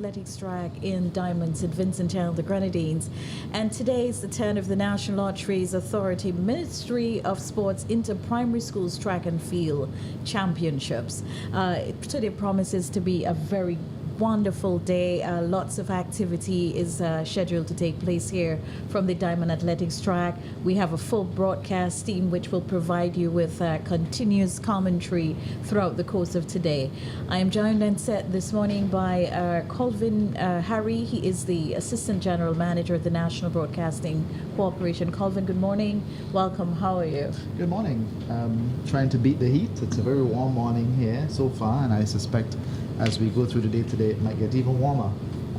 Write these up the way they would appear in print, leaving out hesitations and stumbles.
athletics track in Diamonds in Vincent, the Grenadines. And today is the turn of the National Lotteries Authority Ministry of Sports Inter-Primary Schools Track and Field Championships. Today promises to be a very wonderful day. Lots of activity is scheduled to take place here from the Diamond Athletics track. We have a full broadcast team which will provide you with continuous commentary throughout the course of today. I am joined and set this morning by Colvin Harry. He is the Assistant General Manager of the National Broadcasting Corporation. Colvin, good morning. Welcome. How are you? Good morning. Trying to beat the heat. It's a very warm morning here so far, and I suspect as we go through the day today, it might get even warmer.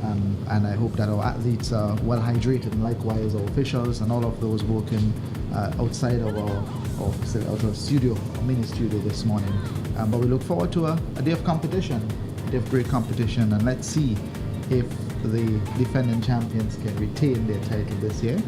And I hope that our athletes are well hydrated, and likewise our officials and all of those working outside of our studio, our mini studio this morning. But we look forward to a day of competition, a day of great competition, and let's see if the defending champions can retain their title this year.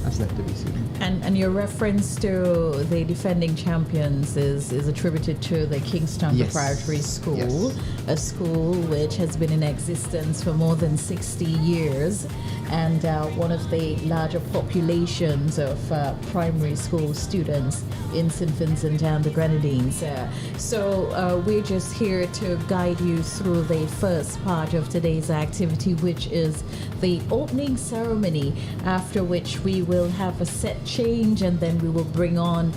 That's left to be seen. And your reference to the defending champions is attributed to the Kingston Preparatory School, yes. A school which has been in existence for more than 60 years and one of the larger populations of primary school students in St. Vincent and the Grenadines. So we're just here to guide you through the first part of today's activity, which is the opening ceremony, after which we will have a set change, and then we will bring on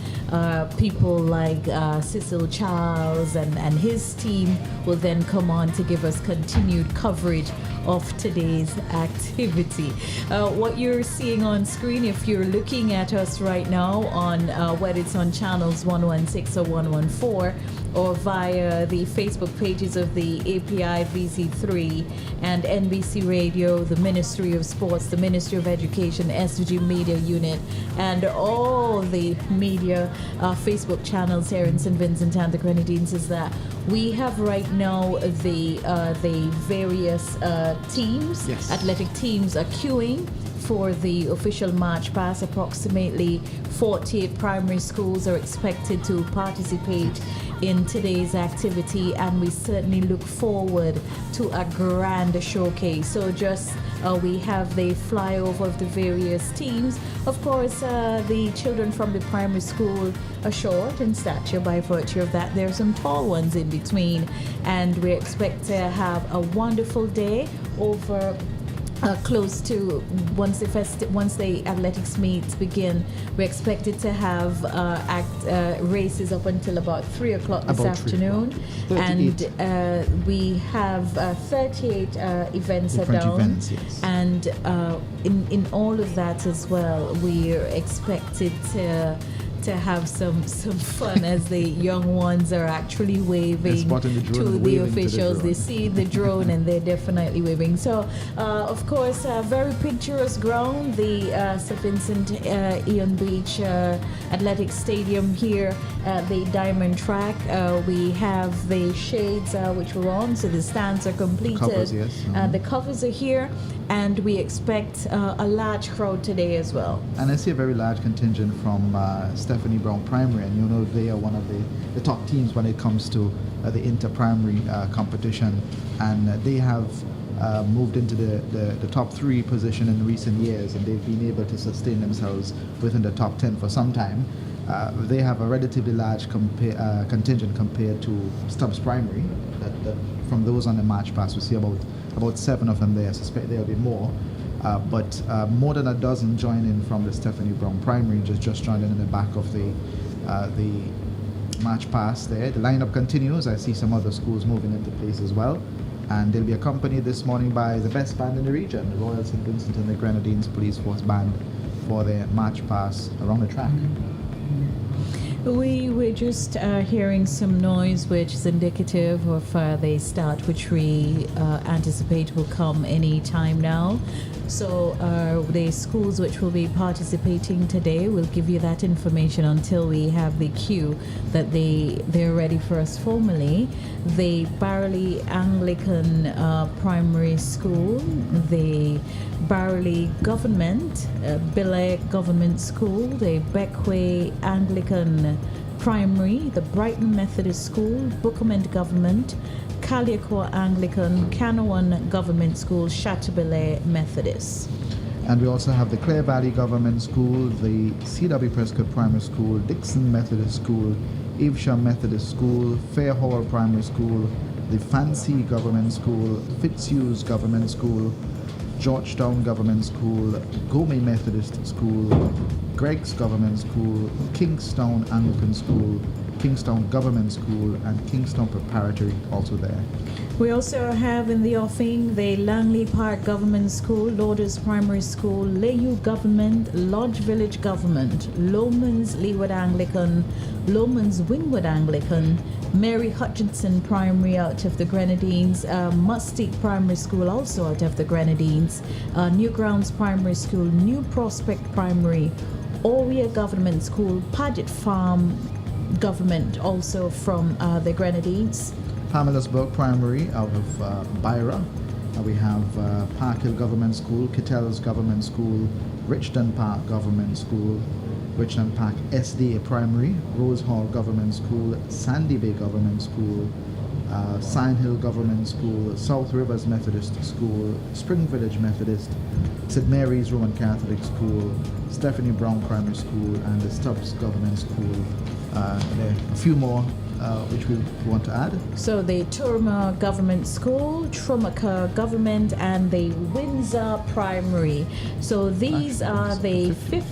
people like Cecil Charles and his team will then come on to give us continued coverage of today's activity. What you're seeing on screen, if you're looking at us right now on whether it's on channels 116 or 114 or via the Facebook pages of the API VC3 and NBC Radio, the Ministry of Sports, the Ministry of Education, SVG Media Unit, and all the media Facebook channels here in St. Vincent and the Grenadines, is that we have right now the various teams, yes. Athletic teams are queuing for the official march past. Approximately 48 primary schools are expected to participate in today's activity, and we certainly look forward to a grand showcase. So just we have the flyover of the various teams. Of course, the children from the primary school are short in stature. By virtue of that, there are some tall ones in between, and we expect to have a wonderful day over close to once the athletics meets begin. We're expected to have races up until about 3 o'clock this afternoon, and we have 38 events different down, events, yes. And in all of that as well, we're expected to have some fun as the young ones are actually waving to the officials. They see the drone and they're definitely waving. So, of course, a very picturesque ground, the St. Vincent Ian Beach Athletic Stadium here at the Diamond Track. We have the shades which we're on, so the stands are completed. Covers, yes. The covers are here, and we expect a large crowd today as well. And I see a very large contingent from Stephanie Brown Primary, and you know they are one of the top teams when it comes to the inter-primary competition, and they have moved into the top 3 position in recent years, and they've been able to sustain themselves within the top 10 for some time. They have a relatively large contingent compared to Stubbs Primary. That from those on the march pass, we see about 7 of them there. I suspect there'll be more. But more than a dozen join in from the Stephanie Brown Primary, just joined in the back of the march pass there. The lineup continues. I see some other schools moving into place as well. And they'll be accompanied this morning by the best band in the region, the Royal St. Vincent and the Grenadines Police Force Band, for their march pass around the track. We were just hearing some noise which is indicative of the start, which we anticipate will come any time now. So the schools which will be participating today, will give you that information until we have the cue that they're ready for us formally. The Barley Anglican Primary School, the Barley Government, Billay Government School, the Beckway Anglican Primary, the Brighton Methodist School, Bookham Government, Caliacoa Anglican, Canawan Government School, Chateaubelair Methodist. And we also have the Clare Valley Government School, the C.W. Prescott Primary School, Dixon Methodist School, Evesham Methodist School, Fair Hall Primary School, the Fancy Government School, Fitzhugh's Government School, Georgetown Government School, Gomey Methodist School, Greg's Government School, Kingstown Anglican School, Kingstown Government School, and Kingstown Preparatory also there. We also have in the offing the Langley Park Government School, Lourdes Primary School, Layou Government, Lodge Village Government, Lomans Leeward Anglican, Lomans Wingwood Anglican, Mary Hutchinson Primary out of the Grenadines, Mustique Primary School also out of the Grenadines, Newgrounds Primary School, New Prospect Primary, Oria Government School, Paget Farm Government also from the Grenadines. Pamela's-Burke Primary out of Byra. We have Park Hill Government School, Kittell's Government School, Richton Park Government School, Richton Park SDA Primary, Rose Hall Government School, Sandy Bay Government School, Sign Hill Government School, South Rivers Methodist School, Spring Village Methodist, St. Mary's Roman Catholic School, Stephanie Brown Primary School, and the Stubbs Government School. There are a few more which we want to add. So the Turma Government School, Trumaka Government, and the Windsor Primary. So these are the 50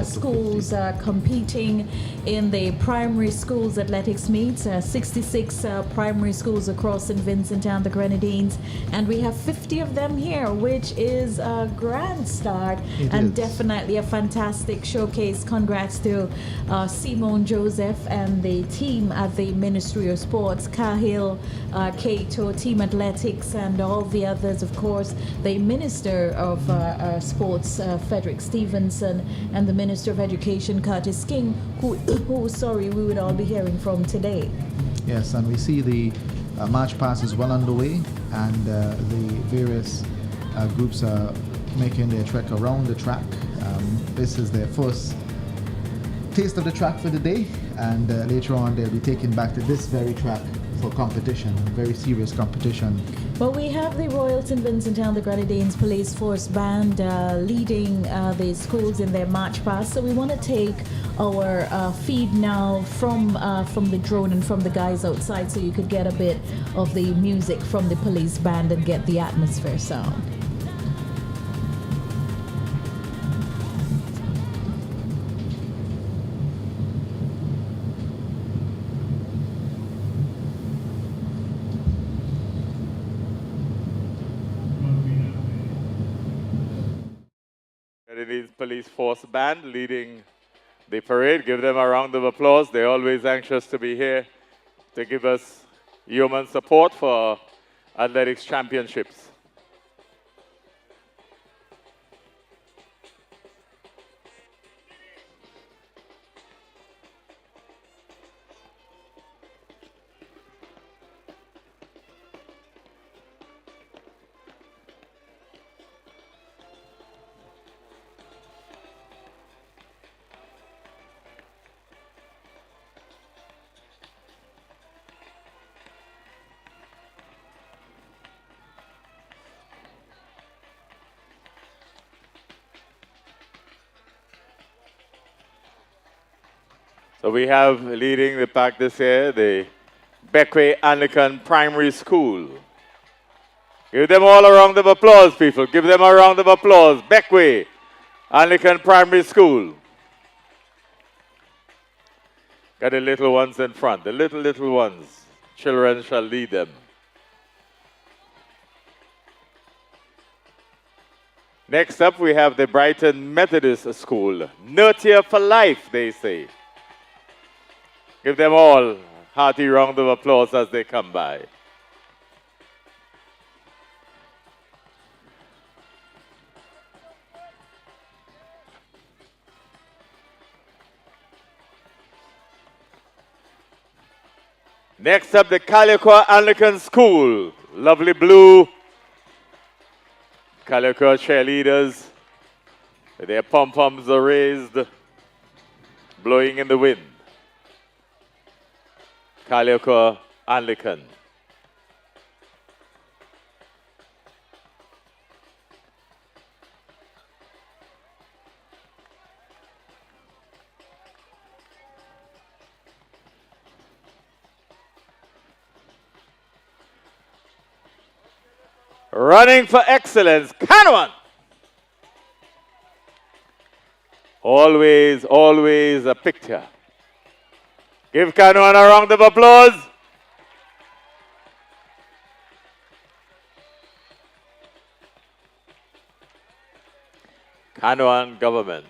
schools competing in the primary schools athletics meets, 66 primary schools across St. Vincent and the Grenadines, and we have 50 of them here, which is a grand start and definitely a fantastic showcase. Congrats to Simone Joseph and the team at the Ministry of Sports, Cahill, Cato, Team Athletics, and all the others, of course, the Minister of Sports, Frederick Stevenson, and the Minister of Education, Curtis King, who we would all be hearing from today. Yes, and we see the march past is well underway, and the various groups are making their trek around the track. This is their first taste of the track for the day, and later on they'll be taken back to this very track for competition, very serious competition. Well, we have the Royal St. Vincent and the Grenadines Police Force Band leading the schools in their march past. So we want to take our feed now from the drone and from the guys outside, so you could get a bit of the music from the police band and get the atmosphere sound. Grenadines Police Force Band leading the parade. Give them a round of applause. They're always anxious to be here to give us human support for athletics championships. So we have leading the pack this year, the Beckway Anglican Primary School. Give them all a round of applause, people. Give them a round of applause. Beckway Anglican Primary School. Got the little ones in front, the little ones. Children shall lead them. Next up, we have the Brighton Methodist School. Nurture for life, they say. Give them all a hearty round of applause as they come by. Next up, the Caliacoa Anglican School. Lovely blue. Caliacoa cheerleaders. Their pom-poms are raised, blowing in the wind. Caliacoa Anglican. Running for excellence, Canawan. Always, always a picture. Give Canawan a round of applause. Canawan government.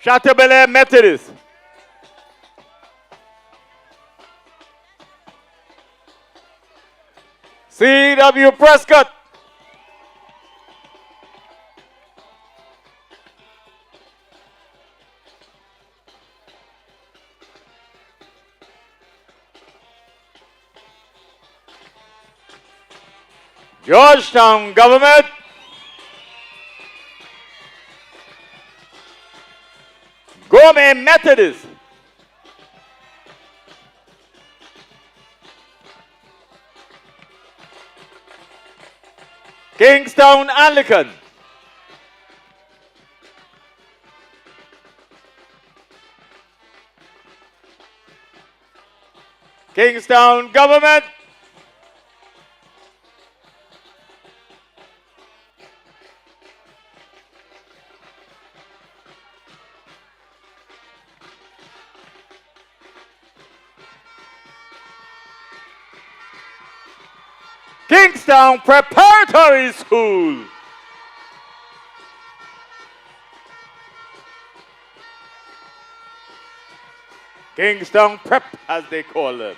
Chateaubelair Methodist. C.W. Prescott. Georgetown Government. Gourmet Methodist. Kingstown Anglican. Kingstown Government. Kingstown Preparatory School. Kingstown Prep, as they call them.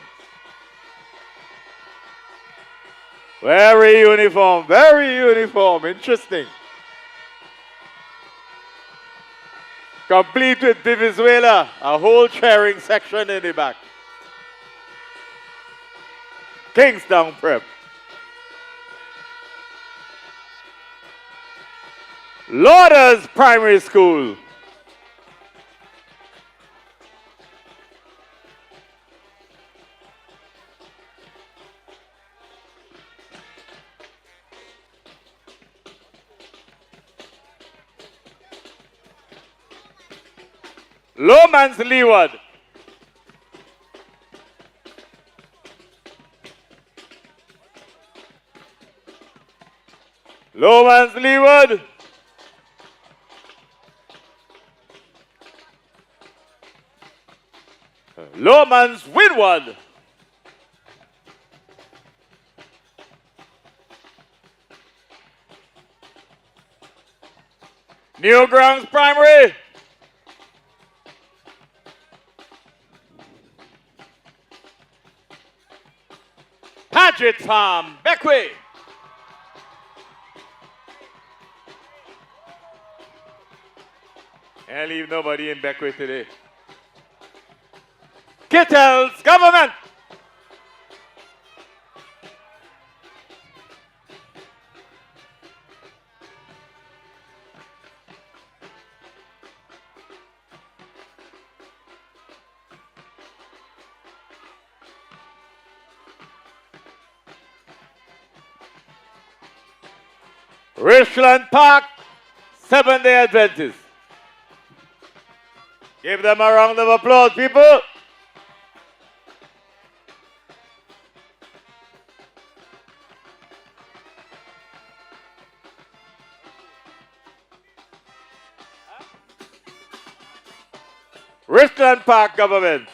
Very uniform, interesting. Complete with Vivuzuela, a whole chairing section in the back. Kingstown Prep. Lauders Primary School. Lowman's Leeward. Lowman's Leeward. Lowman's Windward. Newgrounds Primary. Paget Farm, Beckway. Can't leave nobody in Beckway today. Kittles Government. Richland Park, Seventh-day Adventists. Give them a round of applause, people. Richland Park Government.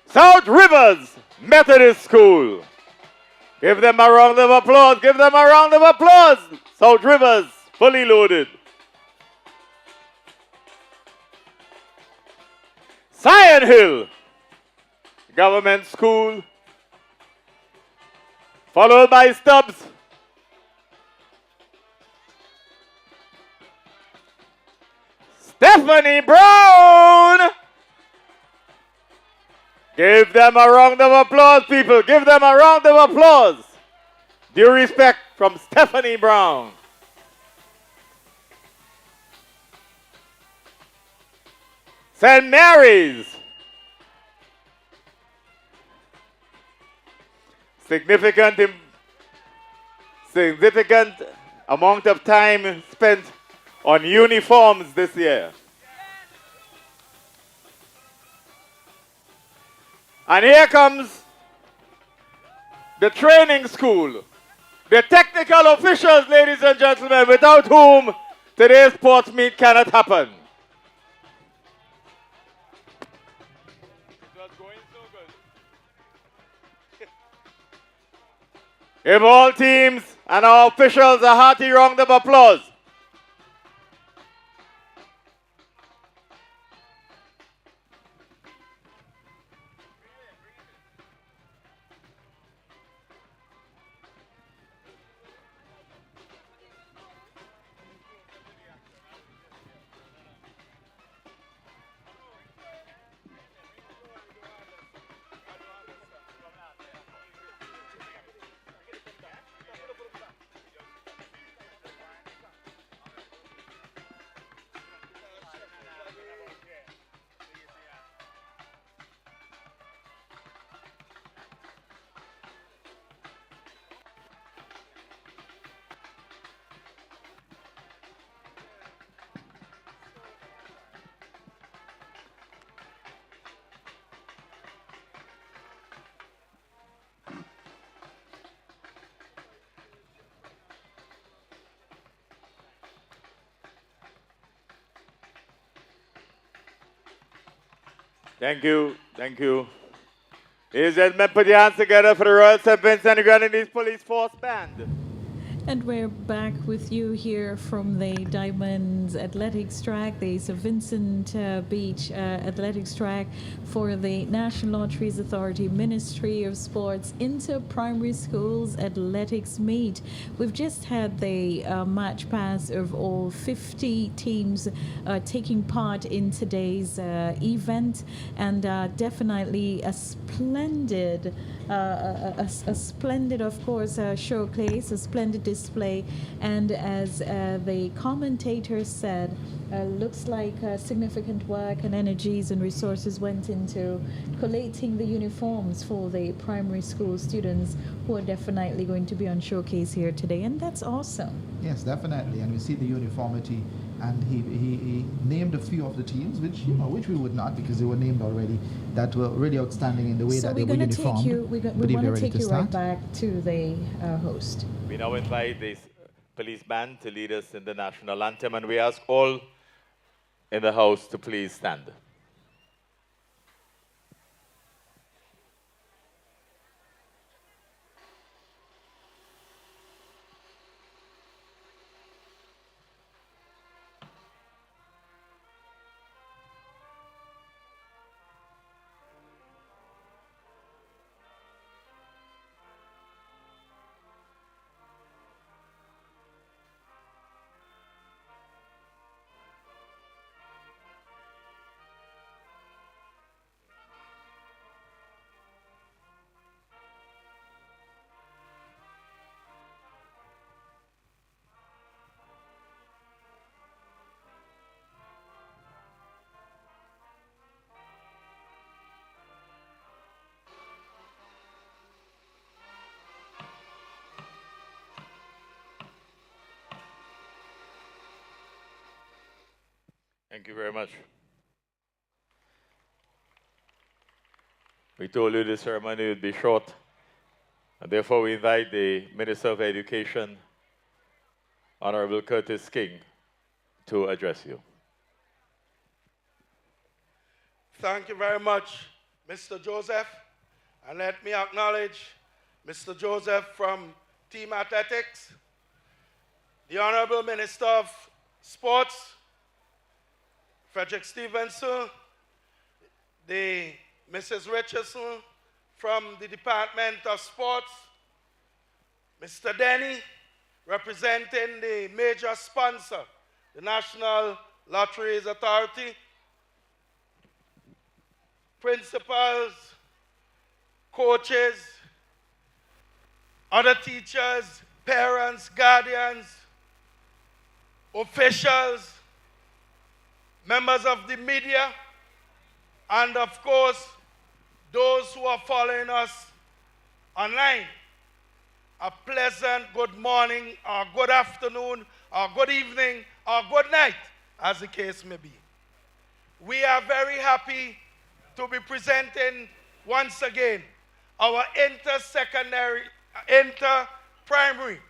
South Rivers Methodist School. Give them a round of applause. Give them a round of applause. South Rivers fully loaded. Zion Hill Government School, followed by Stubbs. Stephanie Brown. Give them a round of applause, people. Give them a round of applause. Due respect from Stephanie Brown. St. Mary's. Significant amount of time spent on uniforms this year. And here comes the training school, the technical officials, ladies and gentlemen, without whom today's sports meet cannot happen. It was going so good. Give all teams and our officials a hearty round of applause. Thank you, thank you. Ladies and gentlemen, put your hands together for the Royal St. Vincent and Grenadines Police Force Band. And we're back with you here from the Diamonds Athletics Track, the St. Vincent Beach Athletics Track for the National Lotteries Authority Ministry of Sports Inter-Primary Schools Athletics Meet. We've just had the match pass of all 50 teams taking part in today's event, and definitely a splendid, of course, showcase, a splendid display, and as the commentator said, looks like significant work and energies and resources went into collating the uniforms for the primary school students who are definitely going to be on showcase here today, and that's awesome. Yes, definitely, and we see the uniformity, and he named a few of the teams, which we would not, because they were named already, that were really outstanding in the way that they were uniformed. We want to take you right back to the host. We now invite the police band to lead us in the national anthem, and we ask all in the house to please stand. Thank you very much. We told you the ceremony would be short, and therefore we invite the Minister of Education, Honorable Curtis King, to address you. Thank you very much, Mr. Joseph, and let me acknowledge Mr. Joseph from Team Athletics, the Honorable Minister of Sports, Frederick Stevenson, the Mrs. Richardson from the Department of Sports, Mr. Denny, representing the major sponsor, the National Lotteries Authority, principals, coaches, other teachers, parents, guardians, officials, members of the media, and of course, those who are following us online. A pleasant good morning, or good afternoon, or good evening, or good night, as the case may be. We are very happy to be presenting once again our inter-primary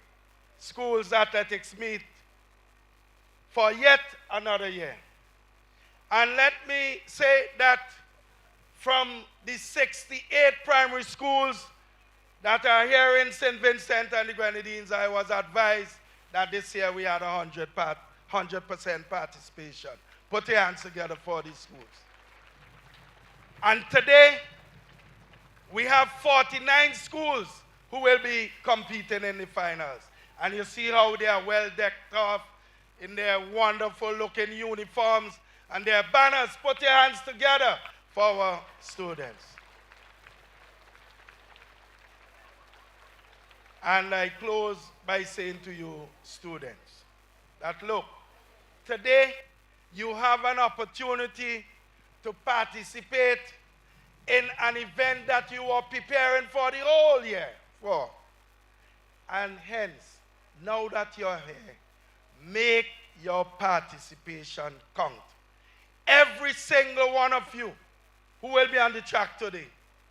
schools athletics meet for yet another year. And let me say that from the 68 primary schools that are here in St. Vincent and the Grenadines, I was advised that this year we had 100% participation. Put your hands together for these schools. And today, we have 49 schools who will be competing in the finals. And you see how they are well decked off in their wonderful looking uniforms and their banners. Put your hands together for our students. And I close by saying to you, students, that look, today you have an opportunity to participate in an event that you are preparing for the whole year for. And hence, now that you're here, make your participation count. Every single one of you who will be on the track today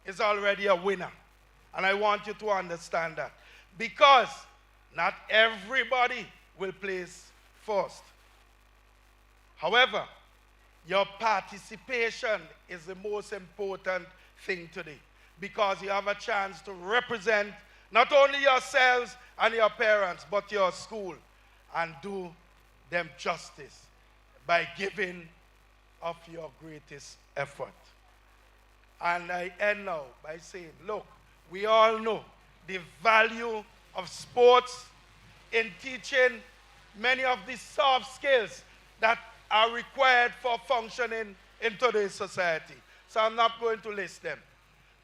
is already a winner. And I want you to understand that. Because not everybody will place first. However, your participation is the most important thing today, because you have a chance to represent not only yourselves and your parents, but your school, and do them justice by giving of your greatest effort. And I end now by saying, look, we all know the value of sports in teaching many of the soft skills that are required for functioning in today's society. So I'm not going to list them.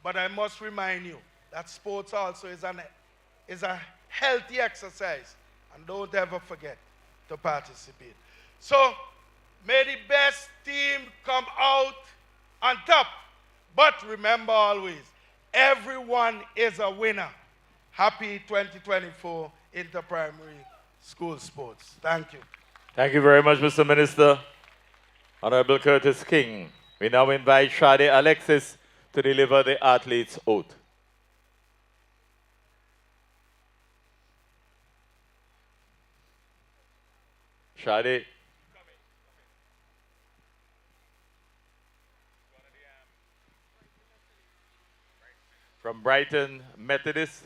But I must remind you that sports also is a healthy exercise. And don't ever forget to participate. So may the best team come out on top. But remember always, everyone is a winner. Happy 2024 Inter-Primary School Sports. Thank you. Thank you very much, Mr. Minister. Honorable Curtis King. We now invite Shade Alexis to deliver the athlete's oath. Shade. From Brighton Methodist.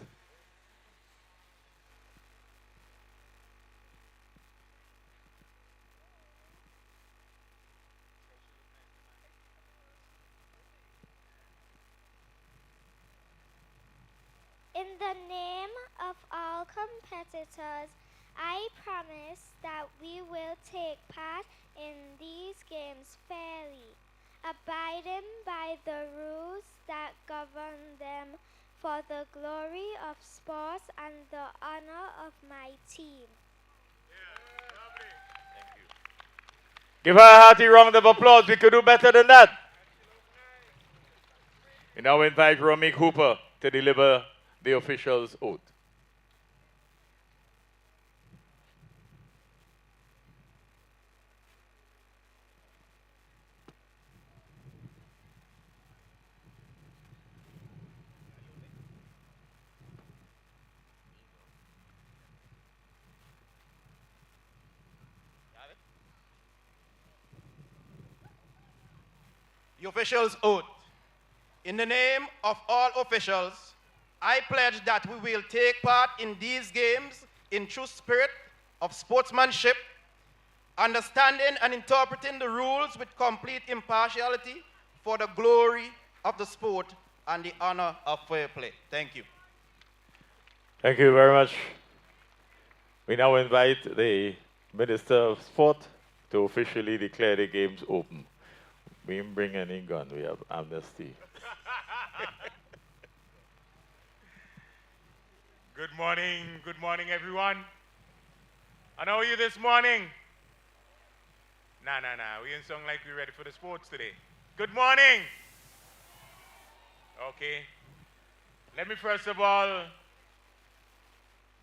In the name of all competitors, I promise that we will take part in these games fairly, abiding by the rules that govern them for the glory of sports and the honor of my team. Give her a hearty round of applause. We could do better than that. We now invite Romy Cooper to deliver the official's oath. The official's oath. In the name of all officials, I pledge that we will take part in these games in true spirit of sportsmanship, understanding and interpreting the rules with complete impartiality for the glory of the sport and the honor of fair play. Thank you. Thank you very much. We now invite the Minister of Sport to officially declare the games open. We didn't bring any gun, we have amnesty. Good morning everyone. And how are you this morning? Nah, we ain't sound like we're ready for the sports today. Good morning. Okay. Let me first of all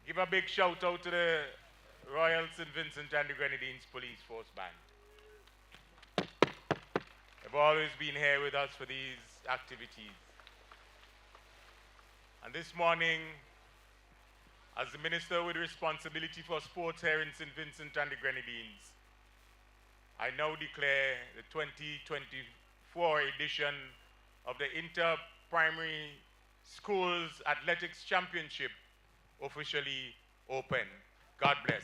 give a big shout out to the Royal St. Vincent and the Grenadines Police Force Band. They've always been here with us for these activities. And this morning, as the Minister with responsibility for sports here in St. Vincent and the Grenadines, I now declare the 2024 edition of the Inter-Primary Schools Athletics Championship officially open. God bless.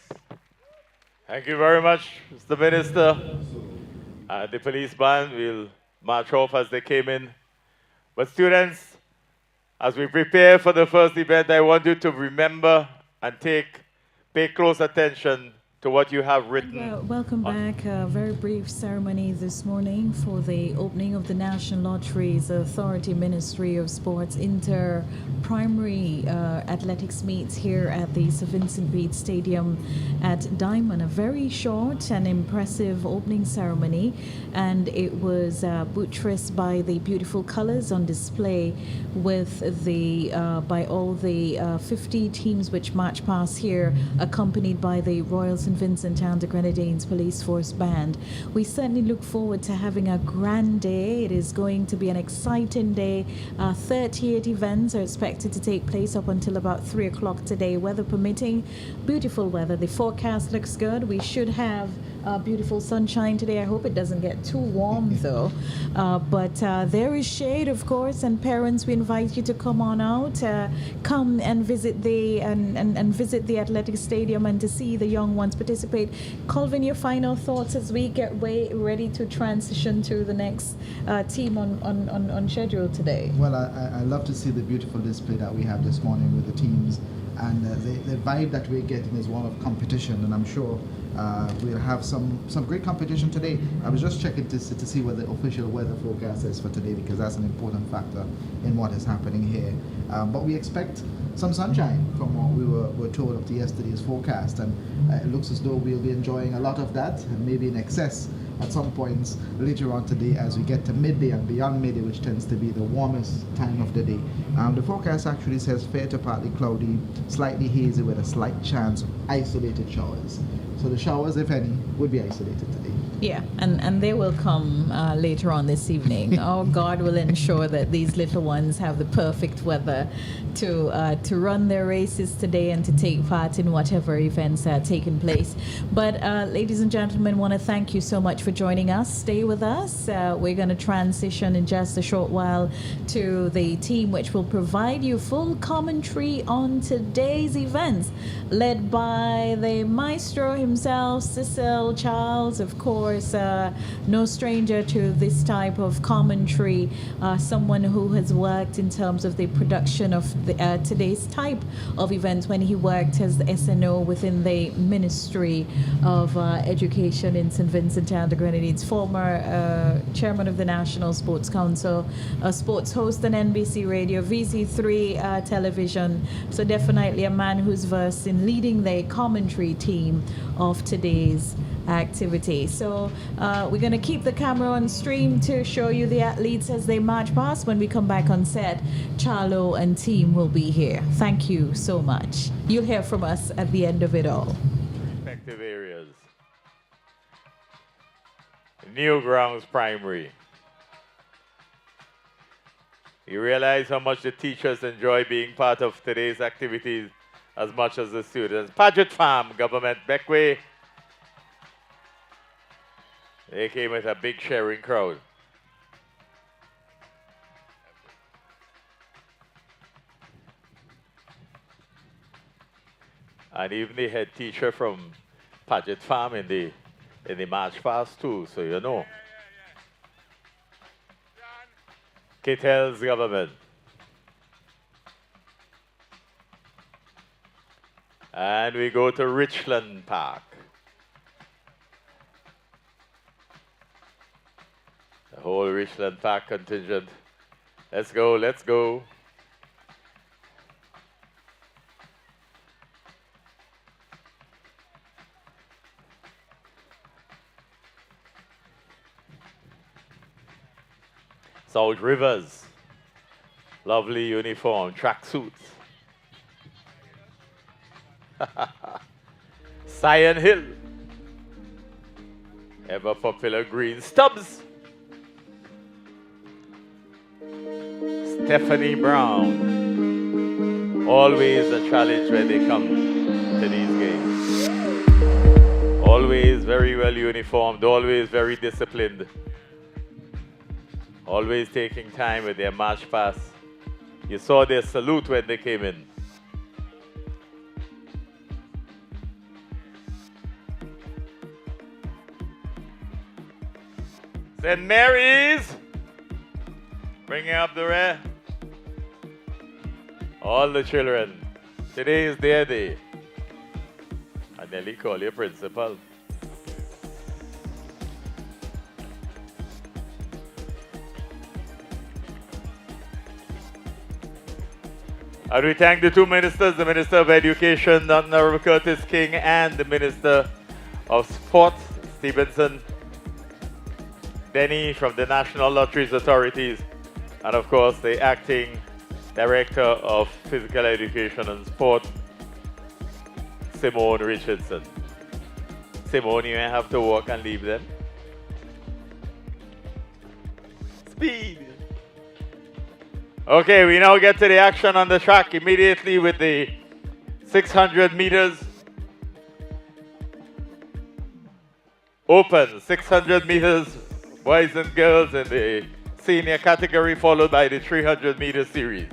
Thank you very much, Mr. Minister. The police band will march off as they came in. But students, as we prepare for the first event, I want you to remember and pay close attention to what you have written. Welcome back. A very brief ceremony this morning for the opening of the National Lotteries Authority Ministry of Sports Inter-Primary Athletics meets here at the Sir Vincent Beach Stadium at Diamond. A very short and impressive opening ceremony, and it was buttressed by the beautiful colors on display with the by all the 50 teams which march past here, accompanied by the Royal St. Vincent and the Grenadines Police Force Band. We certainly look forward to having a grand day. It is going to be an exciting day. 38 events are expected to take place up until about 3 o'clock today, weather permitting. Beautiful weather. The forecast looks good. We should have beautiful sunshine today. I hope it doesn't get too warm though. But there is shade, of course, and parents, we invite you to come on out, come and visit the visit the athletic stadium and to see the young ones participate. Colvin, your final thoughts as we get ready to transition to the next team on schedule today. Well, I love to see the beautiful display that we have this morning with the teams, and the vibe that we're getting is one of competition, and I'm sure we'll have some great competition today. I was just checking to see what the official weather forecast is for today, because that's an important factor in what is happening here. But we expect some sunshine from what we were told of yesterday's forecast, and it looks as though we'll be enjoying a lot of that, and maybe in excess at some points later on today as we get to midday and beyond midday, which tends to be the warmest time of the day. The forecast actually says fair to partly cloudy, slightly hazy with a slight chance of isolated showers. So the showers, if any, would be isolated today. Yeah, and they will come later on this evening. Our God will ensure that these little ones have the perfect weather to run their races today and to take part in whatever events are taking place. But ladies and gentlemen, want to thank you so much for joining us. Stay with us. We're going to transition in just a short while to the team which will provide you full commentary on today's events, led by the maestro himself, Cecil Charles, of course. No stranger to this type of commentary, someone who has worked in terms of the production of today's type of events when he worked as the SNO within the Ministry of Education in St. Vincent and the Grenadines, former chairman of the National Sports Council, a sports host on NBC Radio, VC3 television, so definitely a man who's versed in leading the commentary team of today's activity. So we're going to keep the camera on stream to show you the athletes as they march past. When we come back on set, Charlo and team will be here. Thank you so much. You'll hear from us at the end of it all. Respective areas. Newgrounds Primary. You realize how much the teachers enjoy being part of today's activities as much as the students. Paget Farm Government Beckway. They came with a big sharing crowd. And even the head teacher from Paget Farm in the March past too, so you know. Kittel's government. And we go to Richland Park. The whole Richland Park contingent. Let's go, let's go. South Rivers. Lovely uniform, tracksuits. Sion Hill. Ever popular green stubs. Stephanie Brown. Always a challenge when they come to these games. Always very well uniformed, always very disciplined. Always taking time with their march past. You saw their salute when they came in. St. Mary's, bringing up the rear. All the children, today is their day. I nearly call you principal. And we thank the two ministers, the Minister of Education, Honorable Curtis King, and the Minister of Sports, Stevenson Denny from the National Lotteries Authorities, and of course the Acting Director of Physical Education and Sport, Simone Richardson. Simone, you have to walk and leave them. Speed. Okay, we now get to the action on the track immediately with the 600 meters. Open, 600 meters, boys and girls in the senior category, followed by the 300 meter series.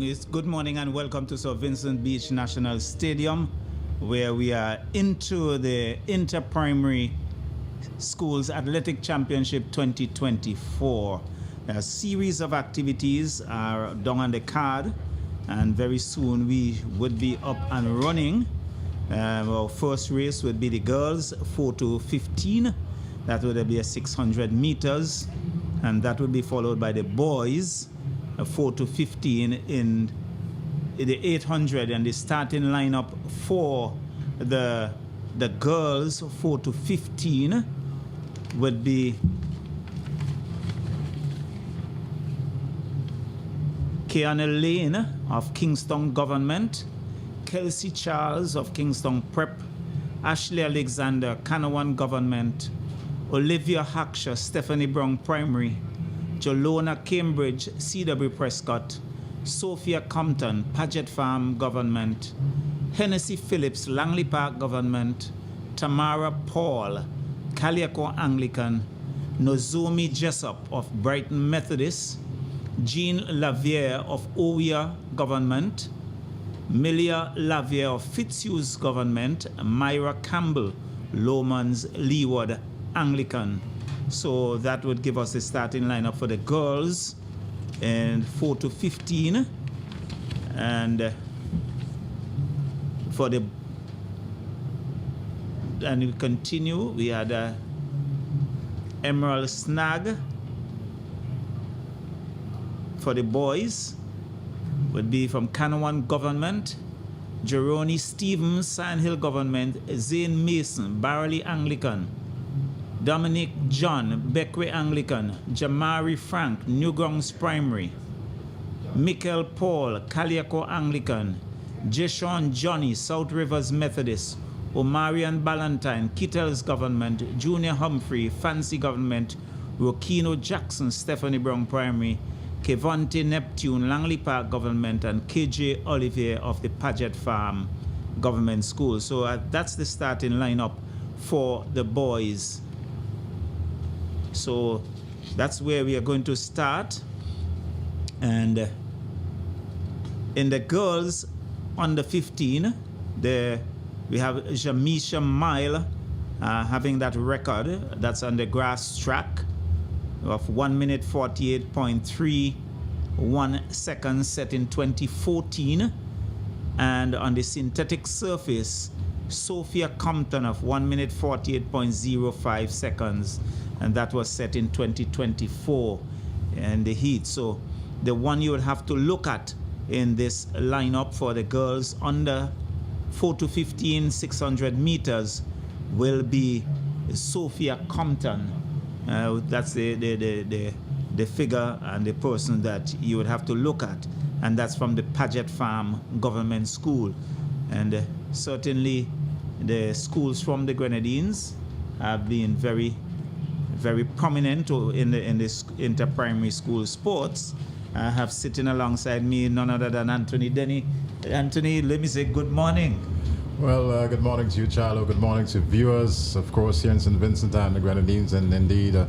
Good morning and welcome to Sir Vincent Beach National Stadium, where we are into the Inter-Primary Schools Athletic Championship 2024. A series of activities are down on the card, and very soon we would be up and running. Our first race would be the girls, 4 to 15. That would be a 600 meters, and that would be followed by the boys, 4 to 15 in the 800, and the starting lineup for the girls 4 to 15 would be Kiana Lane of Kingston Government, Kelsey Charles of Kingston Prep, Ashley Alexander, Kanawan Government, Olivia Hackshaw, Stephanie Brown Primary, Jolona Cambridge, C.W. Prescott, Sophia Compton, Paget Farm Government, Hennessy Phillips, Langley Park Government, Tamara Paul, Caliaco Anglican, Nozomi Jessup of Brighton Methodist, Jean Lavier of Owia Government, Milia Lavier of Fitzhughes Government, Myra Campbell, Lomans Leeward Anglican. So that would give us the starting lineup for the girls and 4 to 15, and for the and we continue. We had Emerald Snag for the boys would be from Kanawan Government, Jeroni Stevens, Sandhill Government, Zane Mason, Barley Anglican, Dominic John, Beckway Anglican, Jamari Frank, Newgrounds Primary, Michael Paul, Caliaco Anglican, Jeshon Johnny, South Rivers Methodist, Omarian Ballantyne, Kittles Government, Junior Humphrey, Fancy Government, Rokino Jackson, Stephanie Brown Primary, Kevonte Neptune, Langley Park Government, and KJ Olivier of the Paget Farm Government School. So that's the starting lineup for the boys. So that's where we are going to start. And in the girls under 15, we have Jamisha Mile having that record. That's on the grass track of 1 minute 48.31 seconds set in 2014. And on the synthetic surface, Sophia Compton of 1 minute 48.05 seconds, and that was set in 2024 in the heat. So the one you would have to look at in this lineup for the girls under 4 to 15 600 meters will be Sophia Compton. That's the figure and the person that you would have to look at, and that's from the Paget Farm Government School. And certainly the schools from the Grenadines have been very, very prominent in this inter-primary school sports. I have sitting alongside me none other than Anthony Denny. Anthony, let me say good morning. Well, good morning to you, Charlo. Good morning to viewers, of course, here in St. Vincent and the Grenadines, and indeed in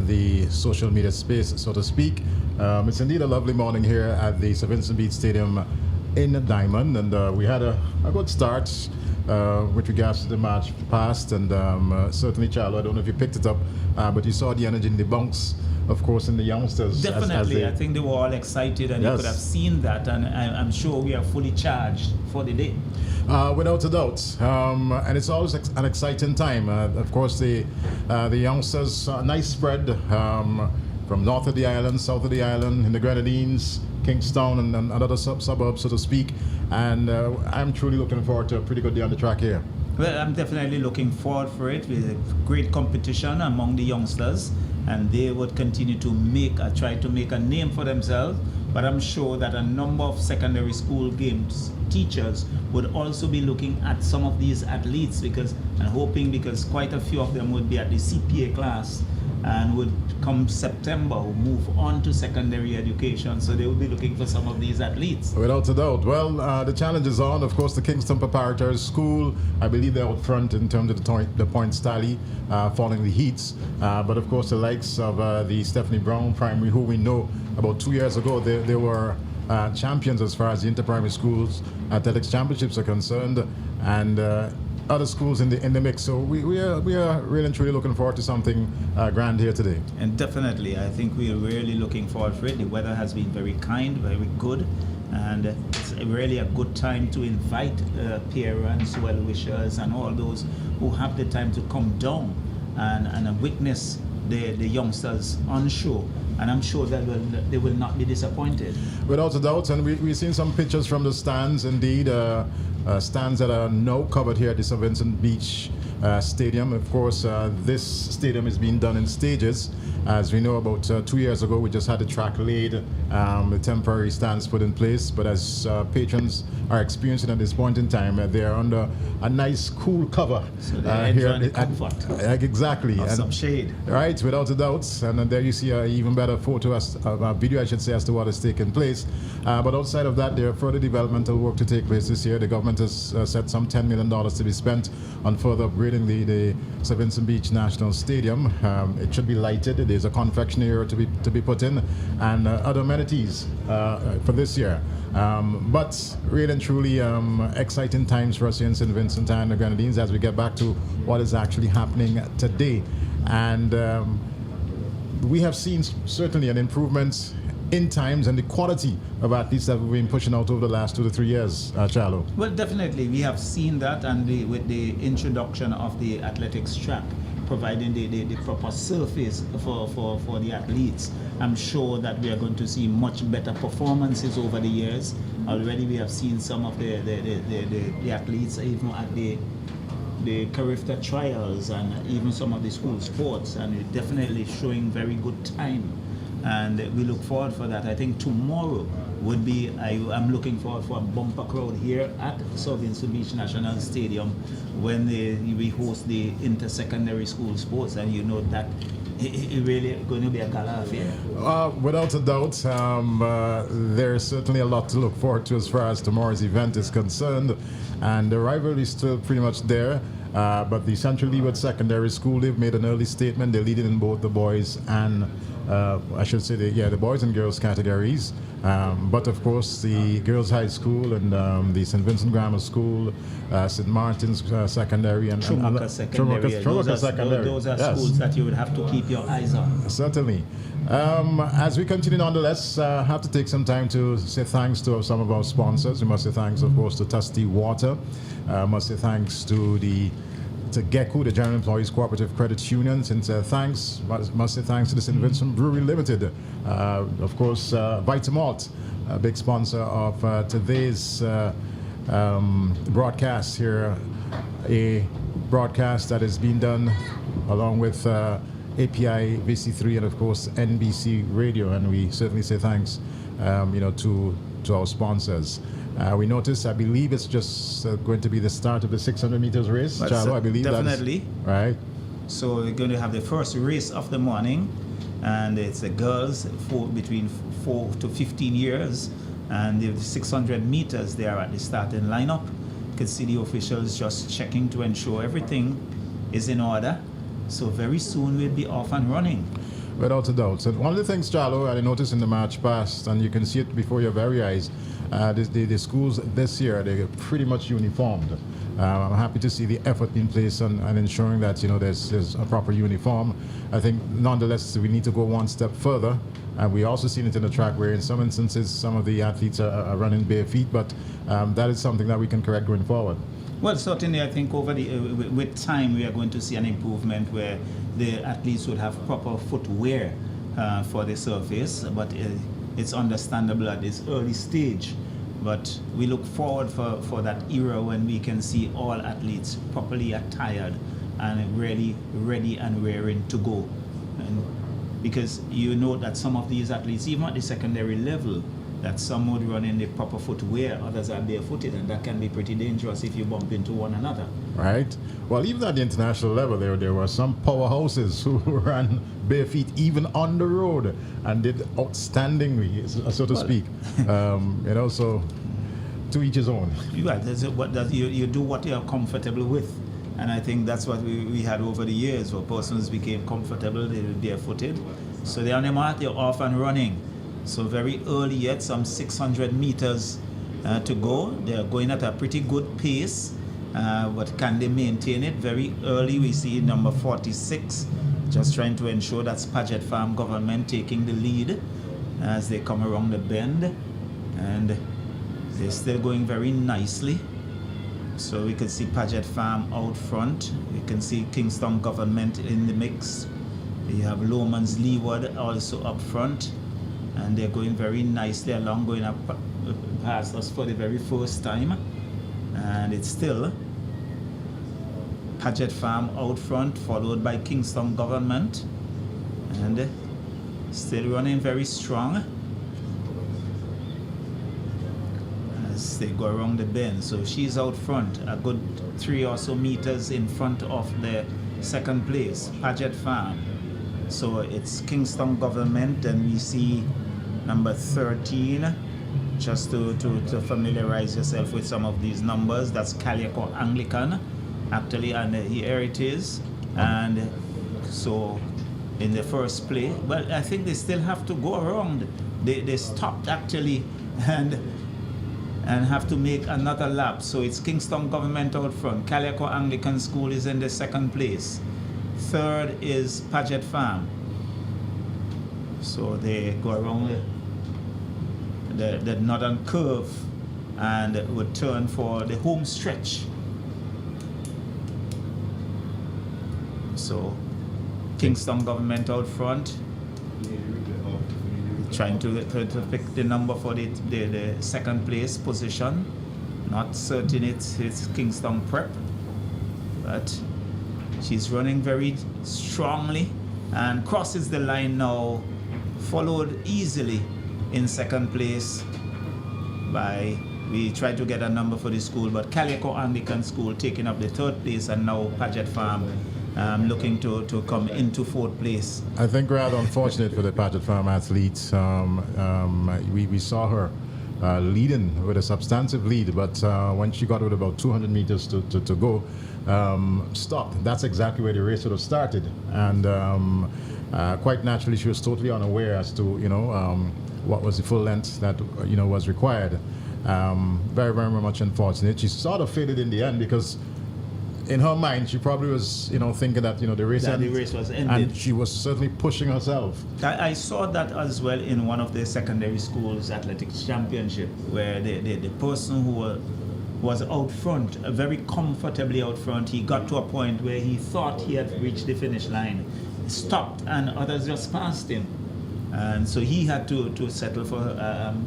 the social media space, so to speak. It's indeed a lovely morning here at the St. Vincent Beach Stadium in Diamond, and we had a good start with regards to the match past, and certainly, Charlo, I don't know if you picked it up, but you saw the energy in the bunks, of course, in the youngsters. Definitely, I think they were all excited, and Yes. you could have seen that, and I'm sure we are fully charged for the day. Without a doubt, and it's always an exciting time. Of course, the youngsters, nice spread from north of the island, south of the island, in the Grenadines, Kingstown, and other suburbs, so to speak. And I'm truly looking forward to a pretty good day on the track here. Well, I'm definitely looking forward for it with great competition among the youngsters, and they would continue to try to make a name for themselves. But I'm sure that a number of secondary school games teachers would also be looking at some of these athletes because quite a few of them would be at the CPA class and would come September move on to secondary education, so they will be looking for some of these athletes. Without a doubt. Well, the challenge is on. Of course, the Kingston Preparatory School, I believe they're out front in terms of the points tally following the heats. But of course, the likes of the Stephanie Brown Primary, who we know about 2 years ago, they were champions as far as the inter-primary schools athletics championships are concerned, and other schools in the mix. So we are really and truly looking forward to something grand here today. And definitely, I think we're really looking forward for it. The weather has been very kind, very good, and it's really a good time to invite parents, well-wishers, and all those who have the time to come down and witness the youngsters on show. And I'm sure that they will not be disappointed. Without a doubt, and we've seen some pictures from the stands, indeed, stands that are now covered here at the St. Vincent Beach Stadium. Of course, this stadium is being done in stages. As we know, about 2 years ago, we just had the track laid, the temporary stands put in place. But as patrons are experiencing at this point in time, they are under a nice, cool cover. So they're enjoying the comfort. Exactly. Of some shade. Right, without a doubt. And then there you see an even better photo, video, I should say, as to what is taking place. But outside of that, there are further developmental work to take place this year. The government has set some $10 million to be spent on further upgrading the St. Vincent Beach National Stadium. It should be lighted. There's a confectionery area to be put in, and other amenities for this year. But really and truly exciting times for us here in St. Vincent and the Grenadines as we get back to what is actually happening today. And we have seen certainly an improvement in times and the quality of athletes that we've been pushing out over the last 2 to 3 years, Charlo. Well, definitely, we have seen that, and with the introduction of the athletics track, providing the proper surface for the athletes, I'm sure that we are going to see much better performances over the years. Already we have seen some of the athletes even at the Carifta trials and even some of the school sports, and we're definitely showing very good time. And we look forward for that. I think tomorrow would be, I'm looking forward for a bumper crowd here at St. Vincent Beach National Stadium when we host the inter-secondary school sports, and you know that it really going to be a gala affair. Without a doubt, there's certainly a lot to look forward to as far as tomorrow's event is concerned, and the rivalry is still pretty much there. But the Central Leeward Secondary School, they've made an early statement. They're leading in both the boys and, I should say, the boys and girls categories. But of course, the Girls High School and the St. Vincent Grammar School, St. Martin's Secondary, and Trumuka Secondary. Those are schools that you would have to keep your eyes on. Certainly. As we continue nonetheless, have to take some time to say thanks to some of our sponsors. We must say thanks, of course, to Tusty Water. Must say thanks to GECU, the General Employees Cooperative Credit Union. Must say thanks to the St. Vincent Brewery Limited. Of course, Vitamalt, a big sponsor of today's broadcast here. A broadcast that is being done along with API, VC3, and of course NBC Radio. And we certainly say thanks, to our sponsors. We noticed, I believe it's just going to be the start of the 600 meters race. Charlo, I believe definitely. Right. So we're going to have the first race of the morning, and it's the girls between 4 to 15 years, and the 600 meters they are at the starting lineup. You can see the officials just checking to ensure everything is in order. So very soon we'll be off and running. Without a doubt. So one of the things, Charlo, I noticed in the match past, and you can see it before your very eyes, the schools this year, they're pretty much uniformed. I'm happy to see the effort being placed on ensuring that there's a proper uniform. I think nonetheless we need to go one step further, and we also seen it in the track where in some instances some of the athletes are running bare feet, but that is something that we can correct going forward. Well, certainly I think with time we are going to see an improvement where the athletes would have proper footwear for the surface, but it's understandable at this early stage. But we look forward for that era when we can see all athletes properly attired and really ready and raring to go. And because you know that some of these athletes, even at the secondary level, that some would run in the proper footwear, others are barefooted, and that can be pretty dangerous if you bump into one another. Right. Well, even at the international level, there were some powerhouses who ran bare feet even on the road and did outstandingly, so to speak. So to each his own. You do what you're comfortable with. And I think that's what we had over the years, where persons became comfortable, they were barefooted. So they're on the mat, they're off and running. So very early yet, some 600 meters to go. They're going at a pretty good pace, but can they maintain it? Very early we see number 46, just trying to ensure that's Paget Farm Government taking the lead as they come around the bend, and they're still going very nicely. So we can see Paget Farm out front. You can see Kingston Government in the mix. You have Lomans Leeward also up front, and they're going very nicely along, going up past us for the very first time. And it's still Paget Farm out front, followed by Kingston Government, and still running very strong as they go around the bend. So she's out front, a good 3 or so meters in front of the second place, Paget Farm. So it's Kingston Government, and we see number 13, just to familiarize yourself with some of these numbers. That's Calico Anglican, actually, and here it is. And so in the first play, well, I think they still have to go around. They stopped actually and have to make another lap. So it's Kingston Government out front. Calico Anglican School is in the second place. Third is Paget Farm. So they go around the northern curve and would turn for the home stretch. So Kingston Government out front, trying to pick the number for the second place position. Not certain it's Kingston Prep, but she's running very strongly and crosses the line now, followed easily in second place by, we tried to get a number for the school, but Calico Anglican School taking up the third place, and now Paget Farm looking to come into fourth place. I think rather unfortunate for the Paget Farm athletes. We saw her leading with a substantive lead, but when she got with about 200 meters to go, stopped. That's exactly where the race would have started, and quite naturally she was totally unaware as to what was the full length that was required. Very, very much unfortunate. She sort of faded in the end because in her mind she probably was thinking that the race was ended, and she was certainly pushing herself. I saw that as well in one of the secondary schools athletics championship, where the person who was out front, very comfortably out front, he got to a point where he thought he had reached the finish line, stopped, and others just passed him. And so he had to settle for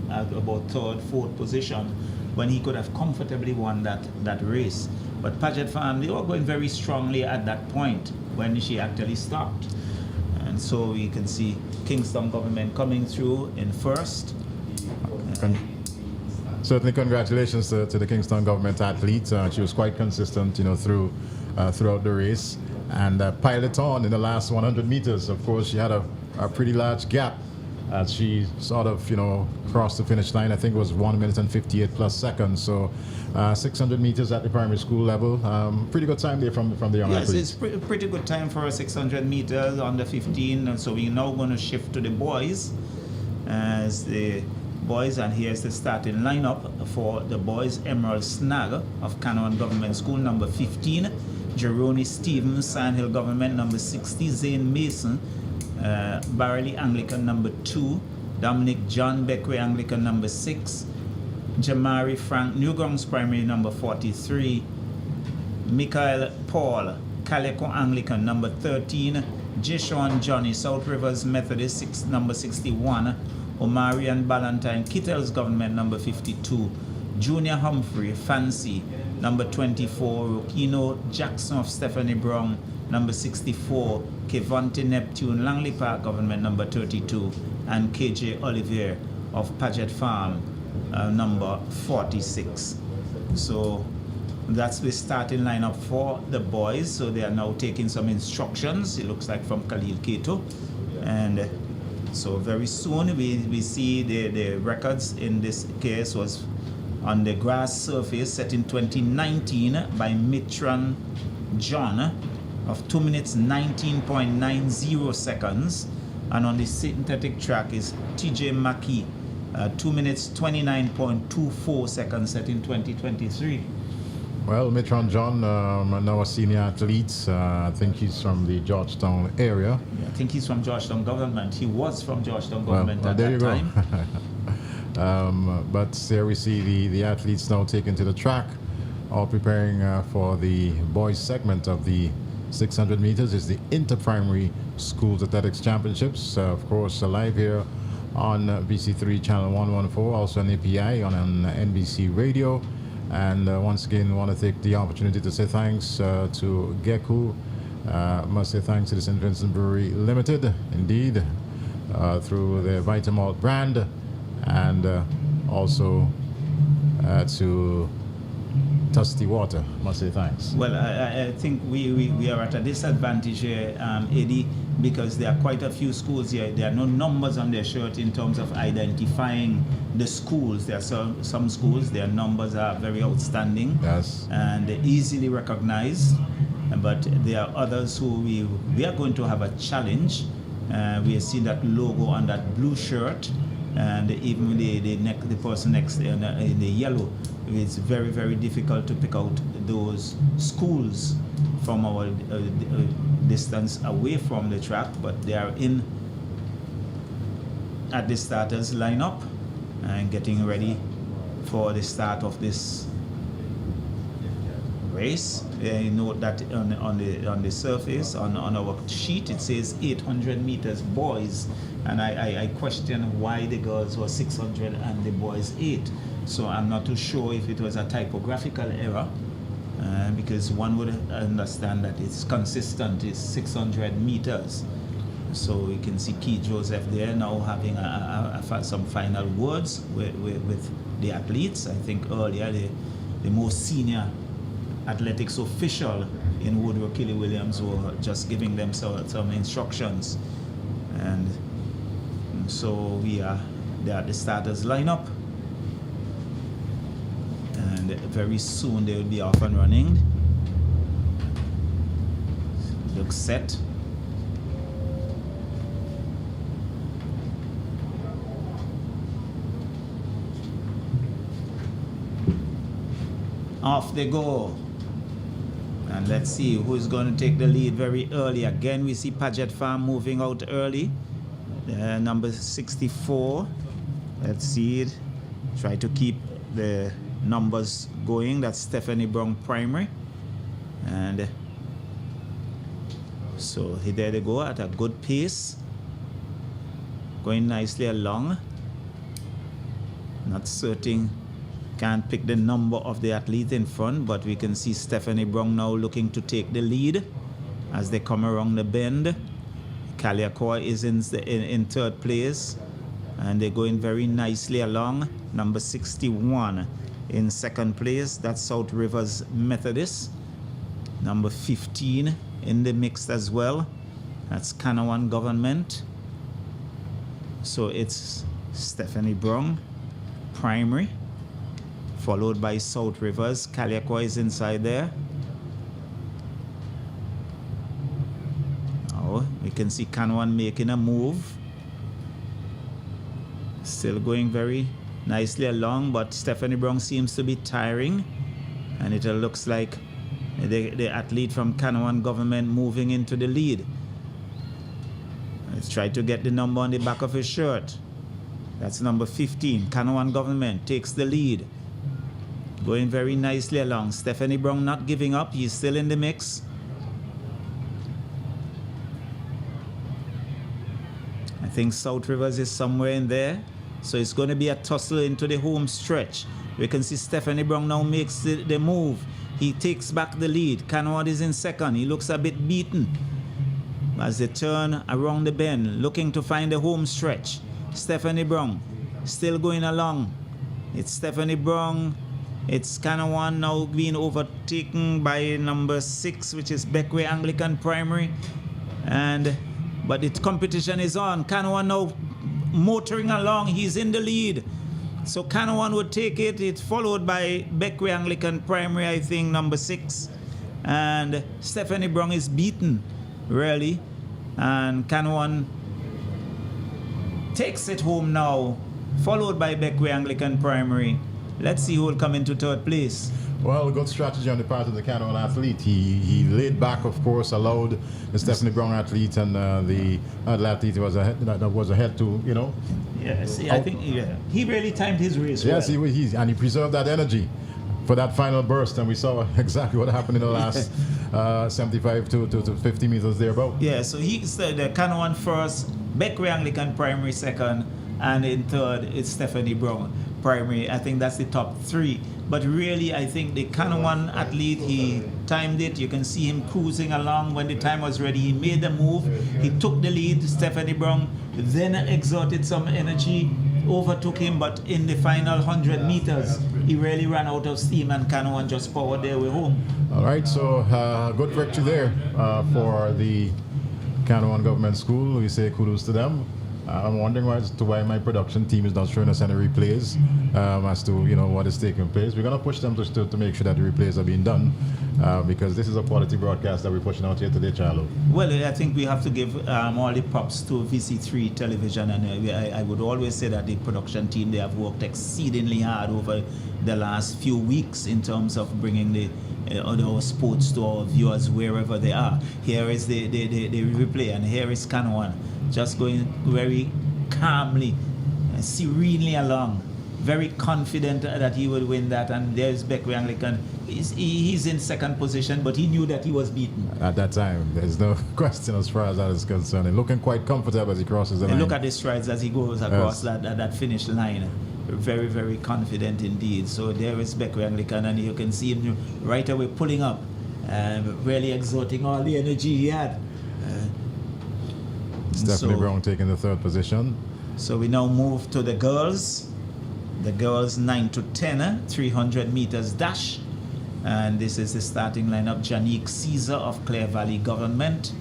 about third, fourth position when he could have comfortably won that race. But Paget Farm, they were going very strongly at that point when she actually stopped. And so we can see Kingston Government coming through in first. Certainly congratulations to the Kingston Government athlete. She was quite consistent throughout the race, and piled it on in the last 100 meters. Of course, she had a pretty large gap as she sort of crossed the finish line. I think it was 1 minute and 58 plus seconds. So 600 meters at the primary school level, pretty good time there from the young athletes. Yes, it's pretty good time for 600 meters under 15. And so we're now going to shift to the boys, as the boys, and here's the starting lineup for the boys. Emerald Snag of Canaan Government School, number 15. Jeroni Stevens, Sandhill Government, number 60. Zane Mason, Barley Anglican, number 2. Dominic John Beckway Anglican, number 6. Jamari Frank Newgrounds Primary, number 43. Michael Paul Calico Anglican, number 13. Jishon Johnny South Rivers Methodist, number 61. Omarian Ballantyne Kittles Government, number 52. Junior Humphrey Fancy, number 24. Rokino Jackson of Stephanie Brown, number 64. Kevonte Neptune Langley Park Government, number 32. And KJ Olivier of Paget Farm, number 46. So that's the starting lineup for the boys. So they are now taking some instructions, it looks like, from Khalil Keto. And so very soon we see the records in this case was on the grass surface set in 2019 by Mitran John of 2 minutes 19.90 seconds. And on the synthetic track is TJ Mackey, 2 minutes 29.24 seconds set in 2023. Well, Mitron John, now a senior athlete. I think he's from the Georgetown area. Yeah, I think he's from Georgetown Government. He was from Georgetown Government at there that time. But here we see the athletes now taken to the track, all preparing for the boys segment of the 600 meters. Is the Inter-Primary Schools Athletics Championships. Of course, live here on BC3 Channel 114, also on API, on NBC Radio. And once again, want to take the opportunity to say thanks to Geku. Must say thanks to the St. Vincent Brewery Limited, indeed, through the Vitamalt brand, and also to Tusty Water. Must say thanks. Well, I think we are at a disadvantage here, Eddie, because there are quite a few schools here. There are no numbers on their shirt in terms of identifying the schools. There are some schools, their numbers are very outstanding. Yes. And easily recognized. But there are others who we are going to have a challenge. We have seen that logo on that blue shirt, and even the person next in the yellow. It's very, very difficult to pick out those schools from our distance away from the track, but they are at the starters lineup and getting ready for the start of this race. You note that on the surface on our sheet it says 800 meters boys, and I question why the girls were 600 and the boys 8. So I'm not too sure if it was a typographical error, because one would understand that it's consistent, it's 600 meters. So we can see Keith Joseph there now having some final words with the athletes. I think earlier the most senior athletics official in Woodrow Kelly Williams were just giving them some instructions. And so they're at the starters lineup. And very soon they will be off and running. Looks set. Off they go. And let's see who's going to take the lead very early. Again, we see Paget Farm moving out early. Number 64. Let's see it. Try to keep the numbers going. That's Stephanie Brown Primary. And so there they go at a good pace. Going nicely along. Not certain. Can't pick the number of the athlete in front, but we can see Stephanie Brown now looking to take the lead as they come around the bend. Kaliakor is in third place, and they're going very nicely along. Number 61 in second place, that's South Rivers Methodist. Number 15 in the mix as well, that's Kanawhan Government. So it's Stephanie Brown Primary, followed by South Rivers. Kaliakor is inside there. Oh, we can see Kanawhan making a move. Still going very nicely along, but Stephanie Brown seems to be tiring. And it looks like the athlete from Kanawhan Government moving into the lead. Let's try to get the number on the back of his shirt. That's number 15. Kanawhan Government takes the lead. Going very nicely along. Stephanie Brown not giving up. He's still in the mix. I think South Rivers is somewhere in there. So it's going to be a tussle into the home stretch. We can see Stephanie Brown now makes the move. He takes back the lead. Kanawhan is in second. He looks a bit beaten as they turn around the bend, looking to find the home stretch. Stephanie Brown still going along. It's Stephanie Brown. It's Kanawhan now being overtaken by number 6, which is Beckway Anglican Primary. But the competition is on. Kanawhan now motoring along. He's in the lead. So Kanawhan would take it. It's followed by Beckway Anglican Primary, I think, number 6. And Stephanie Brown is beaten, really. And Kanawhan takes it home now, followed by Beckway Anglican Primary. Let's see who will come into third place. Well, good strategy on the part of the Cannon athlete. He laid back, of course, allowed the Stephanie Brown athlete and the other athlete that was ahead to, you know. Yes, I think he really timed his race yes, well. he preserved that energy for that final burst, and we saw exactly what happened in the last 75 to 50 meters thereabout. Yeah, so he's the Cannon first, Beckway Anglican Primary second, and in third it's Stephanie Brown Primary. I think that's the top three. But really, I think the Cannon athlete, he timed it. You can see him cruising along. When the time was ready, he made the move. He took the lead, Stephanie Brown, then exerted some energy, overtook him, but in the final 100 meters, he really ran out of steam, and Cannon just powered their way home. All right, so good victory there for the Cannon Government School. We say kudos to them. I'm wondering why my production team is not showing us any replays as to what is taking place. We're going to push them to make sure that the replays are being done because this is a quality broadcast that we're pushing out here today, Charlo. Well, I think we have to give all the props to VC3 television, and I would always say that the production team, they have worked exceedingly hard over the last few weeks in terms of bringing our sports to our viewers wherever they are. Here is the replay, and here is Cannon just going very calmly, serenely along, very confident that he would win that. And there's Beckway Anglican. He's in second position, but he knew that he was beaten. At that time, there's no question as far as that is concerned. And looking quite comfortable as he crosses the line. Look at the strides as he goes across that finish line. Very, very confident indeed. So there is Beckway Anglican, and you can see him right away pulling up, really exerting all the energy he had. Stephanie Brown taking the third position. So we now move to the girls. The girls 9 to 10, 300 meters dash. And this is the starting lineup. Janique Caesar of Clare Valley Government,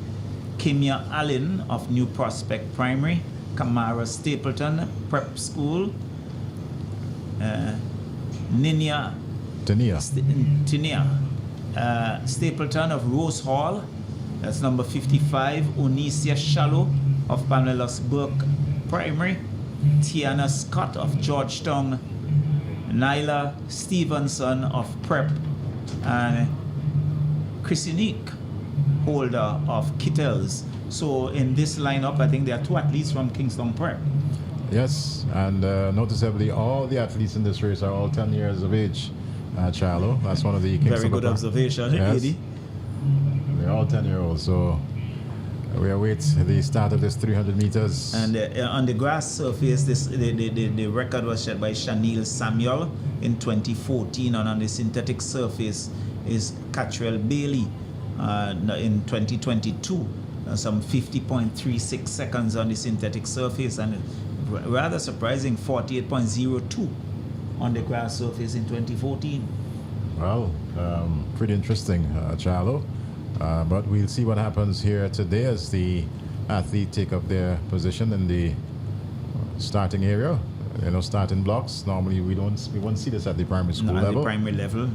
Kimia Allen of New Prospect Primary, Kamara Stapleton Prep School, Tania Stapleton of Rose Hall. That's number 55. Onicia Shallow of Pamela's Burke Primary. Tiana Scott of Georgetown. Nyla Stevenson of Prep. And Chrisinique Holder of Kittles. So in this lineup, I think there are two athletes from Kingston Prep. Yes, and noticeably all the athletes in this race are all 10 years of age, Charlo. That's one of the Kingston Very good observation, yes. Eddie. They're all 10-year-olds, so we await the start of this 300 meters. And on the grass surface, the record was set by Shanil Samuel in 2014, and on the synthetic surface is Catrell Bailey in 2022. Some 50.36 seconds on the synthetic surface, and rather surprising 48.02 on the grass surface in 2014. Well, pretty interesting, Charlo. But we'll see what happens here today as the athlete take up their position in the starting area. Starting blocks. Normally we won't see this at the primary school level. At the primary level.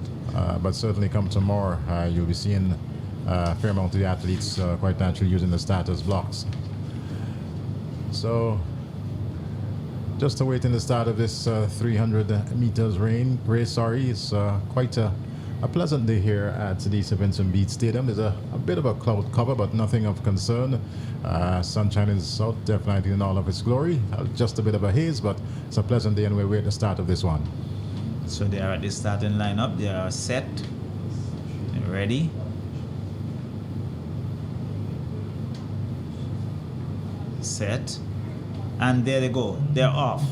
But certainly come tomorrow, you'll be seeing a fair amount of the athletes quite naturally using the starters blocks. So just awaiting the start of this 300 meters race. It's quite a pleasant day here at the St. Vincent Beach Stadium. There's a bit of a cloud cover, but nothing of concern. Sunshine is out, definitely in all of its glory. Just a bit of a haze, but it's a pleasant day, and we're at the start of this one. So they are at the starting lineup. They are set, ready. Set, and there they go. They're off.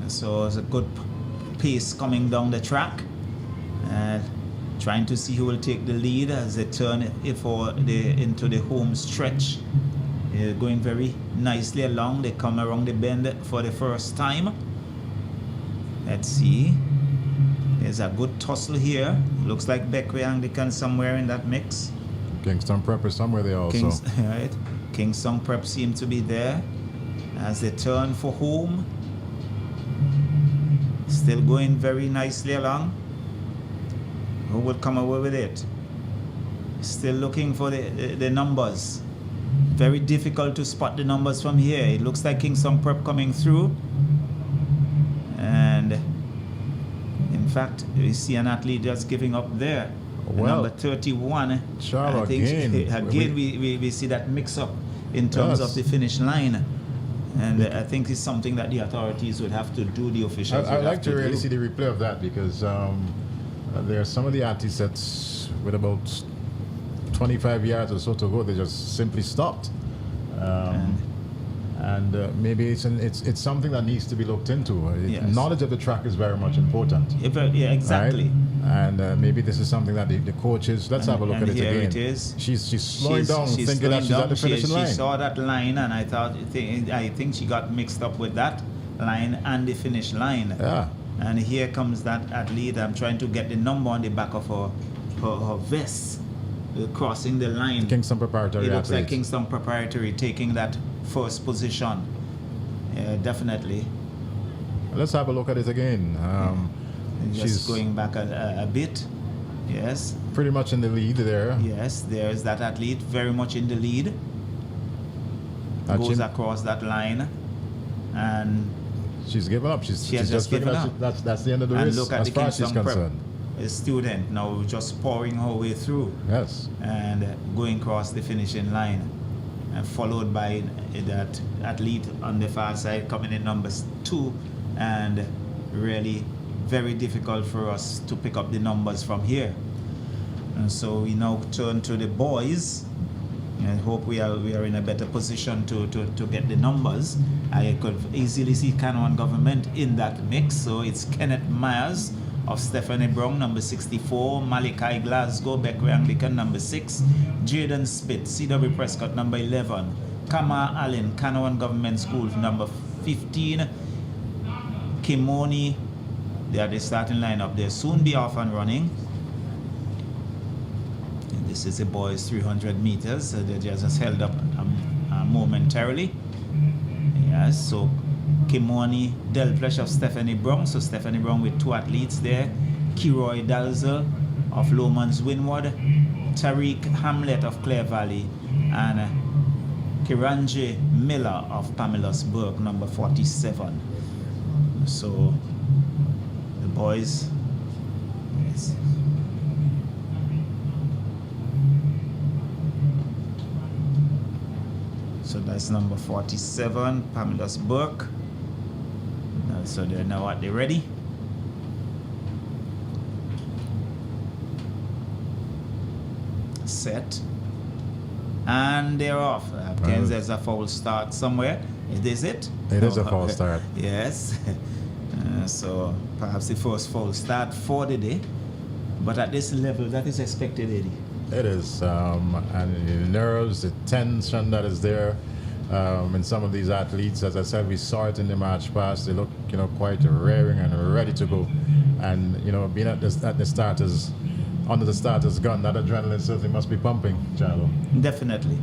So it's a good pace coming down the track. Trying to see who will take the lead as they turn into the home stretch. They're going very nicely along. They come around the bend for the first time. Let's see. There's a good tussle here. Looks like Beckway Anglican somewhere in that mix. Kingston Prep is somewhere there also. Right. Kingston Prep seem to be there as they turn for home. Still going very nicely along. Who will come away with it? Still looking for the numbers. Very difficult to spot the numbers from here. It looks like Kingston Prep coming through. And in fact, we see an athlete just giving up there. Well, Number 31. Charles, I think again, we see that mix up in terms of the finish line. And I think it's something that the authorities would have to do, the officials. I'd like to really see the replay of that, because there are some of the athletes that's with about 25 yards or so to go, they just simply stopped. And maybe it's something that needs to be looked into. Yes. Knowledge of the track is very much important. Yeah, exactly. Right? And maybe this is something that the coaches, let's have a look at it here again. It is. She's slowing down, thinking that she's at the finishing line. She saw that line, and I think she got mixed up with that line and the finish line. Yeah. And here comes that athlete. I'm trying to get the number on the back of her vest, crossing the line. Kingston Preparatory It looks athlete. like Kingston Preparatory taking that first position. Yeah, definitely. Let's have a look at it again. Just going back a bit. Yes. Pretty much in the lead there. Yes, there's that athlete very much in the lead. Goes across that line, and she's given up. She's just given up. That's the end of the and race look at as the far as she's Kingston Prep concerned. a student now just pouring her way through. Yes. And going across the finishing line, and followed by that athlete on the far side coming in numbers 2, and really very difficult for us to pick up the numbers from here. And so we now turn to the boys and hope we are in a better position to get the numbers. I could easily see Canouan Government in that mix. So it's Kenneth Myers of Stephanie Brown, number 64, Malachi Glasgow, Beckway Anglican, number 6, Jaden Spitz, C.W. Prescott, number 11, Kama Allen, Canouan Government School, number 15, Kimoni. They are the starting lineup. They'll soon be off and running. And this is the boys 300 meters. So they just held up momentarily. Yes, so Kimoni Delflesh of Stephanie Brown. So Stephanie Brown with 2 athletes there. Kiroy Dalzel of Lomans Winward. Tariq Hamlet of Clare Valley. And Kiranje Miller of Pamela's Burke, number 47. So the boys, yes. So that's number 47, Pamela's Burke. So they're now at the ready. Set. And they're off. There's a foul start somewhere. Is it? It is a false start. Yes. So perhaps the first false start for the day. But at this level, that is expected, Eddie. It is. And the nerves, the tension that is there in some of these athletes. As I said, we saw it in the match pass. They look, quite raring and ready to go. And, being at the starters, under the starter's gun, that adrenaline certainly must be pumping, Charlo. Definitely.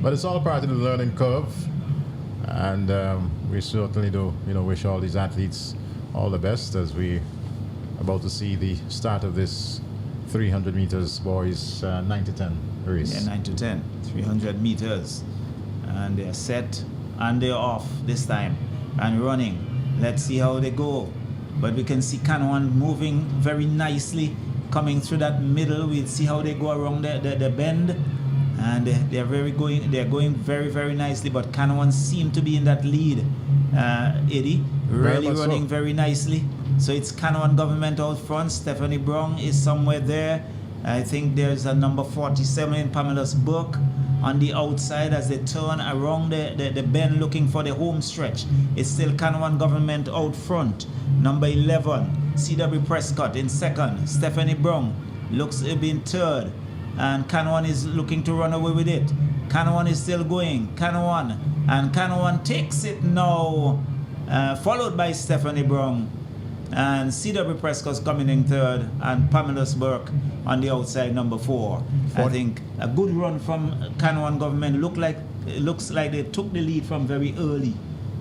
But it's all part of the learning curve. And we certainly do, wish all these athletes all the best as we about to see the start of this 300 meters boys 9 to 10 race. Yeah, 9 to 10, 300 meters. And they're set and they're off this time and running. Let's see how they go. But we can see Canouan moving very nicely, coming through that middle. We'll see how they go around the bend. And they're going very, very nicely. But Canouan seem to be in that lead, Eddie. Really running so. Very nicely. So it's Canouan Government out front. Stephanie Brown is somewhere there. I think there's a number 47 in Pamela's Burke on the outside as they turn around the bend looking for the home stretch. It's still Canouan Government out front. Number 11, C.W. Prescott in second. Stephanie Brown looks to be in third. And Canouan is looking to run away with it. Canouan is still going. Canouan. And Canouan takes it now. Followed by Stephanie Brown. And C.W. Prescott's coming in third. And Pamela's Burke on the outside, number 4. I think a good run from Canouan Government. Looks like they took the lead from very early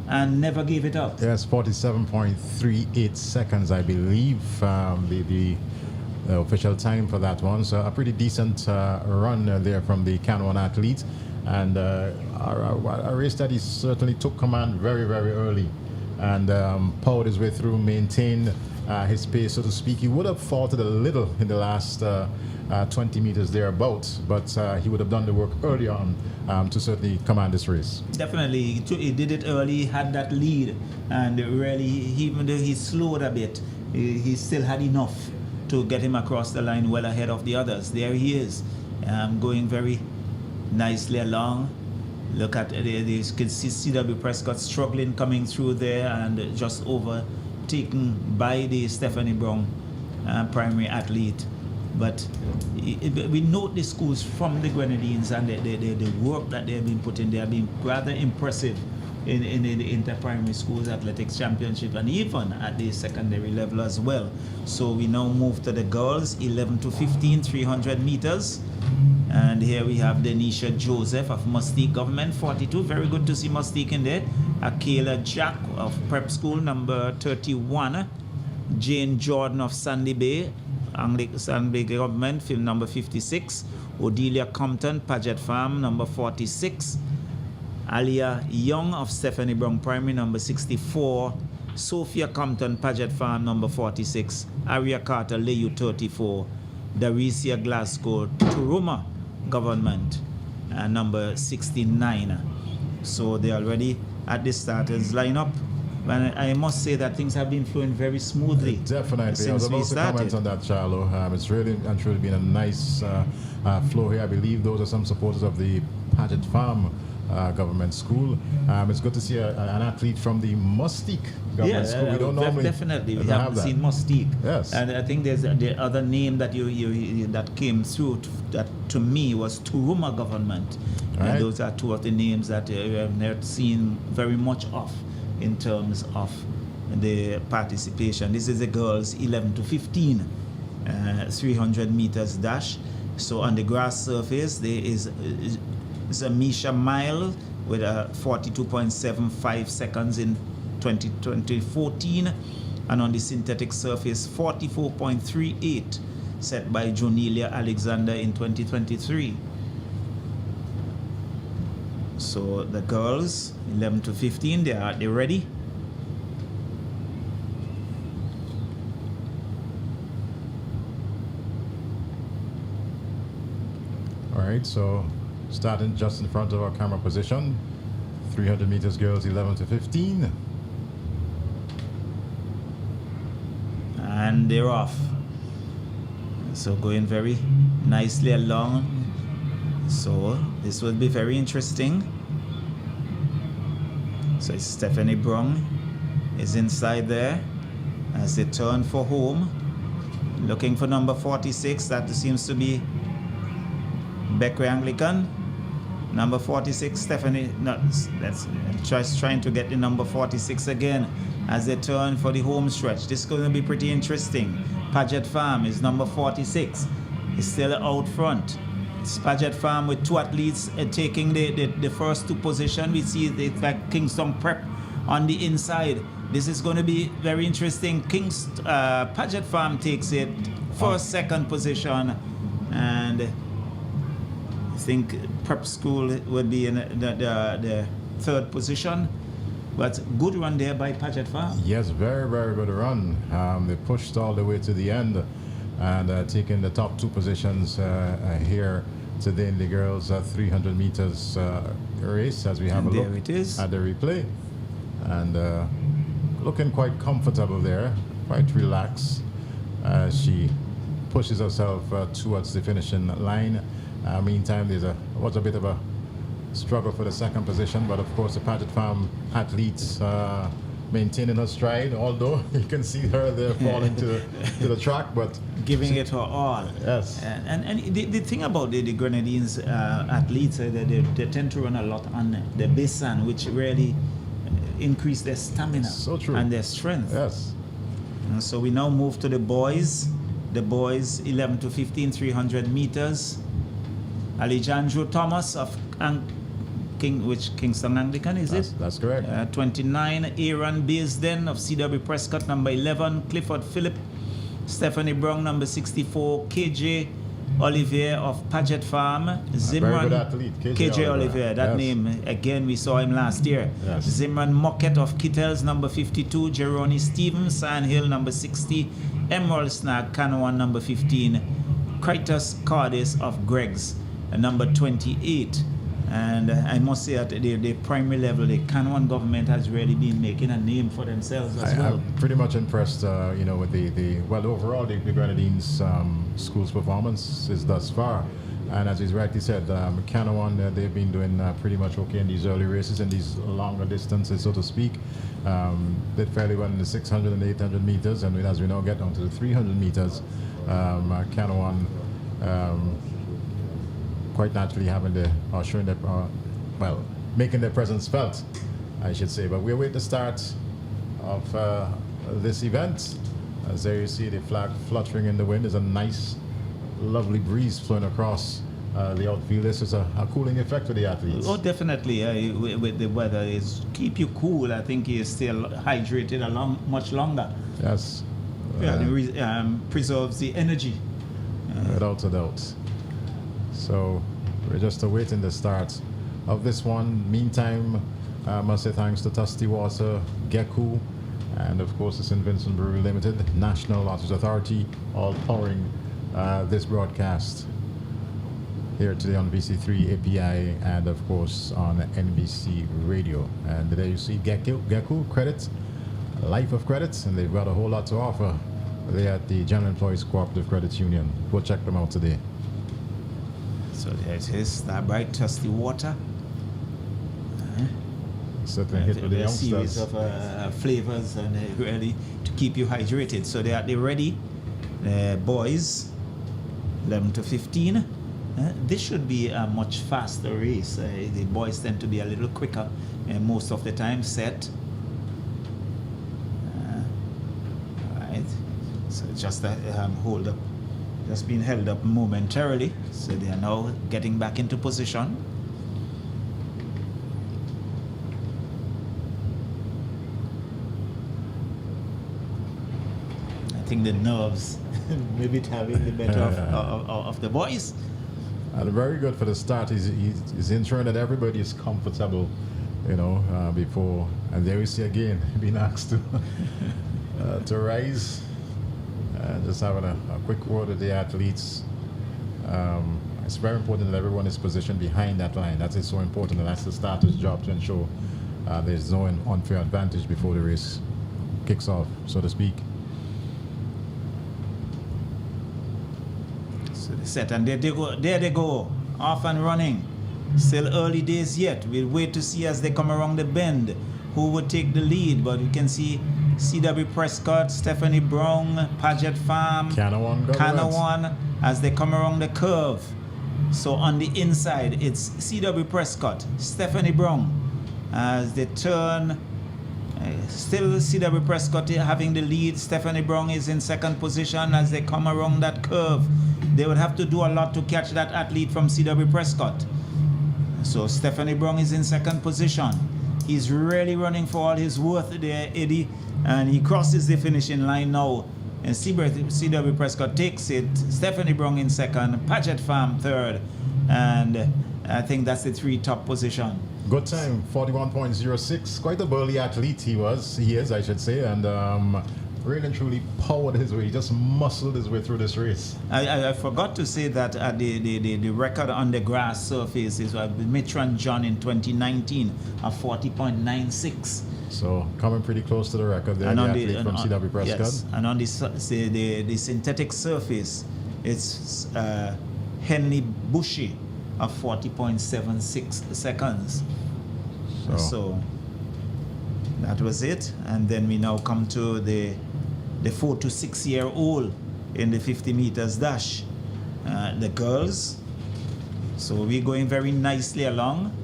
and never gave it up. Yes, 47.38 seconds, I believe. The official time for that one. So a pretty decent run there from the Can-One athlete, and a race that he certainly took command very, very early, and powered his way through, maintained his pace, so to speak. He would have faltered a little in the last 20 meters thereabouts, but he would have done the work early on to certainly command this race. Definitely, he did it early, had that lead, and really, even though he slowed a bit, he still had enough to get him across the line well ahead of the others. There he is, going very nicely along. Look at you can see CW Prescott struggling coming through there, and just overtaken by the Stephanie Brown primary athlete. But we note the schools from the Grenadines and the work that they have been putting. They have been rather impressive in the inter-primary schools athletics championship, and even at the secondary level as well. So we now move to the girls, 11 to 15, 300 meters. And here we have Denisha Joseph of Mustique Government, 42. Very good to see Mustique in there. Akela Jack of Prep School, number 31. Jane Jordan of Sandy Bay, Sandy Bay Government, film number 56. Odelia Compton, Paget Farm, number 46. Alia Young of Stephanie Brown Primary, number 64. Sophia Compton, Paget Farm, number 46. Aria Carter, Leyu, 34. Darisia Glasgow, Turuma Government, number 69. So they're already at the starters lineup. And I must say that things have been flowing very smoothly. Definitely. I was about to comment on that, Charlo. It's really and truly been a nice flow here. I believe those are some supporters of the Paget Farm government school. It's good to see an athlete from the Mustique government school. We don't normally definitely. We haven't seen Mustique. Yes. And I think there's the other name that you that came through that to me was Turuma Government. Right. And those are two of the names that we have not seen very much of in terms of the participation. This is the girls 11 to 15, 300 meters dash. So on the grass surface there is Misha Mile with a 42.75 seconds in 2014, and on the synthetic surface 44.38 set by Jonelia Alexander in 2023. So the girls 11 to 15, they're ready. All right, so starting just in front of our camera position, 300 meters girls 11 to 15. And they're off. So going very nicely along. So this will be very interesting. So Stephanie Brown is inside there as they turn for home. Looking for number 46. That seems to be Beckway Anglican. Number 46, Stephanie. No, that's just trying to get the number 46 again as they turn for the home stretch. This is going to be pretty interesting. Paget Farm is number 46. It's still out front. It's Paget Farm with two athletes taking the first two positions. We see it's like Kingston Prep on the inside. This is going to be very interesting. Paget Farm takes it first, second position, and I think Prep School would be in the third position. But good run there by Paget Farm. Yes, very, very good run. They pushed all the way to the end and taking the top two positions here today in the girls' 300 meters race, as we have and a there look it is. at the replay. And looking quite comfortable there, quite relaxed. She pushes herself towards the finishing line. Meantime, was a bit of a struggle for the second position, but of course the Paget Farm athletes maintaining her stride, although you can see her there falling to the track, but giving it her all. Yes. And the thing about the Grenadines athletes, they tend to run a lot on the basin, which really increase their stamina and their strength. Yes. And so we now move to the boys. The boys 11 to 15, 300 meters. Alejandro Thomas of Kingston Anglican, is it? That's correct. 29, Aaron Baisden of CW Prescott, number 11, Clifford Phillip Stephanie Brown, number 64, KJ Olivier of Paget Farm, Very good athlete, KJ Olivier, that yes. name, again, we saw him last year. Yes. Zimran Mocket of Kittels, number 52, Jeroni Stevens, Sandhill, number 60, Emerald Snag, Canoan, number 15, Critus Cardis of Greg's, number 28. And I must say at the primary level, the Canoan government has really been making a name for themselves as well. I'm pretty much impressed, with the overall the Grenadines school's performance is thus far. And as he's rightly said, Canoan, they've been doing pretty much okay in these early races, in these longer distances, so to speak. Did fairly well in the 600 and 800 meters, and as we now get down to the 300 meters, Canoan quite naturally making their presence felt, I should say. But we're waiting the start of this event. As there you see the flag fluttering in the wind. There's a nice, lovely breeze flowing across the outfield. This is a cooling effect for the athletes. Oh, definitely. With the weather, is keep you cool. I think you're still hydrated much longer. Yes. Preserves the energy. Without a doubt. So we're just awaiting the start of this one. Meantime, I must say thanks to Tusty Water, Geku, and of course the St. Vincent Brewery Limited, National Lotteries Authority, all powering this broadcast here today on VC3 API and of course on NBC Radio. And there you see Geku Credit, Life of Credits, and they've got a whole lot to offer. They're at the General Employees Cooperative Credit Union. Go check them out today. So there it is, that bright Tusty Water. Certainly hit with the a series youngsters. of flavors and really to keep you hydrated. So they're ready. Boys, 11 to 15. This should be a much faster race. The boys tend to be a little quicker most of the time. Set. Right. So just hold up. Just been held up momentarily. So they are now getting back into position. I think the nerves maybe having the better of the boys. And very good for the start. He's ensuring that everybody is comfortable, before. And there we see again being asked to rise. Just having a quick word with the athletes. It's very important that everyone is positioned behind that line. That is so important, and that's the starter's job to ensure there's no unfair advantage before the race kicks off, so to speak. So they set, and there they go, off and running. Still early days yet. We'll wait to see as they come around the bend who would take the lead, but we can see C.W. Prescott, Stephanie Brown, Paget Farm, Canawan as they come around the curve. So on the inside, it's C.W. Prescott, Stephanie Brown as they turn. Still C.W. Prescott having the lead. Stephanie Brown is in second position as they come around that curve. They would have to do a lot to catch that athlete from C.W. Prescott. So Stephanie Brown is in second position. He's really running for all his worth there, Eddie. And he crosses the finishing line now. And C.W. Prescott takes it. Stephanie Brown in second. Paget Farm third. And I think that's the three top position. Good time, 41.06. Quite a burly athlete he is, I should say. And really and truly powered his way. He just muscled his way through this race. I forgot to say that the record on the grass surface is Mitran John in 2019 of 40.96. So coming pretty close to the record there, the athlete from C.W. Prescott. Yes, and on the synthetic surface, it's Henley Bushy of 40.76 seconds. So that was it. And then we now come to the 4 to 6 year old in the 50 meters dash. The girls. So we're going very nicely along.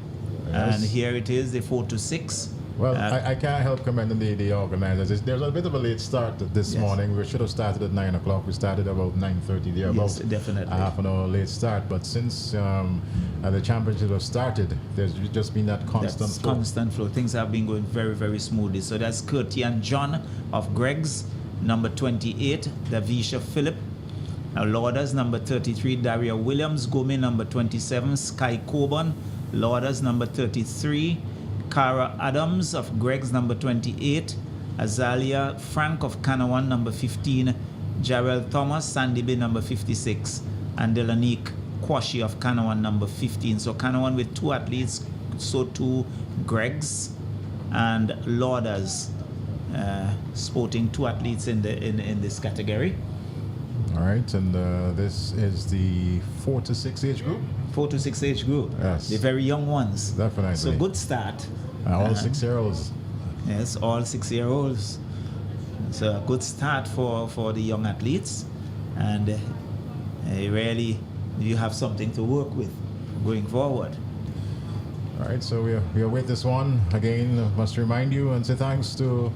Yes. And here it is, the 4 to 6. Well, I can't help commending the organizers. There's a bit of a late start this morning. We should have started at 9 o'clock. We started about 9:30 there, yes, about definitely. A half an hour late start. But since the championship have started, there's just been that constant flow. Constant flow. Things have been going very, very smoothly. So that's Curti and John of Greg's. number 28, Davisha Phillip. Lauders, number 33, Daria Williams. Gome, number 27, Sky Coburn. Lauders, number 33, Cara Adams of Greg's, number 28. Azalia Frank of Canawan, number 15. Jarrell Thomas, Sandy Bay, number 56. And Delanique Kwashi of Canawan, number 15. So Canawan with 2 athletes, so 2 Greg's and Lauders, sporting 2 athletes in this category. All right, and this is the 4 to 6 age group? 4 to 6 age group. Yes. The very young ones. Definitely. So good start. All 6-year-olds. Yes, all 6-year-olds. It's a good start for the young athletes. And really, you have something to work with going forward. All right, so we await this one. Again, must remind you and say thanks to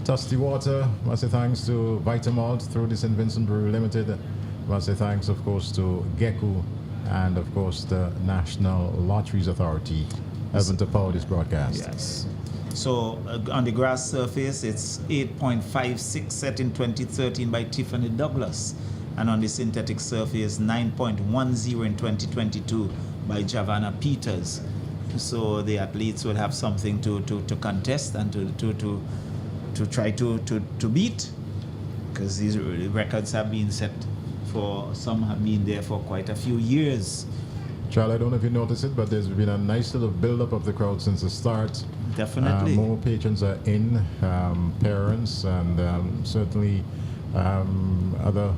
Tusty Water. Must say thanks to Vitamalt through the St. Vincent Brewery Limited. Must say thanks, of course, to Geku and, of course, the National Lotteries Authority, helping to power this broadcast. Yes. So on the grass surface, it's 8.56 set in 2013 by Tiffany Douglas. And on the synthetic surface, 9.10 in 2022 by Javanna Peters. So the athletes will have something to contest and to try to beat, because these records have been set for, some have been there for quite a few years. Charlie, I don't know if you noticed it, but there's been a nice little build-up of the crowd since the start. Definitely. More patrons are in, parents, and certainly other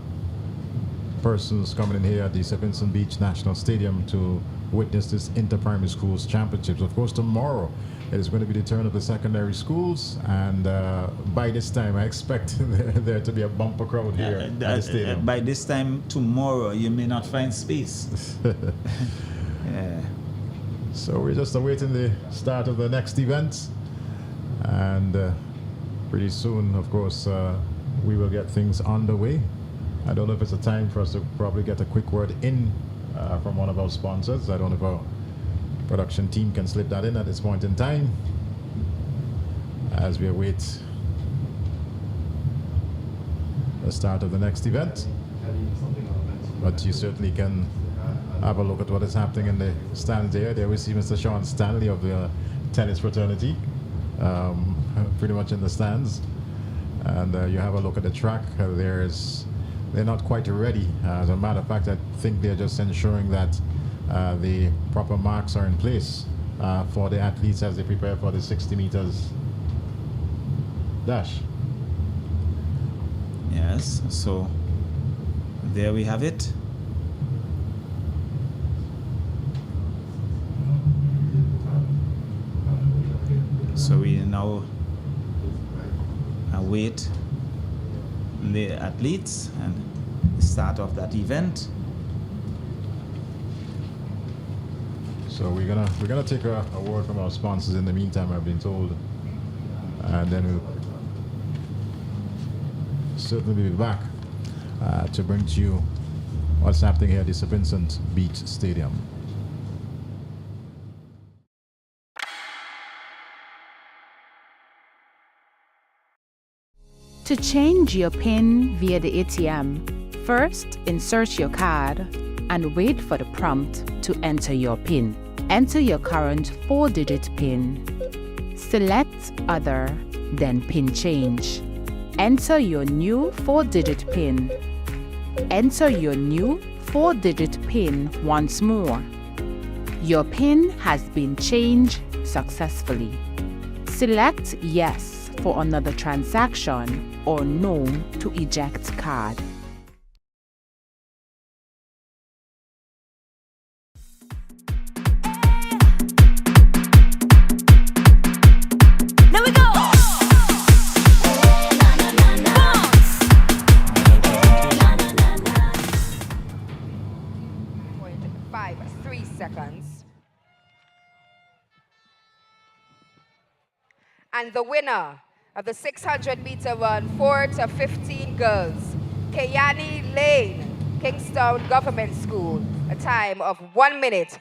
persons coming in here at the St. Vincent Beach National Stadium to witness this inter-primary schools championships. Of course, tomorrow it is going to be the turn of the secondary schools, and by this time I expect there to be a bumper crowd here at the stadium. By this time tomorrow, you may not find space. Yeah. So we're just awaiting the start of the next event, and pretty soon, of course, we will get things underway. I don't know if it's a time for us to probably get a quick word in from one of our sponsors. I don't know if our production team can slip that in at this point in time as we await the start of the next event. But you certainly can have a look at what is happening in the stands there. There we see Mr. Sean Stanley of the tennis fraternity, pretty much in the stands. And you have a look at the track. They're not quite ready. As a matter of fact, I think they're just ensuring that the proper marks are in place for the athletes as they prepare for the 60 meters dash. Yes, so there we have it. So we now await the athletes and the start of that event. So we're gonna take a word from our sponsors in the meantime, I've been told, and then we'll certainly be back to bring to you what's happening here at the St. Vincent Beach Stadium. To change your PIN via the ATM, first insert your card and wait for the prompt to enter your PIN. Enter your current 4-digit PIN. Select Other, then PIN Change. Enter your new 4-digit PIN. Enter your new 4-digit PIN once more. Your PIN has been changed successfully. Select Yes for another transaction or No to eject card. Now we go! .5 3 seconds. And the winner of the 600-meter run, 4 to 15 girls, Kayani Lane, Kingstown Government School, a time of 1 minute,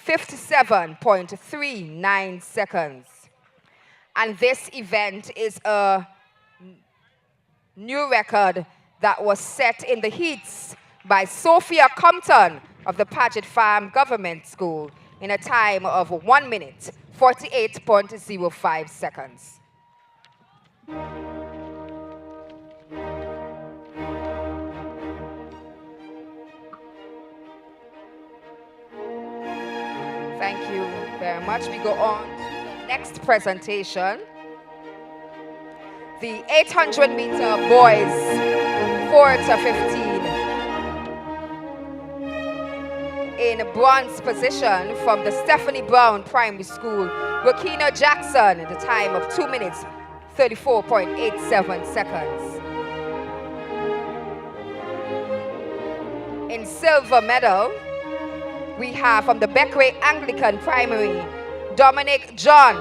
57.39 seconds. And this event is a new record that was set in the heats by Sophia Compton of the Paget Farm Government School in a time of 1 minute, 48.05 seconds. Thank you very much. We go on to the next presentation. The 800-meter boys, 4 to 15. In bronze position from the Stephanie Brown Primary School, Rakina Jackson, at the time of 2 minutes, 34.87 seconds. In silver medal, we have from the Beckway Anglican Primary, Dominic John,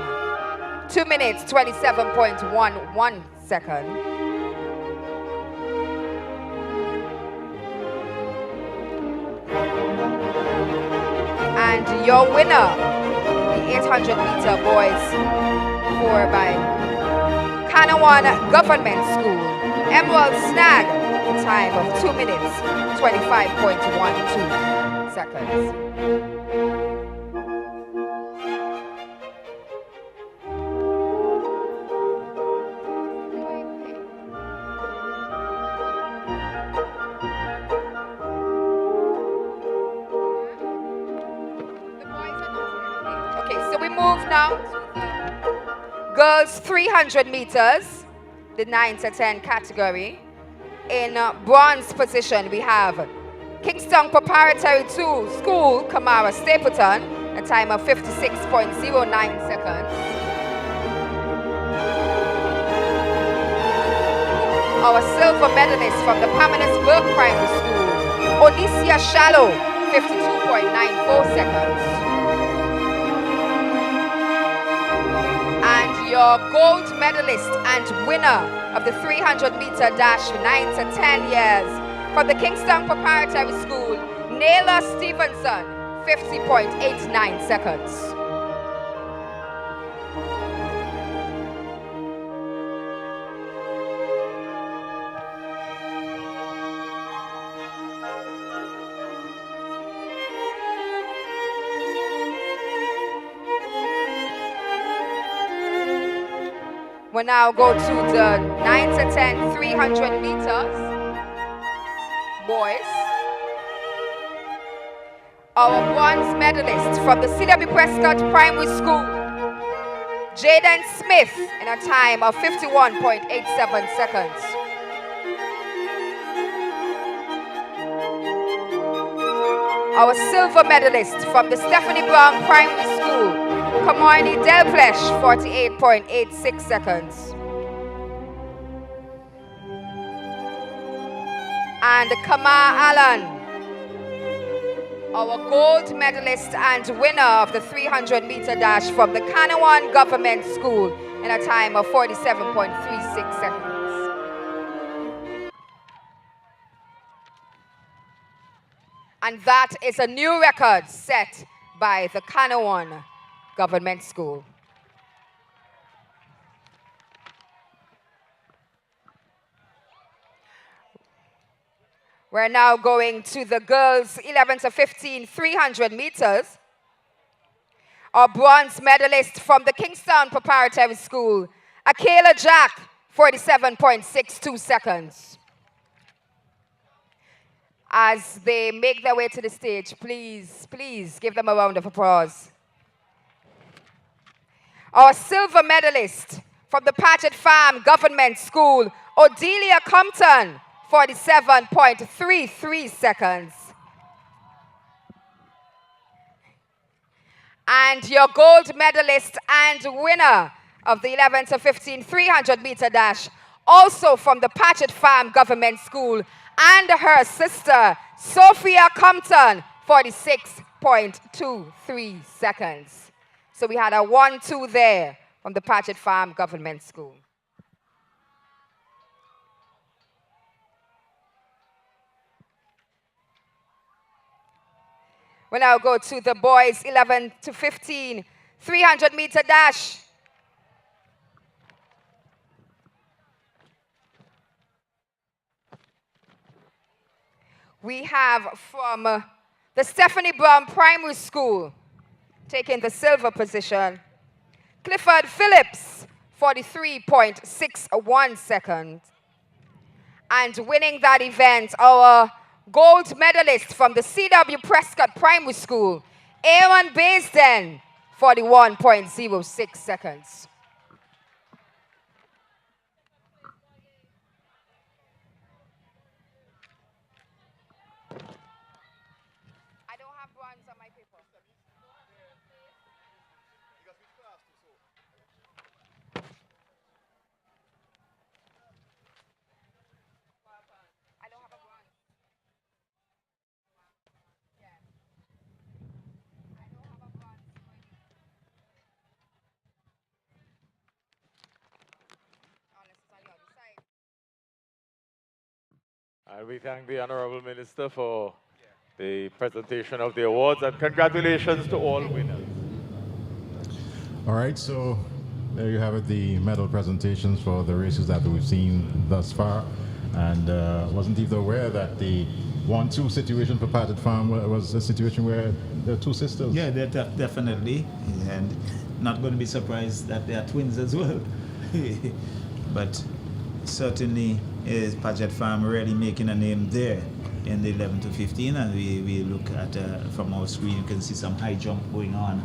2 minutes, 27.11 seconds. And your winner, the 800-meter boys, 4 by Kanawan Government School, Emerald Snag, a time of 2 minutes, 25.12 seconds. Now to the girls 300 meters, the 9 to 10 category. In bronze position, we have Kingston Preparatory 2 School, Kamara Stapleton, a time of 56.09 seconds. Our silver medalist from the Pamela's Primary School, Onisia Shallow, 52.94 seconds. And your gold medalist and winner of the 300-meter dash 9 to 10 years from the Kingston Preparatory School, Naila Stevenson, 50.89 seconds. We'll now go to the 9 to 10 300 meters. Boys. Our bronze medalist from the C.W. Prescott Primary School, Jaden Smith, in a time of 51.87 seconds. Our silver medalist from the Stephanie Brown Primary School, Kamani Delflesh, 48.86 seconds. And Kama Allen, our gold medalist and winner of the 300-meter dash from the Kanawan Government School in a time of 47.36 seconds. And that is a new record set by the Kanawan Government School. We're now going to the girls 11 to 15 300 meters. Our bronze medalist from the Kingston Preparatory School, Akela Jack, 47.62 seconds. As they make their way to the stage, please give them a round of applause. Our silver medalist from the Paget Farm Government School, Odelia Compton, 47.33 seconds. And your gold medalist and winner of the 11 to 15 300-meter dash, also from the Paget Farm Government School, and her sister, Sophia Compton, 46.23 seconds. So we had a 1-2 there from the Paget Farm Government School. We'll now go to the boys 11 to 15 300-meter dash. we have from the Stephanie Brown Primary School, taking the silver position, Clifford Phillips, 43.61 seconds. And winning that event, our gold medalist from the C.W. Prescott Primary School, Aaron Baisden, 41.06 seconds. I don't have bronze on my paper. We thank the Honorable Minister for the presentation of the awards, and congratulations to all winners. All right, so there you have it, the medal presentations for the races that we've seen thus far. And wasn't even aware that the 1-2 situation for Patted Farm was a situation where there are two sisters. Yeah, they're definitely. And not going to be surprised that they are twins as well. But certainly is Paget Farm really making a name there in the 11 to 15, and we look at from our screen, you can see some high jump going on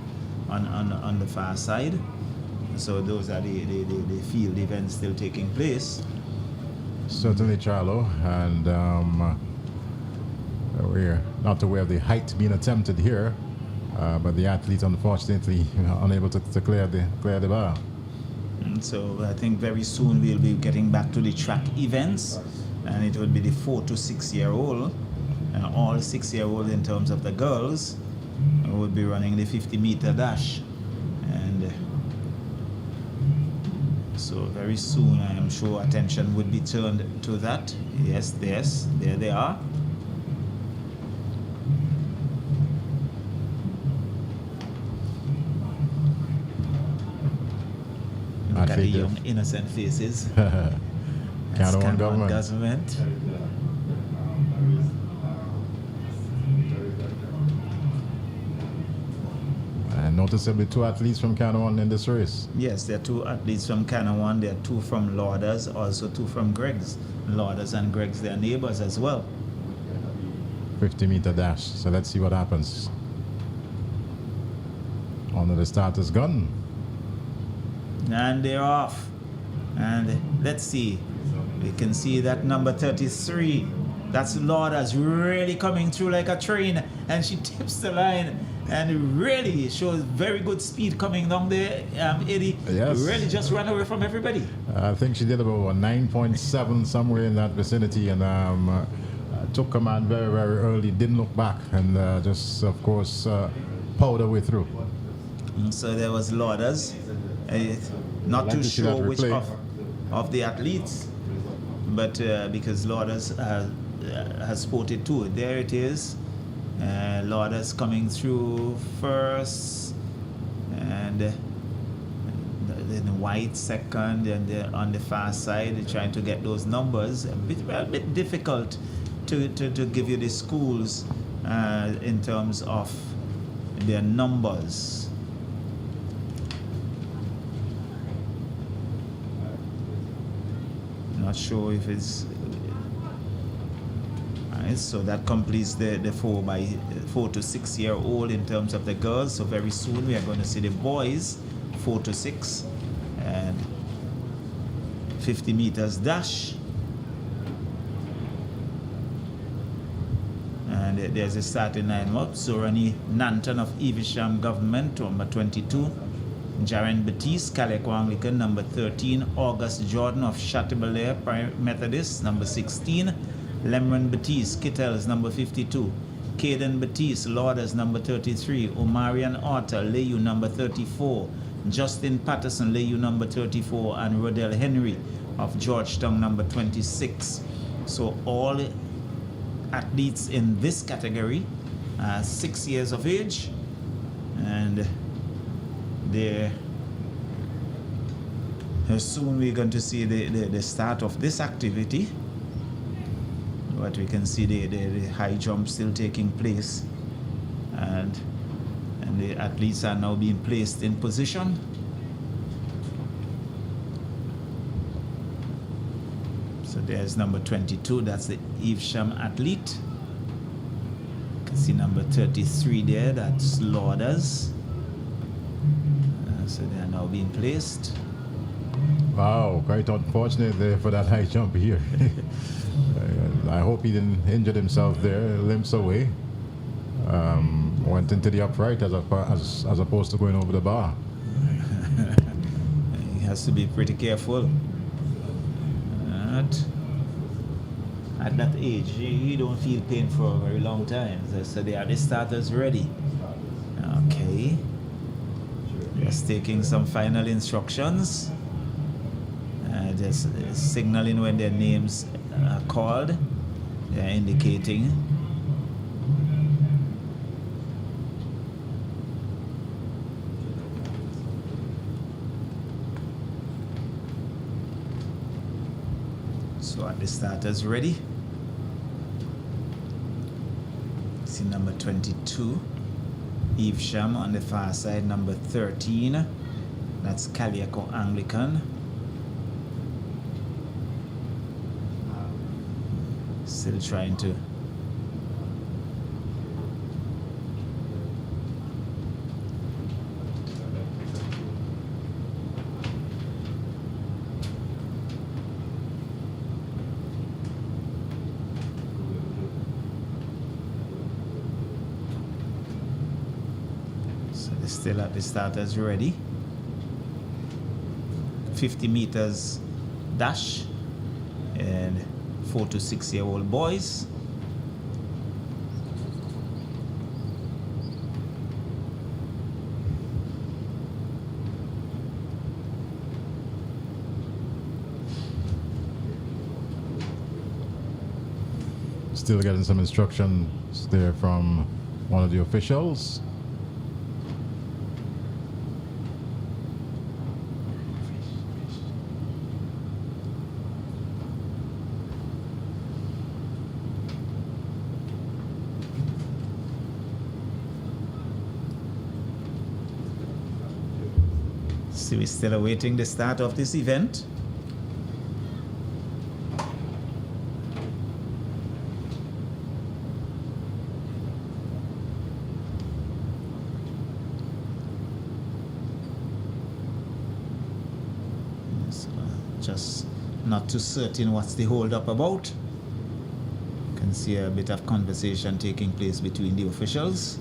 the far side. So those are the field events still taking place. Certainly, Charlo, and we're not aware of the height being attempted here, but the athletes unfortunately unable to clear the bar. And so I think very soon we'll be getting back to the track events, and it will be the 4 to 6 year old, all 6 year old in terms of the girls will be running the 50-meter dash, and so very soon I am sure attention would be turned to that. Yes, there they are. Look at the young innocent faces. Canada government. And noticeably 2 athletes from Canada in this race. Yes, there are 2 athletes from Canada. There are 2 from Lauders, also 2 from Greg's. Lauders and Greg's, their neighbors as well. 50-meter dash. So let's see what happens. Under the starter's gun. And they're off. And let's see. We can see that number 33. That's Lauders really coming through like a train. And she tips the line. And really shows very good speed coming down there, Eddie. Yes. Really just ran away from everybody. I think she did about 9.7 somewhere in that vicinity, and took command very, very early, didn't look back, and just, of course, powered her way through. So there was Lauders. Not too sure which of the athletes, but because Lauders has spotted 2. There it is. Lauders coming through first, and then White second, and on the far side they're trying to get those numbers. A bit difficult to give you the schools in terms of their numbers. Not sure if it's so that completes the 4 to 6 year old in terms of the girls. So very soon we are going to see the boys 4 to 6 and 50 meters dash. And there's a starting line up. Sorani Nanton of Evesham Government, number 22. Jaren Batiste, Calec Anglican, number 13. August Jordan of Chateaubelair Methodist, number 16. Lemron Batiste, Kittels, number 52. Caden Batiste, Lauders, number 33. Omarian Otter, Leyu, number 34. Justin Patterson, Leyu, number 34. And Rodell Henry of Georgetown, number 26. So all athletes in this category are 6 years of age, and soon we're going to see the start of this activity. But we can see the high jump still taking place, and the athletes are now being placed in position. So there's number 22, that's the Evesham athlete. You can see number 33 there, that's Lauders. So they are now being placed. Wow, quite unfortunate there for that high jump here. I hope he didn't injure himself there, limps away. Went into the upright as opposed to going over the bar. He has to be pretty careful. At that age, you don't feel pain for a very long time. So they are the starters ready. Okay. Just taking some final instructions. Just signaling when their names are called. They're indicating. So are the starters ready? See number 22, Evesham on the far side, number 13, that's Caliaco Anglican. Still trying to still at the starters ready. 50 meters dash and 4 to 6 year old boys. Still getting some instructions there from one of the officials. So we're still awaiting the start of this event. So just not too certain what's the hold up about. You can see a bit of conversation taking place between the officials.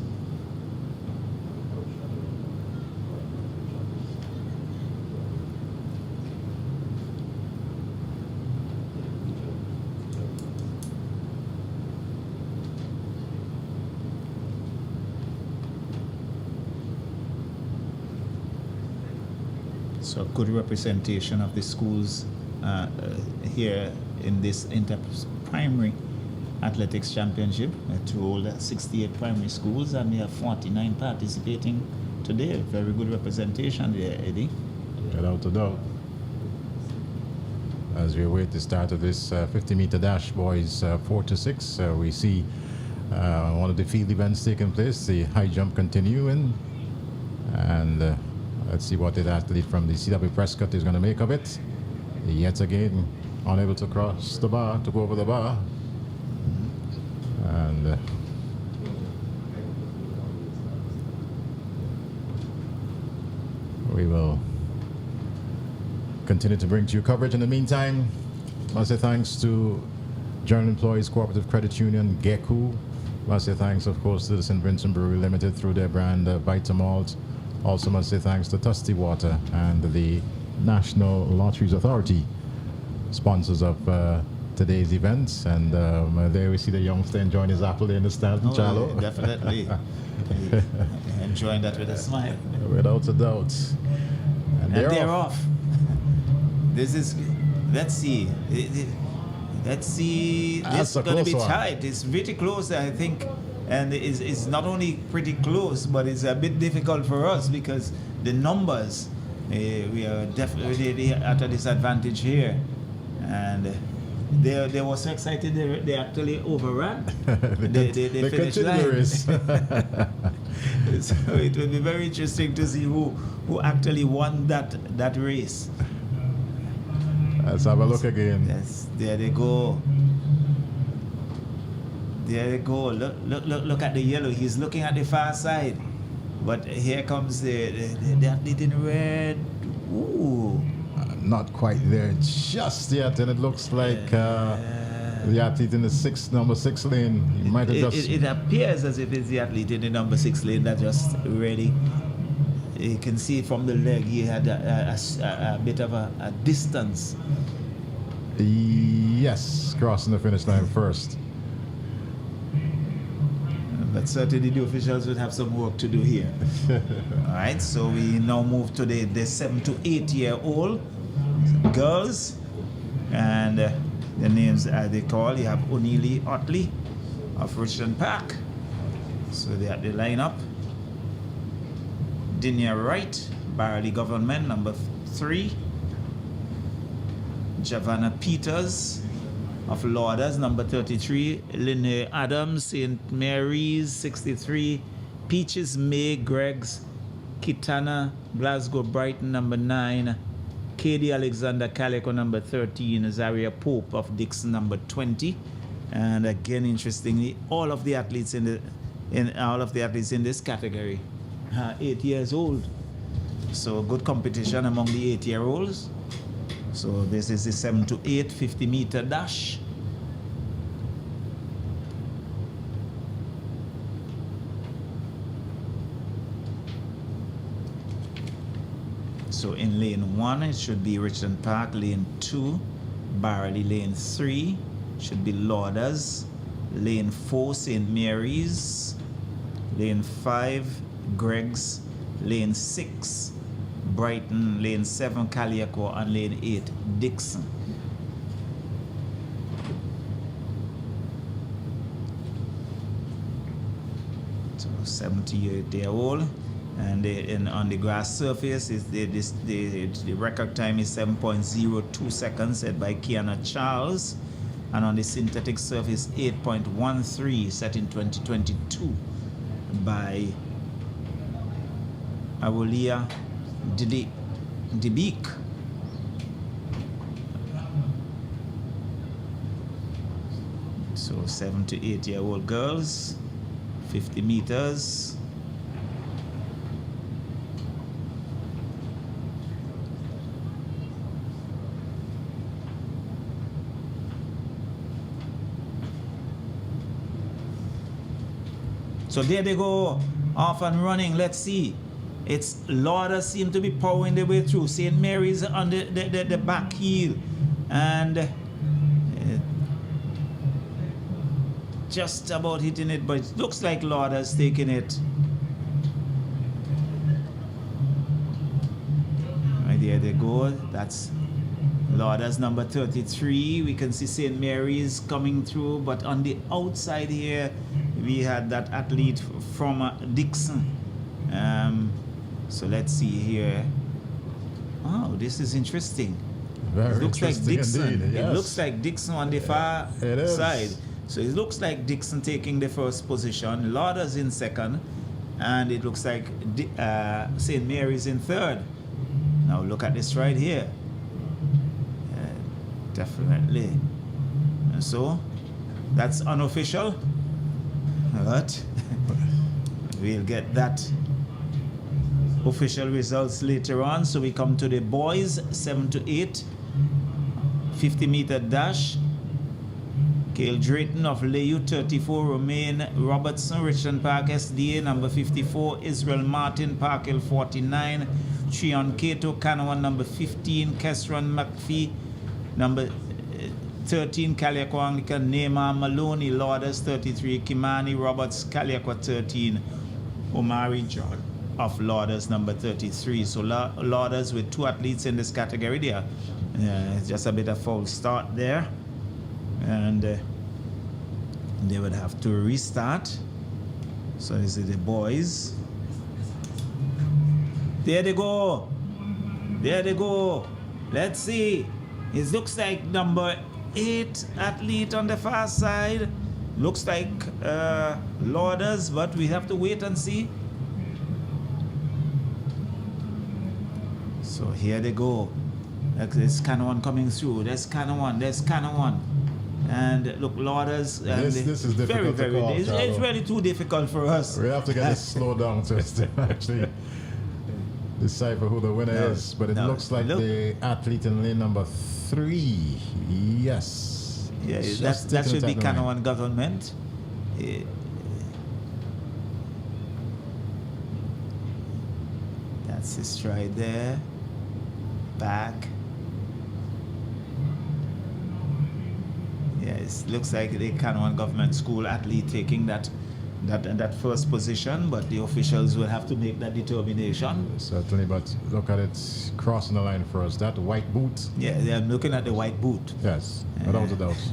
So a good representation of the schools here in this inter-primary athletics championship. To hold 68 primary schools, and we have 49 participating today. Very good representation there, Eddie. Without a doubt. As we await the start of this 50-meter dash, boys 4 to 6, we see one of the field events taking place, the high jump continuing, and let's see what the athlete from the CW Prescott is going to make of it. Yet again, unable to cross the bar, to go over the bar. And we will continue to bring to you coverage. In the meantime, I must say thanks to Journal Employees Cooperative Credit Union, GECU. I must say thanks, of course, to the St. Vincent Brewery Limited through their brand Vitamalt. Also must say thanks to Tusty Water and the National Lotteries Authority, sponsors of today's events. And there we see the youngster enjoying his apple in the stand, Chalo. Yeah, definitely. Enjoying that with a smile. Without a doubt. And they're off. This is, let's see. Let's see. This is going to be tight. It's pretty close, I think. And it's not only pretty close, but it's a bit difficult for us because the numbers, we are definitely at a disadvantage here. And They were so excited they actually overran. they finished continued the line. race. So it will be very interesting to see who actually won that race. Let's have a look again. Yes, there they go. There they go. Look at the yellow. He's looking at the far side. But here comes the athlete in red. Ooh. Not quite there just yet, and it looks like the athlete in the number 6 lane. He might have just. It appears as if it's the athlete in the number 6 lane that just really. You can see from the leg he had a bit of a distance. Yes, crossing the finish line first. But certainly the officials would have some work to do here. All right, so we now move to the 7 to 8 year old girls, and the names they call. You have O'Neilly Otley of Richmond Park. So they are the lineup. Dinia Wright, Barley Government, number 3. Javanna Peters of Lauders, number 33. Linnea Adams, St. Mary's, 63. Peaches May Greggs, Kitana, Glasgow Brighton, number 9. Katie Alexander Calico, number 13. Zaria Pope of Dixon, number 20. And again, interestingly, all of the athletes in this category are 8 years old. So good competition among the 8-year-olds. So this is the 7 to 8 50-meter dash. So in lane 1 it should be Richmond Park, lane 2 Barley, lane 3 should be Lauders, lane 4 St. Mary's, lane 5 Greggs, lane 6 Brighton, lane 7 Caliaco, and lane 8 Dixon. So 78-year-old, and on the grass surface is the record time is 7.02 seconds, set by Kiana Charles, and on the synthetic surface 8.13, set in 2022 by Awolia Dibik. So 7 to 8-year-old girls, 50 meters. So there they go, off and running. Let's see. It's Lauder seem to be powering their way through. St. Mary's on the back heel, and just about hitting it, but it looks like Lauder's taking it. Right there they go. That's Lauder's number 33. We can see St. Mary's coming through, but on the outside here, we had that athlete from Dixon. So let's see here. Oh, this is interesting. Very it looks like Dixon. Indeed, yes. It looks like Dixon on the far side. So it looks like Dixon taking the first position, Lauders in second, and it looks like St. Mary's in third. Now look at this right here. Definitely. And so that's unofficial, but we'll get that official results later on. So we come to the boys, 7 to 8 50-meter dash. Cale Drayton of Leyu, 34. Romaine Robertson, Richmond Park SDA, number 54. Israel Martin, Park Hill, 49. Trion Cato, Canawan, number 15. Kesron McPhee, number 13. Caliaco Anglican. Neymar Maloney, Lauders, 33. Kimani Roberts, Caliaco, 13. Omari John of Lauders, number 33. So Lauders with 2 athletes in this category there. It's just a bit of false start there, and they would have to restart. So this is the boys. There they go. There they go. Let's see. It looks like number 8 athlete on the far side. Looks like Lauders, but we have to wait and see. So here they go. There's Canawan coming through. There's Canawan. There's Canawan. And look, Lauders. This is difficult to call, it's really too difficult for us. We have to get this slowed down to actually decipher who the winner is. But it looks like the athlete in lane number 3. Yes. Yeah, that should be Canawan government. That's his stride there. Back. Yeah, it looks like the Canawan government school athlete taking that first position, but the officials will have to make that determination. Certainly, but look at it crossing the line for us. That white boot. Yeah, I'm looking at the white boot. Yes, without a doubt.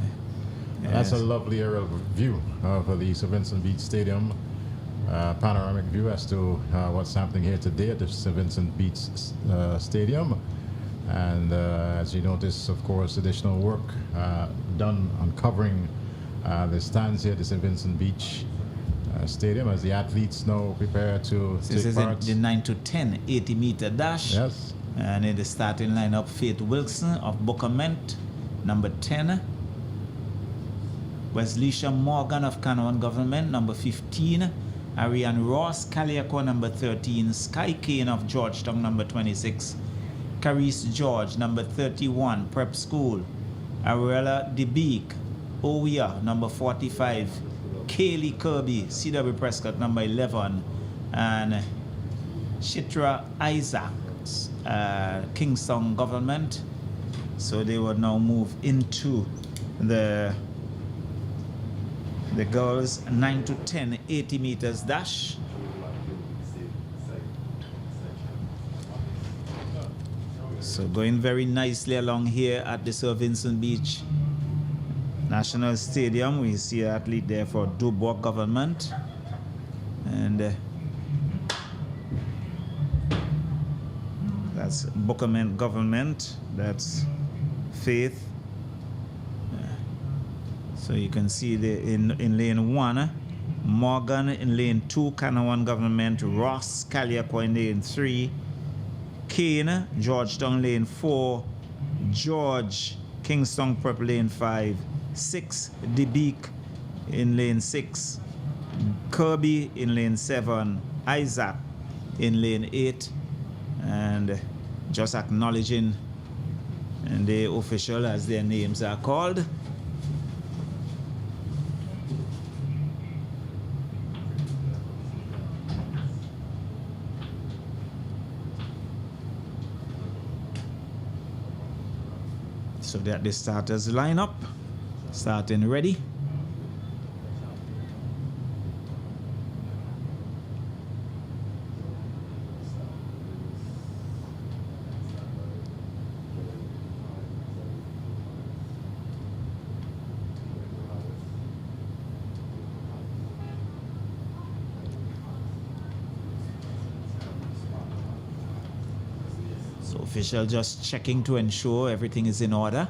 That's a lovely aerial view of the St. Vincent Beach Stadium. Panoramic view as to what's happening here today at the St. Vincent Beach Stadium. And as you notice, of course, additional work done on covering the stands here at the St. Vincent Beach Stadium as the athletes now prepare to take part. This is the 9 to 10 80-meter dash. Yes. And in the starting lineup, Faith Wilson of Bookament, number 10. Wesleisha Morgan of Canawan Government, number 15. Ariane Ross Caliaco, number 13. Sky Kane of Georgetown, number 26. Carice George, number 31, Prep School. Arella DeBeek, OEA, number 45. Kaylee Kirby, CW Prescott, number 11. And Shitra Isaacs, Kingston Government. So they will now move into the girls 9 to 10 80 meters dash. So going very nicely along here at the St. Vincent Beach National Stadium. We see an athlete there for Dubois Government. And that's Bookament Government. That's Faith. So you can see in lane 1, Morgan in lane 2, Canawan Government, Ross Caliaco in lane 3, Kane, Georgetown lane 4, George, Kingston Prep lane 5, 6, DeBeek in lane 6, Kirby in lane 7, Isaac in lane 8, and just acknowledging the official as their names are called. So that the starters line up, starting ready. So official just checking to ensure everything is in order.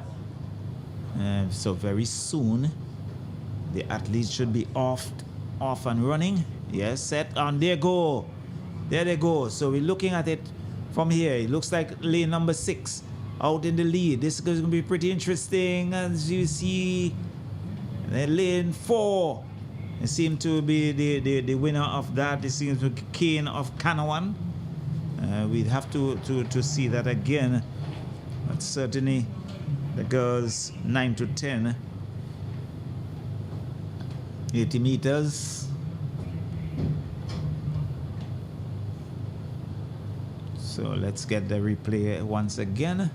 So very soon the athletes should be off and running. Yes, set, and there go. There they go. So we're looking at it from here. It looks like lane number 6 out in the lead. This is going to be pretty interesting. As you see, lane 4, it seemed to be the winner of that. It seems to be Kane of Canawan. We'd have to see that again. But certainly the girls 9 to 10, 80 meters. So let's get the replay once again.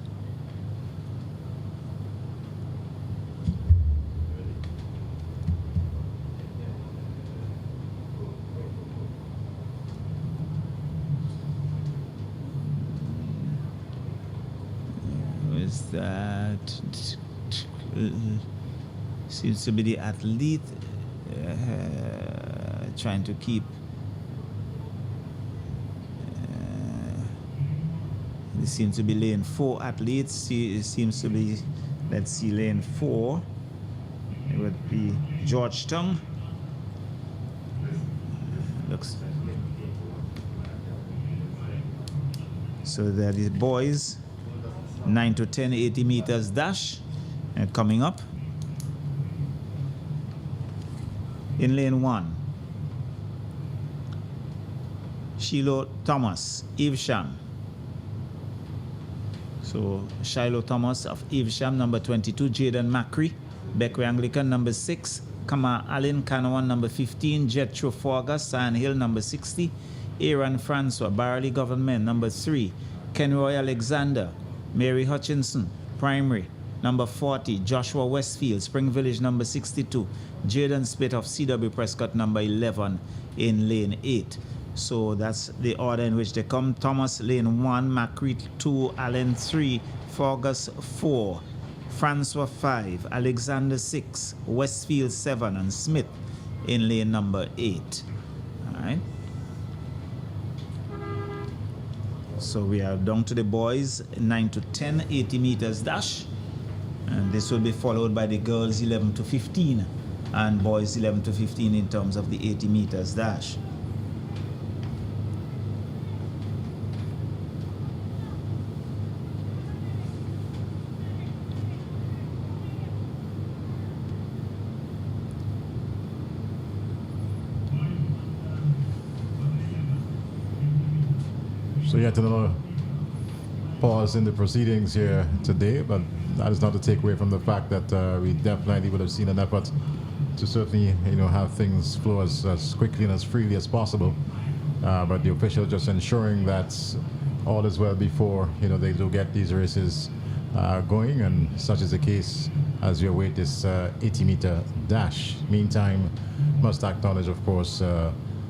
That seems to be the athlete trying to keep there seems to be lane 4 athletes. It seems to be Let's see, lane 4. It would be Georgetown. Looks. So there is boys, 9 to 10, 80 meters dash, and coming up. In lane 1, Shiloh Thomas, Evesham. So Shiloh Thomas of Evesham, number 22, Jaden Macri, Beckway Anglican, number 6, Kama Allen Canawan, number 15, Jethro Forgas, Sand Hill, number 60, Aaron Francois, Barley Government, number 3, Kenroy Alexander, Mary Hutchinson, Primary, number 40, Joshua Westfield, Spring Village, number 62, Jaden Spit of CW Prescott, number 11, in lane 8. So that's the order in which they come. Thomas, lane 1, Macri 2, Allen 3, Forgas 4, Francois 5, Alexander 6, Westfield 7, and Smith in lane number 8. All right. So we are down to the boys, 9 to 10, 80 meters dash. And this will be followed by the girls 11 to 15 and boys 11 to 15 in terms of the 80 meters dash. So yet another pause in the proceedings here today, but that is not to take away from the fact that we definitely would have seen an effort to certainly, have things flow as quickly and as freely as possible. But the official just ensuring that all is well before, they do get these races going, and such is the case as we await this 80-meter dash. Meantime, must acknowledge, of course,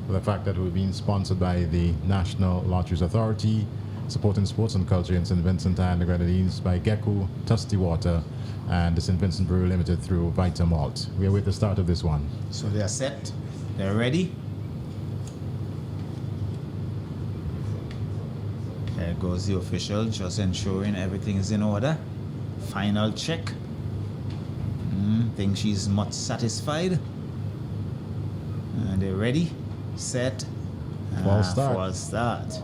the fact that we're being sponsored by the National Lotteries Authority, supporting sports and culture in St. Vincent and the Grenadines by Gecko, Tusty Water, and the St. Vincent Brewery Limited through Vita Malt. We await the start of this one. So they are set, they're ready. There goes the official, just ensuring everything is in order. Final check. Think she's much satisfied. And they're ready, set, False start. False start.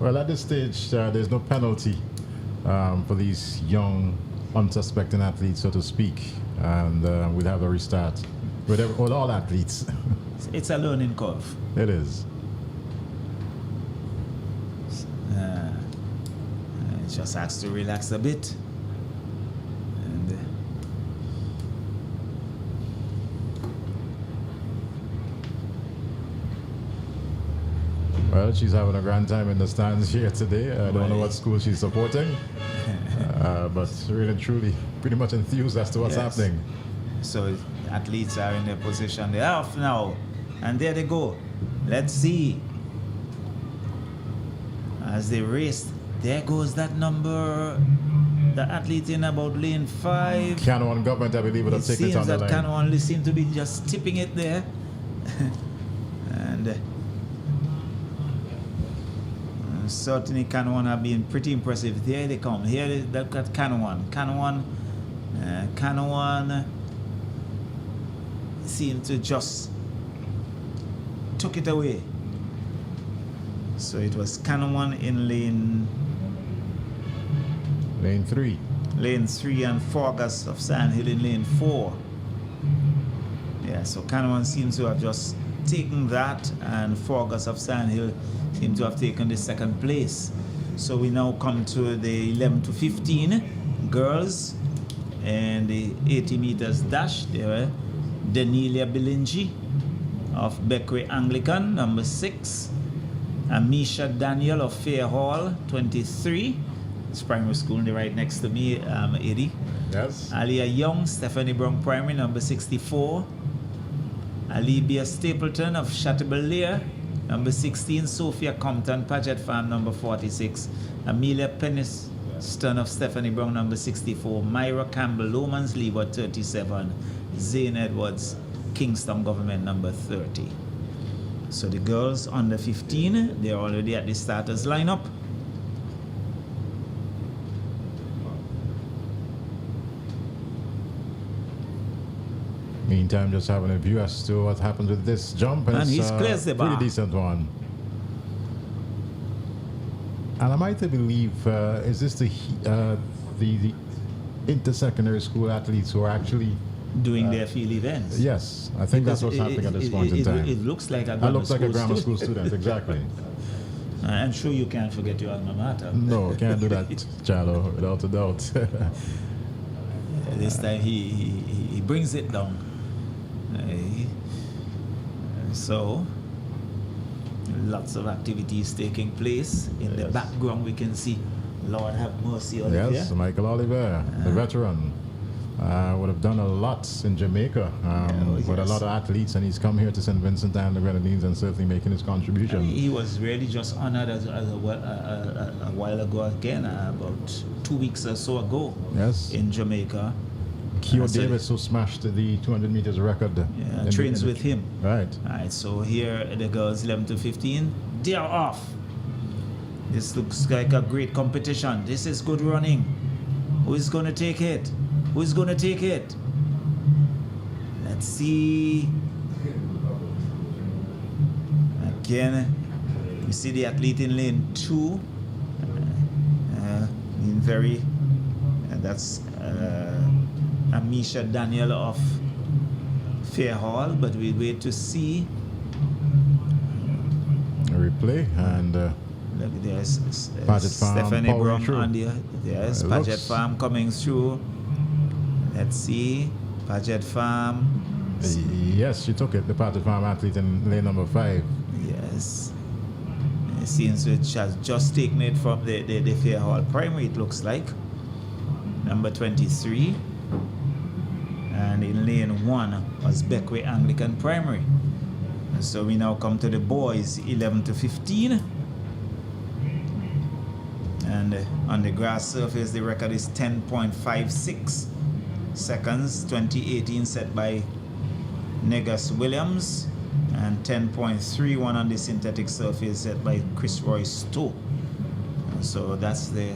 Well, at this stage, there's no penalty for these young, unsuspecting athletes, so to speak. And we'll have a restart with all athletes. It's a learning curve. It is. Just has to relax a bit. And well, she's having a grand time in the stands here today. I don't know what school she's supporting, but really and truly pretty much enthused as to what's happening. So athletes are in their position. They're off now. And there they go. Let's see. As they race, there goes that number. The athlete in about lane 5. Canawan government, I believe, would have taken it on the line. It seems that Canawan seem to be just tipping it there. And certainly Canawan have been pretty impressive. There they come. Here they've got Canawan. Canawan seemed to just took it away. So it was Canawan in lane 3. Lane 3 and Forgas of Sandhill in lane 4. Yeah, so Canawan seems to have just taken that, and Forgas of Sandhill seem to have taken the second place. So we now come to the 11 to 15 girls and the 80 meters dash. There, Danielia Bilingi of Beckway Anglican, number 6. Amisha Daniel of Fair Hall, 23. It's primary school right next to me, Eddie. Yes. Alia Young, Stephanie Brown Primary, number 64. Alibia Stapleton of Chateaubriand, number 16. Sophia Compton, Paget Farm, number 46. Amelia Peniston of Stephanie Brown, number 64. Myra Campbell, Lomans Lever, 37. Zane Edwards, Kingston Government, number 30. So the girls under 15, they're already at the starters lineup. Meantime, just having a view as to what happens with this jump. And it's he's clears the bar. pretty decent one. And am I to believe, is this the inter-secondary school athletes who are actually doing their field events? Yes, I think that's what's happening at this point in time. It looks like a that looks like a grammar school student, exactly. I'm sure you can't forget your alma mater. No, can't do that, Charlo, without a doubt. This time he brings it down. So, lots of activities taking place. In the background, we can see Lord have mercy on it. Yes, Michael Oliver, the veteran. Would have done a lot in Jamaica with a lot of athletes, and he's come here to St. Vincent and the Grenadines and certainly making his contribution. He was really just honored a while ago again, about 2 weeks or so ago. Yes. In Jamaica. Keo Davis, who smashed the 200 meters record. Yeah, trains with him. Right. All right, so here the girls 11 to 15, they are off. This looks like a great competition. This is good running. Who is going to take it? Who's going to take it? Let's see. Again, you see the athlete in lane 2. That's Amisha Daniel of Fairhall, but we'll wait to see. A replay, and look, there's Paget Farm Stephanie powering Brown through. on there. There's Paget Farm coming through. Let's see. Paget Farm. Yes, she took it, the Paget Farm athlete in lane number 5. Yes. It seems which has just taken it from the Fairhall primary, it looks like. Number 23. And in lane 1 was Beckway Anglican Primary. And so we now come to the boys 11 to 15. And on the grass surface, the record is 10.56 seconds, 2018 set by Negus Williams, and 10.31 on the synthetic surface set by Chris Roy Stowe. So that's the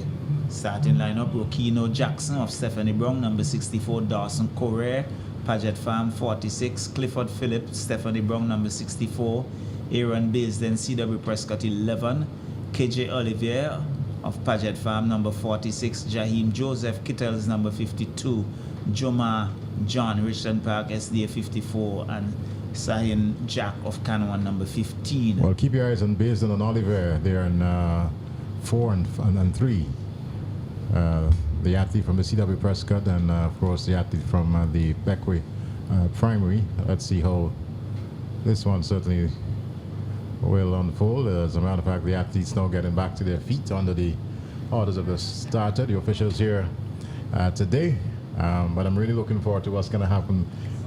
starting lineup. Rokino Jackson of Stephanie Brown, number 64, Dawson Correa, Paget Farm 46, Clifford Phillip, Stephanie Brown, number 64, Aaron Baisden, C.W. Prescott 11, KJ Olivier of Paget Farm, number 46, Jaheim Joseph Kittles, number 52, Joma John, Richland Park, SDA 54, and Sahin Jack of Canwan, number 15. Well, keep your eyes on Baisden and Oliver. They're in 4 and 3. The athlete from the C.W. Prescott and, of course, the athlete from the Beckway primary. Let's see how this one certainly will unfold. As a matter of fact, the athletes now getting back to their feet under the orders of the starter, the officials here today. But I'm really looking forward to what's going to happen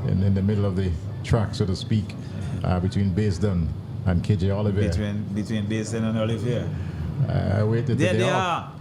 in the middle of the track, so to speak, between Baisden and KJ Oliver. Between Baisden and Oliver. Waited There the they day off. are.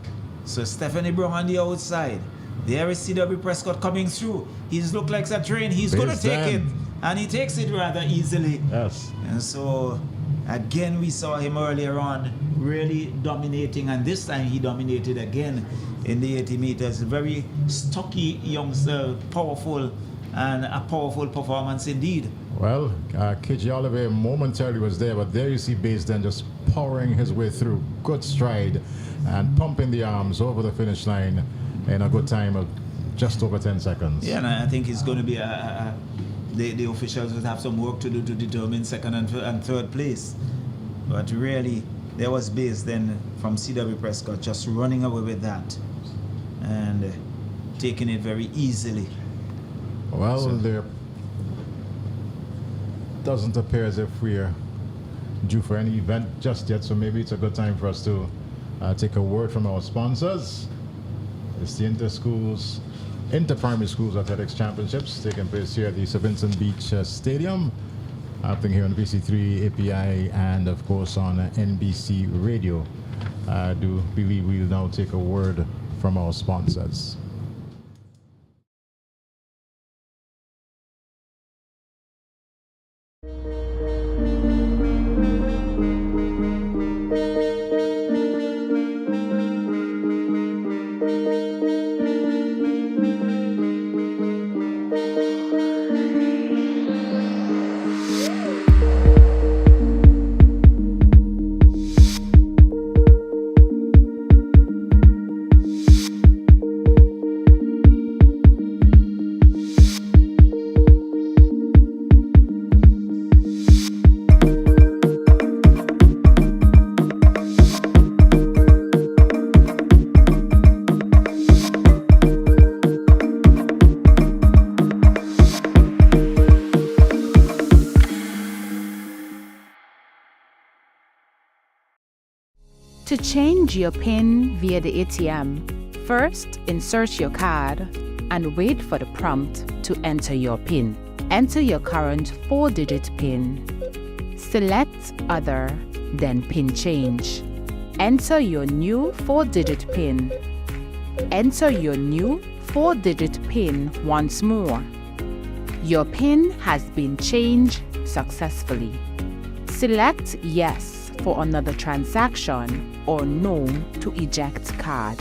So Stephanie Brown on the outside. There is C.W. Prescott coming through. He's looked like a train. He's going to take it. And he takes it rather easily. Yes. And so, again, we saw him earlier on really dominating. And this time he dominated again in the 80 meters. Very stocky youngster, powerful, and a powerful performance indeed. Well, KJ Oliver momentarily was there, but there you see Baisden just powering his way through. Good stride and pumping the arms over the finish line in a good time of just over 10 seconds. Yeah, and I think it's going to be the officials will have some work to do to determine second and third place. But really, there was Baisden from C.W. Prescott just running away with that and taking it very easily. Well, So- there doesn't appear as if we're due for any event just yet, so maybe it's a good time for us to take a word from our sponsors. It's the Inter-Primary Schools Athletics Championships taking place here at the St. Vincent Beach Stadium, happening here on VC3 API and of course on NBC Radio. I do believe we'll now take a word from our sponsors. To change your PIN via the ATM, first insert your card and wait for the prompt to enter your PIN. Enter your current 4-digit PIN. Select Other, then PIN Change. Enter your new 4-digit PIN. Enter your new 4-digit PIN once more. Your PIN has been changed successfully. Select Yes for another transaction or No to eject card.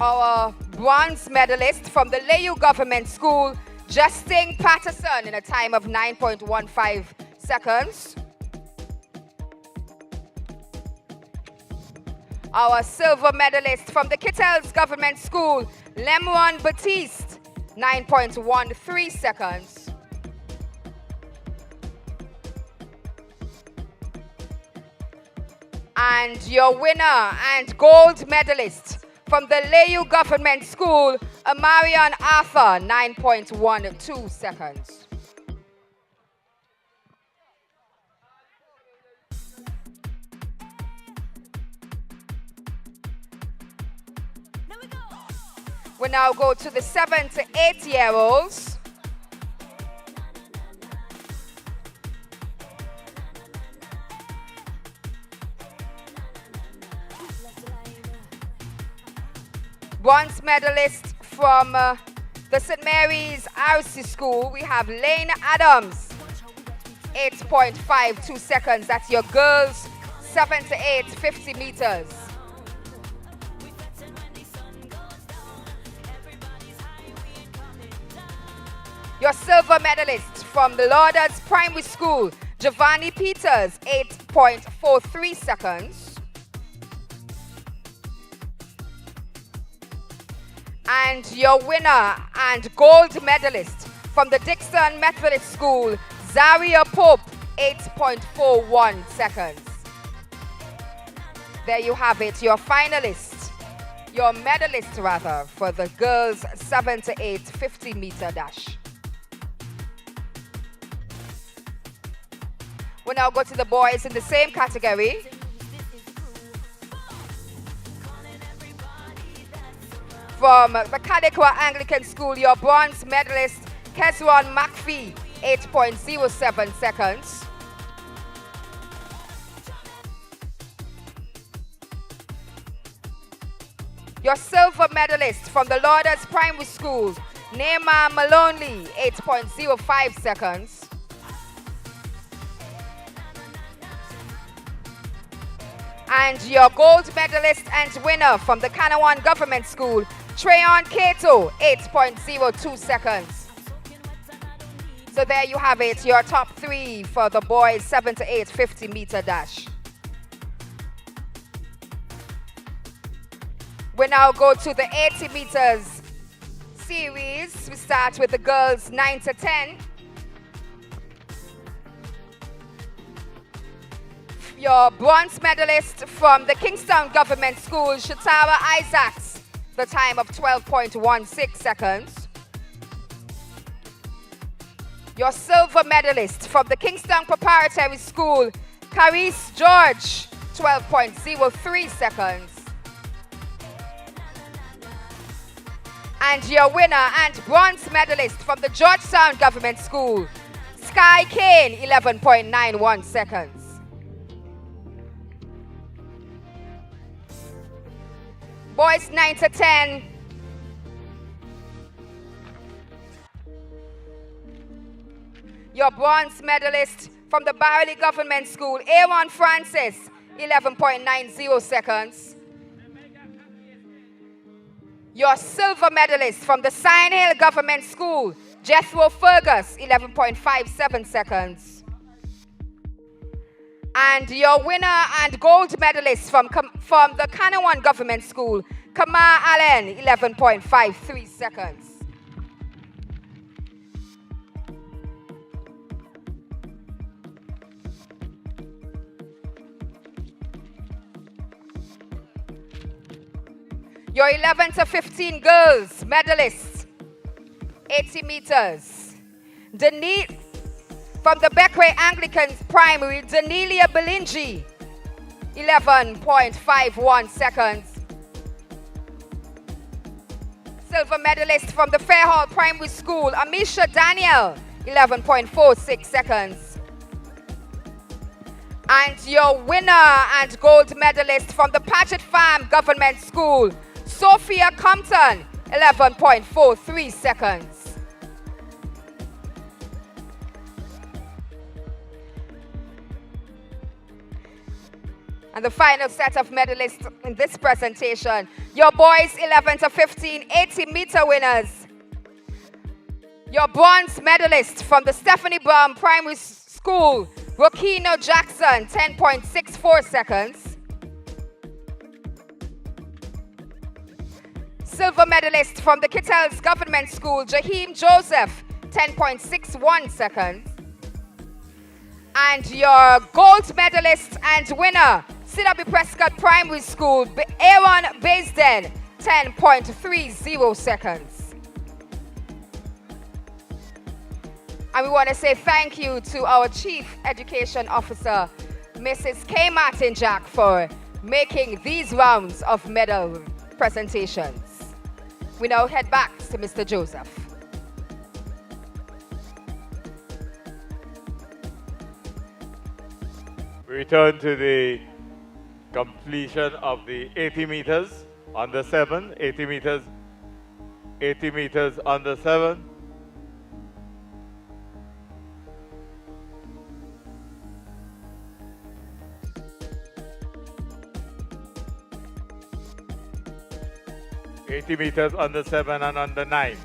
Our bronze medalist from the Layu Government School, Justin Patterson, in a time of 9.15 seconds. Our silver medalist from the Kittels Government School, Lemron Batiste, 9.13 seconds. And your winner and gold medalist from the Layu Government School, Amarian Arthur, 9.12 seconds. We now go to the 7 to 8-year-olds. Bronze medalist from the St. Mary's RC School, we have Lane Adams, 8.52 seconds. That's your girls, 7 to 8, 50 meters. Your silver medalist from the Lauders Primary School, Giovanni Peters, 8.43 seconds. And your winner and gold medalist from the Dixon Methodist School, Zaria Pope, 8.41 seconds. There you have it, your finalist, your medalist rather, for the girls 7 to 8 50-meter dash. We now go to the boys in the same category. From the Kadekwa Anglican School, your bronze medalist, Keswan McPhee, 8.07 seconds. Your silver medalist from the Lauders Primary School, Neymar Maloney, 8.05 seconds. And your gold medalist and winner from the Kanawan Government School, Treyon Kato, 8.02 seconds. So there you have it, your top three for the boys 7 to 8 50-meter dash. We now go to the 80 meters series. We start with the girls 9 to 10. Your bronze medalist from the Kingstown Government School, Shatara Isaacs, the time of 12.16 seconds. Your silver medalist from the Kingstown Preparatory School, Carice George, 12.03 seconds. And your winner and bronze medalist from the Georgetown Government School, Sky Kane, 11.91 seconds. Boys 9 to 10. Your bronze medalist from the Barley Government School, Aaron Francis, 11.90 seconds. Your silver medalist from the Sign Hill Government School, Jethro Fergus, 11.57 seconds. And your winner and gold medalist from the Kanawan Government School, Kamar Allen, 11.53 seconds. Your 11 to 15 girls medalists, 80 meters. From the Beckway Anglican Primary, Danelia Belingi, 11.51 seconds. Silver medalist from the Fairhall Primary School, Amisha Daniel, 11.46 seconds. And your winner and gold medalist from the Patchett Farm Government School, Sophia Compton, 11.43 seconds. And the final set of medalists in this presentation, your boys 11 to 15 80-meter winners. Your bronze medalist from the Stephanie Brown Primary School, Rokino Jackson, 10.64 seconds. Silver medalist from the Kittels Government School, Jaheim Joseph, 10.61 seconds. And your gold medalist and winner, C.W. Prescott Primary School, Aaron Baisden, 10.30 seconds. And we want to say thank you to our Chief Education Officer, Mrs. K. Martin Jack, for making these rounds of medal presentations. We now head back to Mr. Joseph. We return to the completion of the 80 meters under 7, 80 meters under 7. meters under 7 and under 9.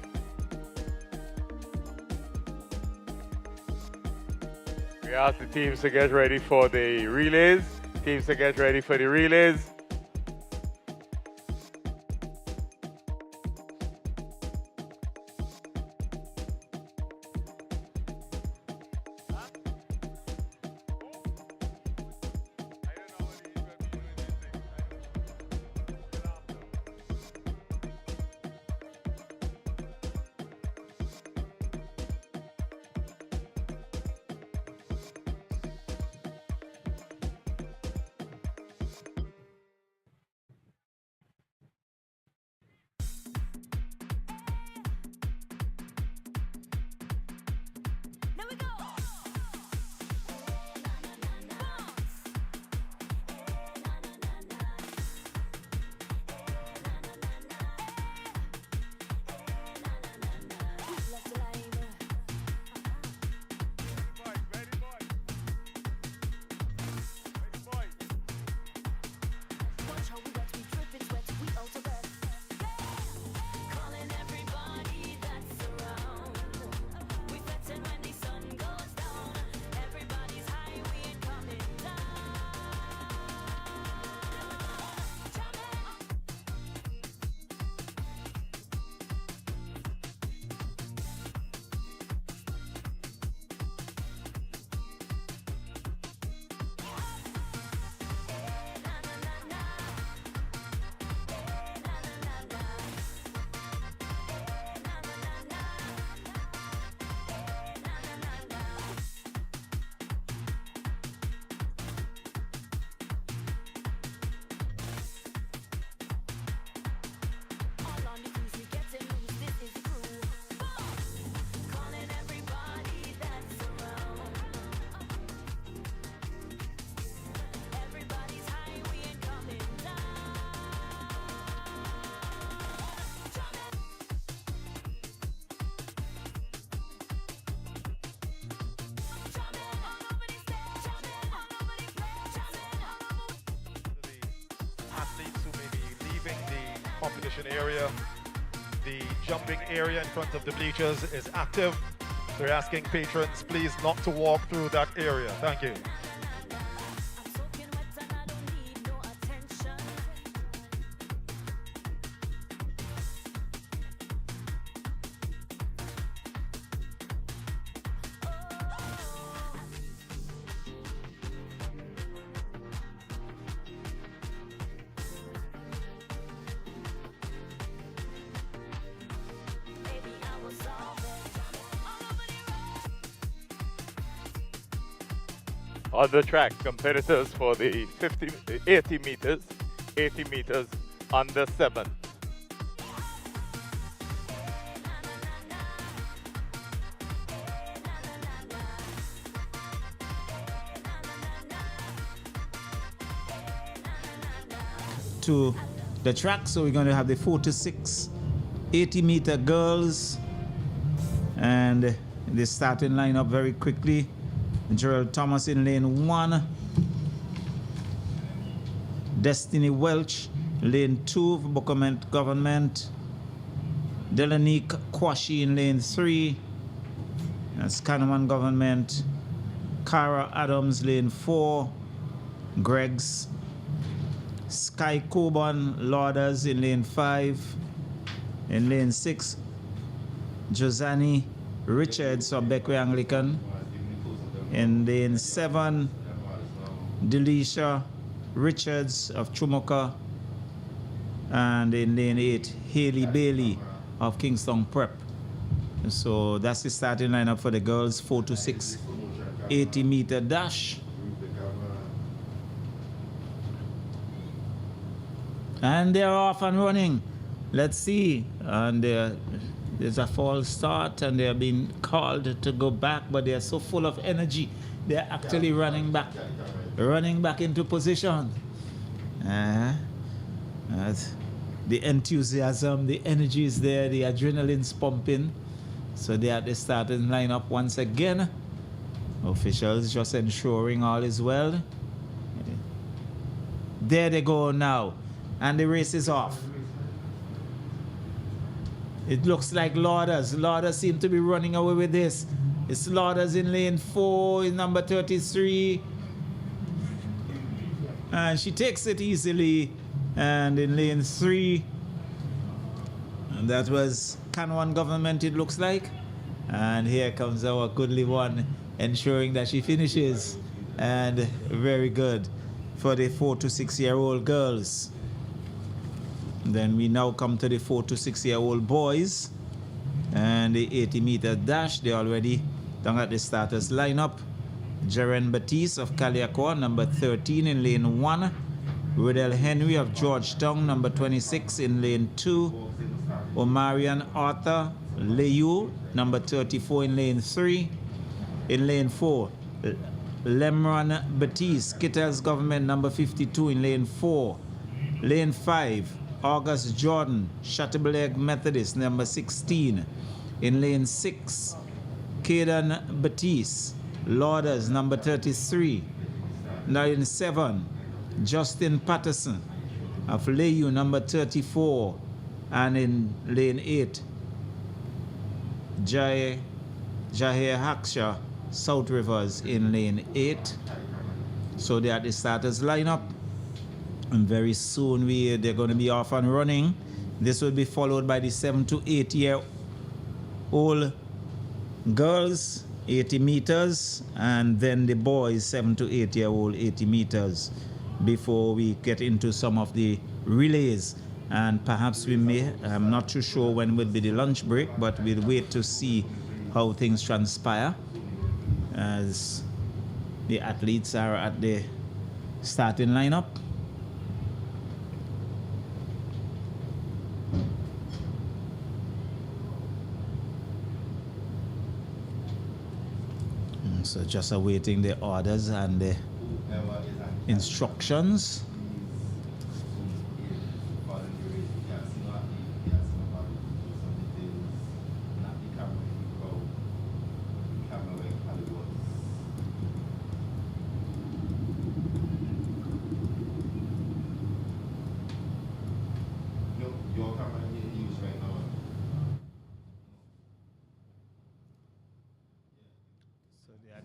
We ask the teams to get ready for the relays. Teams to get ready for the relays. competition area. The jumping area in front of the bleachers is active. They're asking patrons please not to walk through that area. Thank you. On the track, competitors for the 80 meters under 7. To the track, so we're going to have the 4 to 6 80-meter girls, and they starting lineup very quickly. Gerald Thomas in lane 1. Destiny Welch, lane 2 for Bookament Government. Delanique Kwashi in lane 3. That's Canaman Government. Cara Adams, lane 4. Greg's. Sky Coburn, Lauders in lane 5. In lane 6, Josani Richards of Beckway Anglican. In lane 7, Delisha Richards of Chumuka. And in lane 8, Haley Bailey of Kingston Prep. So that's the starting lineup for the girls, 4 to 6, 80-meter dash. And they're off and running. Let's see. And there's a false start, and they're being called to go back, but they're so full of energy. They're actually running back into position. The enthusiasm, the energy is there, the adrenaline's pumping. So they're at the starting lineup once again. Officials just ensuring all is well. There they go now. And the race is off. It looks like Lauders. Lauders seem to be running away with this. It's Lauders in lane 4, in number 33. And she takes it easily. And in lane 3, and that was Canwan Government, it looks like. And here comes our goodly one, ensuring that she finishes. And very good for the 4 to 6-year-old girls. Then we now come to the 4 to 6-year-old boys. And the 80-meter dash, they're already down at the starters lineup. Jaren Batiste of Kaliakwa, number 13 in lane 1. Riddell Henry of Georgetown, number 26 in lane 2. Omarian Arthur Leyu, number 34 in lane 3. In lane 4, Lemron Batiste, Kittels Government, number 52 in lane 4. Lane 5, August Jordan, Shuttleberg Methodist, number 16. In lane 6, Caden Batiste, Lauders, number 33. Lane 7, Justin Patterson of Leyu, number 34. And in lane 8, Jahir Haksha, South Rivers in lane 8. So they are the starters lineup. And very soon they're going to be off and running. This will be followed by the 7 to 8-year-old girls, 80 meters, and then the boys, 7 to 8-year-old, 80 meters, before we get into some of the relays. And perhaps we may, I'm not too sure when will be the lunch break, but we'll wait to see how things transpire as the athletes are at the starting lineup. So just awaiting the orders and the instructions.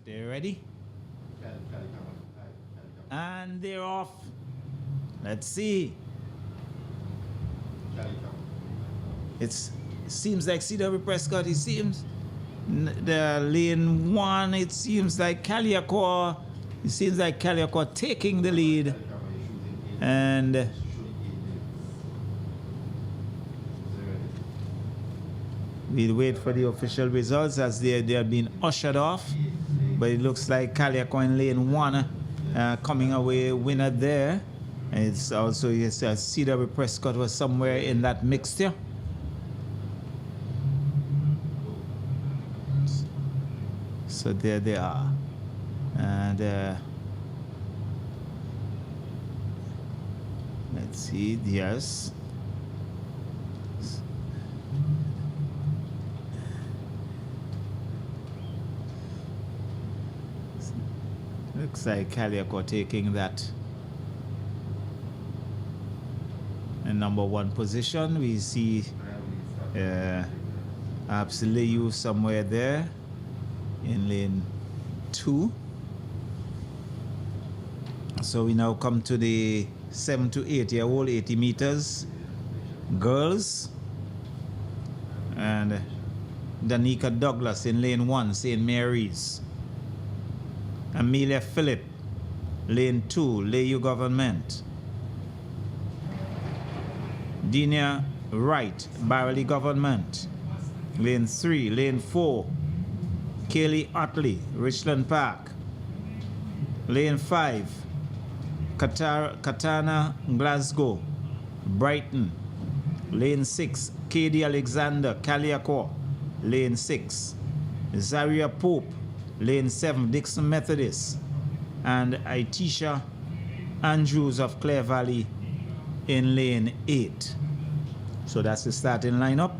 They're ready. And they're off. Let's see. It seems like C.W. Prescott, it seems. The lane 1, it seems like Kaliakwa. It seems like Kaliakwa taking the lead. And we'll wait for the official results as they are being ushered off. But it looks like Kaliakwa in lane 1 coming away winner there. And it's also, yes, C.W. Prescott was somewhere in that mixture. So there they are. And let's see, yes. Looks like Kaliakwa taking that in number 1 position. We see Leyu somewhere there in lane 2. So we now come to the 7 to 8-year-old 80 meters girls, and Danica Douglas in lane 1, St. Mary's. Amelia Phillip, lane 2, Leyu Government. Dina Wright, Barley Government. Lane 3, lane 4, Kaylee Otley, Richland Park. Lane 5, Katana Glasgow, Brighton. Lane 6, Katie Alexander, Caliacor. Lane 6, Zaria Pope, lane 7, Dixon Methodist. And Itisha Andrews of Clare Valley in lane 8. So that's the starting lineup.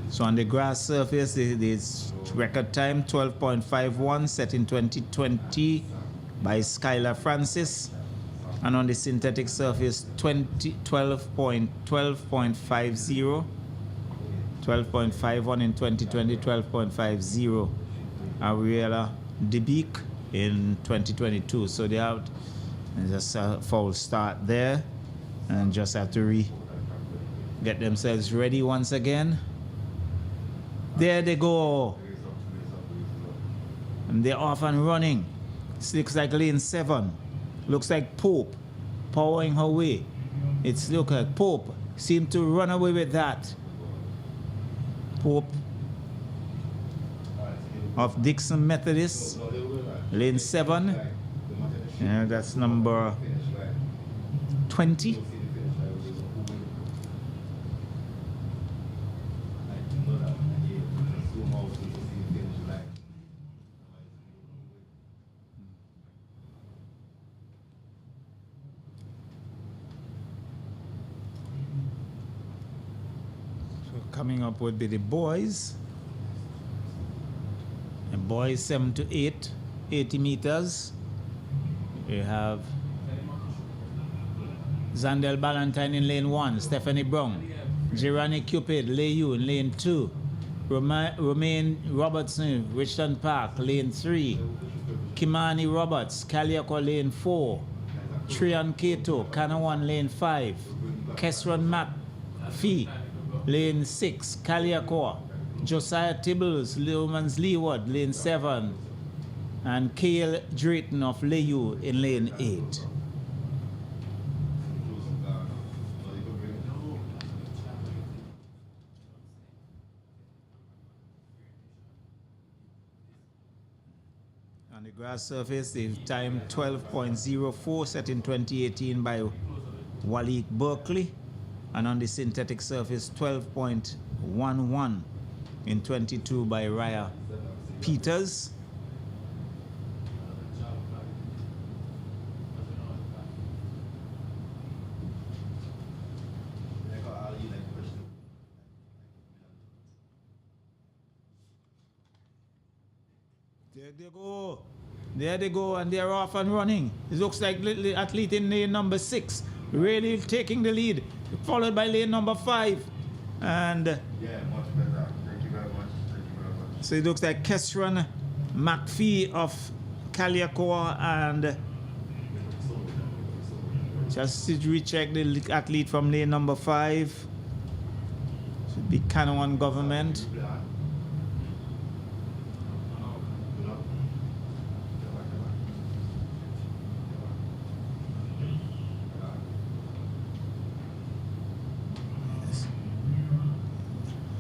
So on the grass surface, there's record time 12.51 set in 2020 by Skylar Francis. And on the synthetic surface, 12.50, 12.51 in 2020, 12.50 Ariella DeBeek in 2022. So they have just a foul start there and just have to get themselves ready once again. There they go. And they're off and running. It looks like lane 7. Looks like Pope powering her way. It's look like Pope seemed to run away with that. Pope of Dixon Methodist, lane 7. Yeah, that's number 20. Coming up would be the boys. And boys 7 to 8, 80 meters. We have Zandel Ballantyne in lane 1, Stephanie Brown. Girani Cupid, Leyu in lane 2. Romaine Robertson, Richland Park, lane 3. Kimani Roberts, Caliaco, lane 4. Trian Cato, Canawan, lane 5. Kesron McPhee, lane 6, Caliacor. Josiah Tibbles, Lewmans Leeward, lane 7. And Cale Drayton of Leyu in lane 8. On the grass surface, the time 12.04 set in 2018 by Walik Berkeley. And on the synthetic surface, 12.11 in 22 by Raya Peters. There they go. There they go, and they're off and running. It looks like the athlete in lane number 6 really taking the lead, followed by lane number 5. And yeah, much better. Thank you very much. Thank you very much. So it looks like Kesron McPhee of Caliacor, and just to recheck the athlete from lane number 5. Should be Canawan Government.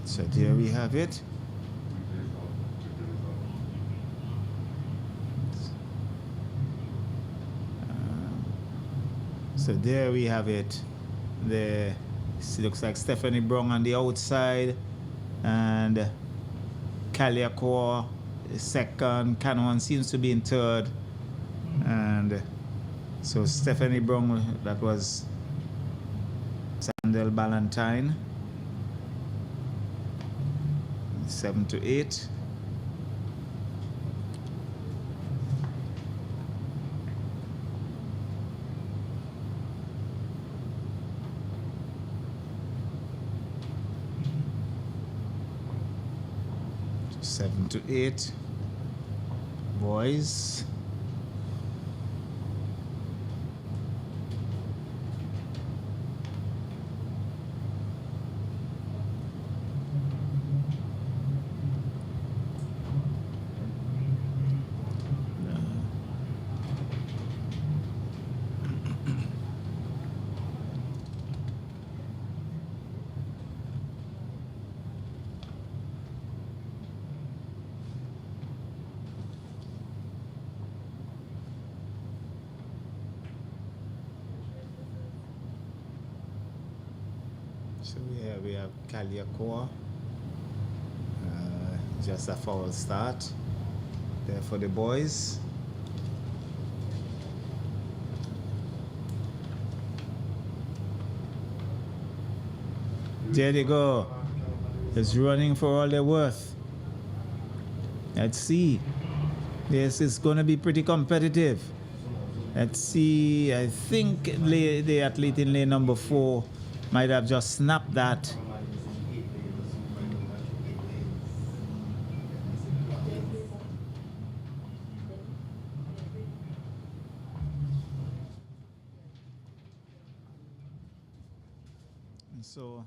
So there we have it. So there we have it. It looks like Stephanie Brown on the outside, and Caliacor is second. Canawan seems to be in third. And so Stephanie Brown, that was Sandel Ballantyne. 7 to 8. 7 to 8. Boys. So we have Kaliakoa. Just a foul start there for the boys. There they go. It's running for all they're worth. Let's see. This is going to be pretty competitive. Let's see. I think the athlete in lane number 4 might have just snapped that. And so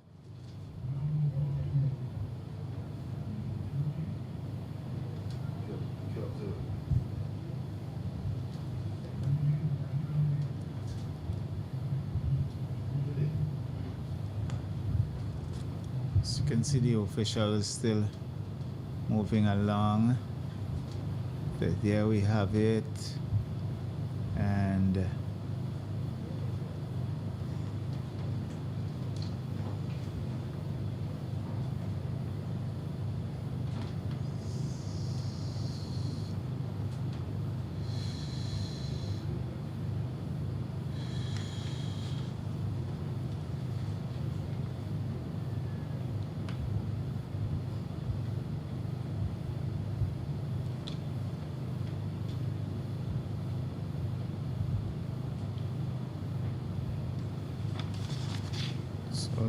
as you can see, the officials still moving along. But there we have it. And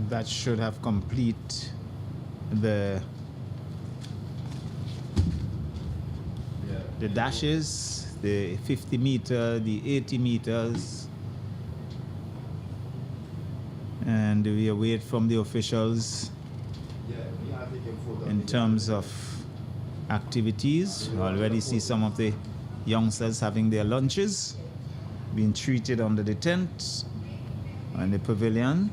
that should have complete the dashes, the 50 meter, the 80 meters, and we await from the officials in terms of activities. Already see some of the youngsters having their lunches, being treated under the tent and the pavilion.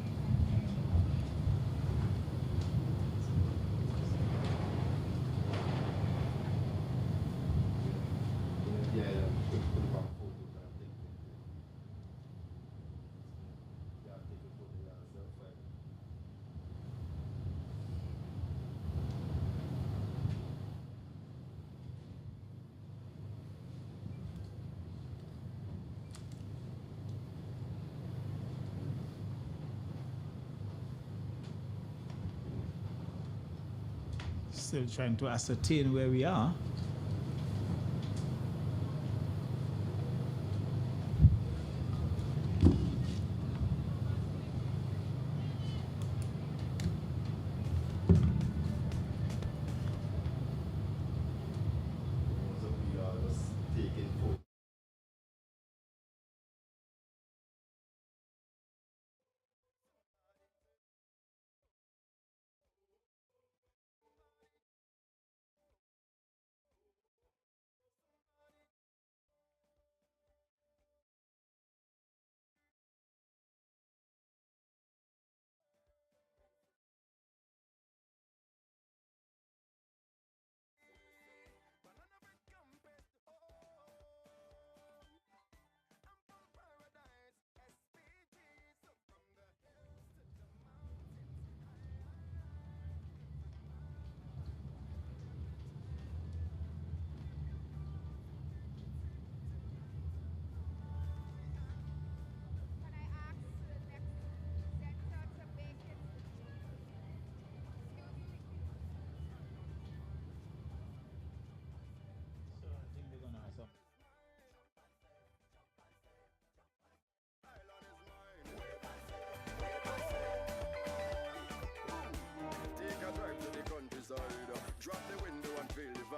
Still trying to ascertain where we are.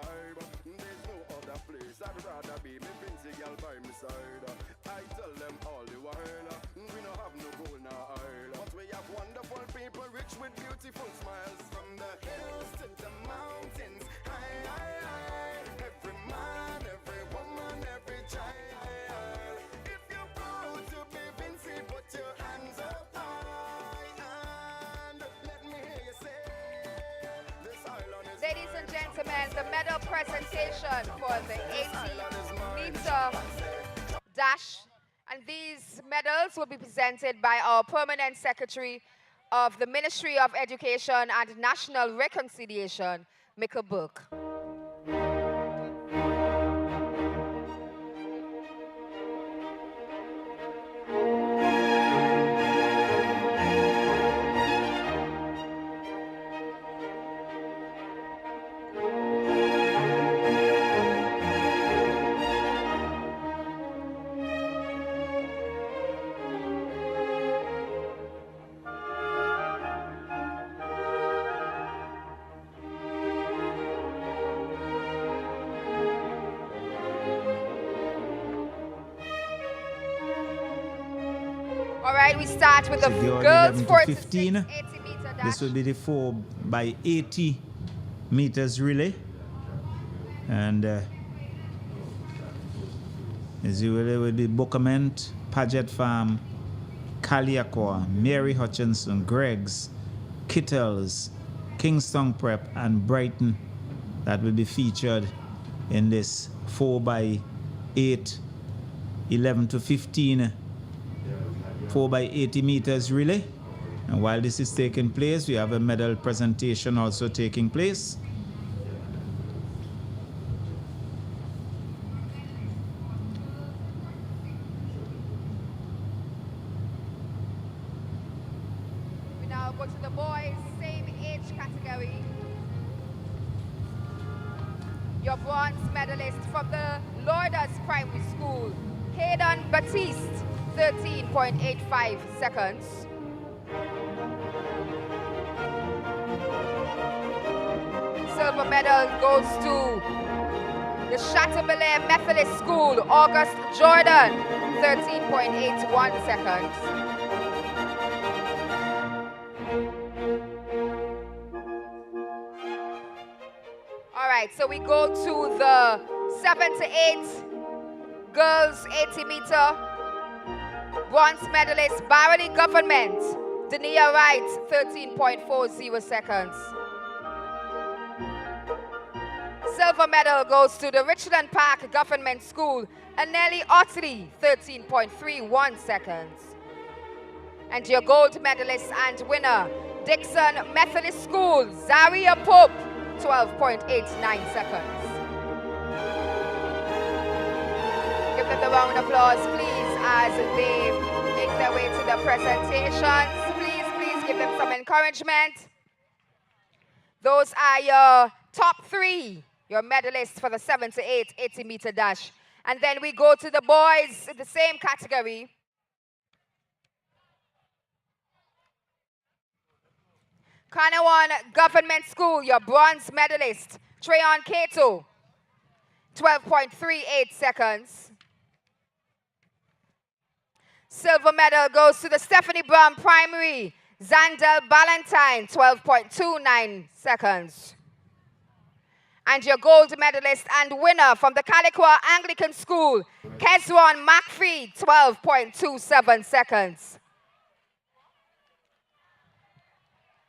vibe. There's no other place I'd rather be. Me Vincent girl by my side. I tell them all the while, we don't have no gold nor oil, but we have wonderful people rich with beautiful smiles. From the hills to the mountains, high, high, high. Every man, every woman, every child. If you're proud to be Vincent, put your hands up high and let me hear you say, this island is Ladies and gentlemen, the medal presentation for the 80-meter dash. And these medals will be presented by our Permanent Secretary of the Ministry of Education and National Reconciliation, Michael Burke. All right, we start with the girls 4 to 15. 80 meter dash. This will be the 4 by 80 meters relay. And as you will be Bookament, Paget Farm, Kaliakwa, Mary Hutchinson, Greggs, Kittles, Kingston Prep, and Brighton that will be featured in this 4 by 8, 11 to 15 4 by 80 meters relay. And while this is taking place, we have a medal presentation also taking place. We now go to the boys, same age category. Your bronze medalist from the Lourdes Primary School, Hayden Batiste, 13.85 seconds. Silver medal goes to the Chateaubelair Methodist School, August Jordan, 13.81 seconds. All right, so we go to the 7 to 8 girls 80 meter. Bronze medalist, Barony Government, Dania Wright, 13.40 seconds. Silver medal goes to the Richland Park Government School, Anneli Otley, 13.31 seconds. And your gold medalist and winner, Dixon Methodist School, Zaria Pope, 12.89 seconds. Give them the round of applause, please, as they make their way to the presentations. Please give them some encouragement. Those are your top 3, your medalists for the 7 to 8 80 meter dash. And then we go to the boys in the same category. Kanawan Government School, your bronze medalist, Trayon Cato, 12.38 seconds. Silver medal goes to the Stephanie Brown Primary, Zandel Ballantyne, 12.29 seconds. And your gold medalist and winner from the Caliqua Anglican School, Keswan McPhee, 12.27 seconds.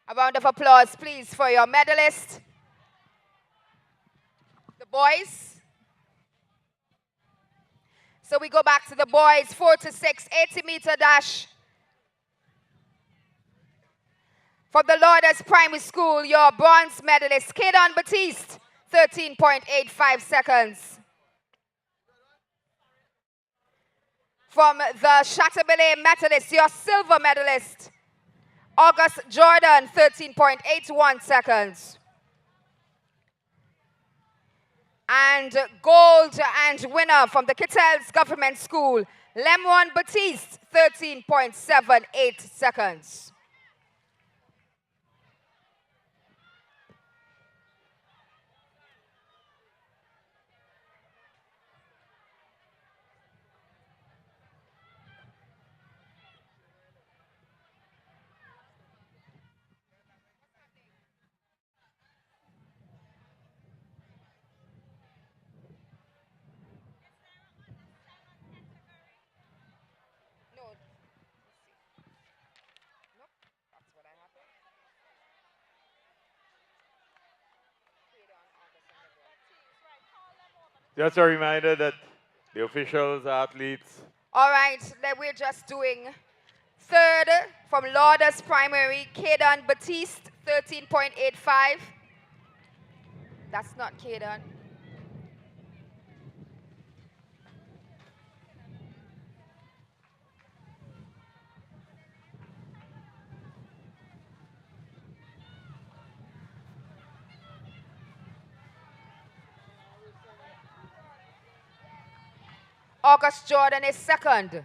A round of applause, please, for your medalist. The boys. So we go back to the boys, 4 to 6 80 meter dash. From the Lourdes Primary School, your bronze medalist, Kaden Batiste, 13.85 seconds. From the Chateaubelair Methodist, your silver medalist, August Jordan, 13.81 seconds. And gold and winner from the Kittels Government School, Lemron Batiste, 13.78 seconds. Just a reminder that the officials, athletes. All right, then we're just doing third from Lourdes Primary, Kaden Batiste, 13.85. That's not Kaden. August Jordan is second.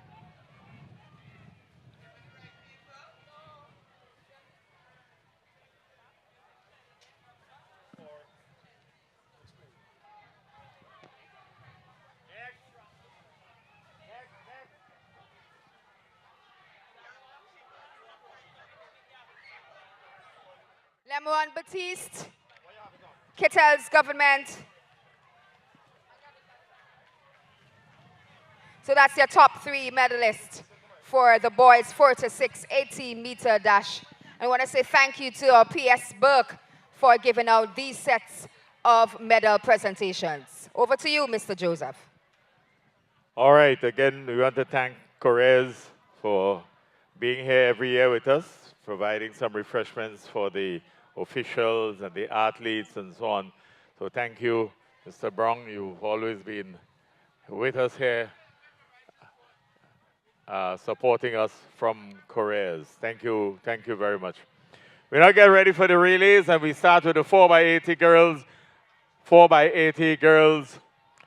Lemon Batiste, Kittels Government. So that's your top three medalists for the boys 4 to 6 80-meter dash. I want to say thank you to our PS Burke for giving out these sets of medal presentations. Over to you, Mr. Joseph. All right, again, we want to thank Correz for being here every year with us, providing some refreshments for the officials and the athletes and so on. So thank you, Mr. Brown. You've always been with us here, supporting us from Correz. Thank you very much. We now get ready for the relays, and we start with the 4x80 girls. 4x80 girls,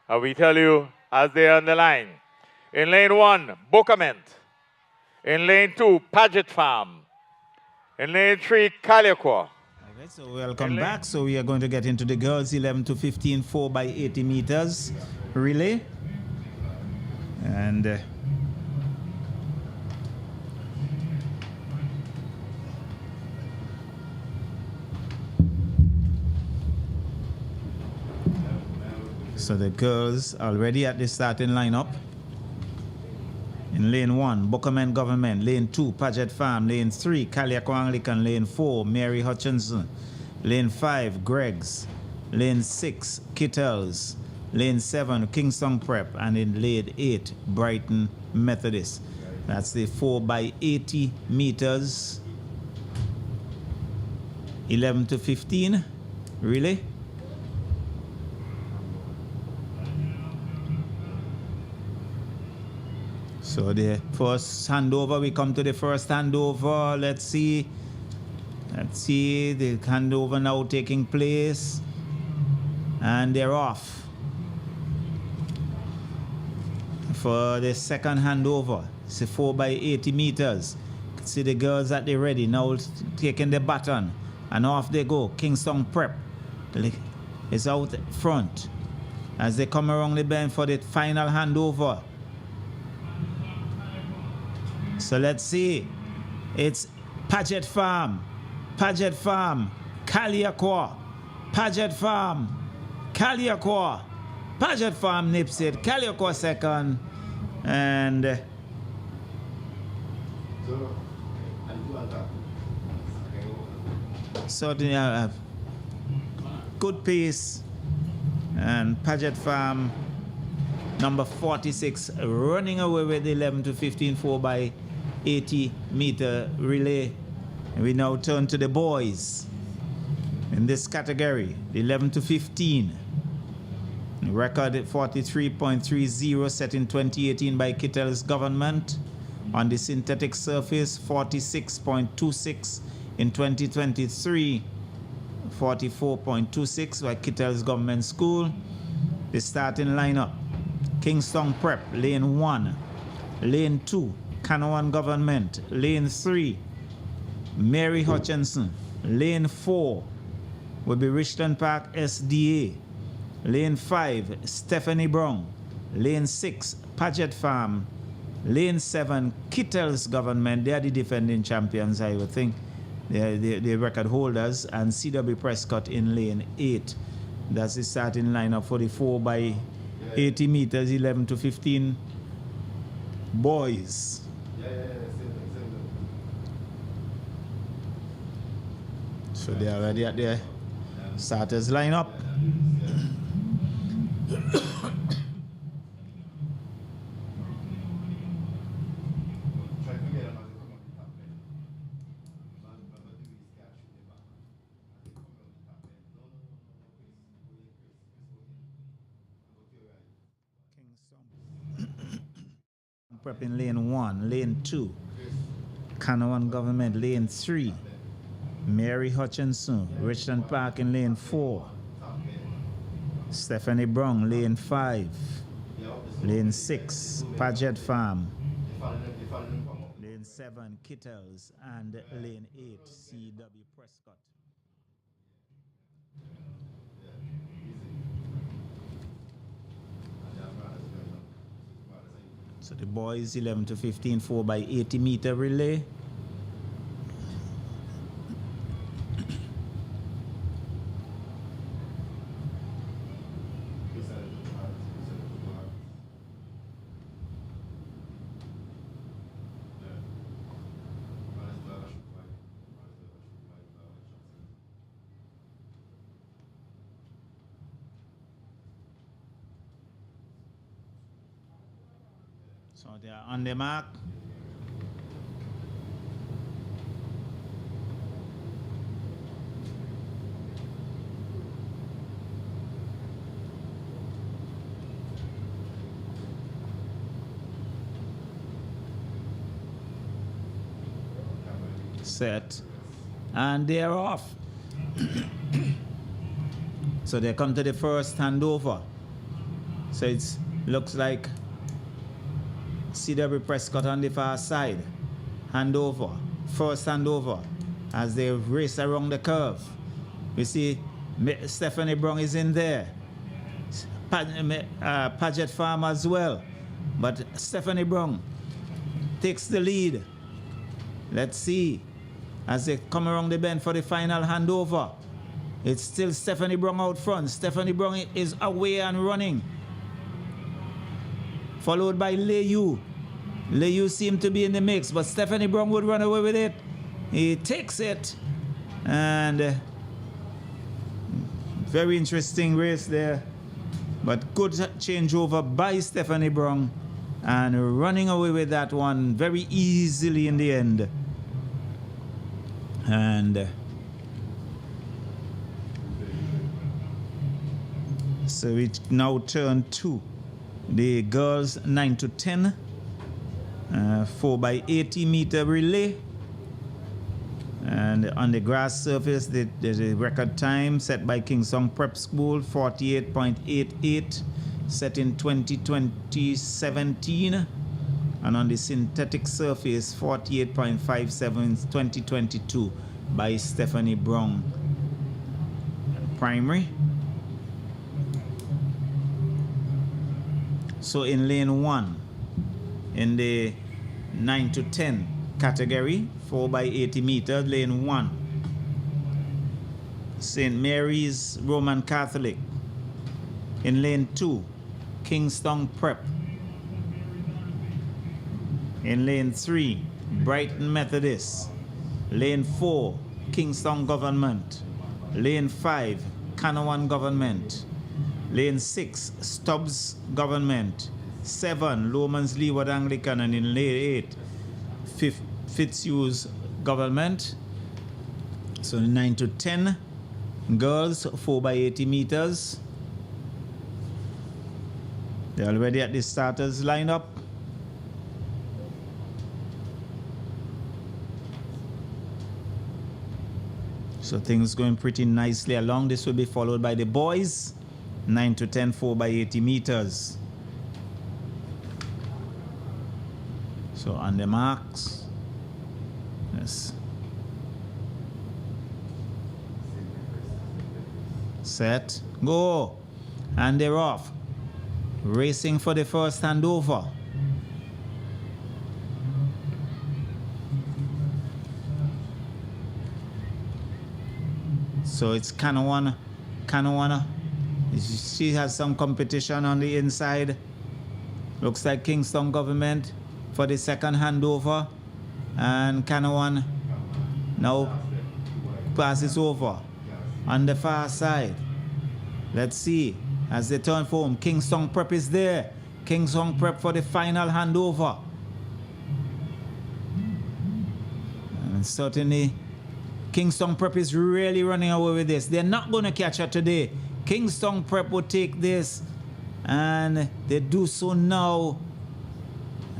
and we tell you as they are on the line. In lane 1, Bocament. In lane 2, Paget Farm. In lane 3, Caliacor. Okay, so welcome back. So we are going to get into the girls 11 to 15 4x80 meters relay. And so the girls already at the starting lineup. In lane 1, Bocament Government. Lane 2, Paget Farm. Lane 3, Caliacor Anglican. Lane 4, Mary Hutchinson. Lane 5, Greg's. Lane 6, Kittels. Lane 7, Kingston Prep. And in lane 8, Brighton Methodist. That's the 4x80 meters. 11 to 15 relay. So the first handover, we come to the first handover. Let's see the handover now taking place. And they're off. For the second handover, it's a 4x80 meters. See the girls at the ready, now taking the baton. And off they go. Kingston Prep is out front as they come around the bend for the final handover. So let's see. It's Paget Farm, Caliacor, Paget Farm, Caliacor, Paget Farm nips it, Caliacor second, and so they have good pace, and Paget Farm number 46 running away with the 11 to 15 4x80 meter relay. And we now turn to the boys in this category, the 11 to 15. Record 43.30 set in 2018 by Kittels Government. On the synthetic surface, 46.26 in 2023, 44.26 by Kittels Government School. The starting lineup: Kingston Prep, lane 1. Lane 2, Canoan Government. Lane 3, Mary Hutchinson. Lane 4 will be Richland Park SDA. Lane 5, Stephanie Brown. Lane 6, Paget Farm. Lane 7, Kittels Government. They are the defending champions, I would think. They are the record holders. And CW Prescott in lane 8. That's the starting lineup for the 4x80 meters, 11 to 15 boys. So they are already at their starters lineup. Prep in lane 1, lane 2. Canawan Government, lane 3. Mary Hutchinson, Richland Park in lane 4. Stephanie Brown, lane 5. Lane 6, Paget Farm. Lane 7, Kittles. And lane 8, C.W. Prescott. So the boys 11 to 15, 4 by 80 meter relay. So they are on the mark. Set. And they're off. So they come to the first handover. So it looks like C.W. Prescott on the far side. Handover. First handover. As they race around the curve. We see Stephanie Brown is in there. Paget Farm as well. But Stephanie Brown takes the lead. Let's see. As they come around the bend for the final handover. It's still Stephanie Brown out front. Stephanie Brown is away and running. Followed by Leyu. Leyu seemed to be in the mix, but Stephanie Brown would run away with it. He takes it. And very interesting race there. But good changeover by Stephanie Brown. And running away with that one very easily in the end. And so we now turn to the girls 9 to 10, 4 by 80 meter relay. And on the grass surface, the record time set by Kingston Prep School, 48.88, set in 2017. And on the synthetic surface, 48.57, 2022 by Stephanie Brown. Primary. So in lane 1, in the 9 to 10 category, 4 by 80 meters, lane 1. St. Mary's Roman Catholic. In lane 2, Kingston Prep. In lane 3, Brighton Methodist. Lane 4, Kingston Government. Lane 5, Canawan Government. Lane 6, Stubbs Government. 7, Lomans Leeward Anglican. And in lane 8, Fitzhugh's Government. So 9 to 10, girls, 4 by 80 meters. They're already at the starters lineup. So things going pretty nicely along. This will be followed by the boys. 9 to 10, 4 by 80 meters. So on the marks. Yes. Set. Go. And they're off. Racing for the first handover. So it's Canawana. She has some competition on the inside. Looks like Kingston Government for the second handover. And Canawan now passes over on the far side. Let's see. As they turn for home, Kingston Prep is there. Kingston Prep for the final handover. And certainly Kingston Prep is really running away with this. They're not going to catch her today. Kingston Prep will take this, and they do so now.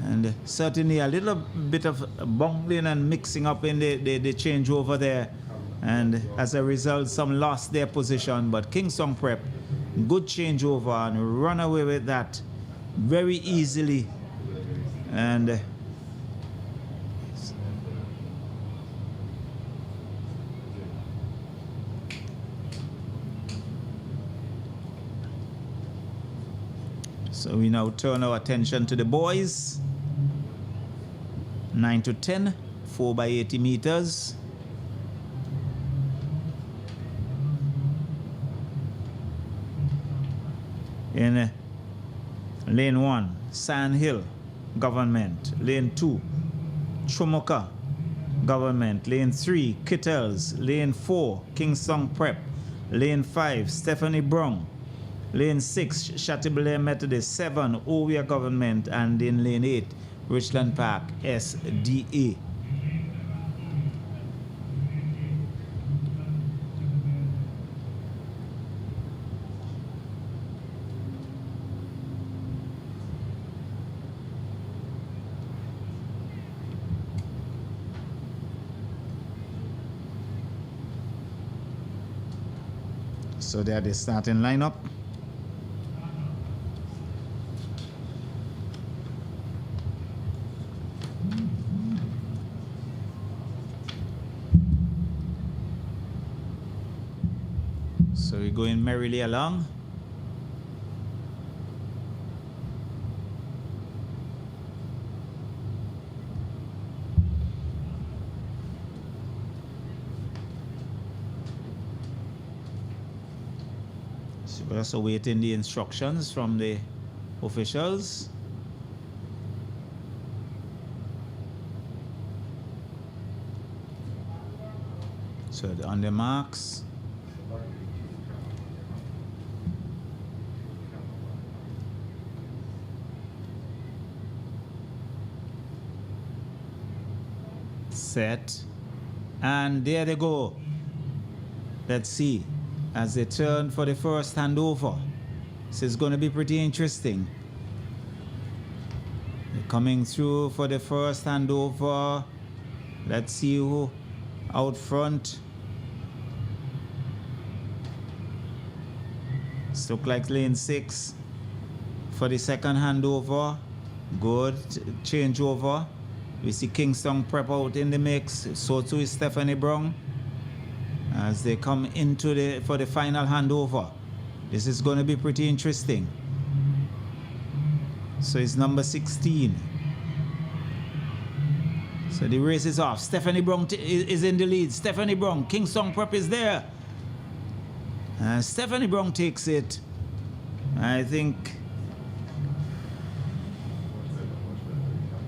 And certainly a little bit of bungling and mixing up in the changeover there. And as a result, some lost their position. But Kingston Prep, good changeover and run away with that very easily. And so we now turn our attention to the boys. 9 to 10, 4 by 80 meters. In lane 1, Sand Hill Government. Lane 2, Chumuka Government. Lane 3, Kittles. Lane 4, Kingston Prep. Lane 5, Stephanie Brown. Lane 6, Chateaubelair Methodist. 7, Ovia Government. And in lane 8, Richland Park SDA. So they are the starting lineup. So we're going merrily along. So we're also waiting the instructions from the officials. So on the marks. Set, and there they go. Let's see as they turn for the first handover. This is going to be pretty interesting. They're coming through for the first handover. Let's see who out front. This look like lane 6 for the second handover. Good changeover. We see Kingston Prep out in the mix. So too is Stephanie Brown as they come into for the final handover. This is going to be pretty interesting. So it's number 16. So the race is off. Stephanie Brown is in the lead. Stephanie Brown, Kingston Prep is there. Stephanie Brown takes it. I think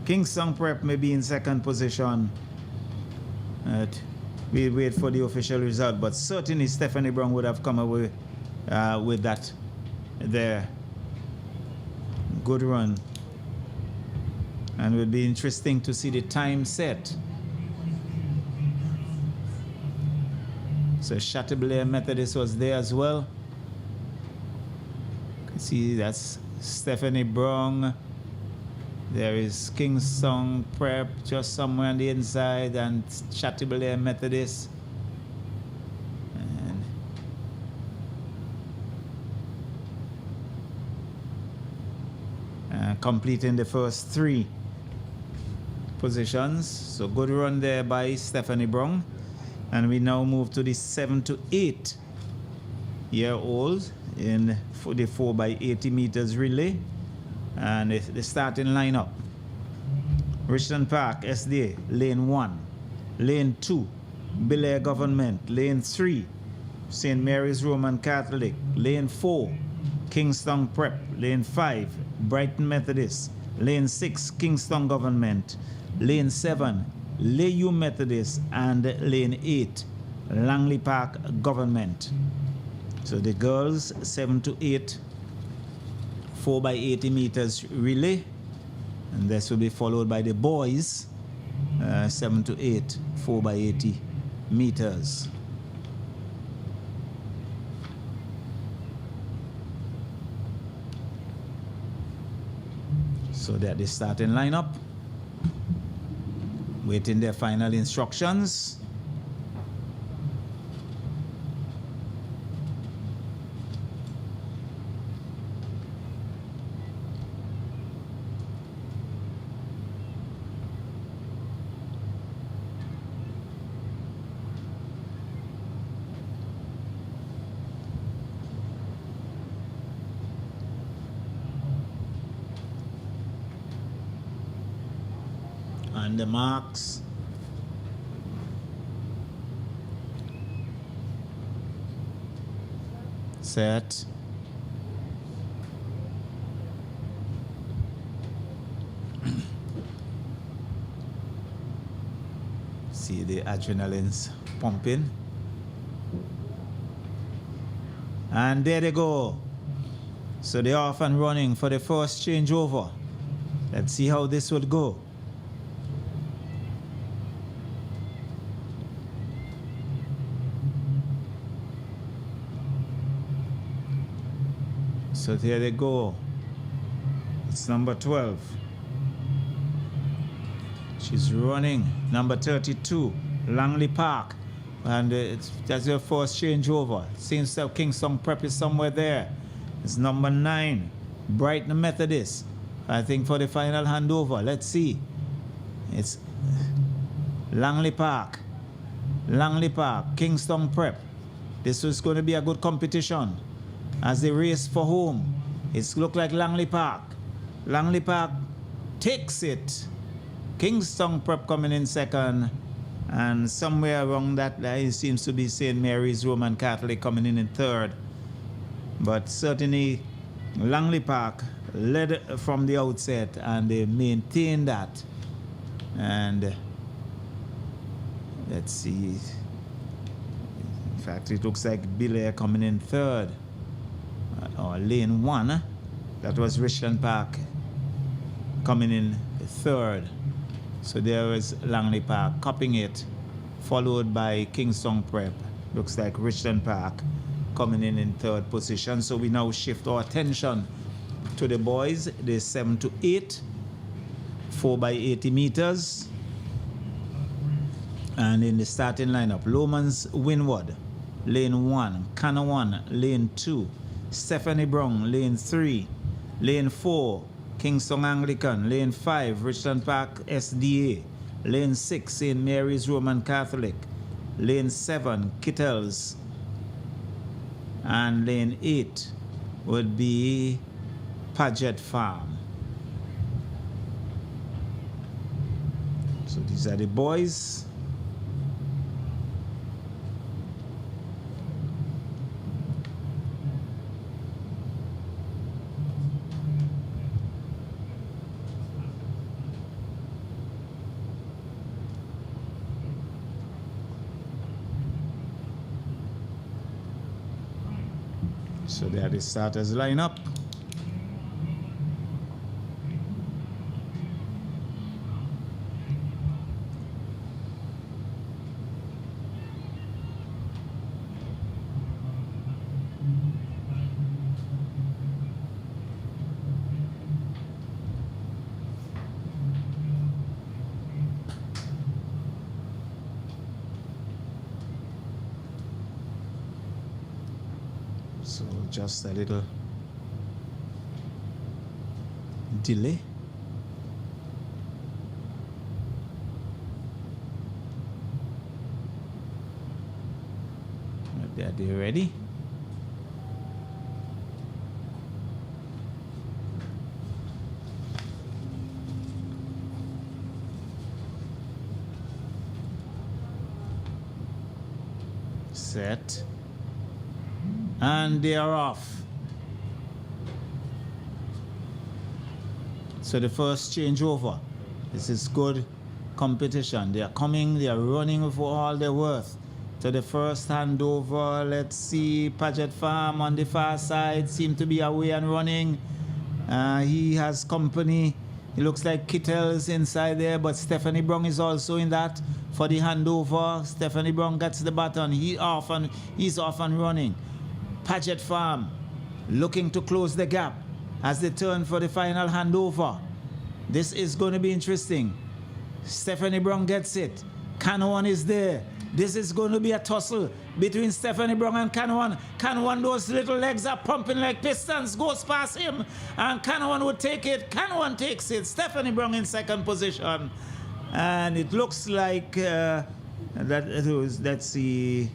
Kingston Prep may be in second position. We wait for the official result, but certainly Stephanie Brown would have come away with that there. Good run. And it would be interesting to see the time set. So Chateaubelair Methodist was there as well. You can see that's Stephanie Brown. There is Kingston Prep just somewhere on the inside, and Chateaubelair Methodist. And completing the first 3 positions. So good run there by Stephanie Brown. And we now move to the 7 to 8 year old for the 4 by 80 meters relay. And the starting lineup. Richland Park, SDA, lane 1. Lane 2, Belair Government. Lane 3, St. Mary's Roman Catholic. Lane 4, Kingston Prep. Lane 5, Brighton Methodist. Lane 6, Kingston Government. Lane 7, Layou Methodist. And lane 8, Langley Park Government. So the girls, 7 to 8. 4 by 80 meters relay, and this will be followed by the boys, 7 to 8, 4 by 80 meters. So they're the starting lineup, waiting their final instructions. And the marks. Set. See the adrenaline's pumping. And there they go. So they're off and running for the first changeover. Let's see how this would go. So there they go. It's number 12. She's running. Number 32, Langley Park. And that's your first changeover. Seems that Kingston Prep is somewhere there. It's number 9, Brighton Methodist. I think for the final handover. Let's see. It's Langley Park. Langley Park, Kingston Prep. This was going to be a good competition. As they race for home, it's looked like Langley Park. Langley Park takes it. Kingston Prep coming in second. And somewhere around that, it seems to be St. Mary's Roman Catholic coming in third. But certainly, Langley Park led from the outset, and they maintained that. And let's see. In fact, it looks like Belair coming in third. Or lane 1. That was Richland Park coming in third. So there was Langley Park cupping it, followed by Kingston Prep. Looks like Richland Park coming in third position. So we now shift our attention to the boys, the 7 to 8, 4 by 80 meters. And in the starting lineup, Lomans Winwood, lane 1, Canawan, lane 2, Stephanie Brown, lane 3, lane 4, Kingston Anglican, lane 5, Richland Park SDA, lane 6, St. Mary's Roman Catholic, lane 7, Kittles, and lane 8 would be Paget Farm. So these are the boys. So there the starters line up. So just a little delay. Are they ready? Set. And they are off. So the first changeover. This is good competition. They are coming, they are running for all they're worth. So the first handover, let's see, Paget Farm on the far side seem to be away and running. He has company. It looks like Kittles inside there, but Stephanie Brown is also in that for the handover. Stephanie Brown gets the baton. He's off and running. Paget Farm looking to close the gap as they turn for the final handover. This is going to be interesting. Stephanie Brown gets it. Canawan is there. This is going to be a tussle between Stephanie Brown and Canawan. Canawan, those little legs are pumping like pistons, goes past him, and Canawan would take it. Canawan takes it. Stephanie Brown in second position. And it looks like, let's see,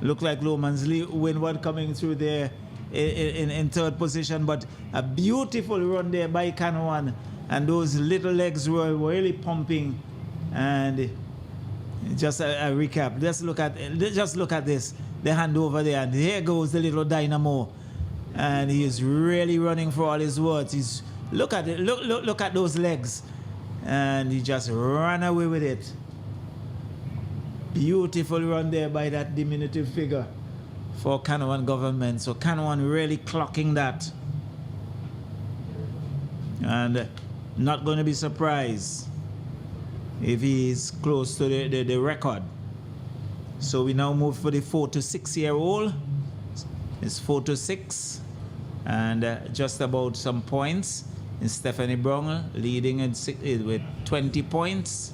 look like Lomans Windward coming through there in third position, but a beautiful run there by Canawan. And those little legs were really pumping. And just a recap. Just look at this. The hand over there, and here goes the little dynamo. And he is really running for all his words. Look at it. Look at those legs. And he just ran away with it. Beautiful run there by that diminutive figure for Canawan government. So Canawan really clocking that. And not going to be surprised if he's close to the record. So we now move for the 4 to 6 year old. It's 4 to 6 and just about some points. And Stephanie Brown leading with 20 points.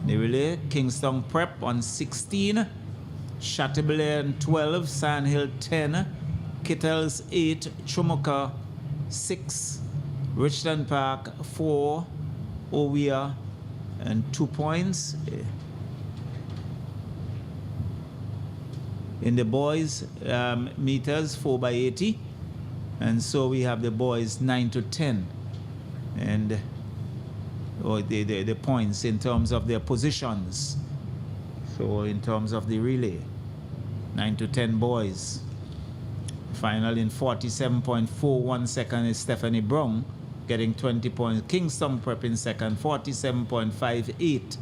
The relay, Kingston Prep on 16, Chateaubriand 12, Sandhill 10, Kittles 8, Chumuka 6, Richland Park 4, Owia and 2 points. In the boys meters 4x80, and so we have the boys 9 to 10, and the points in terms of their positions. So in terms of the relay, 9 to 10 boys. Final in 47.41 seconds is Stephanie Brown, getting 20 points. Kingston Prep in second, 47.58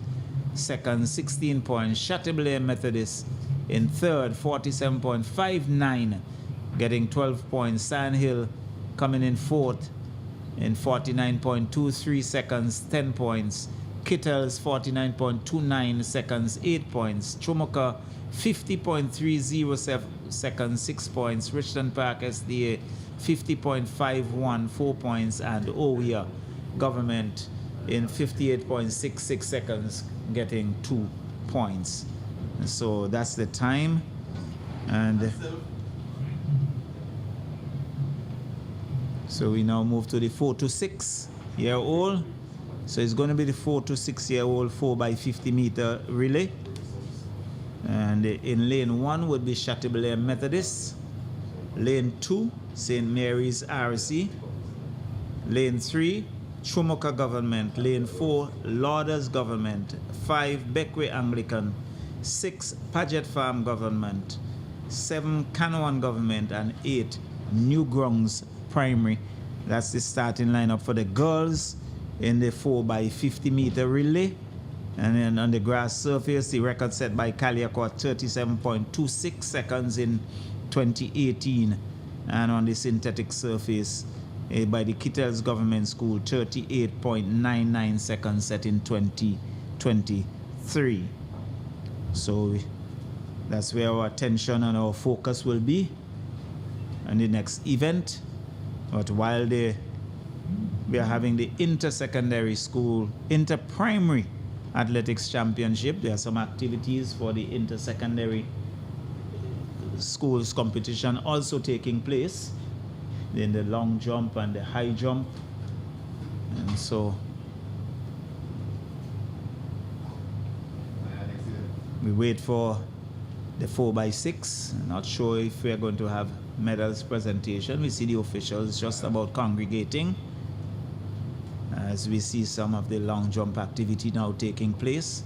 seconds, 16 points. Chateaubriand Methodist in third, 47.59, getting 12 points. Sandhill coming in fourth in 49.23 seconds, 10 points. Kittles 49.29 seconds, 8 points. Chumuka 50.30 seconds, 6 points. Richland Park SDA 50.51, 4 points. And Owia Government in 58.66 seconds, getting 2 points. So that's the time. And so we now move to the 4 to 6 year old. So it's going to be the 4 to 6 year old 4x50 meter relay. And in lane 1 would be Chateaubriand Methodist. Lane 2, St. Mary's RC. Lane 3, Chumuka Government. Lane 4, Lauders Government. 5, Beckway Anglican. 6, Paget Farm Government. 7, Canawan Government. And 8, New Grungs Primary. That's the starting lineup for the girls in the 4x50 meter relay. And then on the grass surface, the record set by Kaliakot, 37.26 seconds in 2018. And on the synthetic surface by the Kittles Government School, 38.99 seconds set in 2023. So that's where our attention and our focus will be on the next event. But while we are having the inter-secondary school, inter-primary athletics championship, there are some activities for the inter-secondary schools competition also taking place. Then the long jump and the high jump. And so we wait for the 4x6. Not sure if we're going to have medals presentation. We see the officials just about congregating as we see some of the long jump activity now taking place.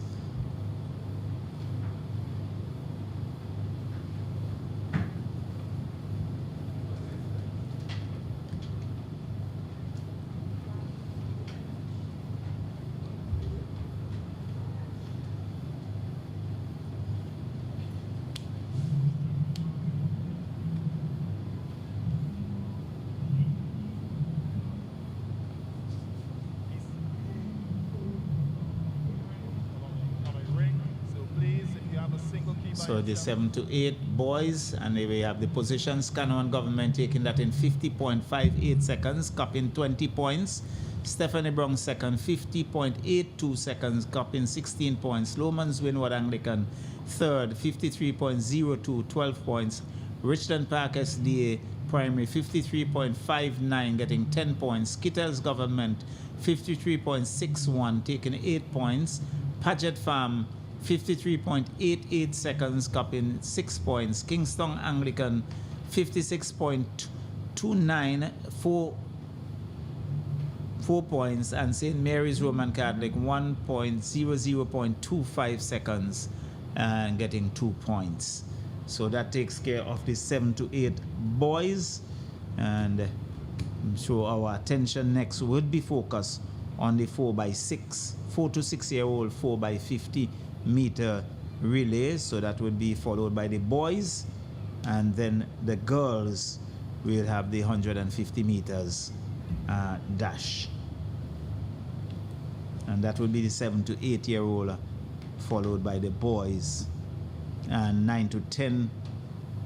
So the 7 to 8 boys, and we have the positions. Canawan Government taking that in 50.58 seconds, cupping 20 points. Stephanie Brown second, 50.82 seconds, copying 16 points. Lomans Winward Anglican third, 53.02, 12 points. Richland Park SDA Primary 53.59, getting 10 points. Kittels Government 53.61, taking 8 points. Paget Farm 53.88 seconds, copying 6 points. Kingston Anglican 56.29, 4 points, and St. Mary's Roman Catholic 1.00.25 seconds and getting 2 points. So that takes care of the 7 to 8 boys, and I'm sure our attention next would be focused on the 4 to 6 year old 4x50 meter relay. So that would be followed by the boys, and then the girls will have the 150 meters dash, and that will be the 7 to 8 year old followed by the boys, and 9 to 10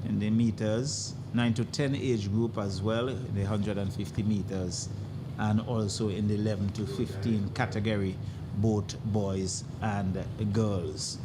in the meters, 9 to 10 age group as well, the 150 meters, and also in the 11 to 15 category, both boys and girls.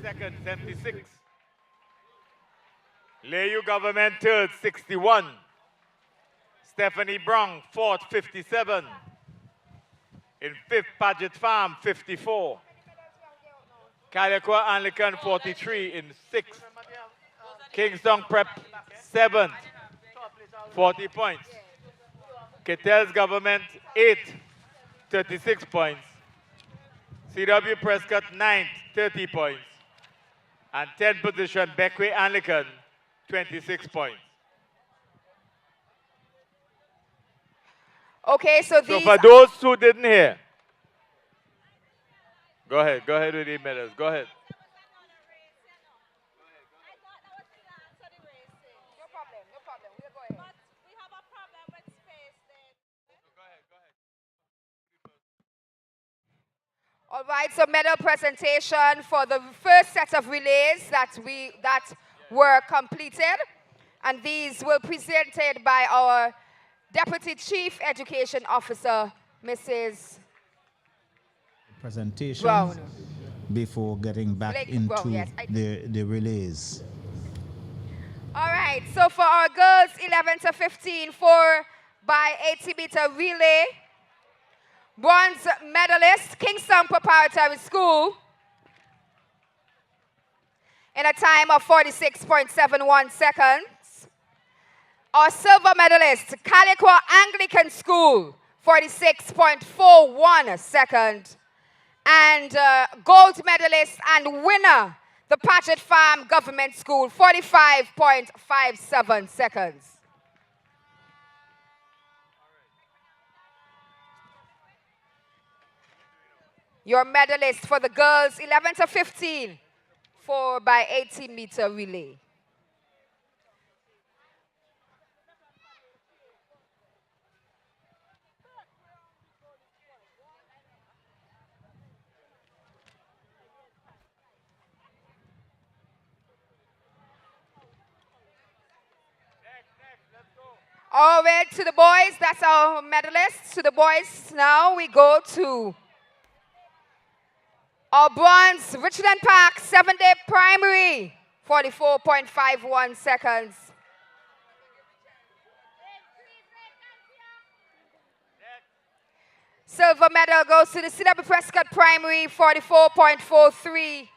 Second, 76. Layu Government third, 61. Stephanie Brown fourth, 57. In fifth, Paget Farm, 54. Calico Anglican, 43. In sixth, Kingston Prep, 7th, 40 points. Kettles Government, 8th, 36 points. CW Prescott, 9th, 30 points. And 10th position, Beckway Anglican, 26 points. Okay, so these... So for those who didn't hear, go ahead with the medals, go ahead. All right, so medal presentation for the first set of relays that were completed. And these were presented by our Deputy Chief Education Officer, Mrs. Presentation Brown. Before getting back into Brown, yes, the relays. All right, so for our girls 11 to 15, 4x80 meter relay, bronze medalist, Kingston Preparatory School, in a time of 46.71 seconds. Our silver medalist, Calico Anglican School, 46.41 seconds. And gold medalist and winner, the Paget Farm Government School, 45.57 seconds. Your medalist for the girls 11 to 15, 4x80 meter relay. All right, to the boys, that's our medalists. To the boys now, we go to our bronze, Richland Park, 7-day primary, 44.51 seconds. Silver medal goes to the CW Prescott Primary, 44.43.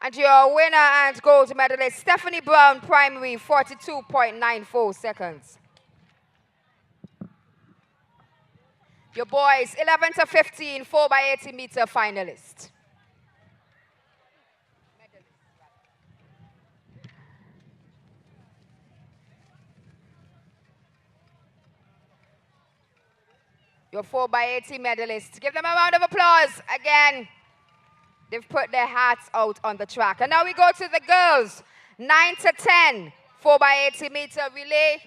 And your winner and gold medalist, Stephanie Brown Primary, 42.94 seconds. Your boys, 11 to 15, 4x80 meter finalists. Your 4x80 medalists. Give them a round of applause again. They've put their hearts out on the track. And now we go to the girls. 9 to 10, 4x80 meter relay.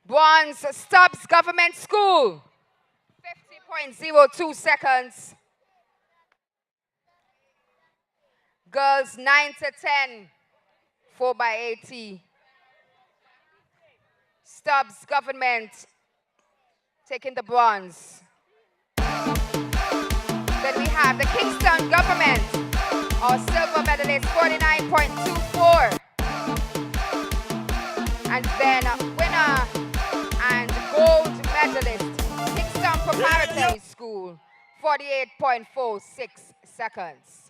Bronze, Stubbs Government School. 50.02 seconds. Girls 9 to 10, 4x80. Stubbs Government taking the bronze. Then we have the Kingston Government, our silver medalist, 49.24. And then winner and gold medalist, Kingston Preparatory School, 48.46 seconds.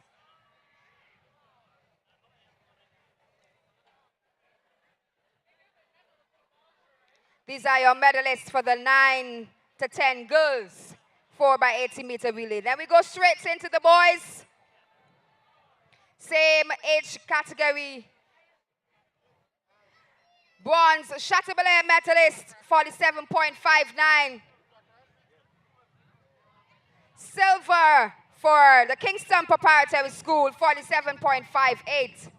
These are your medalists for the 9 to 10 girls, 4x80 meter relay. Then we go straight into the boys. Same age category. Bronze, Chateaubriand medalist, 47.59. Silver for the Kingston Preparatory School, 47.58.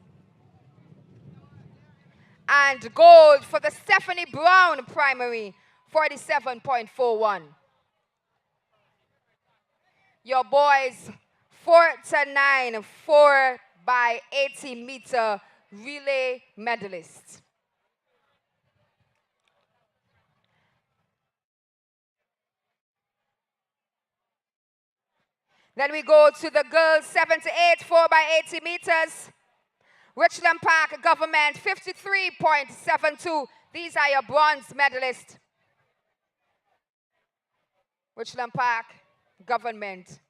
And gold for the Stephanie Brown Primary, 47.41. Your boys, 4 to 9, 4x80 meter relay medalists. Then we go to the girls, 7 to 8, 4x80 meters. Richland Park Government, 53.72. These are your bronze medalists. Richland Park Government.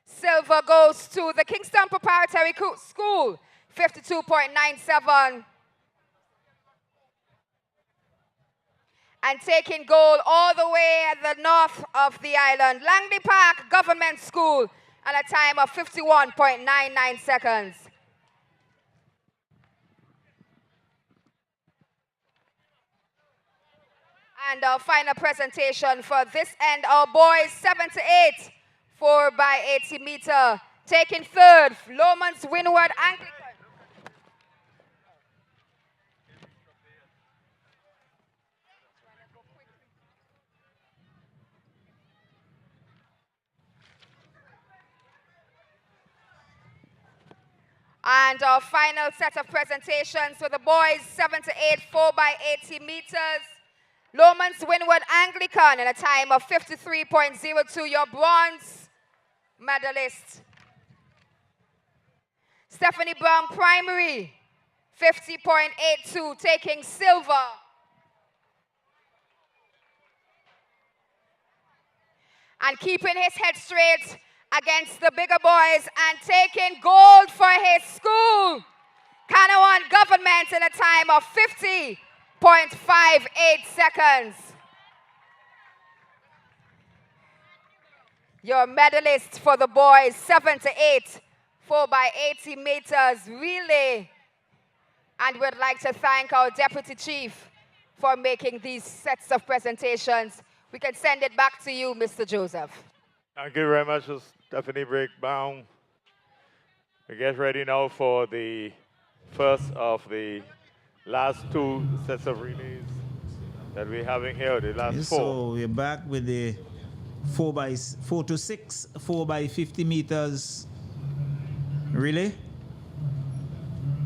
Silver goes to the Kingston Preparatory School, 52.97. And taking gold all the way at the north of the island, Langley Park Government School, at a time of 51.99 seconds. And our final presentation for this end, our boys 7 to 8, 4x80 meter. Taking third, Lomans Windward Anglican. And our final set of presentations for the boys, 7 to 8, 4x80 meters. Lomans Windward Anglican in a time of 53.02, your bronze medalist. Stephanie Brown Primary, 50.82, taking silver. And keeping his head straight against the bigger boys and taking gold for his school. Kanawan Government in a time of 50.58 seconds. Your medalist for the boys, 7 to 8, 4x80 meters relay. And we'd like to thank our Deputy Chief for making these sets of presentations. We can send it back to you, Mr. Joseph. Thank you very much, Stephanie Breakdown. We get ready now for the first of the last two sets of relays that we're having here, the last four. So we're back with the 4 to 6, 4x50 meters relay.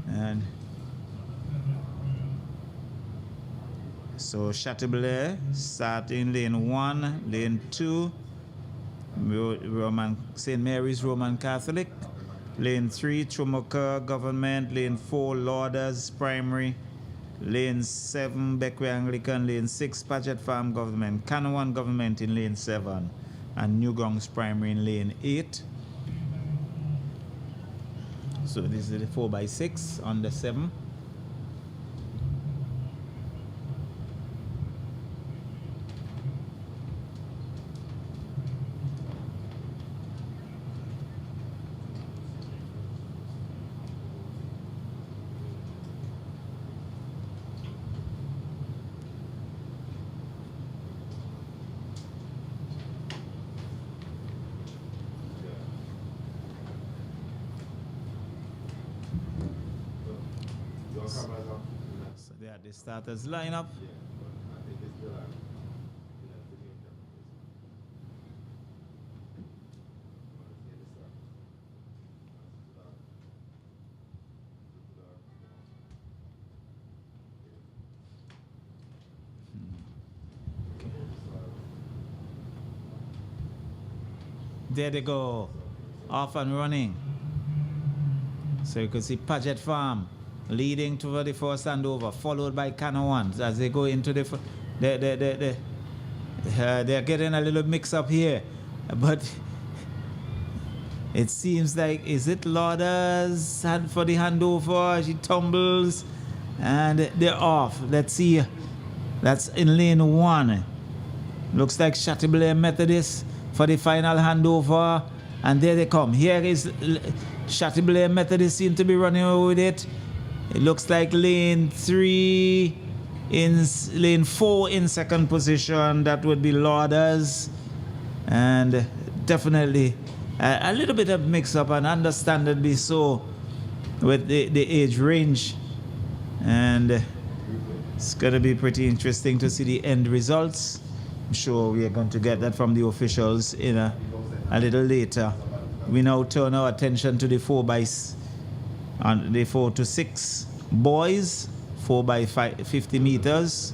And so Chateaubriand starting lane 1, lane 2. St. Mary's Roman Catholic, lane 3, Trumoka Government, lane 4, Lauders Primary, lane 7, Beckway Anglican, lane 6, Paget Farm Government, Kanawan Government in lane 7, and Newgrounds Primary in lane 8. So this is the 4x6 on the 7. So they are the starters lineup. There they go, off and running. So you can see Paget Farm leading toward the first handover, followed by Canawans as they go into the. They're getting a little mix up here, but it seems like, is it Lauder's hand for the handover? She tumbles and they're off. Let's see. That's in lane 1. Looks like Chateaubriand Methodist for the final handover, and there they come. Here is Chateaubriand Methodist, seem to be running away with it. It looks like lane 3 in lane 4 in second position. That would be Lauders, and definitely a little bit of mix-up, and understandably so with the age range, and it's going to be pretty interesting to see the end results. I'm sure we are going to get that from the officials in a little later. We now turn our attention to the 4 to 6 boys, 4 by 50 meters.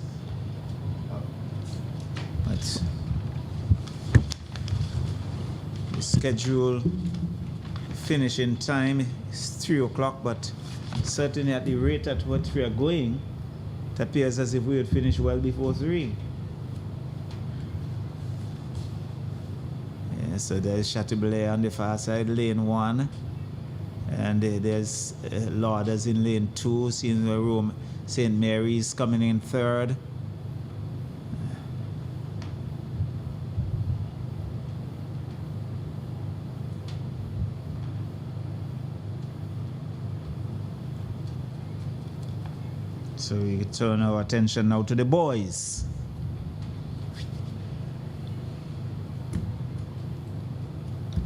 But the schedule finishing time is 3 o'clock, but certainly at the rate at which we are going, it appears as if we would finish well before 3. So there's Chateaubriand on the far side, lane 1. And there's Lauders in lane 2, seeing the room. St. Mary's coming in 3rd. So we turn our attention now to the boys.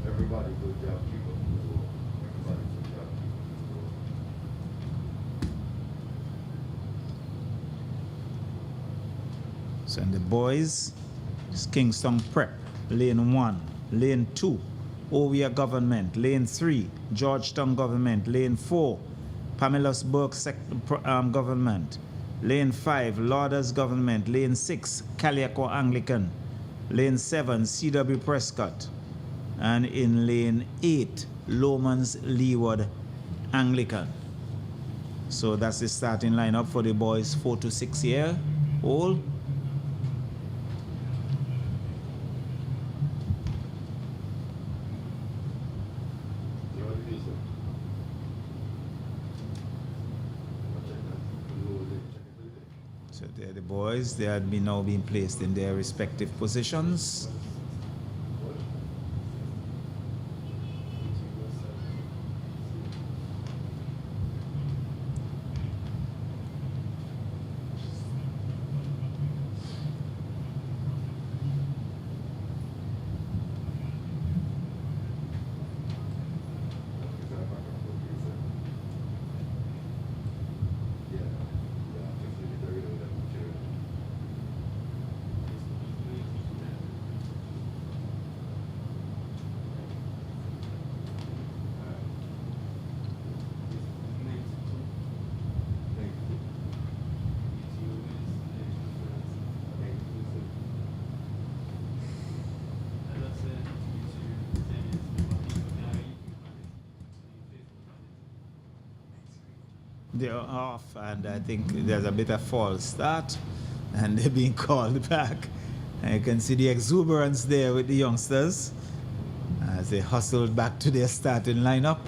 Everybody, good job. Keep up the goal. Everybody, good job. So and the boys, it's Kingston Prep, lane 1, lane 2, Ovia Government, lane 3, Georgetown Government, lane 4, Pamelusburg Government, lane 5, Lauders Government, lane 6, Caliaco Anglican, lane 7, CW Prescott, and in lane 8, Lomans Leeward Anglican. So that's the starting lineup for the boys 4 to 6 year old. So they're the boys. They had been now being placed in their respective positions. They're off, and I think there's a bit of false start, and they're being called back. And you can see the exuberance there with the youngsters as they hustled back to their starting lineup.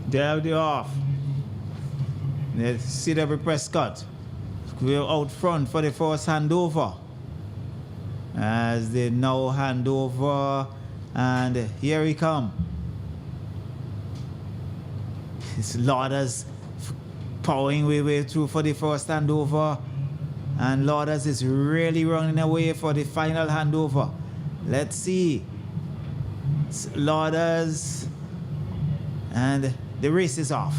There they off. Let's see Deborah Prescott. We're out front for the first handover. As they now hand over, and here he come. It's Lauders powering way through for the first handover, and Lauders is really running away for the final handover. Let's see. It's Lauders, and the race is off.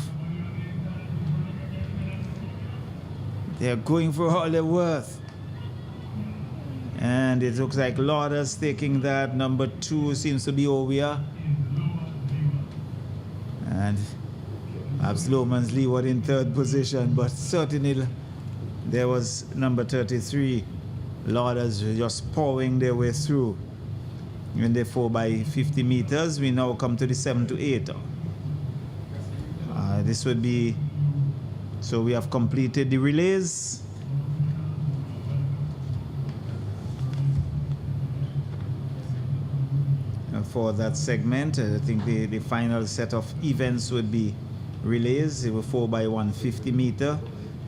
They're going for all they're worth. And it looks like Lauders taking that. Number 2 seems to be Ovia. And perhaps Lomans Leeward in 3rd position, but certainly there was number 33. Lauders just powering their way through. In the 4 by 50 meters, we now come to the 7 to 8. This would be, so we have completed the relays. For that segment, I think the final set of events would be relays. They were 4 by 150 meter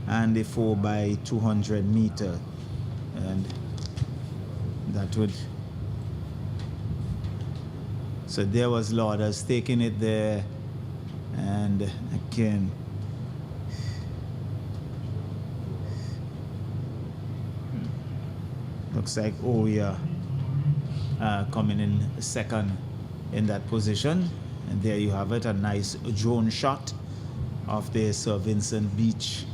and the 4 by 200 meter, and that would, so there was Lauders taking it there, and again looks like Oya coming in second in that position. And there you have it, a nice drone shot of the Sir Vincent Beach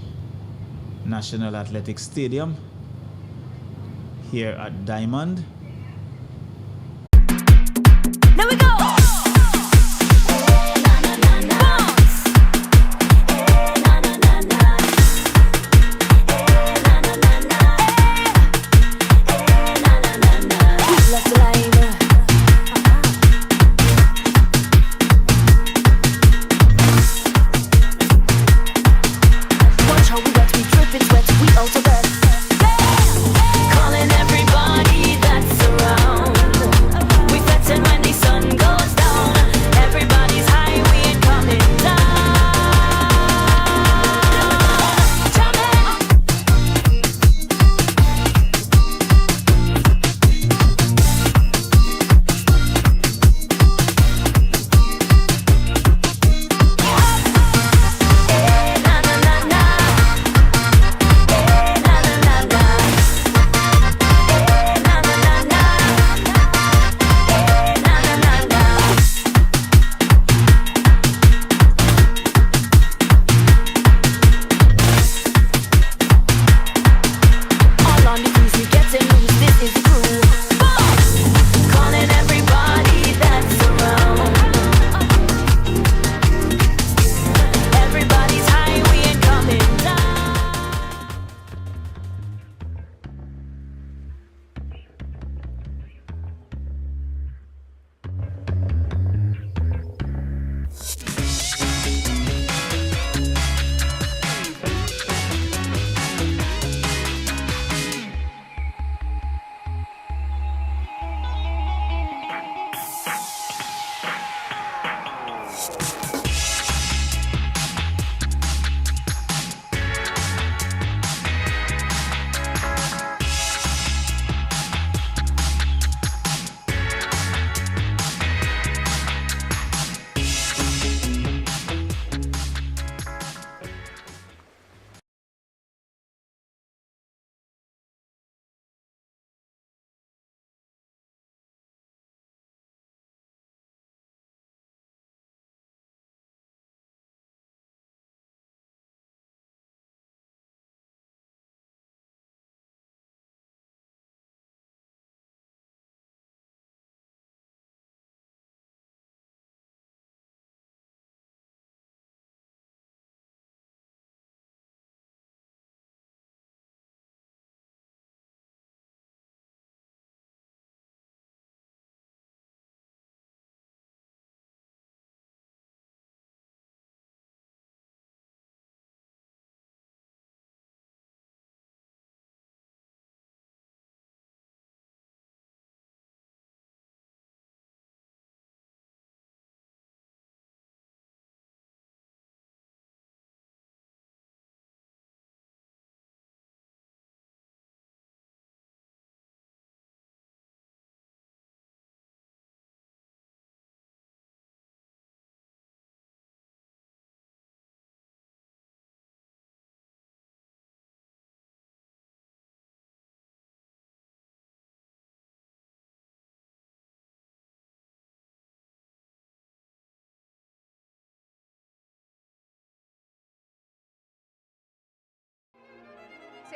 National Athletic Stadium here at Diamond. Now we go. Calling everybody that's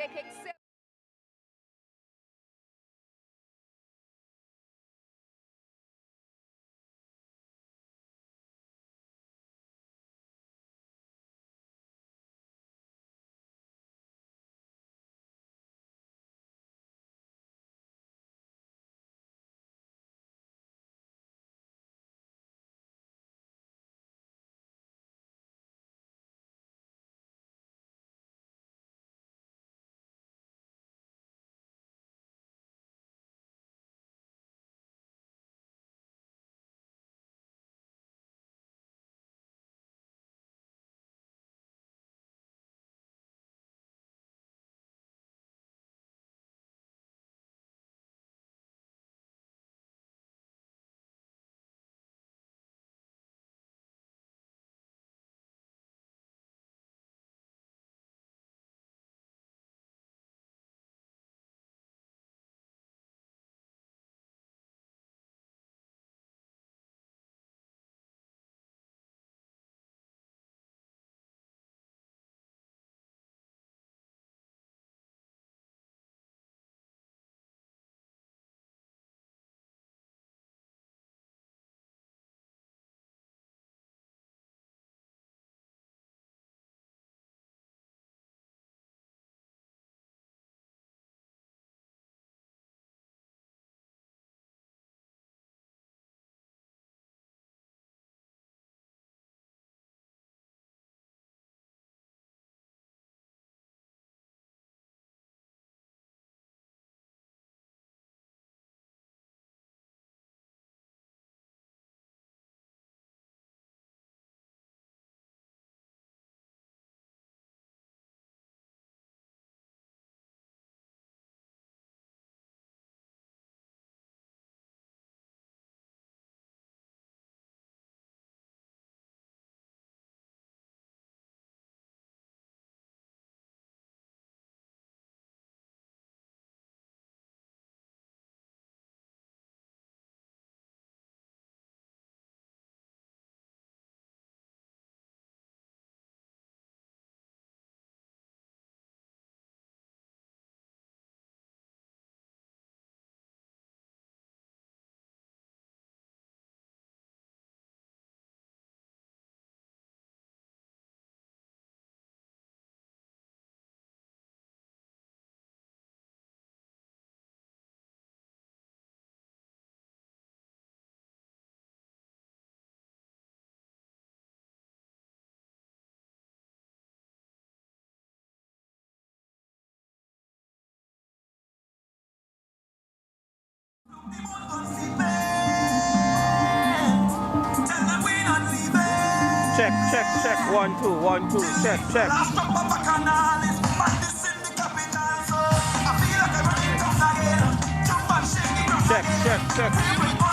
taking silver. Check, check, check. 1, 2, 1, 2. Check, check. Check, check, check.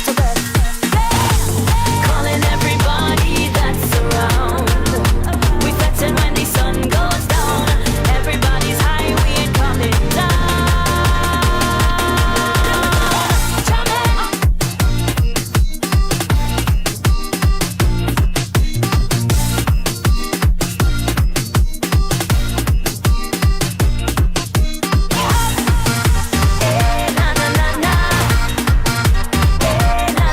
out to bed. Calling everybody that's around. We flexing when the sun goes down. Everybody's high, we ain't coming down. Na na na na, na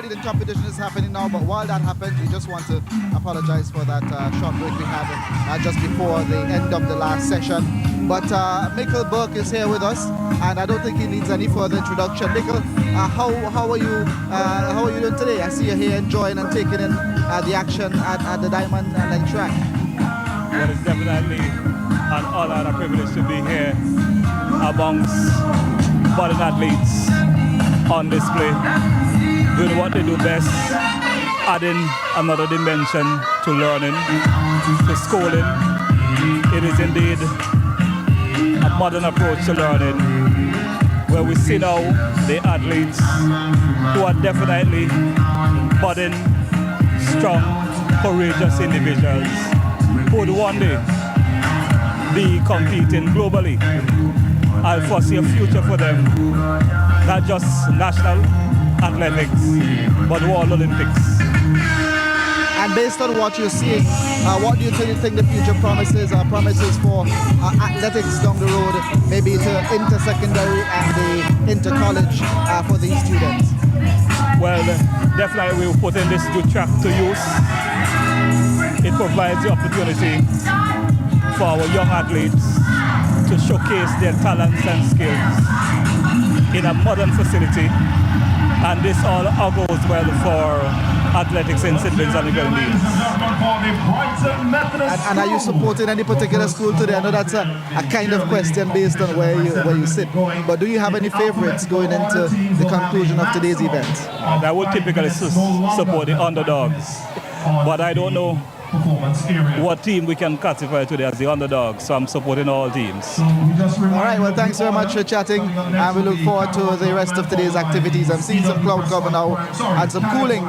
cheerleading competition is happening now, but while that happens, we just want to apologize for that short break we had just before the end of the last session. But Michael Burke is here with us, and I don't think he needs any further introduction. Michael, how are you? How are you doing today? I see you here enjoying and taking in the action at the Diamond Line track. Well, it's definitely an honor and a privilege to be here amongst modern athletes on display, doing what they do best, adding another dimension to learning, to schooling. It is indeed a modern approach to learning, where we see now the athletes who are definitely budding, strong, courageous individuals who would one day be competing globally. I foresee a future for them, not just national athletics, but World Olympics. And based on what you're seeing, what do you think the future promises for athletics down the road, maybe to inter-secondary and the inter-college for these students? Well, definitely we'll put in this new track to use. It provides the opportunity for our young athletes to showcase their talents and skills in a modern facility, and this all augurs well for athletics in St. Vincent and the Grenadines. And are you supporting any particular school today? I know that's a kind of question based on where you sit, but do you have any favorites going into the conclusion of today's event? I would typically support the underdogs, but I don't know what team we can classify today as the underdog, so I'm supporting all teams. All right, well, thanks very much for chatting, and we look forward to the rest of today's activities. I'm seeing some cloud cover now and some cooling.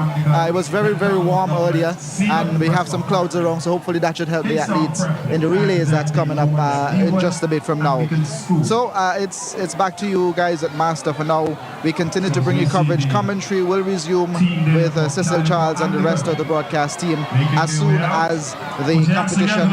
It was very, very warm earlier, and we have some clouds around, so hopefully that should help the athletes in the relays that's coming up in just a bit from now. So it's back to you guys at Master for now. We continue to bring you coverage. Commentary will resume with Cecil Charles and the rest of the broadcast team as soon as the competition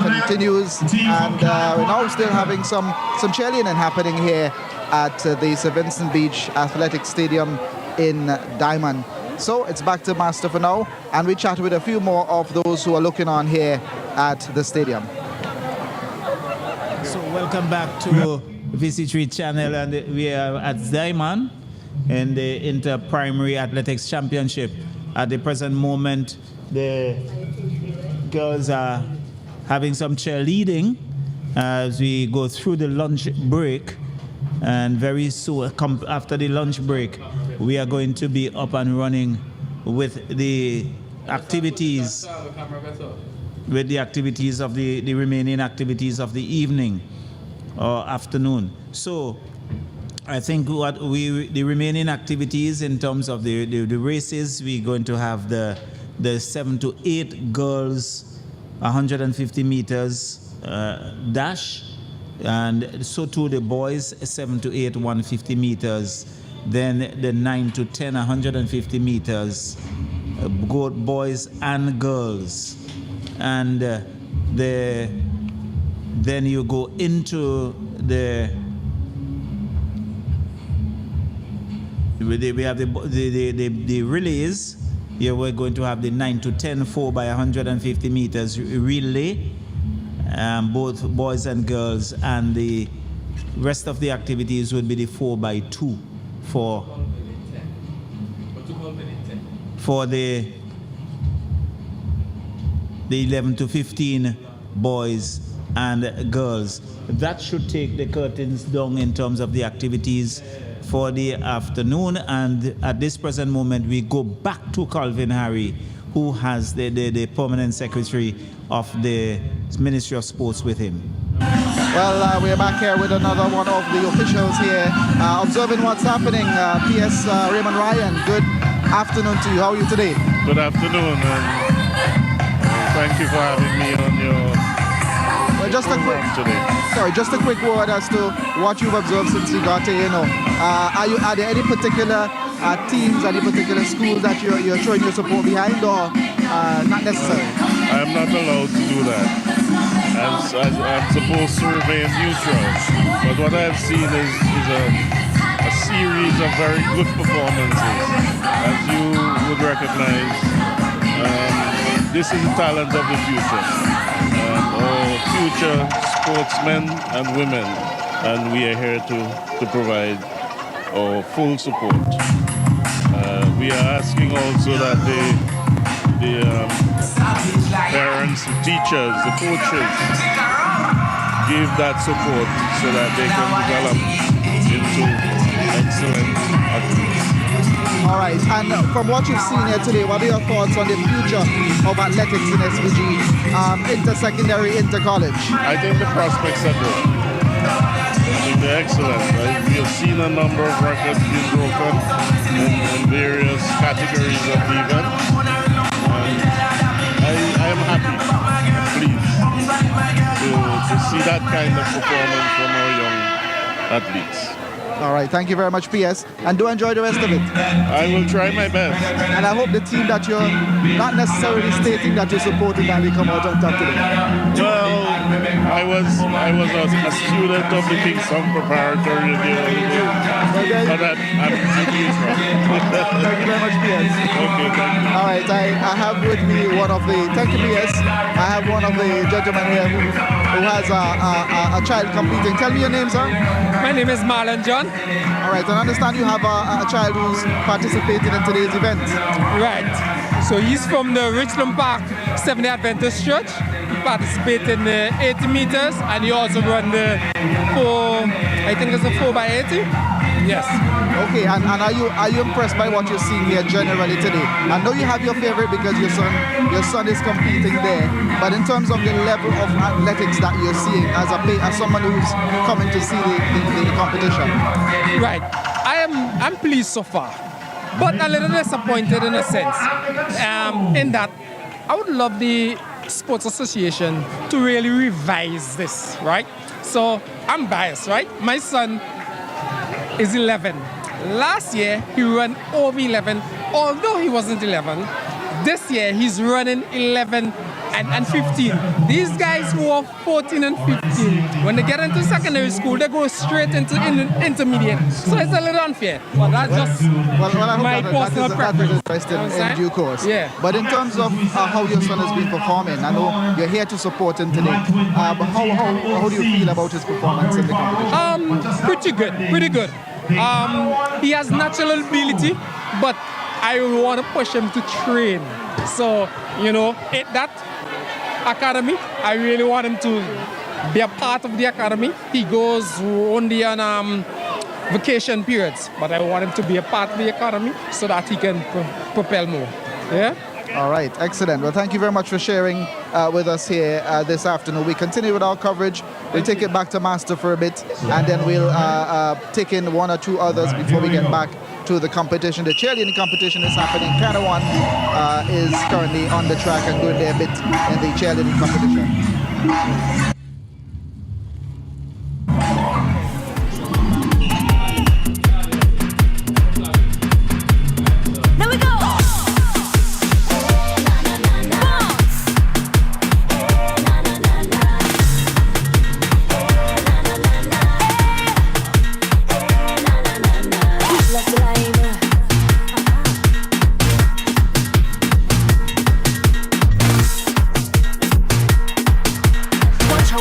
continues. And we're now still having some cheerleading happening here at the St. Vincent Beach Athletic Stadium in Diamond. So it's back to Master for now, and we chat with a few more of those who are looking on here at the stadium. So welcome back to VC3 channel, and we are at Diamond in the Inter-Primary Athletics Championship. At the present moment, the girls are having some cheerleading as we go through the lunch break, and very soon after the lunch break we are going to be up and running with the activities of the remaining activities of the evening or afternoon. So I think the remaining activities in terms of the races, we're going to have the 7 to 8 girls 150 meters dash, and so too the boys 7 to 8 150 meters, then the 9 to 10 150 meters, both boys and girls, and then you go into we have the relays. Here we're going to have the 9 to 10 4 by 150 meters relay, both boys and girls, and the rest of the activities would be the 4 by 2 for the 11 to 15 boys and girls. That should take the curtains down in terms of the activities for the afternoon, and at this present moment we go back to Calvin Harry, who has the permanent secretary of the Ministry of Sports with him. Well, we're back here with another one of the officials here, observing what's happening. PS Raymond Ryan, good afternoon to you. How are you today? Good afternoon, and thank you for having me on your just a quick word as to what you've observed since you got here. Are there any particular teams, any particular schools that you're showing your support behind, or not necessarily? I am not allowed to do that. I'm supposed to remain neutral, but what I have seen is a series of very good performances. As you would recognize, this is the talent of the future. Our future sportsmen and women, and we are here to provide our full support. We are asking also that the parents, the teachers, the coaches give that support so that they can develop into excellent athletes. All right, and from what you've seen here today, what are your thoughts on the future of athletics in SVG, inter-secondary, inter-college? I think the prospects are good. I think they're excellent. We have seen a number of records being broken in various categories of the event. I am happy, pleased to see that kind of performance from our young athletes. All right, thank you very much, PS, and do enjoy the rest of it. I will try my best. And I hope the team that you're not necessarily stating that you're supporting that they come out on top today. Well, I was a student of the Kingston Preparatory in the early days, but I'm pleased. Thank you very much, PS. Okay, thank you. All right, I have with me one of the, thank you, PS. I have one of the gentlemen here who has a child competing. Tell me your name, sir. My name is Marlon John. All right, and I understand you have a child who's participating in today's event. Right. So he's from the Richland Park Seventh-day Adventist Church. He participates in the 80 meters, and he also run the 4x80. Yes. Okay, and are you impressed by what you're seeing here generally today? I know you have your favorite because your son is competing there, but in terms of the level of athletics that you're seeing as someone who's coming to see the competition. Right. I'm pleased so far, but a little disappointed in a sense, in that I would love the Sports Association to really revise this, right? So I'm biased, right? My son is 11. Last year, he ran over 11, although he wasn't 11. This year, he's running 11 and 15. These guys who are 14 and 15, when they get into secondary school, they go straight into intermediate. So it's a little unfair. But that's just my personal preference. That is in due course. Yeah. But in terms of how your son has been performing, I know you're here to support him today. But how do you feel about his performance in the competition? Pretty good. He has natural ability, but I want to push him to train. So, at that academy, I really want him to be a part of the academy. He goes only on vacation periods, but I want him to be a part of the academy so that he can propel more. Yeah? All right, excellent. Well, thank you very much for sharing with us here this afternoon. We continue with our coverage. We'll take it back to Master for a bit, and then we'll take in one or two others before we get back to the competition. The cheerleading competition is happening. Canada 1 is currently on the track and doing their bit in the cheerleading competition. Watch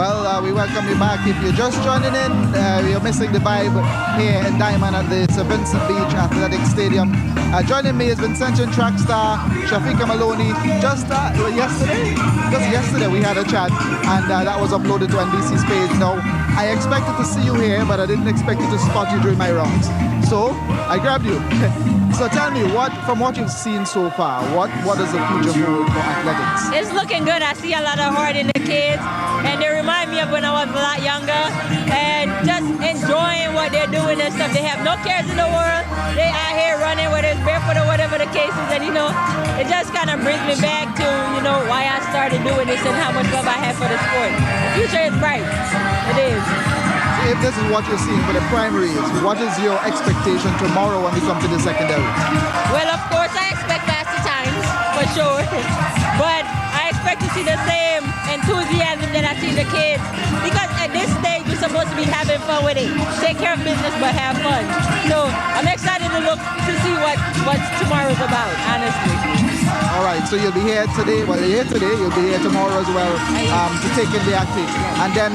Well, we welcome you back. If you're just joining in, you're missing the vibe here in Diamond at the St. Vincent Beach Athletic Stadium. Joining me is Vincent track star Shafika Maloney. Just yesterday we had a chat, and that was uploaded to NBC's page. Now, I expected to see you here, but I didn't expect to spot you during my rounds. So I grabbed you. So tell me, from what you've seen so far, what does the future hold for athletics? It's looking good. I see a lot of heart in the kids, and they remind me of when I was a lot younger, and just enjoying what they're doing and stuff. They have no cares in the world. They out here running, whether it's barefoot or whatever the case is, and it just kind of brings me back to why I started doing this and how much love I have for the sport. The future is bright. It is. If this is what you're seeing for the primaries, what is your expectation tomorrow when we come to the secondary? Well, of course, I expect faster times, for sure. But I expect to see the same enthusiasm that I see in the kids. Because at this stage, you're supposed to be having fun with it. Take care of business, but have fun. So I'm excited to see what tomorrow's about, honestly. All right, so you'll be here today. Well, you're here today. You'll be here tomorrow as well to take in the active. And then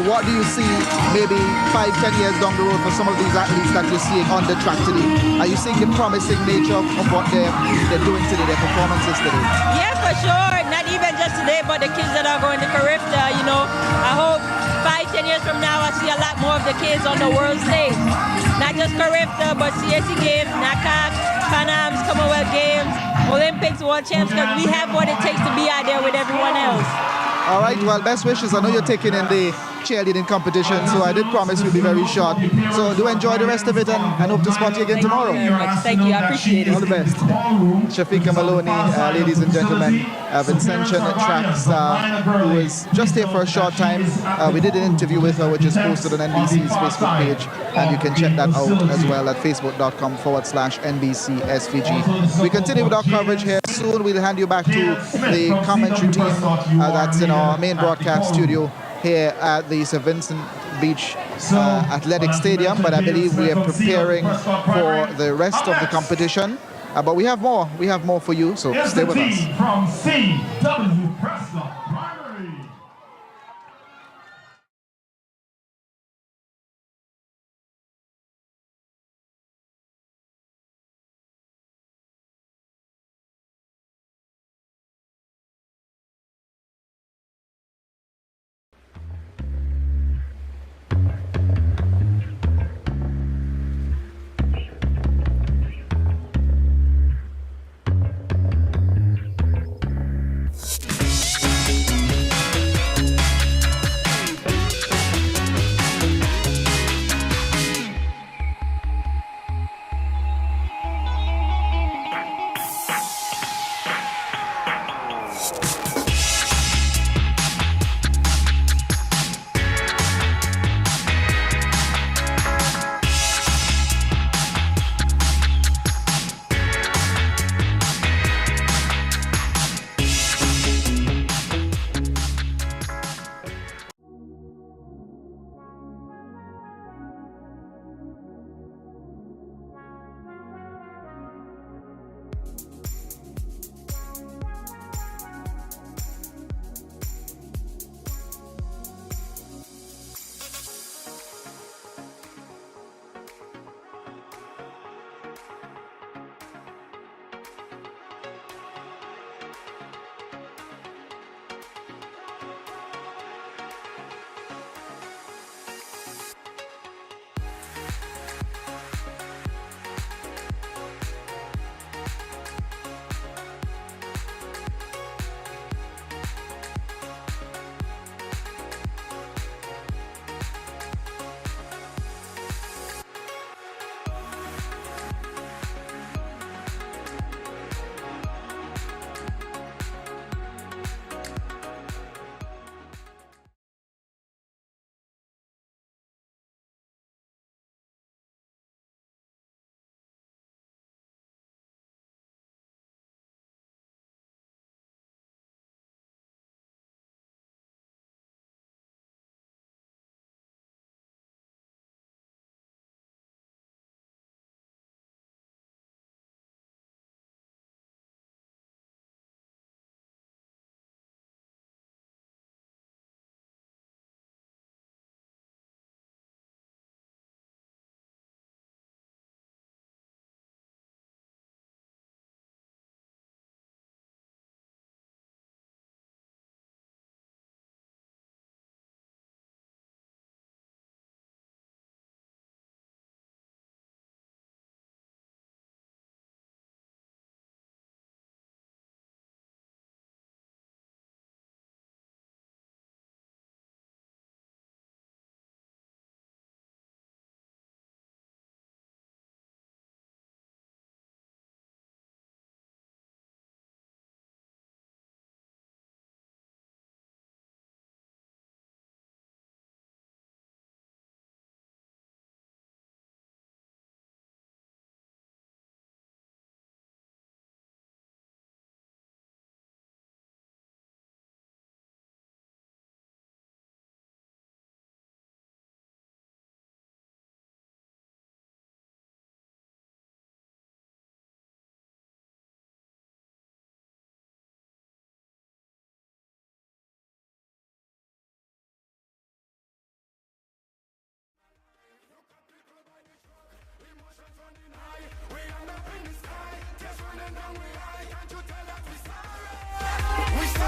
what do you see maybe 5-10 years down the road for some of these athletes that you're seeing on the track today? Are you seeing the promising nature of what they're doing today, their performances today? Yeah, for sure. Not even just today, but the kids that are going to Carifta, I hope 5-10 years from now I see a lot more of the kids on the world stage. Not just Carifta, but CSC Games, NACAC, Pan Am's, Commonwealth Games, Olympics, World Champs, because we have what it takes to be out there with everyone else. All right, well, best wishes. I know you're taking in the cheerleading competition, so I did promise we'll be very short. So do enjoy the rest of it, and hope to spot you again tomorrow. Thank you very much. Thank you. I appreciate it. All the best. Shafika Maloney, ladies and gentlemen, Vincent track star, who was just here for a short time. We did an interview with her, which is posted on NBC's Facebook page, and you can check that out as well at facebook.com/NBC SVG. We continue with our coverage here. Soon we'll hand you back to the commentary team that's in our main broadcast studio here at the St. Vincent Beach Athletic Stadium, but I believe we are preparing for the rest of the competition. But we have more for you, so stay with us. From CW Prescott Primary.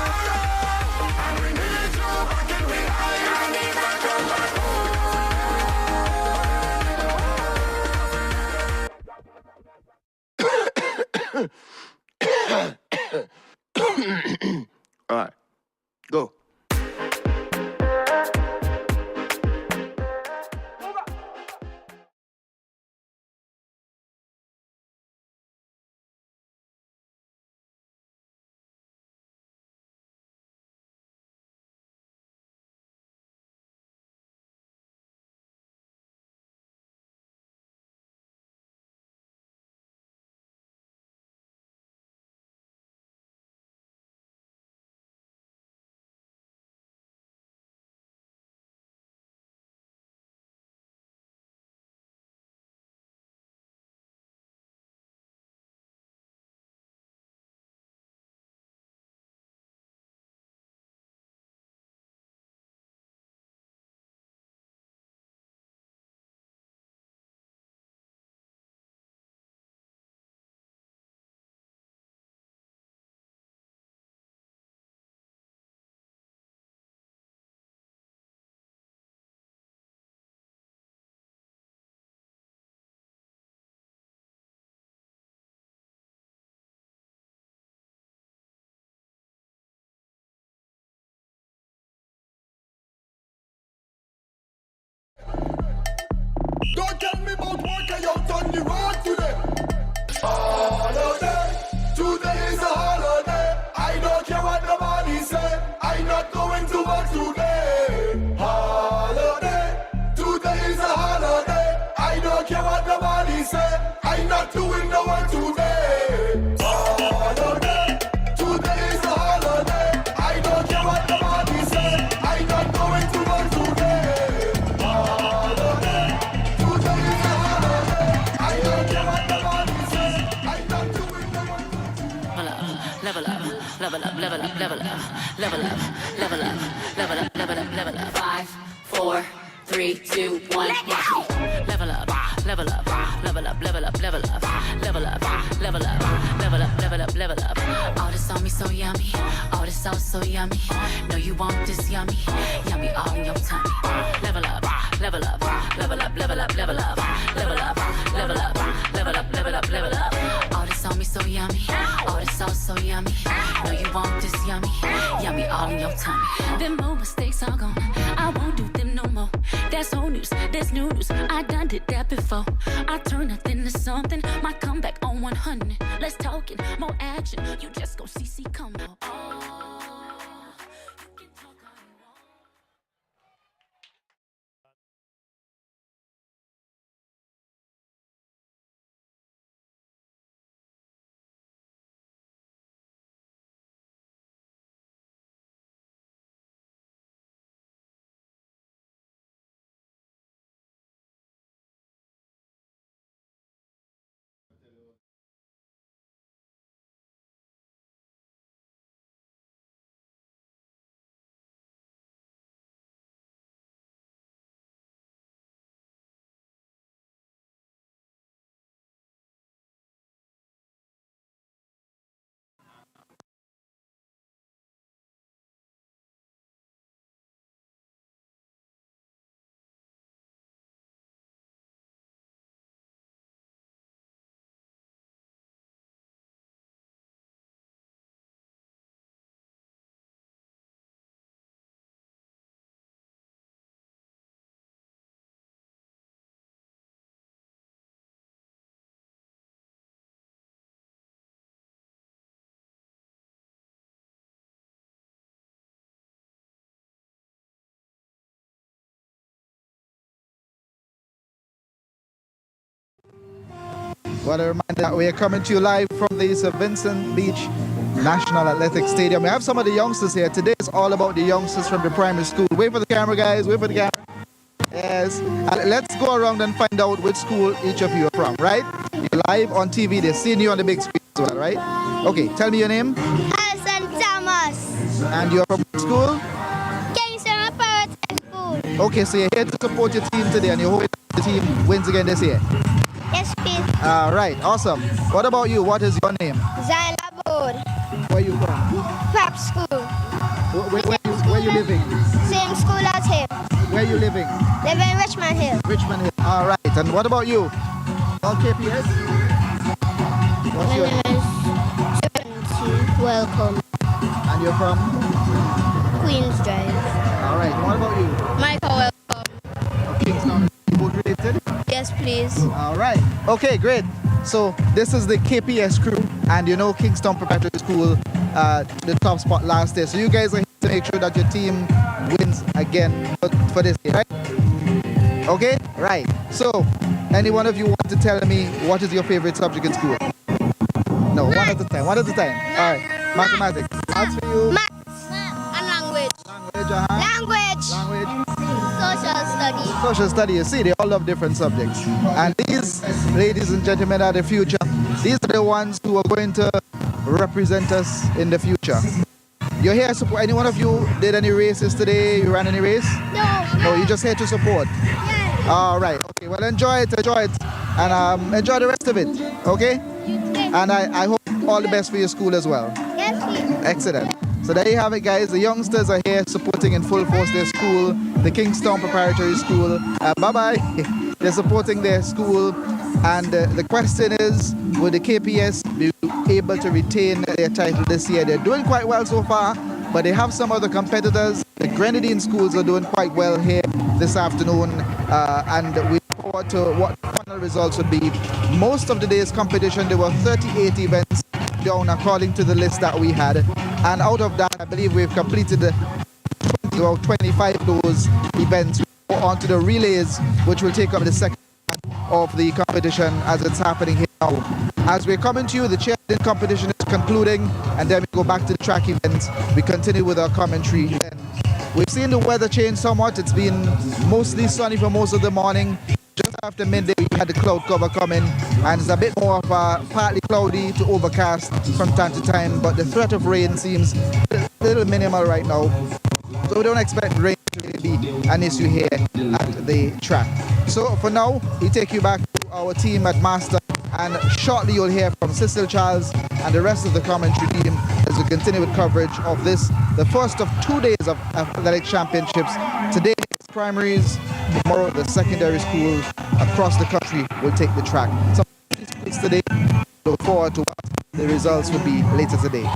And we need you back in we higher. Come back home. All right, go. Don't tell me about working out on the road today. Holiday, today is a holiday. I don't care what nobody say. I'm not going to work today. Holiday, today is a holiday. I don't care what nobody say. I'm not doing no work today. Holiday, today is a holiday. I don't care what nobody say. I'm not going to work today. Level up, level up, level up, level up, level up, level up, level up, level up, level up. 5, 4, 3, 2, 1. Level up, level up, level up, level up, level up, level up, level up, level up, level up, level up. All this on me so yummy, all this sauce so yummy. Know you want this yummy, yummy all in your tummy. Level up, level up, level up, level up, level up, level up, level up, level up, level up, level up. All this on me so yummy, all this sauce so yummy. Know you want this yummy, yummy all in your tummy. Them old mistakes are gone, I won't do them no more. That's old news, that's new news. I done did that before. I turn nothing to something. My comeback on 100. Let's talk it, more action. You just go CC combo. What a reminder that we are coming to you live from the St. Vincent Beach National Athletic Stadium. We have some of the youngsters here. Today is all about the youngsters from the primary school. Wait for the camera, guys. Wait for the camera. Yes. Let's go around and find out which school each of you are from, right? You're live on TV. They're seeing you on the big screen as well, right? Okay, tell me your name. Alison Thomas. And you're from what school? Kingston Preparatory School. Okay, so you're here to support your team today and you're hoping the team wins again this year. Yes, please. All right, awesome. What about you? What is your name? Zyla Board. Where are you from? Prep School. you living? Same school as him. Where are you living? Live in Richmond Hill. Richmond Hill. All right. And what about you? All KPS? What's your name? Welcome. And you're from? Queen's Drive. All right. And what about you? Michael, welcome. Kingston. Boat related? Yes, please. All right. Okay, great. So this is the KPS crew, and you know Kingston Preparatory School, the top spot last day. So you guys are here to make sure that your team wins again for this year, right? Okay, right. So, any one of you want to tell me what is your favorite subject in school? No, one at a time. One at a time. All right. Mathematics. Maths for you. Maths and language. Language. Language. Language. Social studies. Social studies. See, they all love different subjects. And these, ladies and gentlemen, are the future. These are the ones who are going to represent us in the future. You're here to support. Any one of you did any races today? You ran any race? No. No, you're just here to support. Yes. All right. Okay. Well, enjoy it, and enjoy the rest of it. Okay. And I hope all the best for your school as well. Yes, please. Excellent. So there you have it, guys. The youngsters are here supporting in full force their school, the Kingston Preparatory School. Bye-bye. They're supporting their school. And the question is, will the KPS be able to retain their title this year? They're doing quite well so far, but they have some other competitors. The Grenadine schools are doing quite well here this afternoon, and we look forward to what the final results would be. Most of the day's competition, there were 38 events down according to the list that we had, and out of that, I believe we've completed 20 or 25 of those events. We go on to the relays, which will take up the second of the competition as it's happening here now. As we're coming to you, the cheerleading competition is concluding, and then we go back to the track events. We continue with our commentary. And we've seen the weather change somewhat. It's been mostly sunny for most of the morning. Just after midday, we had the cloud cover coming, and it's a bit more of a partly cloudy to overcast from time to time, but the threat of rain seems a little minimal right now. So we don't expect rain to really be an issue here at the track. So for now, we take you back to our team at Master, and shortly you'll hear from Cecil Charles and the rest of the commentary team as we continue with coverage of this, the first of 2 days of athletic championships. Today it's primaries, tomorrow the secondary schools across the country will take the track. Some schools today, look forward to what the results will be later today.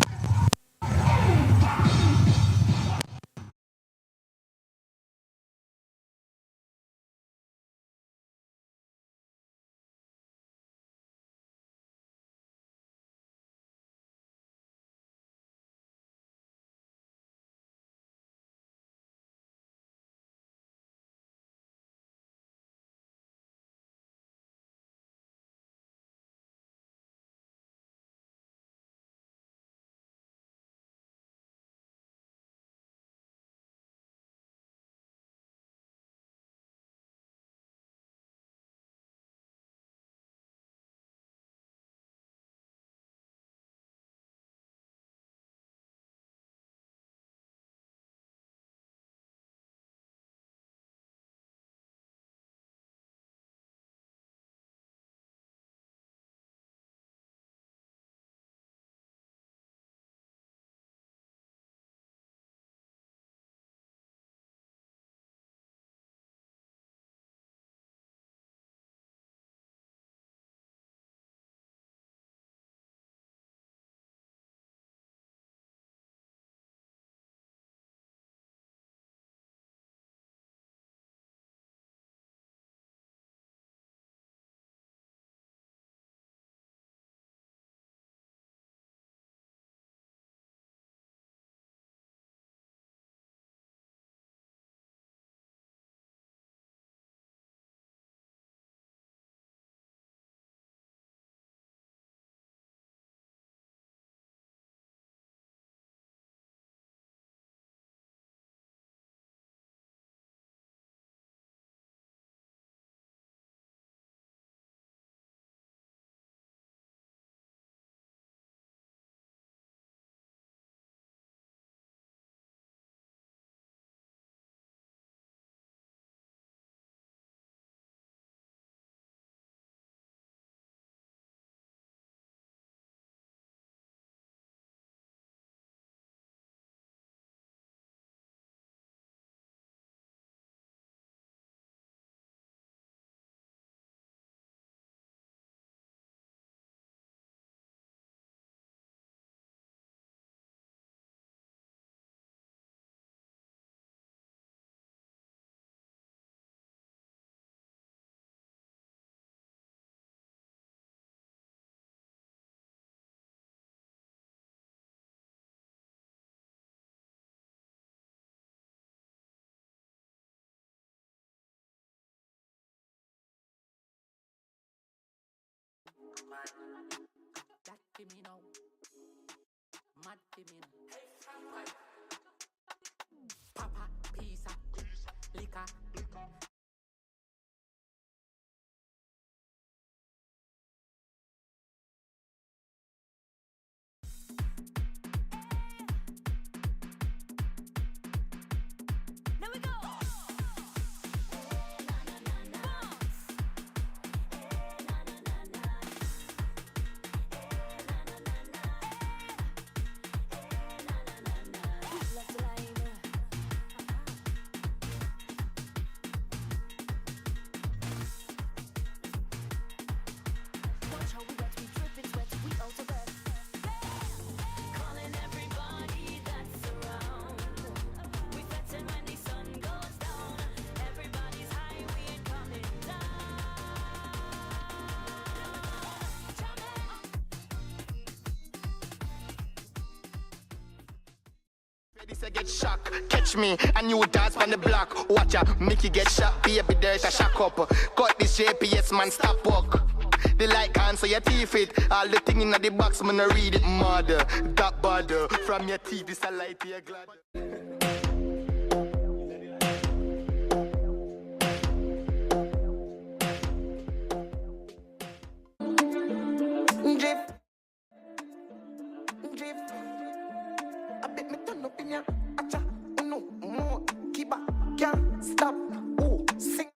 That give me now. Mad give me now. Papa, pizza, liquor. This I get shocked, catch me, and you dance on the block. Watch ya, make you get shot, baby, there's a shock up. Cut this JPS, man, stop walk. The light can't so your teeth it. All the thing in the box, man, I read it, mother. That bad, from your teeth, this a light, you're glad. Drift. Drift. I bet me turn up in ya. Acha, no more. Keep back, can't stop. Oh, sing.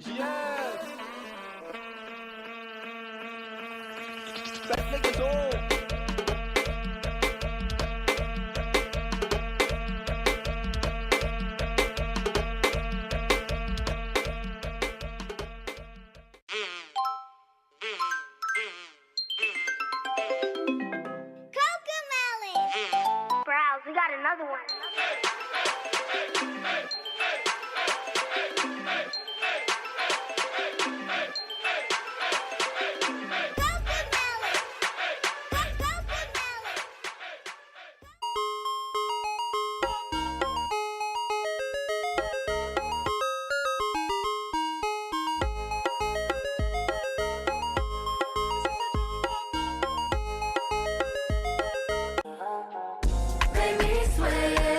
Yes! Let's make it go! Cocomelon! Browse, we got another one. Make me sway.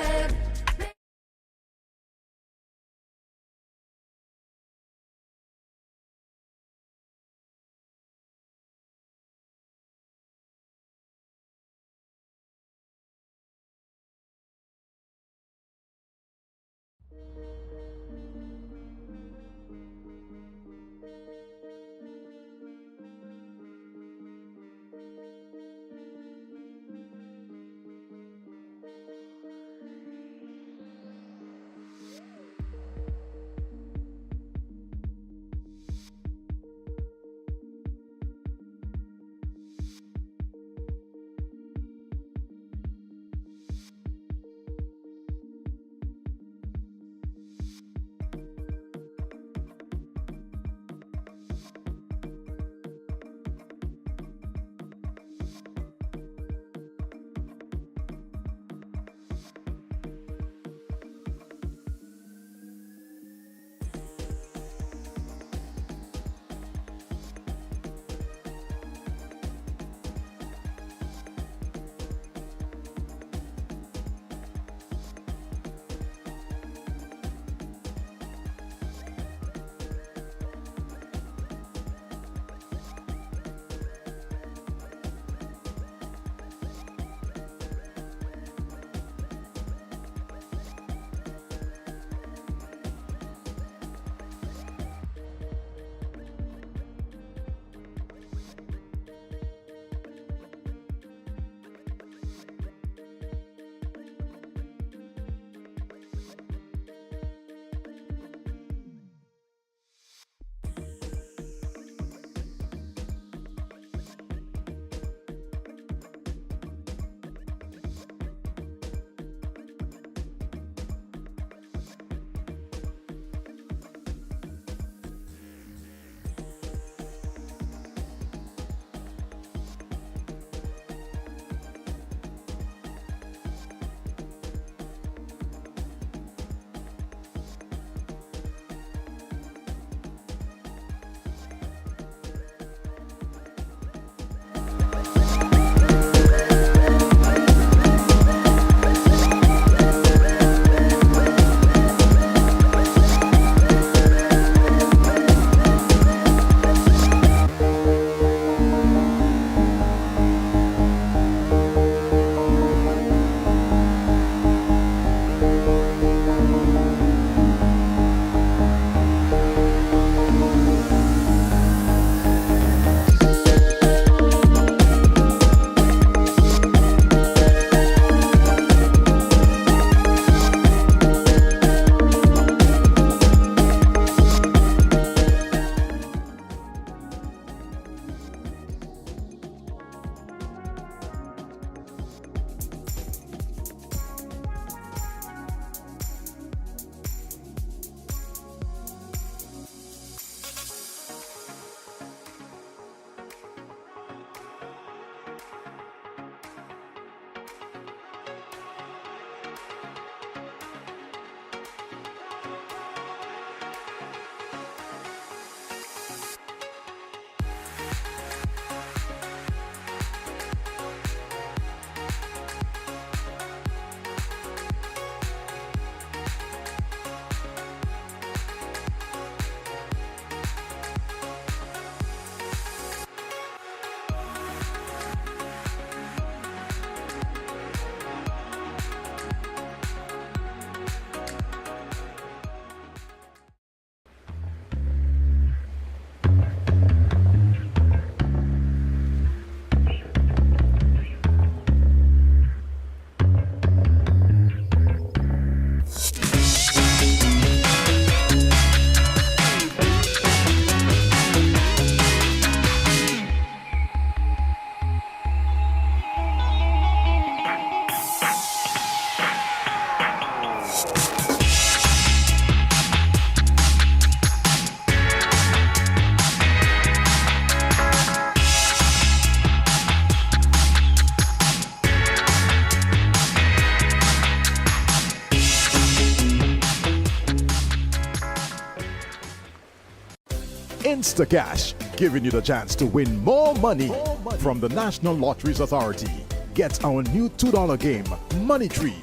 Instacash, giving you the chance to win more money from the National Lotteries Authority. Get our new $2 game, Money Tree.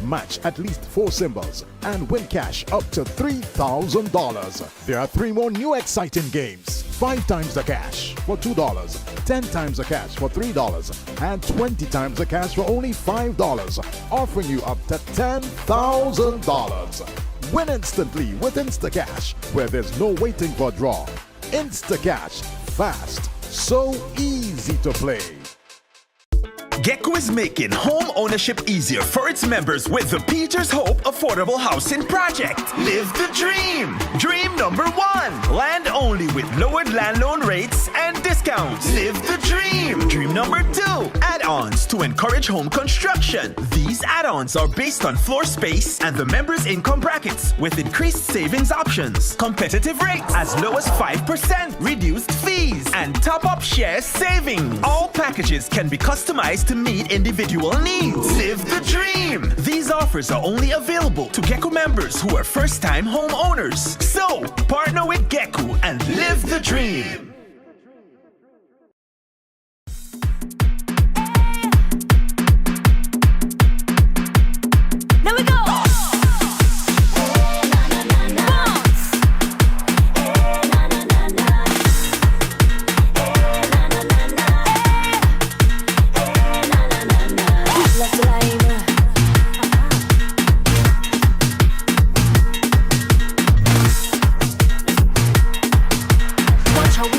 Match at least 4 symbols and win cash up to $3,000. There are 3 more new exciting games. 5 times the cash for $2, 10 times the cash for $3, and 20 times the cash for only $5, offering you up to $10,000. Win instantly with Instacash, where there's no waiting for a draw. Instacash, fast, so easy to play. Gecko is making home ownership easier for its members with the Peters Hope Affordable Housing Project. Live the dream! Dream number 1, land only with lowered land loan rates and discounts. Live the dream! Dream number 2, add-ons to encourage home construction. These add-ons are based on floor space and the members' income brackets with increased savings options, competitive rates as low as 5%, reduced fees, and top-up share savings. All packages can be customized to meet individual needs. Live the dream! These offers are only available to Gecko members who are first-time homeowners. So, partner with Gecko and live the dream! Now we go! Watch how we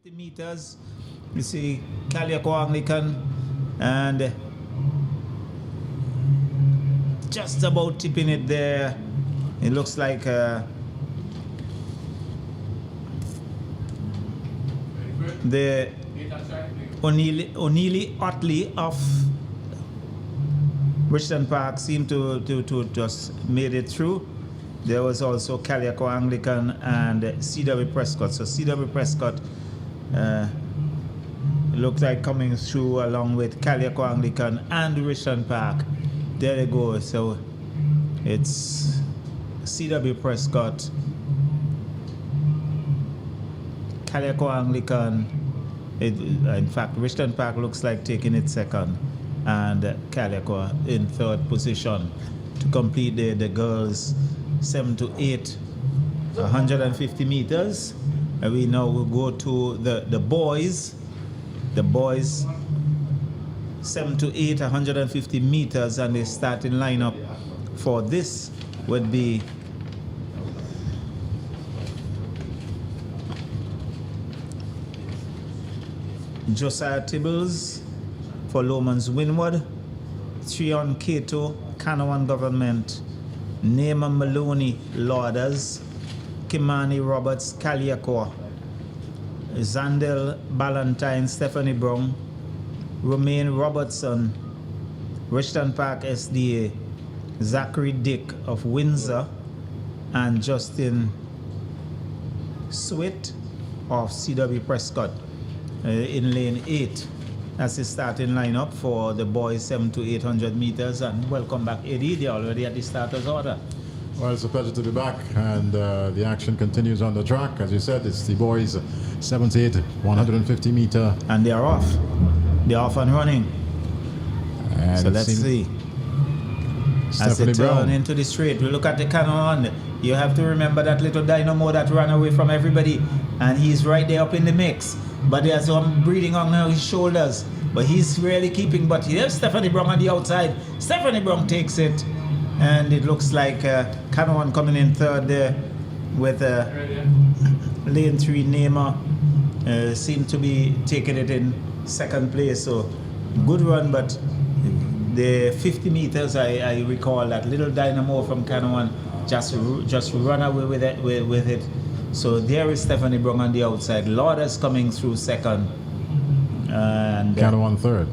50 meters, you see Caliaco Anglican, and just about tipping it there. It looks like the O'Neilly Otley of Richmond Park seemed to just made it through. There was also Caliaco Anglican and CW Prescott. So CW Prescott looked like coming through along with Caliaco Anglican and Richmond Park. There they go. So it's CW Prescott, Caliaco Anglican. In fact, Richmond Park looks like taking it second, and Caliaco in third position to complete the girls 7 to 8 150 meters. And we now will go to the boys. The boys 7 to 8 150 meters, and the starting lineup for this would be Josiah Tibbles for Lomans Winwood, Trion Cato, Canawan Government, Naaman Maloney Lauders, Kimani Roberts Caliaco, Zandel Ballantyne Stephanie Brown, Romaine Robertson, Richmond Park SDA, Zachary Dick of Windsor, and Justin Swift of CW Prescott in lane 8. That's the starting lineup for the boys 7 to 800 meters. And welcome back, Eddie. They're already at the starter's order. Well, it's a pleasure to be back, and the action continues on the track. As you said, it's the boys 7 to 8 150 meter. And they're off. They're off and running. And so let's see. As they turn into the straight, we look at the cannon. You have to remember that little dynamo that ran away from everybody, and he's right there up in the mix. But there's some breathing on his shoulders, but he's really keeping. But here's Stephanie Brown on the outside. Stephanie Brown takes it, and it looks like Cannon coming in third there with lane 3 Neymar seem to be taking it in second place. So good run, but the 50 meters, I recall that little dynamo from Cannon just run away with it. So there is Stephanie Brown on the outside. Lauders coming through second. And Cannon third.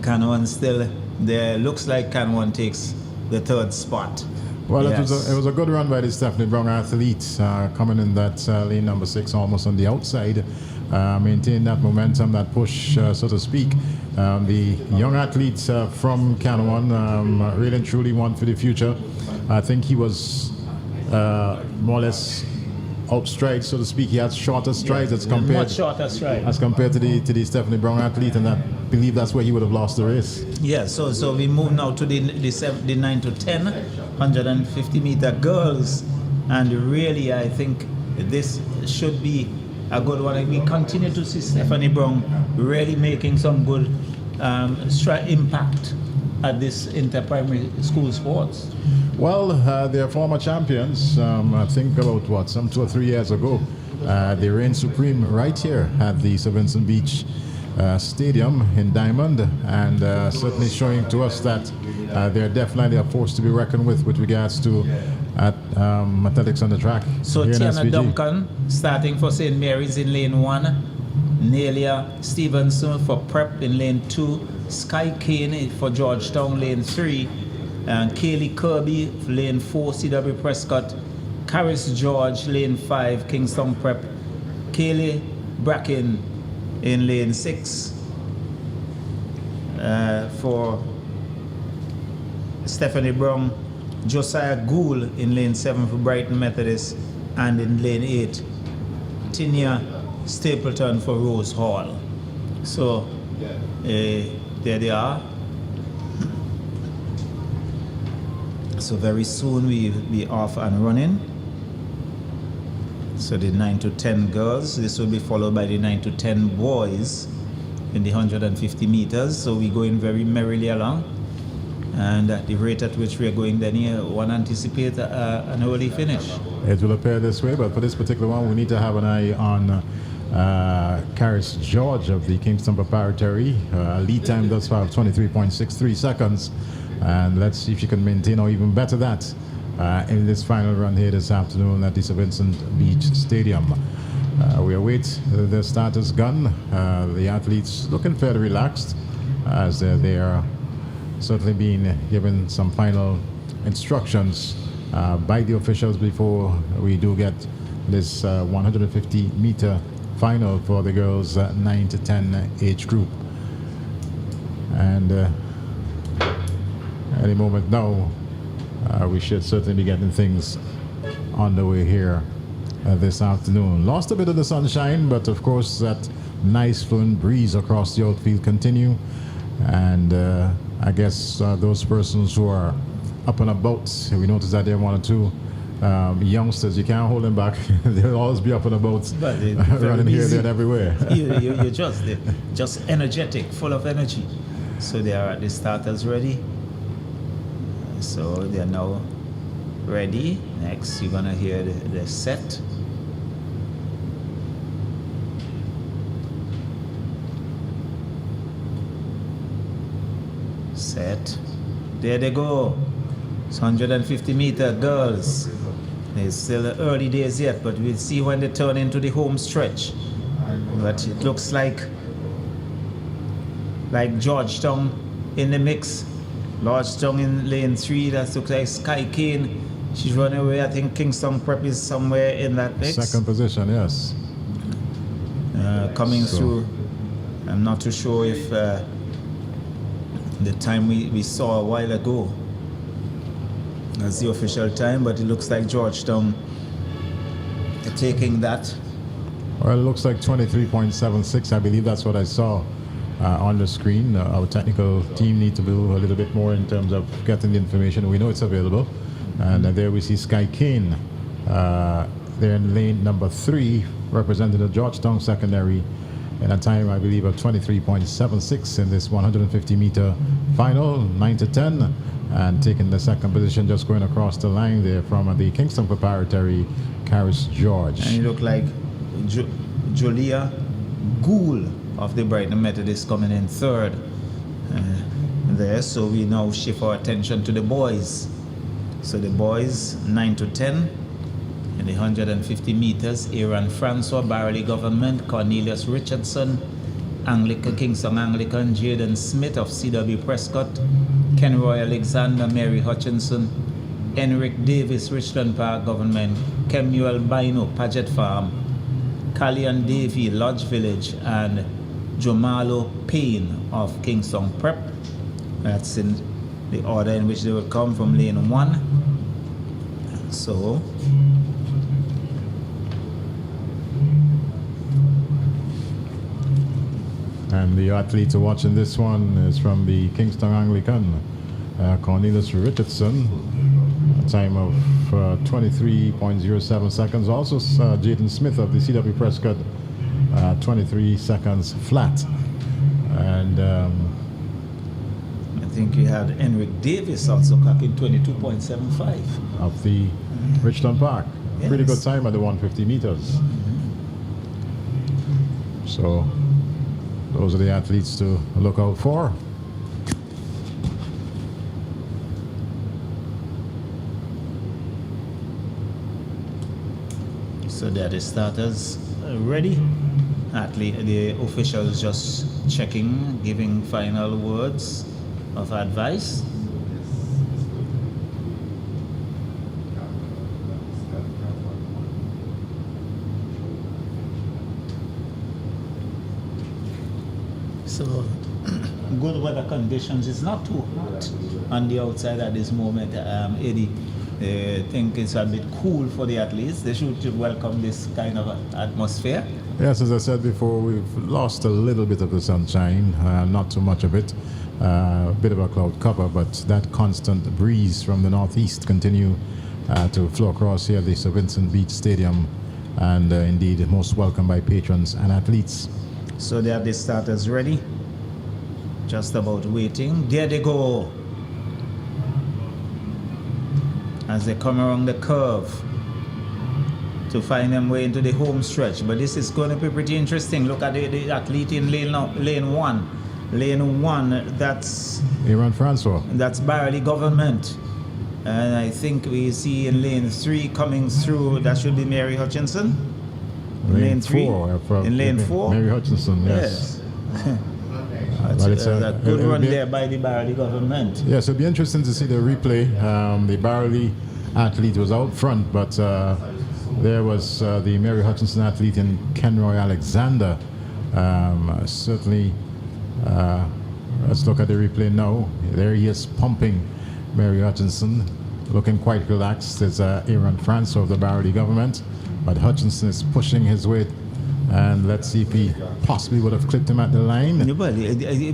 Cannon still there. Looks like Cannon takes the third spot. Well, yes. it was a good run by the Stephanie Brown athletes coming in that lane number 6, almost on the outside. Maintain that momentum, that push, so to speak. The young athletes from Cannon really and truly one for the future. I think he was more or less outstride, so to speak. He had shorter strides as compared much shorter stride as compared to the Stephanie Brown athlete, and I believe that's where he would have lost the race. Yeah, so we move now to the 9 to 10 150 meter girls, and really I think this should be a good one. We continue to see Stephanie Brown really making some good impact at this inter-primary school sports. Well, they're former champions. I think about some 2 or 3 years ago, they reigned supreme right here at the Sir Vincent Beach Stadium in Diamond, and certainly showing to us that they're definitely a force to be reckoned with regards to athletics on the track. So Tiana Duncan starting for St. Mary's in lane 1, Nelia Stevenson for Prep in lane 2, Sky Kane for Georgetown lane 3, and Kaylee Kirby lane 4, CW Prescott, Caris George lane 5, Kingston Prep, Kaylee Bracken in lane 6 for Stephanie Brown, Josiah Gould in lane 7 for Brighton Methodist, and in lane 8 Tinia Stapleton for Rose Hall. So there they are. So very soon we'll be off and running. So the 9 to 10 girls, this will be followed by the 9 to 10 boys in the 150 meters. So we're going very merrily along. And at the rate at which we're going, then one anticipate an early finish. It will appear this way, but for this particular one, we need to have an eye on Karis George of the Kingston Preparatory. Lead time thus far of 23.63 seconds. And let's see if she can maintain or even better that in this final run here this afternoon at the St. Vincent Beach Stadium. We await the starter's gun. The athletes looking fairly relaxed as they are certainly being given some final instructions by the officials before we do get this 150-meter final for the girls 9 to 10 age group. And any moment now, we should certainly be getting things underway here this afternoon. Lost a bit of the sunshine, but of course that nice flowing breeze across the outfield continue. And I guess those persons who are up and about, we noticed that there are one or two youngsters, you can't hold them back. They'll always be up and about, running here, there, and everywhere. You're just energetic, full of energy. So they are at the starters ready. So they are now ready. Next, you're gonna hear the set. Set. There they go. It's 150-meter girls. It's still early days yet, but we'll see when they turn into the home stretch. But it looks like Georgetown in the mix. Georgetown in lane 3. That looks like Sky Kane. She's running away. I think Kingston Prep is somewhere in that mix. Second position, yes. Coming through. I'm not too sure if the time we saw a while ago as the official time, but it looks like Georgetown taking that. Well, it looks like 23.76. I believe that's what I saw on the screen. Our technical team need to do a little bit more in terms of getting the information. We know it's available. And there we see Sky Kane. They're in lane number 3, representing the Georgetown secondary in a time, I believe, of 23.76 in this 150-meter final, 9 to 10. And taking the second position, just going across the line there from the Kingston Preparatory, Karis George. And you look like Julia Gould of the Brighton Methodist coming in 3rd there. So we now shift our attention to the boys. So the boys, 9 to 10 in the 150 meters. Aaron Francois, Barley Government, Cornelius Richardson, Kingston Anglican, Jaden Smith of CW Prescott, Kenroy Alexander, Mary Hutchinson, Henrik Davis, Richland Park Government, Kemuel Bino, Paget Farm, Callian Davy, Lodge Village, and Jomalo Payne of Kingston Prep. That's in the order in which they will come from lane 1. So and the athlete watching this one is from the Kingston Anglican, Cornelius Richardson, a time of 23.07 seconds. Also Jaden Smith of the CW Prescott, 23 seconds flat. And I think we had Henrik Davis also clocking 22.75 of the Richland Park. Yes. Pretty good time at the 150 meters. So those are the athletes to look out for. So there are the starters ready. The officials just checking, giving final words of advice. So good weather conditions. It's not too hot on the outside at this moment, Eddie. I think it's a bit cool for the athletes. They should welcome this kind of atmosphere. Yes, as I said before, we've lost a little bit of the sunshine, not too much of it. A bit of a cloud cover, but that constant breeze from the northeast continue to flow across here at the St. Vincent Beach Stadium, and indeed most welcome by patrons and athletes. So they have the starters ready, just about waiting. There they go. As they come around the curve. to find them way into the home stretch. But this is going to be pretty interesting. Look at the athlete in lane one. Lane one, that's Aaron Francois. That's Barley Government. And I think we see in lane 3 coming through, that should be Mary Hutchinson. Lane 3. 4. In lane 4. Mary Hutchinson, yes. That's a good run there by the Barley Government. Yes, it'll be interesting to see the replay. The Barley athlete was out front, but there was the Mary Hutchinson athlete in Kenroy Alexander. Certainly, let's look at the replay now. There he is pumping Mary Hutchinson, looking quite relaxed. It's Aaron Francois of the Barley Government, but Hutchinson is pushing his way, and let's see if he possibly would have clipped him at the line.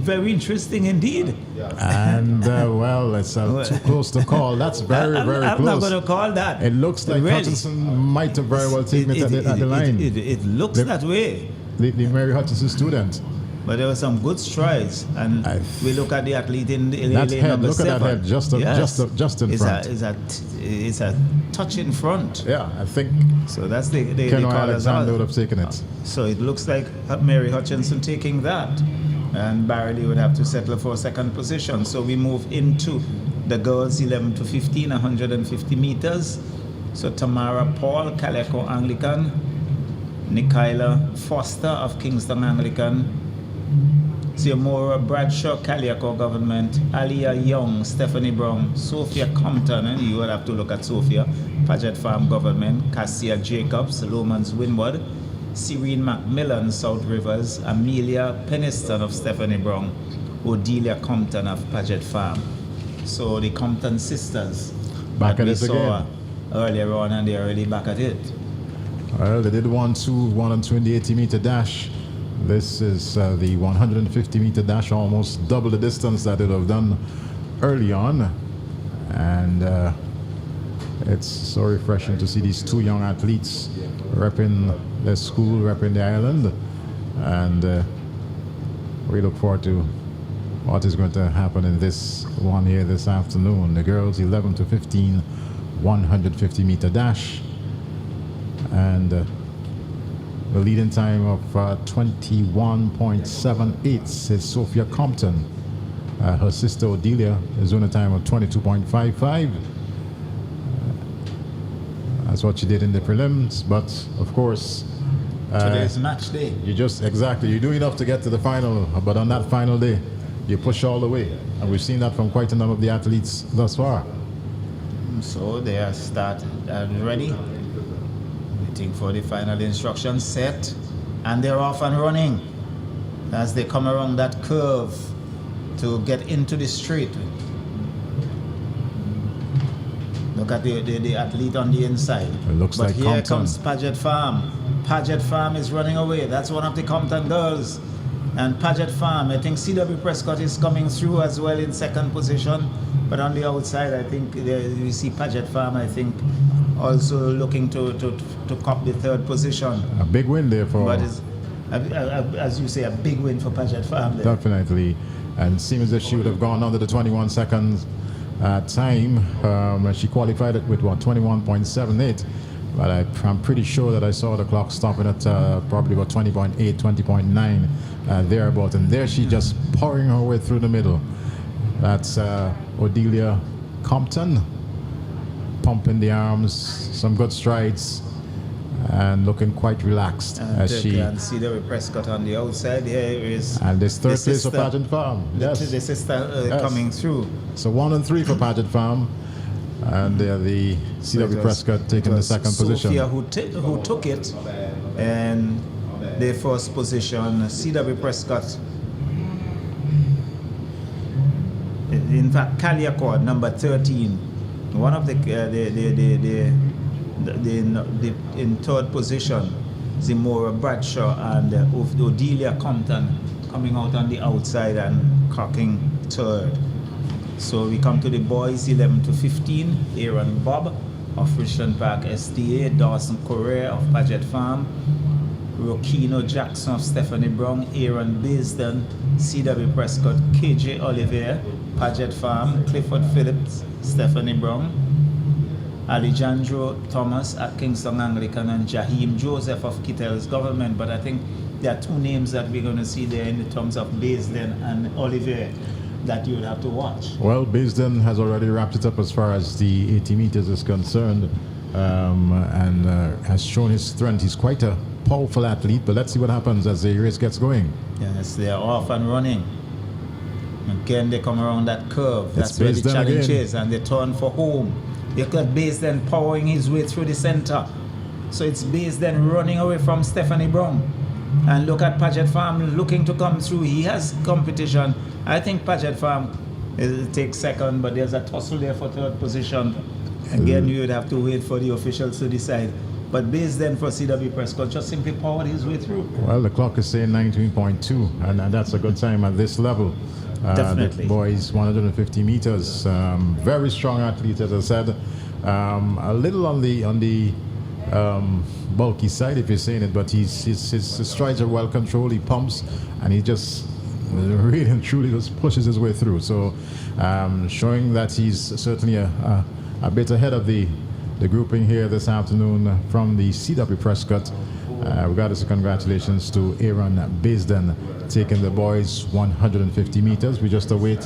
Very interesting indeed. And well, it's too close to call. That's very close. I'm not going to call that. It looks like really? Hutchinson might have very well taken it at the line. It looks that way. The Mary Hutchinson student. But there were some good strides, and we look at the athlete in lane number 7. Look at that head, just in front. It's a touch in front. Yeah, I think. So that's the Kenroy Alexander would have taken it. So it looks like Mary Hutchinson taking that, and Barley would have to settle for second position. So we move into the girls 11 to 15, 150 meters. So Tamara Paul, Caleco Anglican, Nikyla Foster of Kingston Anglican, Xiomara Bradshaw, Caliaco Government, Aliyah Young, Stephanie Brown, Sophia Compton, and you will have to look at Sophia, Paget Farm Government, Cassia Jacobs, Lomans Winwood, Serene Macmillan, South Rivers, Amelia Peniston of Stephanie Brown, Odelia Compton of Paget Farm. So the Compton sisters back that at we it saw again. Earlier on, and they're really back at it. Well, they did 1-2 in the 80-meter dash. This is the 150-meter dash, almost double the distance that it would have done early on. And it's so refreshing to see these two young athletes repping their school, repping the island. And we look forward to what is going to happen in this one here this afternoon. The girls 11 to 15, 150-meter dash. And the leading time of 21.78 is Sophia Compton. Her sister Odelia is doing a time of 22.55. That's what she did in the prelims, but of course Today's match day. You do enough to get to the final, but on that final day you push all the way, and we've seen that from quite a number of the athletes thus far. So they are started and ready, waiting for the final instructions, set, and they're off and running as they come around that curve to get into the straight. Look at the athlete on the inside. It looks but like here Compton. comes Paget Farm. Paget Farm is running away. That's one of the Compton girls. And Paget Farm, I think C.W. Prescott is coming through as well in second position. But on the outside, I think we see Paget Farm, I think, also looking to cop the third position. A big win there for... But it's, as you say, a big win for Paget Farm there. Definitely. And seems as if she would have gone under the 21 seconds time. She qualified it with, 21.78. But I'm pretty sure that I saw the clock stopping at probably about 20.8, 20.9, thereabout. And there she just pouring her way through the middle. That's Odelia Compton, pumping the arms, some good strides, and looking quite relaxed as she... can see the Prescott on the outside. Here is... And this third place for Paget Farm. Yes. The sister coming through. So 1 and 3 for Paget Farm. And the C.W. Prescott taking the second position. Sophia who took it, and the first position, C.W. Prescott. In fact, Caliacord, number 13. One of the in third position, Zimora Bradshaw and Odelia Compton coming out on the outside and cocking third. So we come to the boys 11 to 15, Aaron Bob of Richland Park STA, Dawson Correa of Paget Farm, Rokino Jackson of Stephanie Brown, Aaron Baisden, C.W. Prescott, KJ Olivier, Paget Farm, Clifford Phillips, Stephanie Brown, Alejandro Thomas at Kingston Anglican, and Jaheim Joseph of Kittell's Government. But I think there are two names that we're going to see there in the terms of Baisden and Olivier that you would have to watch. Well, Baisden has already wrapped it up as far as the 80 meters is concerned, and has shown his strength. He's quite a powerful athlete, but let's see what happens as the race gets going. Yes, they're off and running. Again, they come around that curve. It's That's where the Baisden challenge again. is, and they turn for home. You got Baisden powering his way through the center. So it's Baisden running away from Stephanie Brown. And look at Paget Farm looking to come through. He has competition. I think Paget Farm will take second, but there's a tussle there for third position. Again, you would have to wait for the officials to decide. But Baisden for CW Prescott just simply powered his way through. Well, the clock is saying 19.2, and that's a good time at this level. Definitely. The boys 150 meters. Very strong athlete, as I said. A little on the bulky side, if you're saying it, but his strides are well controlled. He pumps, and he just really and truly just pushes his way through. So, showing that he's certainly a bit ahead of the grouping here this afternoon from the CW Prescott. We got to say congratulations to Aaron Baisden taking the boys 150 meters. We just await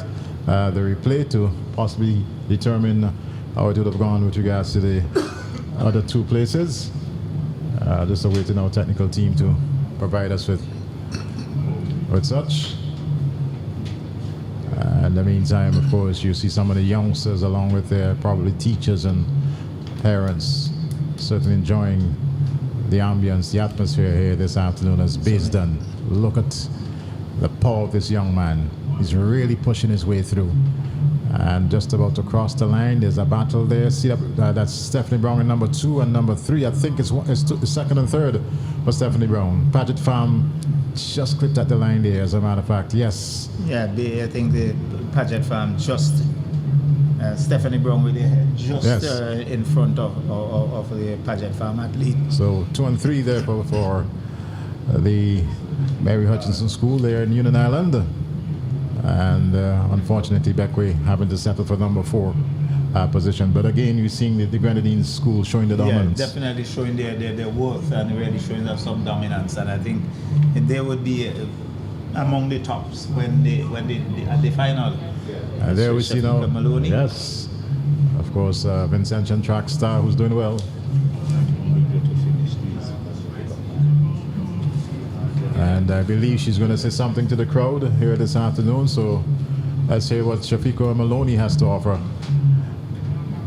the replay to possibly determine how it would have gone with regards to the other two places. Just awaiting our technical team to provide us with such. In the meantime, of course, you see some of the youngsters along with their probably teachers and parents certainly enjoying the ambience, the atmosphere here this afternoon as Baisden. Look at the power of this young man. He's really pushing his way through. And just about to cross the line, there's a battle there. See that's Stephanie Brown in number 2 and number 3. I think it's second and third for Stephanie Brown. Paget Farm just clipped at the line there, as a matter of fact. Yes. Yeah, I think the Paget Farm just Stephanie Brown with the head just Yes. In front of the Paget Farm athlete. So 2 and 3 there for the Mary Hutchinson School there in Union Island. And unfortunately, Beckway having to settle for number 4 position. But again, you're seeing the Grenadines School showing the dominance. Yeah, definitely showing their worth and really showing them some dominance. And I think they would be among the tops when at the final. There we see now. Maloney. Yes, of course, Vincent track star who's doing well. And I believe she's going to say something to the crowd here this afternoon. So let's hear what Shafiko Maloney has to offer.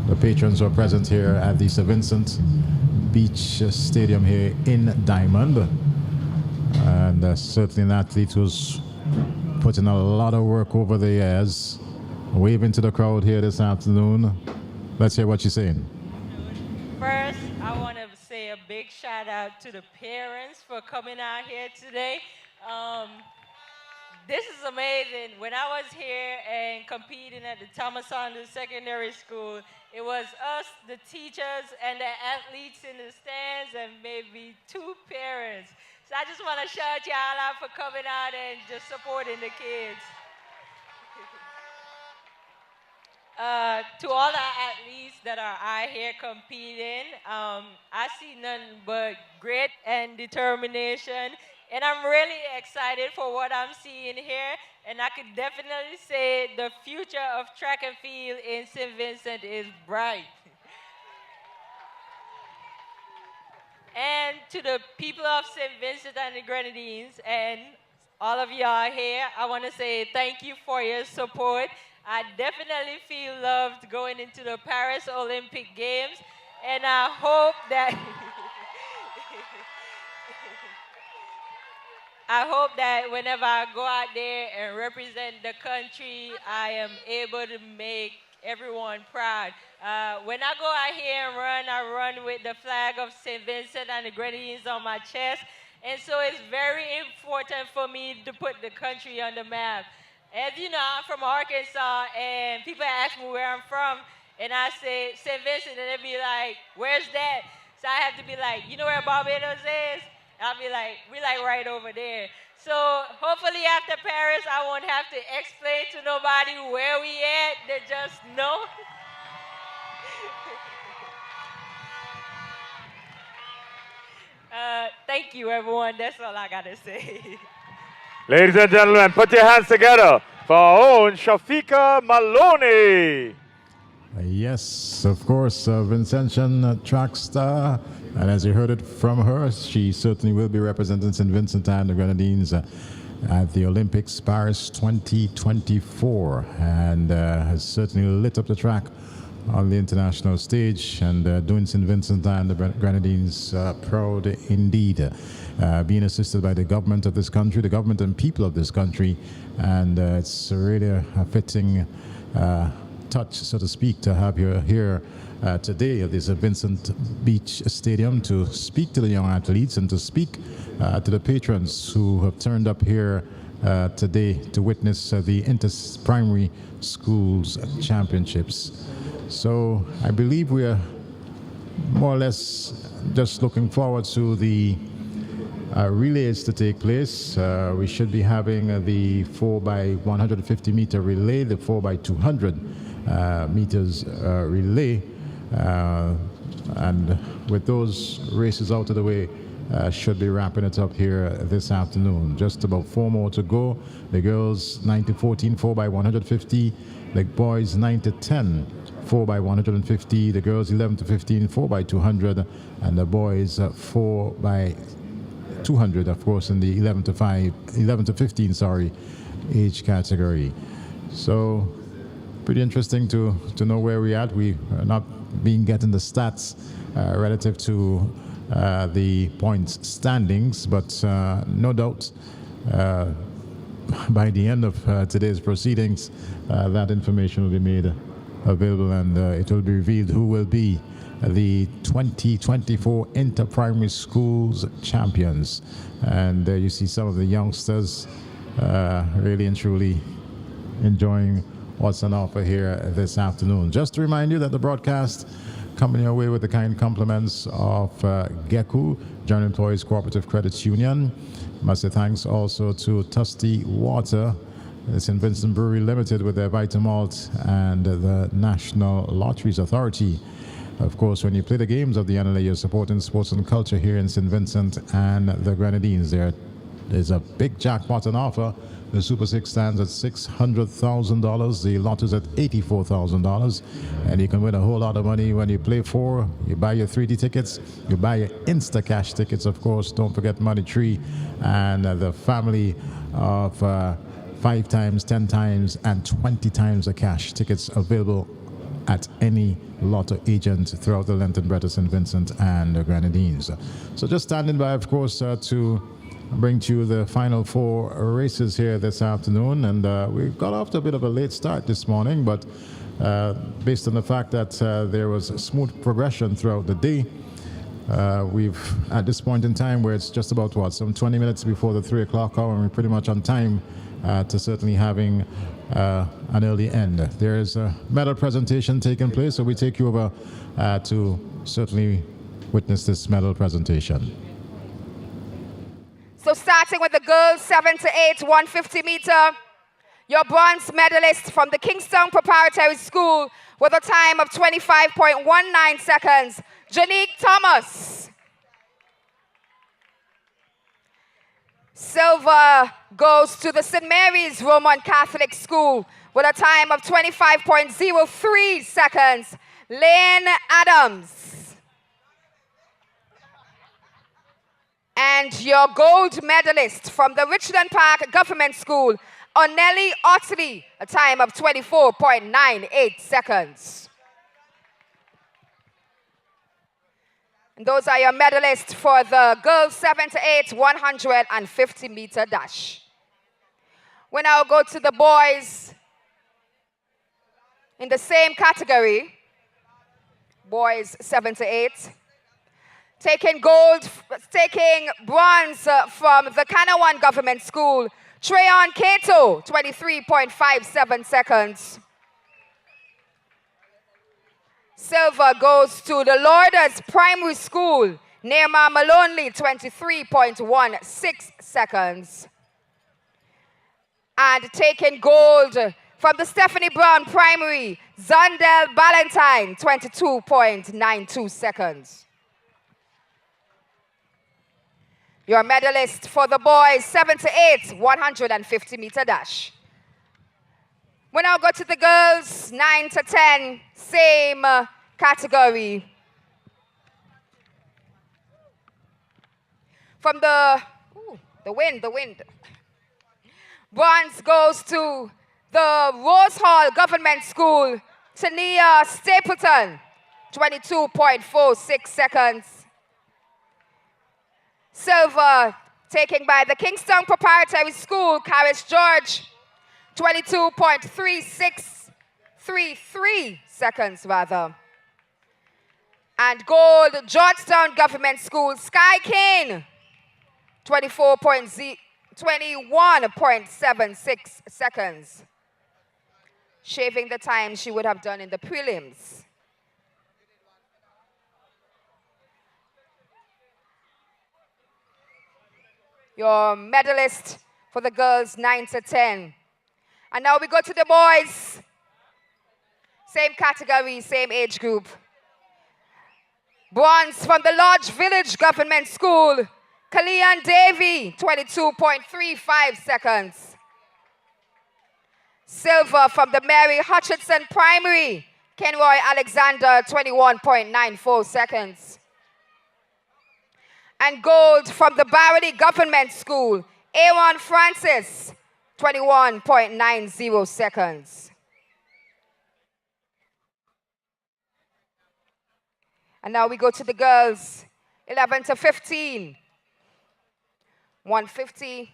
The patrons who are present here at the St. Vincent Beach Stadium here in Diamond. And certainly an athlete who's put in a lot of work over the years. Waving to the crowd here this afternoon. Let's hear what she's saying. First, I want to say a big shout out to the parents for coming out here today. This is amazing. When I was here and competing at the Thomas Saunders Secondary School, it was us, the teachers, and the athletes in the stands, and maybe 2 parents. So I just want to shout y'all out for coming out and just supporting the kids. To all the athletes that are out here competing, I see nothing but grit and determination. And I'm really excited for what I'm seeing here. And I could definitely say the future of track and field in St. Vincent is bright. And to the people of St. Vincent and the Grenadines and all of y'all here, I want to say thank you for your support. I definitely feel loved going into the Paris Olympic Games, and I hope that whenever I go out there and represent the country, I am able to make everyone proud. When I go out here and run, I run with the flag of St. Vincent and the Grenadines on my chest, and so it's very important for me to put the country on the map. As you know, I'm from Arkansas, and people ask me where I'm from, and I say St. Vincent, and they be like, where's that? So I have to be like, you know where Barbados is? And I'll be like, we like right over there. So hopefully after Paris, I won't have to explain to nobody where we at. They just know. Thank you, everyone. That's all I got to say. Ladies and gentlemen, put your hands together for our own Shafika Maloney. Yes, of course, Vincentian track star. And as you heard it from her, she certainly will be representing St. Vincent and the Grenadines at the Olympics Paris 2024, and has certainly lit up the track on the international stage, and doing St. Vincent and the Grenadines proud indeed. Being assisted by the government of this country, the government and people of this country, and it's really a fitting touch, so to speak, to have you here today at this Vincent Beach Stadium to speak to the young athletes and to speak to the patrons who have turned up here today to witness the inter-primary schools championships. So I believe we are more or less just looking forward to the relays to take place. We should be having the 4x150 meter relay, the 4x200 meters relay. And with those races out of the way, should be wrapping it up here this afternoon. Just about 4 more to go. The girls 9-14 4x150, the boys 9-10 4x150, the girls 11-15 4x200, and the boys 4x200, of course, in the 11-15 age category. So pretty interesting to know where we're at. We are not getting the stats relative to the points standings, but no doubt by the end of today's proceedings, that information will be made available, and it will be revealed who will be the 2024 Inter-Primary Schools champions. And you see some of the youngsters really and truly enjoying what's on offer here this afternoon. Just to remind you that the broadcast coming your way with the kind compliments of GECU, Joint Employees Cooperative Credit Union. Must say thanks also to Tusty Water, St. Vincent Brewery Limited with their Vitamalt, and the National Lotteries Authority. Of course, when you play the games of the NLA, you're supporting sports and culture here in St. Vincent and the Grenadines. There's a big jackpot on offer. The Super 6 stands at $600,000. The lot is at $84,000. And you can win a whole lot of money when you play 4. You buy your 3D tickets. You buy your Insta-Cash tickets, of course. Don't forget Money Tree and the family of 5 times, 10 times, and 20 times the cash. Tickets available at any lotto agent throughout the length and breadth of St. Vincent and the Grenadines. So just standing by, of course, to bring to you the final 4 races here this afternoon. And we got off to a bit of a late start this morning, but based on the fact that there was a smooth progression throughout the day, we've, at this point in time where it's just about, some 20 minutes before the 3 o'clock hour, and we're pretty much on time to certainly having an early end. There is a medal presentation taking place, so we take you over to certainly witness this medal presentation. So starting with the girls 7 to 8 150 meter, your bronze medalist from the Kingston Preparatory School with a time of 25.19 seconds, Janique Thomas. Silver goes to the St. Mary's Roman Catholic School with a time of 25.03 seconds, Lane Adams. And your gold medalist from the Richland Park Government School, Onelli Otley, a time of 24.98 seconds. And those are your medalists for the girls 7 to 8 150 meter dash. We now go to the boys in the same category, boys 7 to 8. Taking bronze from the Canawan Government School, Treyon Cato, 23.57 seconds. Silver goes to the Lourdes Primary School, Neymar Maloney, 23.16 seconds. And taking gold from the Stephanie Brown Primary, Zondel Ballantyne, 22.92 seconds. Your medalist for the boys, 7 to 8, 150-meter dash. We now go to the girls, 9 to 10, same category. From the wind. Bronze goes to the Rose Hall Government School, Tania Stapleton, 22.46 seconds. Silver taken by the Kingston Preparatory School, Caris George, 22.3633 seconds rather. And gold, Georgetown Government School, Sky Kane, 21.76 seconds, shaving the time she would have done in the prelims. Your medalist for the girls, 9 to 10. And now we go to the boys. Same category, same age group. Bronze from the Lodge Village Government School, Kalian Davy, 22.35 seconds. Silver from the Mary Hutchinson Primary, Kenroy Alexander, 21.94 seconds. And gold from the Barony Government School, Aaron Francis, 21.90 seconds. And now we go to the girls, 11 to 15, 150.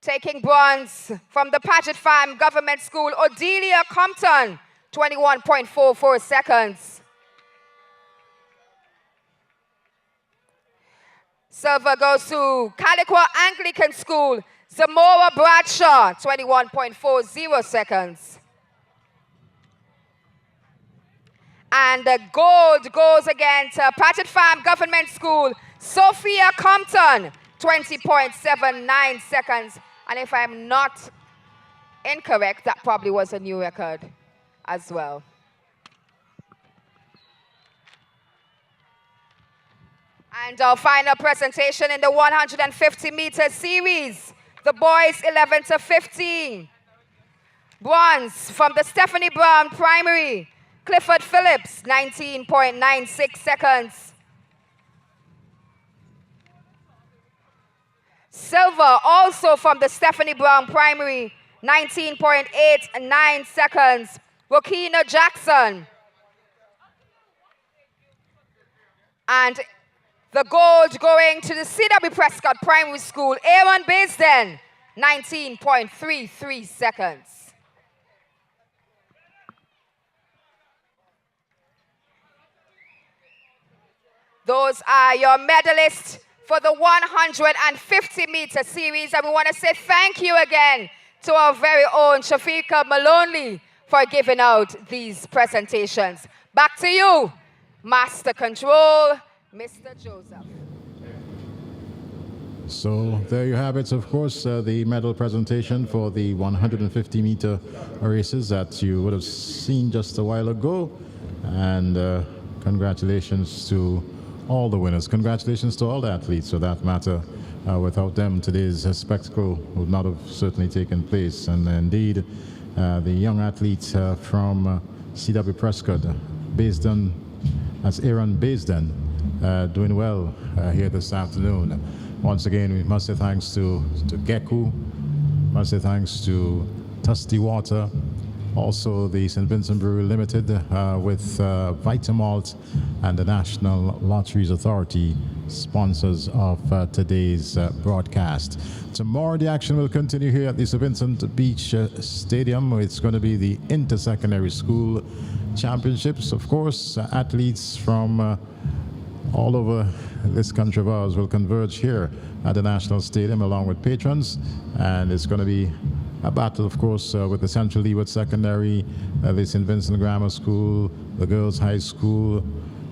Taking bronze from the Paget Farm Government School, Odelia Compton, 21.44 seconds. Silver goes to Calico Anglican School, Zamora Bradshaw, 21.40 seconds. And the gold goes again to Paget Farm Government School, Sophia Compton, 20.79 seconds. And if I'm not incorrect, that probably was a new record as well. And our final presentation in the 150-meter series, the boys 11 to 15. Bronze from the Stephanie Brown Primary, Clifford Phillips, 19.96 seconds. Silver, also from the Stephanie Brown Primary, 19.89 seconds. Rokina Jackson. And the gold going to the C.W. Prescott Primary School, Aaron Baisden, 19.33 seconds. Those are your medalists for the 150-meter series. And we want to say thank you again to our very own Shafika Maloney for giving out these presentations. Back to you, Master Control, Mr. Joseph. So there you have it, of course, the medal presentation for the 150-meter races that you would have seen just a while ago. And congratulations to all the winners. Congratulations to all the athletes, for that matter. Without them, today's spectacle would not have certainly taken place. And indeed, the young athlete from C.W. Prescott, Baisden, that's Aaron Baisden, doing well here this afternoon. Once again, we must say thanks to Geku, must say thanks to Tusty Water, also the St. Vincent Brewery Limited with Vitamalt and the National Lotteries Authority, sponsors of today's broadcast. Tomorrow the action will continue here at the St. Vincent Beach Stadium. It's going to be the Inter-Secondary School Championships. Of course, athletes from all over this country of ours will converge here at the National Stadium along with patrons, and it's going to be a battle, of course, with the Central Leeward Secondary, the St. Vincent Grammar School, the Girls High School,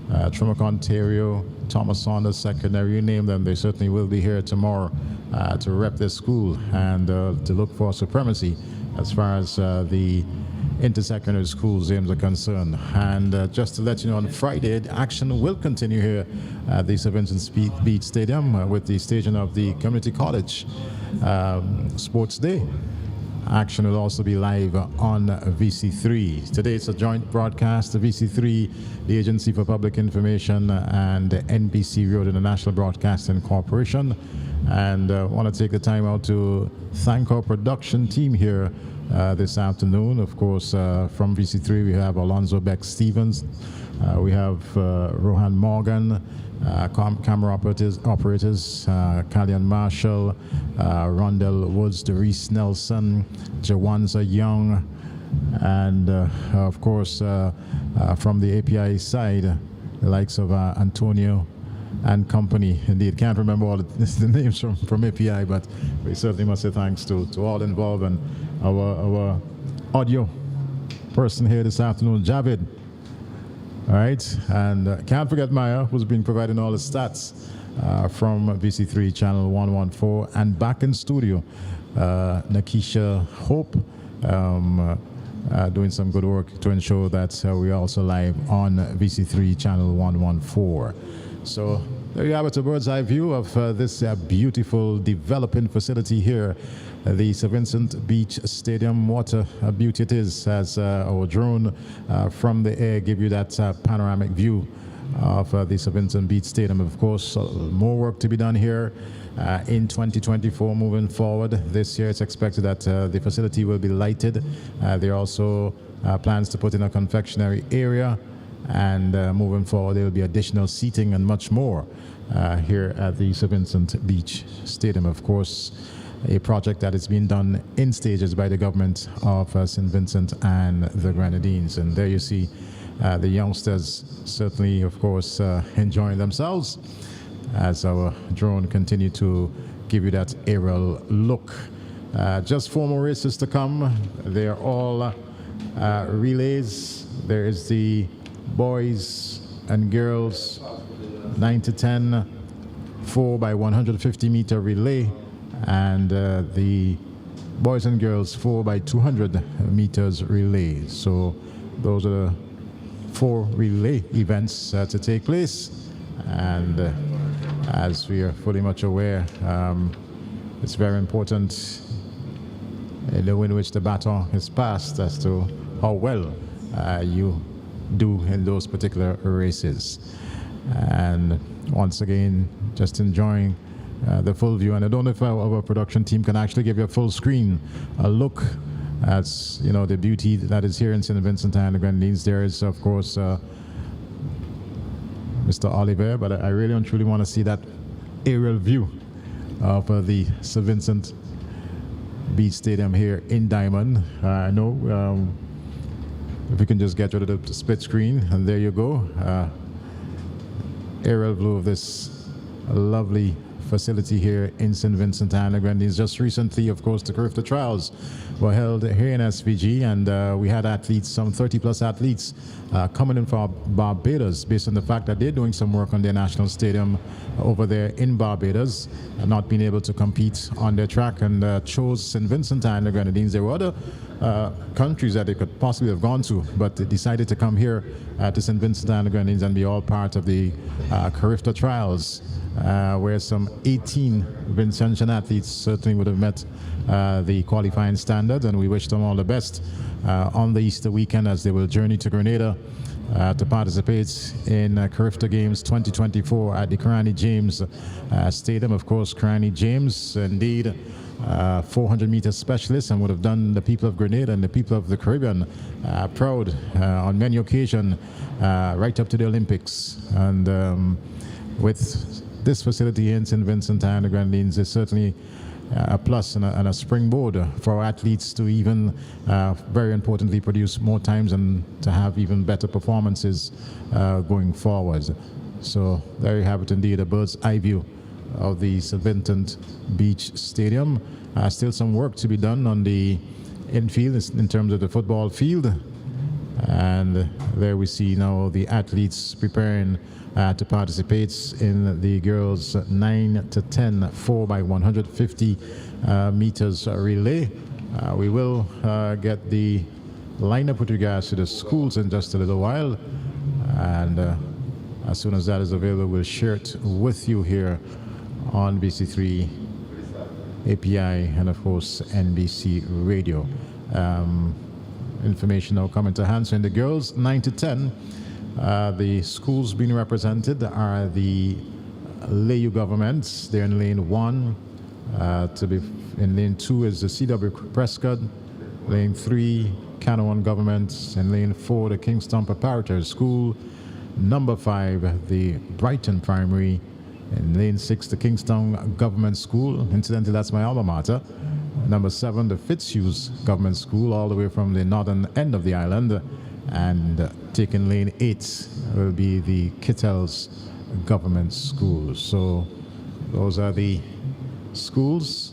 Trimuc, Ontario, Thomas Saunders Secondary, you name them, they certainly will be here tomorrow to rep their school and to look for supremacy as far as the inter-secondary schools games are concerned. And just to let you know, on Friday, action will continue here at the St. Vincent Beach Stadium with the staging of the Community College Sports Day. Action will also be live on VC3. Today it's a joint broadcast, the VC3, the Agency for Public Information, and NBC Radio, the National Broadcasting Corporation. And I want to take the time out to thank our production team here this afternoon. Of course, from VC3 we have Alonzo Beck-Stevens, we have Rohan Morgan, camera operators Kalyan Marshall, Rondell Woods, Doris Nelson, Jawanza Young, and of course from the API side, the likes of Antonio and company. Indeed, can't remember all the names from API, but we certainly must say thanks to all involved, and our audio person here this afternoon, Javid. All right, and can't forget Maya, who's been providing all the stats from VC3 Channel 114, and back in studio, Nakisha Hope, doing some good work to ensure that we're also live on VC3 Channel 114. So there you have it, a bird's eye view of this beautiful developing facility here, the St. Vincent Beach Stadium. What a beauty it is, as our drone from the air give you that panoramic view of the St. Vincent Beach Stadium. Of course, more work to be done here in 2024 moving forward. This year it's expected that the facility will be lighted. There are also plans to put in a confectionery area, and moving forward there will be additional seating and much more here at the St. Vincent Beach Stadium. Of course, a project that is being done in stages by the government of St. Vincent and the Grenadines. And there you see the youngsters certainly, of course, enjoying themselves as our drone continue to give you that aerial look. Just 4 more races to come. They're all relays. There is the boys and girls 9 to 10 4 by 150 meter relay, and the boys and girls 4 by 200 meters relay. So those are the 4 relay events to take place, and as we are fully much aware, it's very important in the way in which the baton is passed as to how well you do in those particular races. And once again, just enjoying the full view. And I don't know if our production team can actually give you a full screen look at, you know, the beauty that is here in St. Vincent and the Grenadines. There is, of course, Mr. Oliver, but I really and truly want to see that aerial view of the St. Vincent Beach Stadium here in Diamond. I know if we can just get rid of the split screen, and there you go. Aerial view of this lovely facility here in St. Vincent and the Grenadines. Just recently, of course, the Carifta Trials were held here in SVG, and we had athletes, some 30 plus athletes coming in from Barbados, based on the fact that they're doing some work on their national stadium over there in Barbados, not being able to compete on their track, and chose St. Vincent and the Grenadines. There were other countries that they could possibly have gone to, but they decided to come here to St. Vincent and the Grenadines and be all part of the Carifta Trials, where some 18 Vincentian athletes certainly would have met the qualifying standards, and we wish them all the best on the Easter weekend as they will journey to Grenada to participate in Carifta Games 2024 at the Karani James Stadium. Of course, Karani James, indeed, 400-meter specialist, and would have done the people of Grenada and the people of the Caribbean proud on many occasions, right up to the Olympics. And with this facility in St. Vincent and the Grenadines is certainly a plus and a springboard for our athletes to even, very importantly, produce more times and to have even better performances going forward. So there you have it, indeed, a bird's eye view of the St. Vincent Beach Stadium. Still some work to be done on the infield in terms of the football field. And there we see now the athletes preparing to participate in the girls 9 to 10 4 by 150 meters relay. We will get the lineup with regards to the schools in just a little while. And as soon as that is available, we'll share it with you here on BC3 API and, of course, NBC Radio. Information now coming to hand. So in the girls 9 to 10, the schools being represented are the LAU governments. They're in lane 1. To be in lane 2 is the CW Prescott. Lane 3, Canouan government. In lane 4, the Kingston Preparatory School. Number 5, the Brighton Primary. In lane 6, the Kingston Government School. Incidentally, that's my alma mater. Number 7, the Fitzhugh Government School, all the way from the northern end of the island. And taking lane 8 will be the Kittels Government School. So those are the schools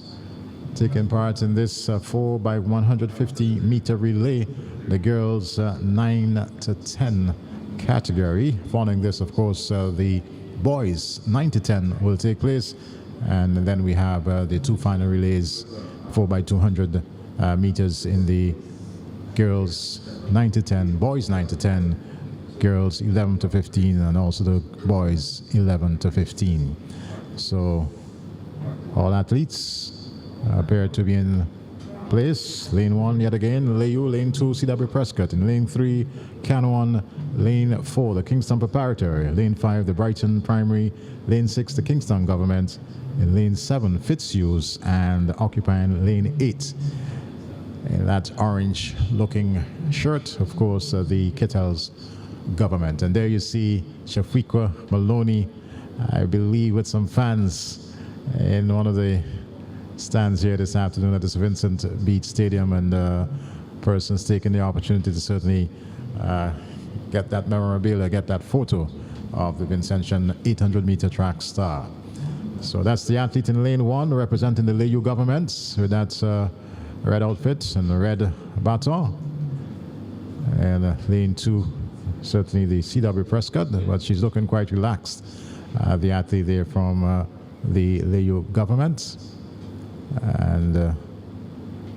taking part in this 4x150 meter relay, the girls 9 to 10 category. Following this, of course, the boys 9 to 10 will take place, and then we have the 2 final relays 4x200 meters in the girls 9 to 10, boys 9 to 10, girls 11 to 15, and also the boys 11 to 15. So all athletes appear to be in place. Lane 1 yet again, LAU. Lane 2, CW Prescott. In lane 3, Canouan. Lane 4, the Kingston Preparatory. Lane 5, the Brighton Primary. Lane 6, the Kingston Government. In lane 7, Fitzhugh, and occupying lane 8. In that orange looking shirt, of course, the Kittels Government. And there you see Shafika Maloney, I believe, with some fans in one of the stands here this afternoon at this Vincent Beach Stadium, and persons taking the opportunity to certainly get that memorabilia, get that photo of the Vincentian 800-meter track star. So that's the athlete in lane 1 representing the LAU government with that red outfit and the red baton. And lane 2, certainly the CW Prescott, but she's looking quite relaxed. The athlete there from the LAU government. And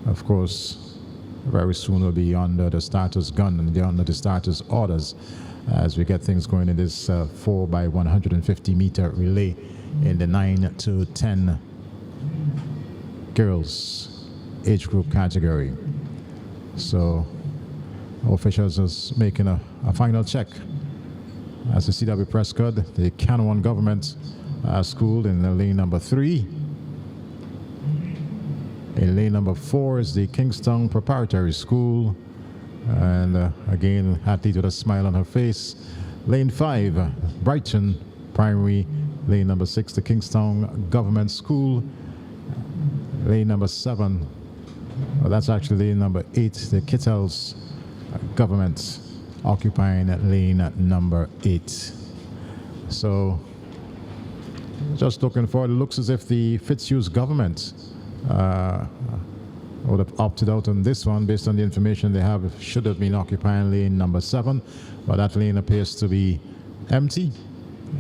of course, very soon will be under the starter's gun and under the starter's orders as we get things going in this 4x150 meter relay in the 9 to 10 girls age group category. So officials is making a final check as the CW Prescott, the Canouan Government School in the lane number 3. In lane number 4 is the Kingston Preparatory School. And again, athlete with a smile on her face. Lane 5, Brighton Primary. Lane number 6, the Kingston Government School. Lane number 7, well, that's actually lane number 8, the Kittels Government, occupying lane number 8. So, just looking forward, it looks as if the Fitzhugh government would have opted out on this one based on the information they have. Should have been occupying lane number 7, but that lane appears to be empty.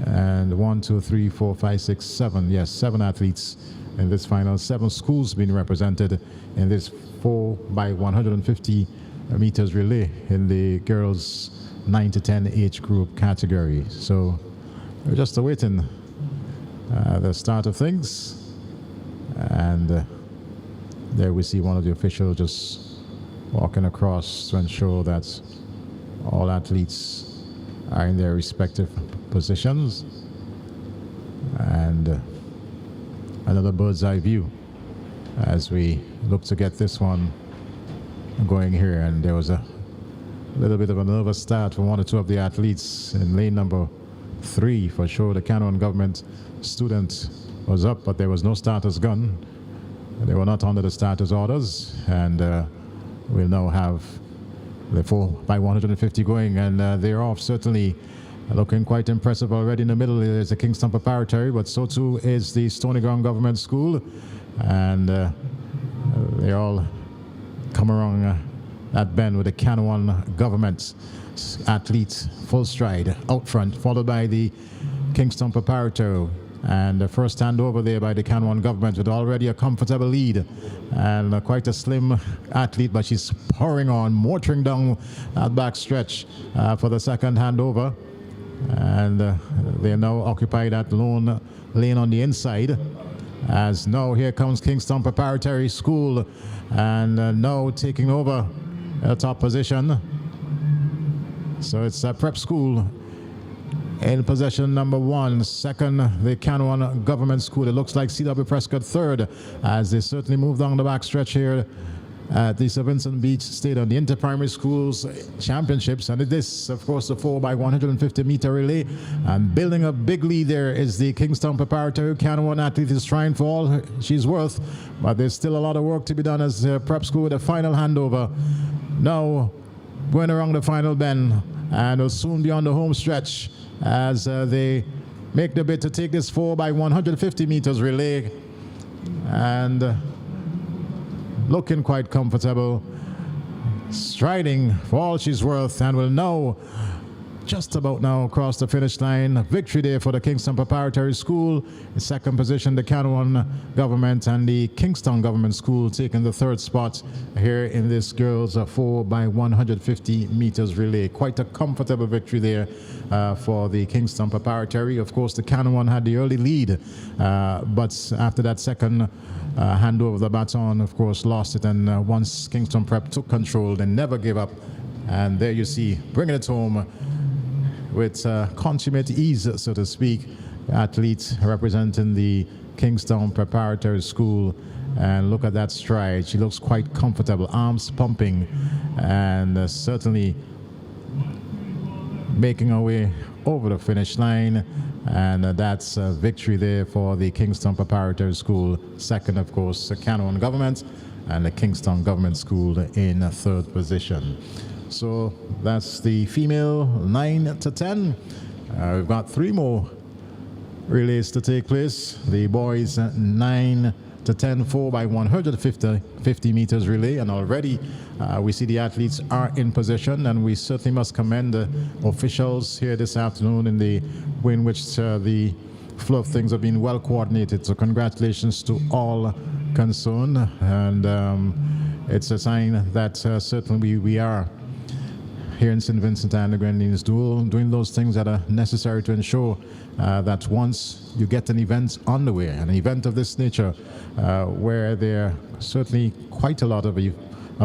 And 1, 2, 3, 4, 5, 6, 7. Yes, 7 athletes in this final. 7 schools being represented in this 4x150 meters relay in the girls 9 to 10 age group category. So we're just awaiting the start of things. And there we see one of the officials just walking across to ensure that all athletes are in their respective positions. And another bird's eye view as we look to get this one going here. And there was a little bit of a nervous start for 1 or 2 of the athletes in lane number 3. For sure, the Canouan government student was up, but there was no starter's gun. They were not under the starter's orders, and we'll now have the 4x150 going, and they're off. Certainly looking quite impressive already. In the middle is the Kingston Preparatory, but so too is the Stony Ground Government School, and they all come around that bend with the Canouan Government athlete full stride out front, followed by the Kingston Preparatory And the first handover there by the Canwan government with already a comfortable lead. And quite a slim athlete, but she's pouring on, motoring down that back stretch for the second handover. And they now occupy that lone lane on the inside. As now here comes Kingston Preparatory School, and now taking over the top position. So it's Prep School in possession number 1. Second, the Canwan Government School. It looks like C.W. Prescott third, as they certainly move down the back stretch here at the St. Vincent Beach Stadium, the Inter-Primary Schools Championships. And it is, of course, the 4x150 meter relay. And building a big lead there is the Kingston Preparatory. Canwan athlete is trying for all she's worth, but there's still a lot of work to be done as Prep School with a final handover. Now, going around the final bend, and will soon be on the home stretch as they make the bid to take this 4x150 meters relay. And looking quite comfortable, striding for all she's worth, and will now just about now across the finish line. Victory there for the Kingston Preparatory School. In second position, the Canwan Government, and the Kingston Government School taking the third spot here in this girls 4x150 meters relay. Quite a comfortable victory there for the Kingston Preparatory. Of course, the Canwan had the early lead, but after that second handover of the baton, of course, lost it. And once Kingston Prep took control, they never gave up. And there you see, bringing it home with consummate ease, so to speak, athletes representing the Kingston Preparatory School. And look at that stride. She looks quite comfortable, arms pumping, and certainly making her way over the finish line. And that's a victory there for the Kingston Preparatory School. Second, of course, the Canwan Government, and the Kingston Government School in third position. So that's the female 9 to 10. We've got 3 more relays to take place. The boys 9 to 10 4x150 meters relay, and already we see the athletes are in position, and we certainly must commend the officials here this afternoon in the way in which the flow of things have been well coordinated. So congratulations to all concerned, and it's a sign that certainly we are here in St. Vincent and the Grenadines doing those things that are necessary to ensure that once you get an event on the way, an event of this nature, where there are certainly quite a lot of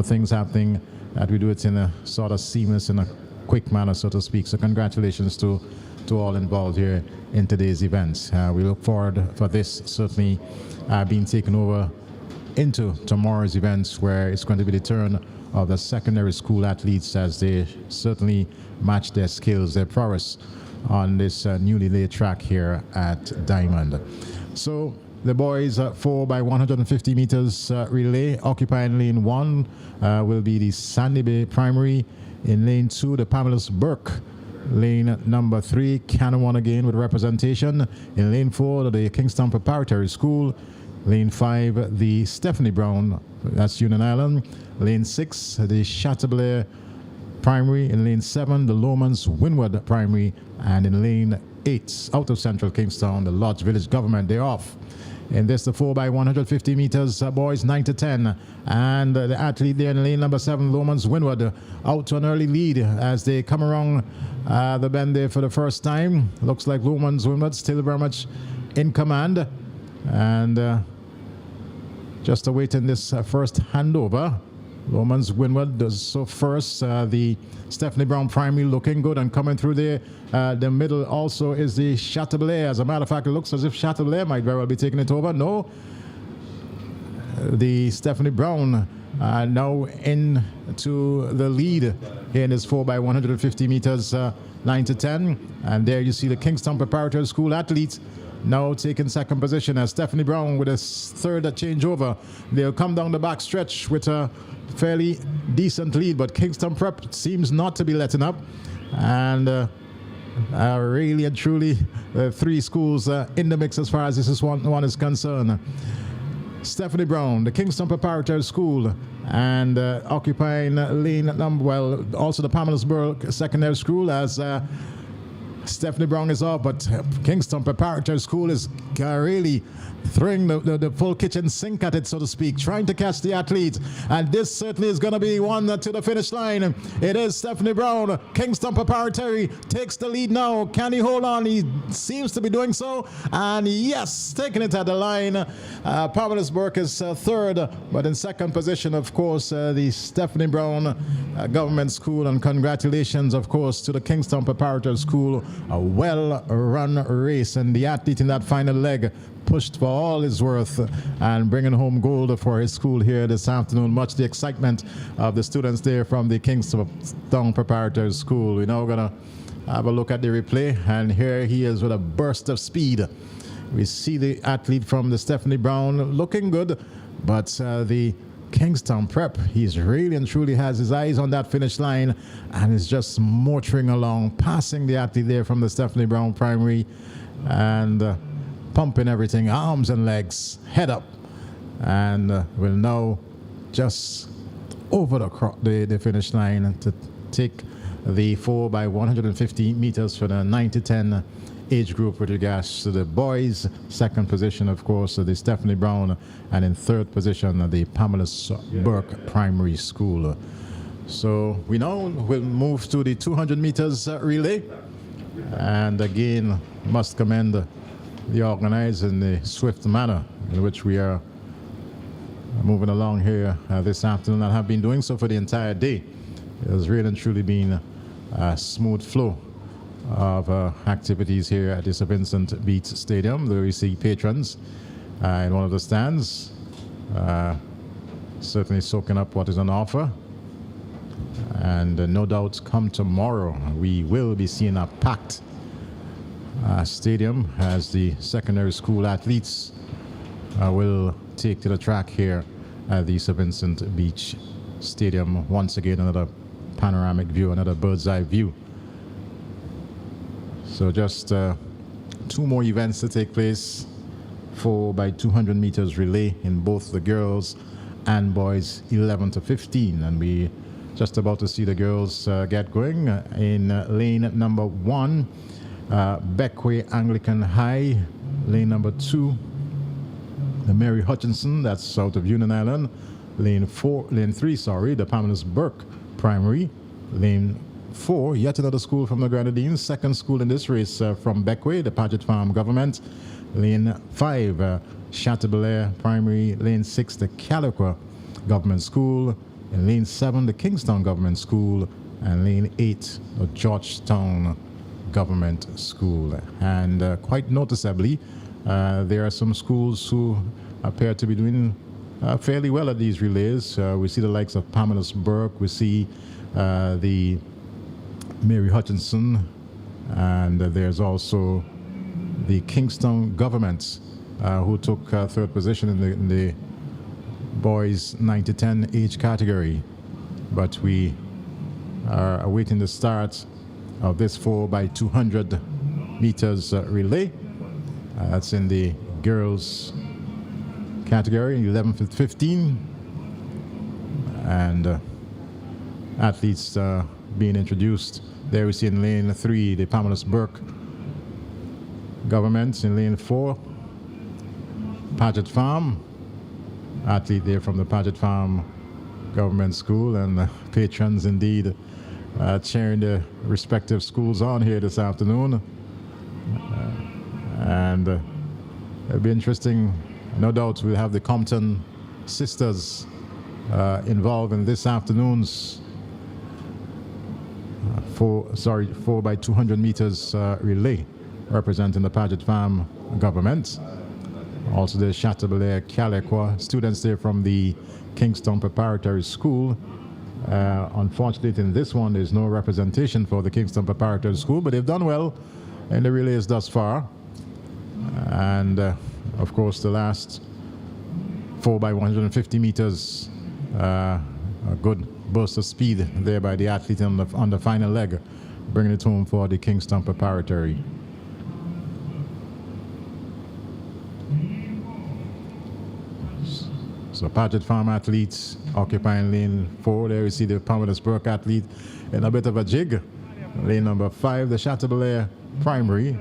things happening, that we do it in a sort of seamless, in a quick manner, so to speak. So congratulations to all involved here in today's events. We look forward for this certainly being taken over into tomorrow's events, where it's going to be the turn of the secondary school athletes as they certainly match their skills, their prowess on this newly laid track here at Diamond. So the boys 4x150 meters relay, occupying lane 1 will be the Sandy Bay Primary. In lane 2, the Pamela's Burke. Lane number 3, Canwan again with representation. In lane 4, the Kingston Preparatory School. Lane 5, the Stephanie Brown, that's Union Island. Lane 6, the Chateaublair Primary. In lane 7, the Lomans Windward Primary. And in lane 8, out of Central Kingston, the Lodge Village Government. They're off. In this, the 4x150 meters, boys 9 to 10. And the athlete there in lane number 7, Lomans Windward, out to an early lead as they come around the bend there for the first time. Looks like Lomans Windward still very much in command. And just awaiting this first handover. Lomans Windward does so first. The Stephanie Brown Primary looking good and coming through there. The middle also is the Chateaublair. As a matter of fact, it looks as if Chateaublair might very well be taking it over. No. The Stephanie Brown now into the lead here in this 4x150 meters, 9 to 10. And there you see the Kingston Preparatory School athletes now taking second position as Stephanie Brown with a third changeover. They'll come down the back stretch with a fairly decent lead, but Kingston Prep seems not to be letting up. And really and truly, 3 schools in the mix as far as this one is concerned. Stephanie Brown, the Kingston Preparatory School, and occupying lane number, well, also the Pamela's Burke Secondary School as Stephanie Brown is off, but Kingston Preparatory School is really throwing the full kitchen sink at it, so to speak, trying to catch the athlete. And this certainly is going to be one to the finish line. It is Stephanie Brown. Kingston Preparatory takes the lead now. Can he hold on? He seems to be doing so. And yes, taking it at the line. Pamela's Burke is third, but in second position, of course, the Stephanie Brown Government School. And congratulations, of course, to the Kingston Preparatory School. A well-run race, and the athlete in that final leg pushed for all his worth and bringing home gold for his school here this afternoon. Much the excitement of the students there from the Kingston Preparatory School. We're now going to have a look at the replay, and here he is with a burst of speed. We see the athlete from the Stephanie Brown looking good, but the Kingston Prep, he's really and truly has his eyes on that finish line and is just motoring along, passing the athlete there from the Stephanie Brown Primary and pumping everything, arms and legs, head up, and will now just over the finish line to take the 4 by 150 meters for the 9 to 10 age group with regards to the boys. Second position, of course, the Stephanie Brown, and in third position, the Pamela Burke Primary School. So we now will move to the 200 meters relay, and again must commend the organizers in the swift manner in which we are moving along here this afternoon, and have been doing so for the entire day. It has really and truly been a smooth flow of activities here at the Sir Vincent Beach Stadium. There we see patrons in one of the stands, certainly soaking up what is on offer. And no doubt come tomorrow, we will be seeing a packed stadium as the secondary school athletes will take to the track here at the Sir Vincent Beach Stadium. Once again, another panoramic view, another bird's eye view. So just 2 more events to take place. 4 by 200 meters relay in both the girls and boys 11 to 15. And we just about to see the girls get going in lane number 1, Beckway Anglican High. Lane number 2, the Mary Hutchinson, that's out of Union Island. Lane 3, the Pamela's Burke Primary. Lane 4, yet another school from the Grenadines. Second school in this race from Beckway, the Paget Farm Government. Lane 5, Chateaubelair Primary. Lane 6, the Caliqua Government School. In lane 7, the Kingston Government School. And lane 8, the Georgetown Government School. And quite noticeably, there are some schools who appear to be doing fairly well at these relays. We see the likes of Pamela's Burke. We see the Mary Hutchinson, and there's also the Kingston Government who took third position in the boys 9 to 10 age category. But we are awaiting the start of this 4 by 200 meters relay. That's in the girls category, 11 to 15, and athletes being introduced. There we see in lane 3 the Pamela's Burke Government. In lane 4, Paget Farm, athlete there from the Paget Farm Government School, and patrons indeed cheering the respective schools on here this afternoon. And it'll be interesting. No doubt we'll have the Compton sisters involved in this afternoon's 4 by 200 meters relay, representing the Paget Farm Government. Also the Chateaubelair Caliqua students there from the Kingston Preparatory School. Unfortunately, in this one, there's no representation for the Kingston Preparatory School, but they've done well in the relays thus far. And of course, the last 4 by 150 meters, a good burst of speed there by the athlete on the final leg, bringing it home for the Kingston Preparatory. So Paget Farm athletes occupying lane 4. There we see the Pamela's Burke athlete in a bit of a jig. Lane number 5, the Chateaubelair Primary.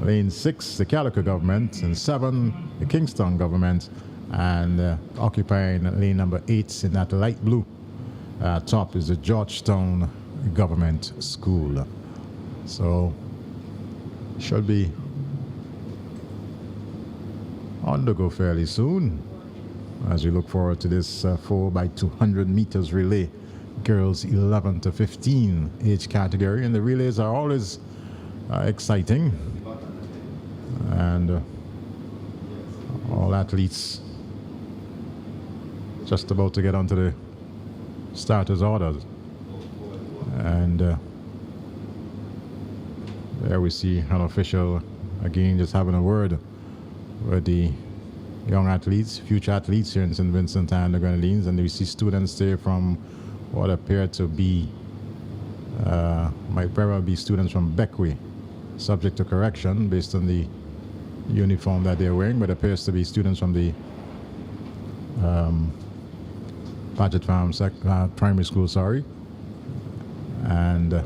Lane 6, the Calico government. And 7, the Kingston government. And occupying lane number 8 in that light blue. Top is the Georgetown Government School. So, should be on the go fairly soon as we look forward to this 4x200 meters relay, girls 11 to 15 age category. And the relays are always exciting. And all athletes just about to get onto the starters orders. And there we see an official again just having a word with the young athletes, future athletes here in St. Vincent and the Grenadines. And we see students there from what appear to be, might probably be students from Beckwith, subject to correction based on the uniform that they're wearing, but appears to be students from the Paget Farm Primary School, sorry. And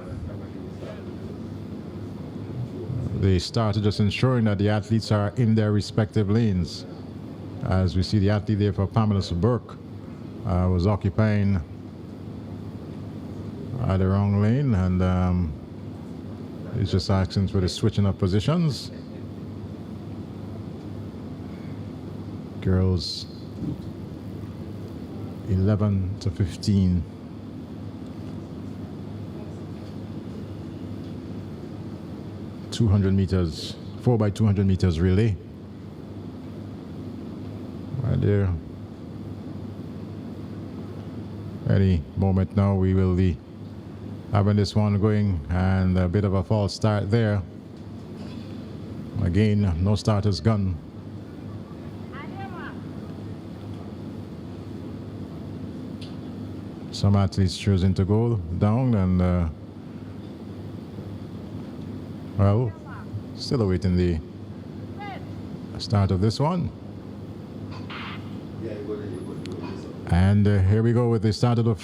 they started just ensuring that the athletes are in their respective lanes. As we see the athlete there for Pamela Burke was occupying the wrong lane, and he's just asking for the switching of positions. Girls 11 to 15. .200 meters, 4x200 meters relay. Right there. Any moment now we will be having this one going, and a bit of a false start there. Again, no starter's gun. Some athletes choosing to go down, and well, still awaiting the start of this one. And here we go with the start of the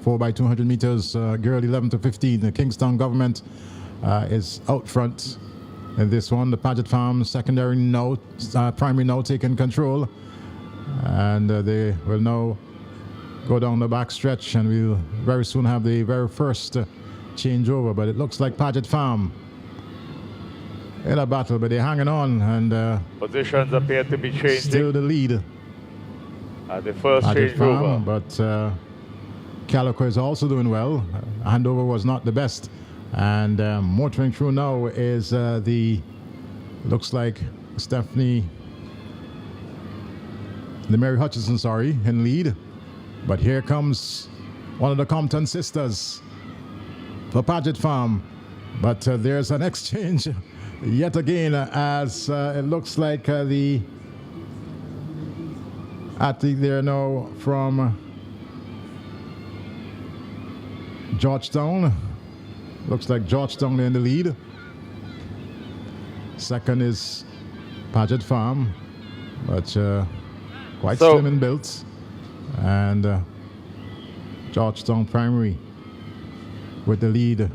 4x200 meters, girl 11 to 15. The Kingston government is out front in this one. The Paget Farm secondary now, primary now taking control. And they will now go down the back stretch, and we'll very soon have the very first changeover. But it looks like Paget Farm in a battle, but they're hanging on, and positions appear to be changing. Still the lead. The first changeover. But Calico is also doing well. Handover was not the best. And motoring through now is looks like Stephanie, the Mary Hutchinson, sorry, in lead. But here comes one of the Compton sisters for Paget Farm. But there's an exchange yet again, as it looks like the athlete there now from Georgetown. Looks like Georgetown in the lead. Second is Paget Farm, but quite slim and built. And Georgetown Primary with the lead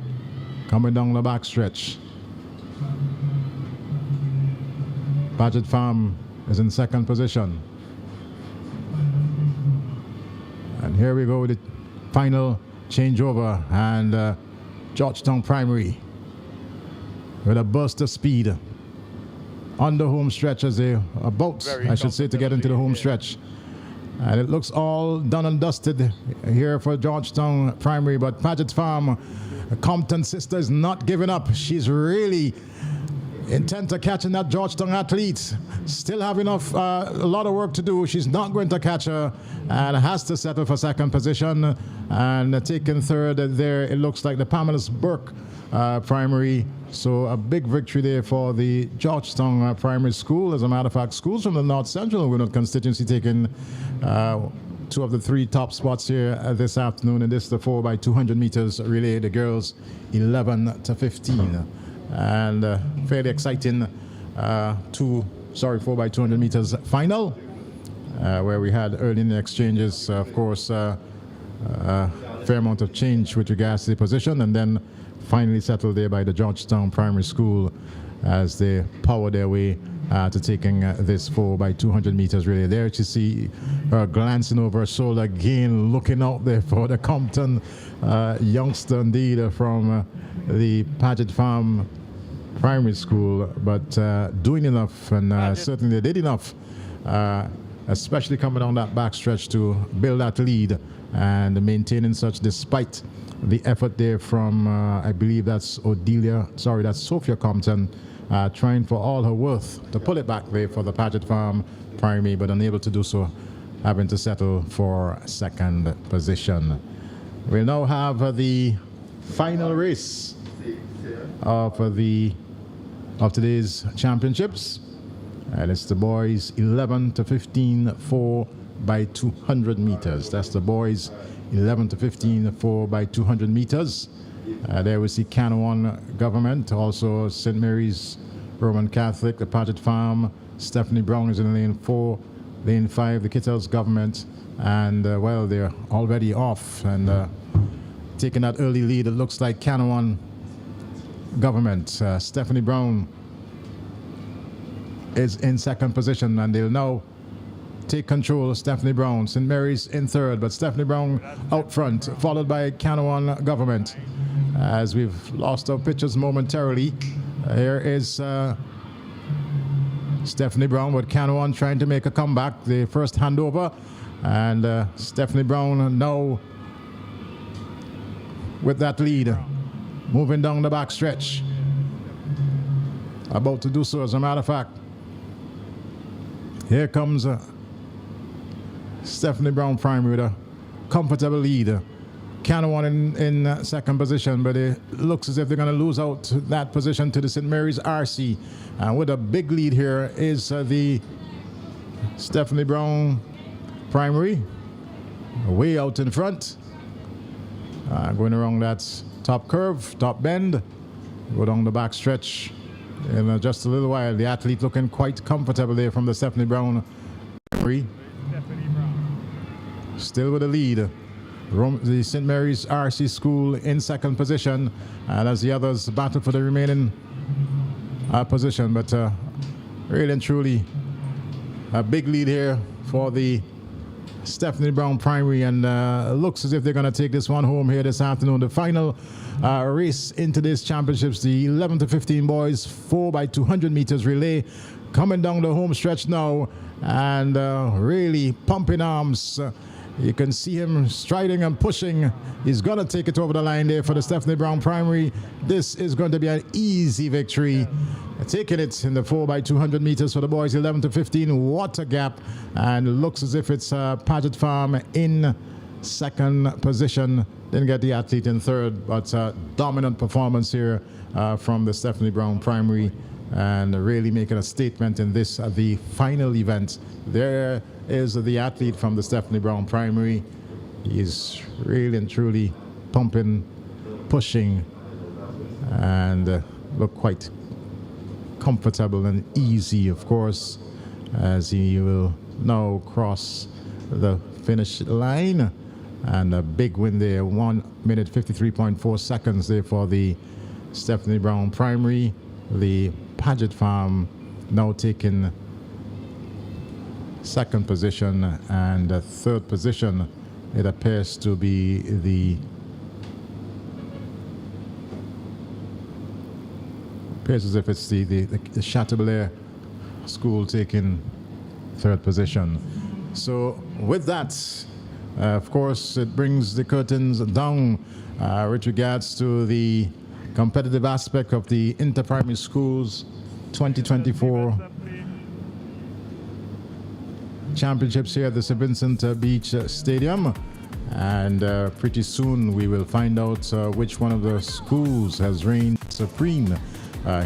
coming down the back stretch. Paget Farm is in second position. And here we go with the final changeover, and Georgetown Primary with a burst of speed on the home stretch as they about, I should say, to get into the home stretch. And it looks all done and dusted here for Georgetown Primary, but Paget Farm, Compton sister, is not giving up. She's really intent on catching that Georgetown athlete. Still have enough, a lot of work to do. She's not going to catch her and has to settle for second position. And taking third there, it looks like the Pamela Burke Primary. So a big victory there for the Georgetown Primary School. As a matter of fact, schools from the North Central Winwood constituency taking two of the three top spots here this afternoon. And this is the 4x200 meters relay, the girls 11 to 15. And fairly exciting 4x200 meters final, where we had early in the exchanges, of course, fair amount of change with regards to the position, and then finally settled there by the Georgetown Primary School as they power their way to taking this 4x200 meters relay. There you see her glancing over her shoulder again, looking out there for the Compton youngster indeed from the Paget Farm Primary School, but doing enough, and certainly they did enough, especially coming on that backstretch to build that lead and maintaining such despite the effort there from, I believe that's Sophia Compton, trying for all her worth to pull it back there for the Paget Farm Primary, but unable to do so, having to settle for second position. We'll now have the final race of today's championships, and it's the boys 11 to 15 4x200 meters. That's the boys 11 to 15 4x200 meters. There we see Canouan Government, also St. Mary's Roman Catholic, the Paget Farm. Stephanie Brown is in lane 4, lane 5, the Kittels Government, and well, they're already off and taking that early lead. It looks like Canouan Government. Stephanie Brown is in second position, and they'll now take control. Stephanie Brown. St. Mary's in third, but Stephanie Brown out front, followed by Canouan Government. As we've lost our pictures momentarily, here is Stephanie Brown with Canouan trying to make a comeback. The first handover, and Stephanie Brown now with that lead, moving down the back stretch. About to do so, as a matter of fact. Here comes Stephanie Brown Primary with a comfortable lead. Canouan in second position, but it looks as if they're going to lose out that position to the St. Mary's RC. And with a big lead here is the Stephanie Brown Primary, way out in front. Going around that top curve, top bend, go down the back stretch in just a little while. The athlete looking quite comfortable there from the Stephanie Brown Primary. Still with the lead. The St. Mary's RC School in second position, and as the others battle for the remaining position, but really and truly a big lead here for the Stephanie Brown Primary, and looks as if they're going to take this one home here this afternoon. The final race into these championships, the 11 to 15 boys 4x200 meters relay, coming down the home stretch now, and really pumping arms. You can see him striding and pushing. He's going to take it over the line there for the Stephanie Brown Primary. This is going to be an easy victory. Taking it in the 4x200 meters for the boys 11 to 15. What a gap. And looks as if it's Paget Farm in second position. Didn't get the athlete in third, but dominant performance here from the Stephanie Brown Primary, and really making a statement in this the final event. There is the athlete from the Stephanie Brown Primary. He is really and truly pumping, pushing, and look quite comfortable and easy, of course, as he will now cross the finish line. And a big win there, 1 minute 53.4 seconds there for the Stephanie Brown Primary. The Paget Farm now taking second position, and third position it appears to be the appears as if it's the Chateaubriand School taking third position. So with that, of course, it brings the curtains down with regards to the competitive aspect of the Inter-Primary Schools 2024 Championships here at the St. Vincent Beach Stadium. And pretty soon we will find out which one of the schools has reigned supreme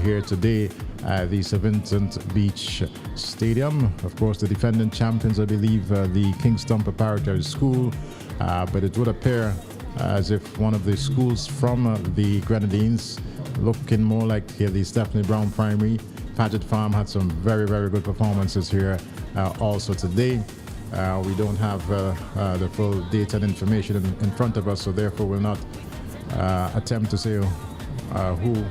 here today at the St. Vincent Beach Stadium. Of course, the defending champions, I believe, the Kingston Preparatory School, but it would appear as if one of the schools from the Grenadines, looking more like the Stephanie Brown Primary. Paget Farm had some very, very good performances here also today. We don't have the full data and information in front of us, so therefore we'll not attempt to say who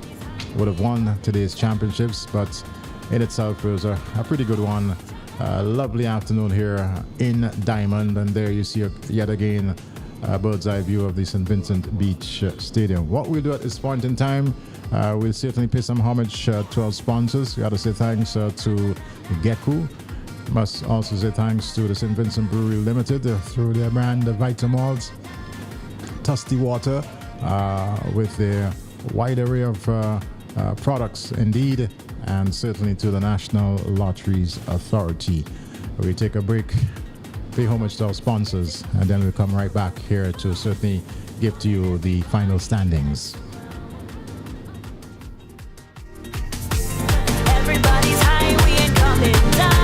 would have won today's championships, but in itself it was a pretty good one. Lovely afternoon here in Diamond, and there you see yet again a bird's eye view of the St. Vincent Beach Stadium. What we'll do at this point in time, we'll certainly pay some homage to our sponsors. We got to say thanks to Geku. Must also say thanks to the St. Vincent Brewery Limited through their brand Vitamalt, Tusty Water, with their wide array of products indeed, and certainly to the National Lotteries Authority. We take a break, pay homage to our sponsors, and then we'll come right back here to certainly give to you the final standings. Everybody's high, we ain't coming down.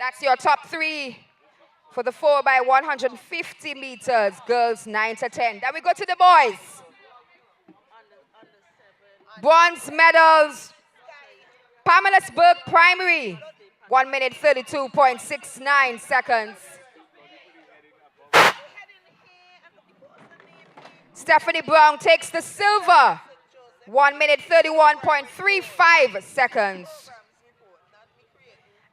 That's your top three for the 4x150 meters, girls 9 to 10. Then we go to the boys. Bronze medals, Pamela's Primary, 1 minute 32.69 seconds. Stephanie Brown takes the silver, 1 minute 31.35 seconds.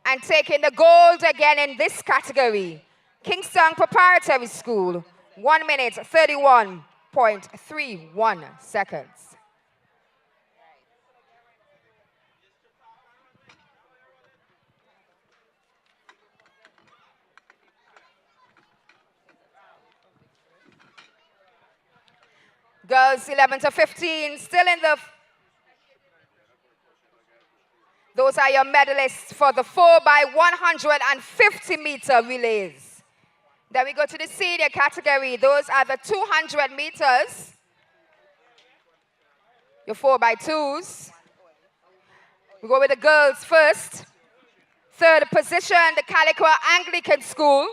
And taking the gold again in this category, Kingston Preparatory School, 1 minute 31.31 seconds. Girls 11 to 15, still in the... Those are your medalists for the 4x150 meter relays. Then we go to the senior category. Those are the 200 meters. Your 4x2s. We go with the girls first. Third position, the Calico Anglican School.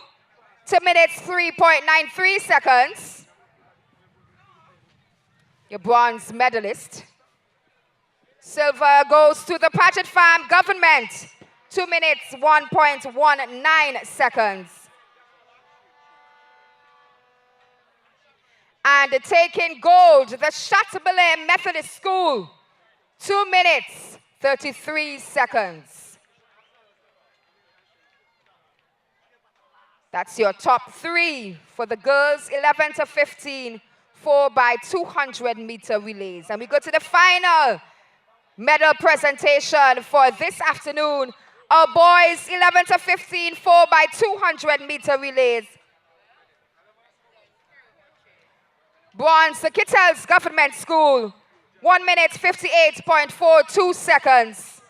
2 minutes 3.93 seconds. Your bronze medalist. Silver goes to the Paget Farm Government. 2 minutes 1.19 seconds. And taking gold, the Chateaubelair Methodist School. 2 minutes 33 seconds. That's your top three for the girls 11 to 15 4x200 meter relays. And we go to the final medal presentation for this afternoon. Our boys 11 to 15 4x200 meter relays. Bronze, the Kittels Government School, 1 minute 58.42 seconds.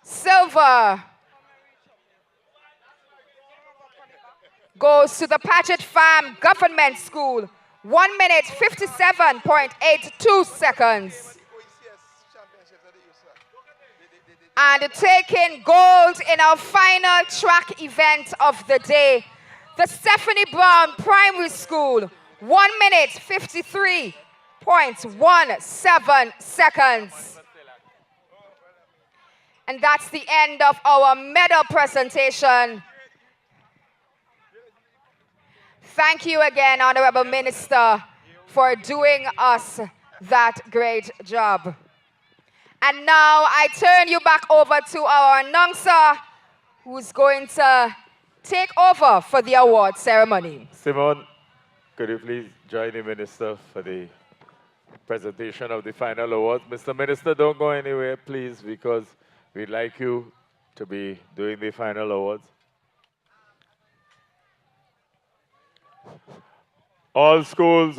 Silver goes to the Paget Farm Government School, 1 minute 57.82 seconds. And taking gold in our final track event of the day, the Stephanie Brown Primary School, 1 minute 53.17 seconds. And that's the end of our medal presentation. Thank you again, Honorable Minister, for doing us that great job. And now I turn you back over to our announcer, who's going to take over for the award ceremony. Simone, could you please join the Minister for the presentation of the final awards? Mr. Minister, don't go anywhere, please, because we'd like you to be doing the final awards. All schools,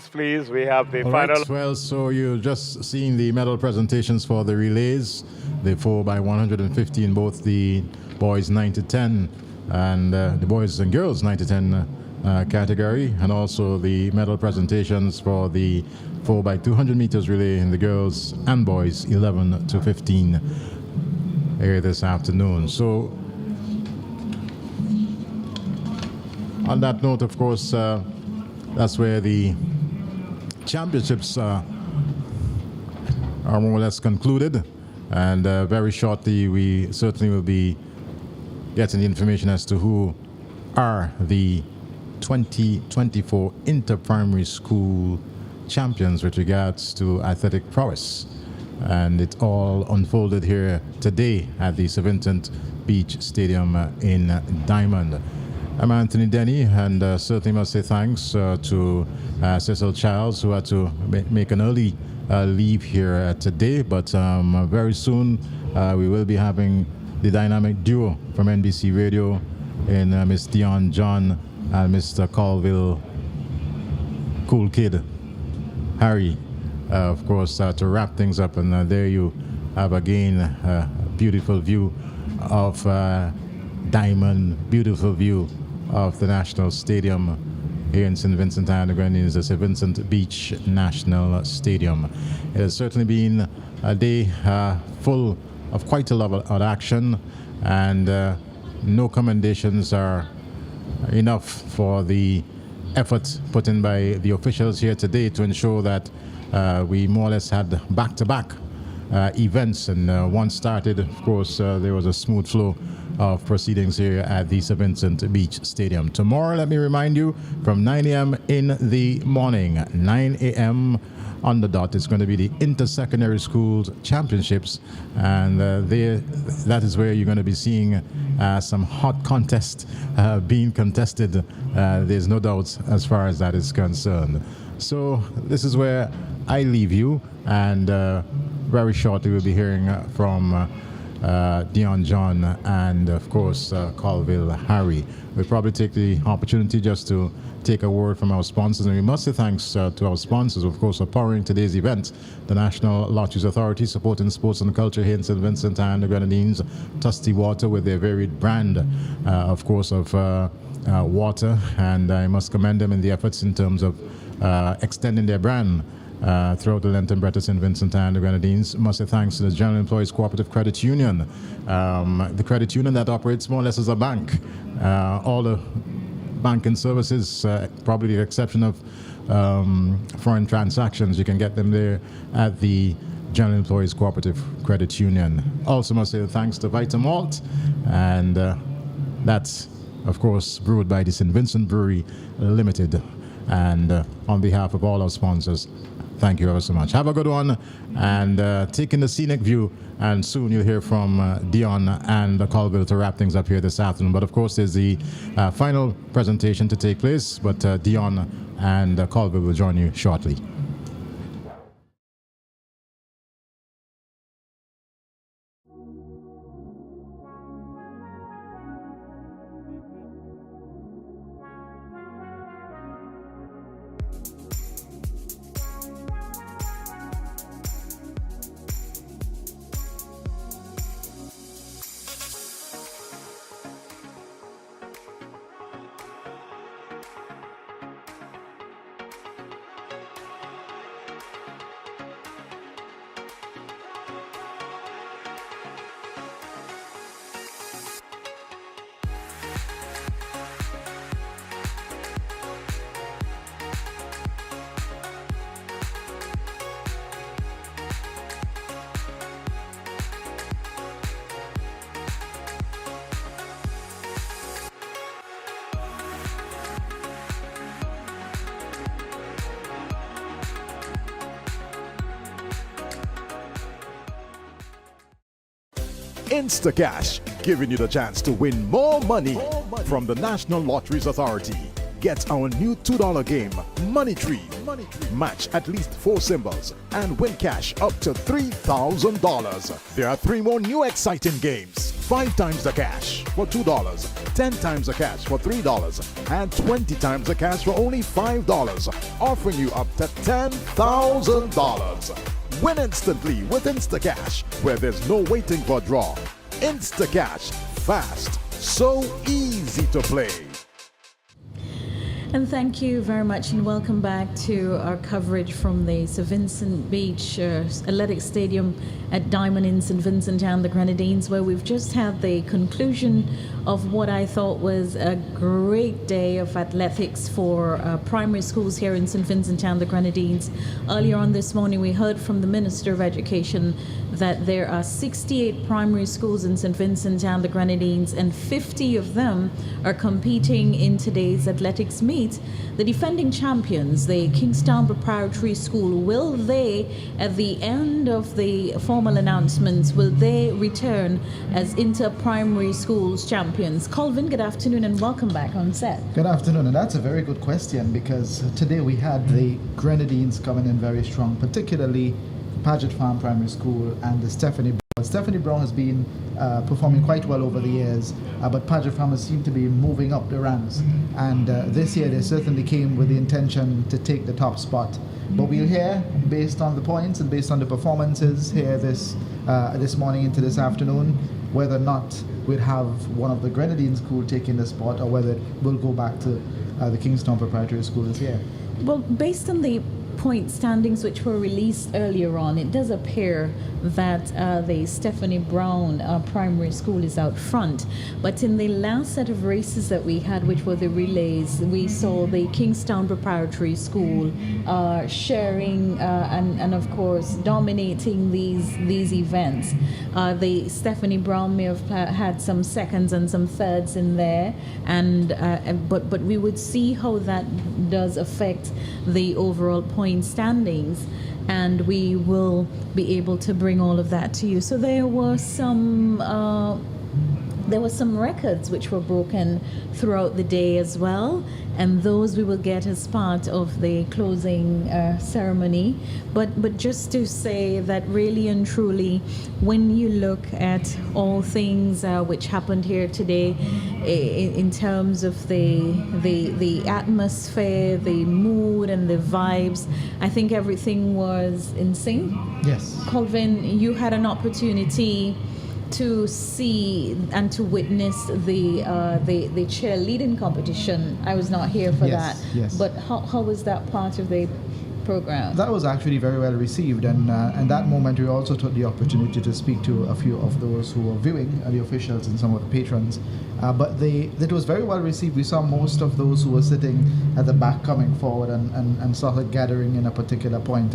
please. We have the All final. right, well, so you're just seeing the medal presentations for the relays, the 4x150 in both the boys 9 to 10 and the boys and girls 9 to 10 category, and also the medal presentations for the 4x200 meters relay in the girls and boys 11 to 15 here this afternoon. So on that note, of course, that's where the championships are more or less concluded. And very shortly, we certainly will be getting the information as to who are the 2024 inter-primary school champions with regards to athletic prowess. And it all unfolded here today at the Sir Vincent Beach Stadium in Diamond. I'm Anthony Denny, and certainly must say thanks to Cecil Childs, who had to make an early leave here today. But very soon we will be having the dynamic duo from NBC Radio in Miss Dion John and Mr. Colville Cool Kid Harry, of course, to wrap things up. And there you have again a beautiful view of Diamond, beautiful view of the National Stadium here in St. Vincent and the Grenadines, the St. Vincent Beach National Stadium. It has certainly been a day full of quite a lot of action, and no commendations are enough for the effort put in by the officials here today to ensure that we more or less had back-to-back events, and once started, of course, there was a smooth flow of proceedings here at the St. Vincent Beach Stadium. Tomorrow, let me remind you, from 9 a.m. in the morning, 9 a.m. on the dot, it's going to be the Inter-Secondary Schools Championships, and that is where you're going to be seeing some hot contest being contested. There's no doubt as far as that is concerned. So this is where I leave you, and very shortly we'll be hearing from Dion John and, of course, Colville Harry. We'll probably take the opportunity just to take a word from our sponsors, and we must say thanks to our sponsors, of course, for powering today's event. The National Lotteries Authority, supporting sports and culture here in St. Vincent and the Grenadines. Tusty Water with their varied brand, of course, of water, and I must commend them in the efforts in terms of extending their brand throughout the length and breadth of St. Vincent and the Grenadines. Must say thanks to the General Employees Cooperative Credit Union, the credit union that operates more or less as a bank. All the banking services, probably the exception of foreign transactions, you can get them there at the General Employees Cooperative Credit Union. Also must say thanks to Vitamalt, and that's, of course, brewed by the St. Vincent Brewery Limited. And on behalf of all our sponsors, thank you ever so much. Have a good one, and taking the scenic view, and soon you'll hear from Dion and Colville to wrap things up here this afternoon. But of course, there's the final presentation to take place, but Dion and Colville will join you shortly. Instacash, giving you the chance to win more money from the National Lotteries Authority. Get our new $2 game, Money Tree. Match at least 4 symbols and win cash up to $3,000. There are 3 more new exciting games. 5 times the cash for $2, 10 times the cash for $3, and 20 times the cash for only $5, offering you up to $10,000. Win instantly with Instacash, where there's no waiting for a draw. Instacash, fast, so easy to play. And thank you very much, and welcome back to our coverage from the St. Vincent Beach Athletic Stadium at Diamond in St. Vincent and the Grenadines, where we've just had the conclusion of what I thought was a great day of athletics for primary schools here in St. Vincent and the Grenadines. Earlier on this morning, we heard from the Minister of Education that there are 68 primary schools in St. Vincent and the Grenadines, and 50 of them are competing in today's athletics meet. The defending champions, the Kingstown Preparatory School, will they, at the end of the formal announcements, will they return as inter-primary schools champions? Colvin, good afternoon and welcome back on set. Good afternoon, and that's a very good question, because today we had the Grenadines coming in very strong, particularly Paget Farm Primary School and the Stephanie Brown. Stephanie Brown has been performing quite well over the years, but Paget Farmers seem to be moving up the ranks. And this year they certainly came with the intention to take the top spot. But we'll hear, based on the points and based on the performances here this morning into this afternoon, whether or not we'll have one of the Grenadine school taking the spot, or whether we'll go back to the Kingstown Preparatory School this year. Well, based on the point standings which were released earlier on, it does appear that the Stephanie Brown primary school is out front. But in the last set of races that we had, which were the relays, we saw the Kingstown Preparatory School sharing and of course dominating these events. The Stephanie Brown may have had some seconds and some thirds in there, and but we would see how that does affect the overall point standings, and we will be able to bring all of that to you. So there were some records which were broken throughout the day as well, and those we will get as part of the closing ceremony. But just to say that really and truly, when you look at all things which happened here today, in terms of the atmosphere, the mood and the vibes, I think everything was in sync. Yes. Colvin, you had an opportunity to see and to witness the cheerleading competition. I was not here for that. Yes. But how was that part of the program? That was actually very well received, and that moment we also took the opportunity to speak to a few of those who were viewing, the officials and some of the patrons. But it was very well received. We saw most of those who were sitting at the back coming forward and started gathering in at a particular point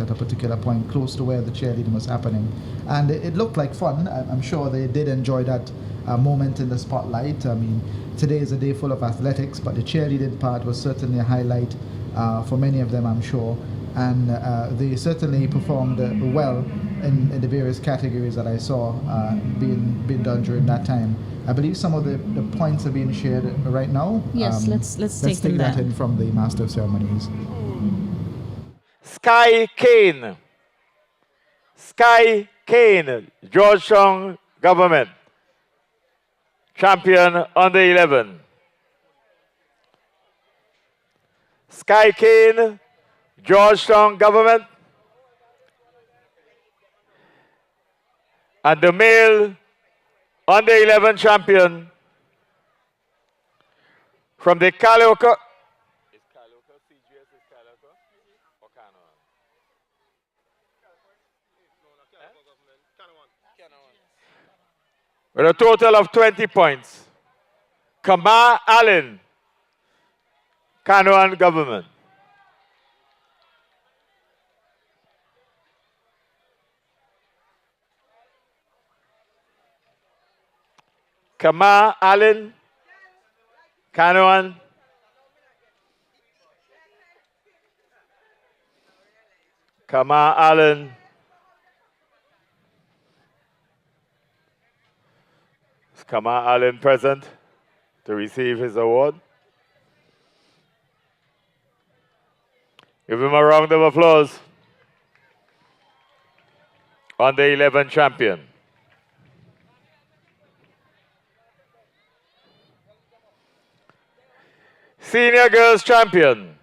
close to where the cheerleading was happening. And it looked like fun. I'm sure they did enjoy that moment in the spotlight. I mean, today is a day full of athletics, but the cheerleading part was certainly a highlight for many of them, I'm sure. And they certainly performed well in the various categories that I saw being done during that time. I believe some of the points are being shared right now. Yes, let's take that in from the Master of Ceremonies. Sky Kane, Georgetown Government, champion under 11. Sky Kane Georgetown Government. And the male under 11 champion from the Calico. With a total of 20 points. Kamar Allen, Kanoan Government. Kamar Allen, Kanoan. Kamar Allen. Is Kamar Allen present to receive his award? Give him a round of applause. On the 11 champion. Senior girls champion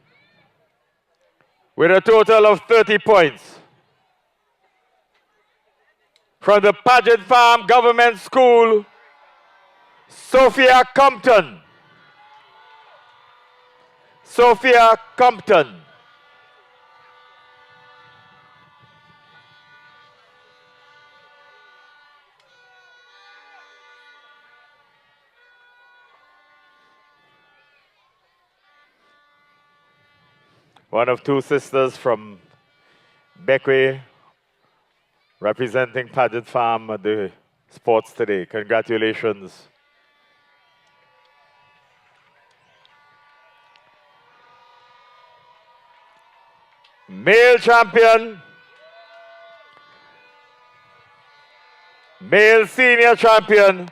with a total of 30 points. From the Paget Farm Government School, Sophia Compton. Sophia Compton. One of two sisters from Beckway representing Paget Farm at the sports today. Congratulations. Male champion, male senior champion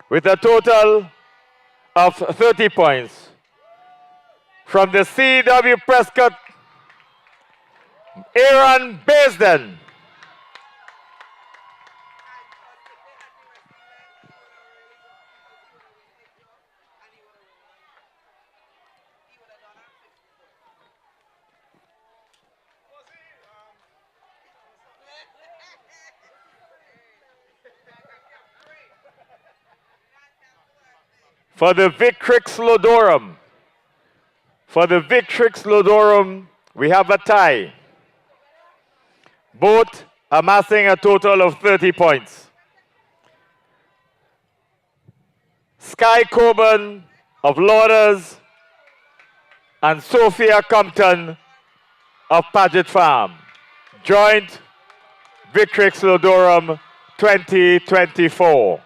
with a total of 30 points. From the C.W. Prescott, Aaron Baisden. For the Victrix Lodorum. For the Victrix Lodorum, we have a tie. Both amassing a total of 30 points. Sky Coburn of Lauders and Sophia Compton of Paget Farm. Joint Victrix Lodorum 2024.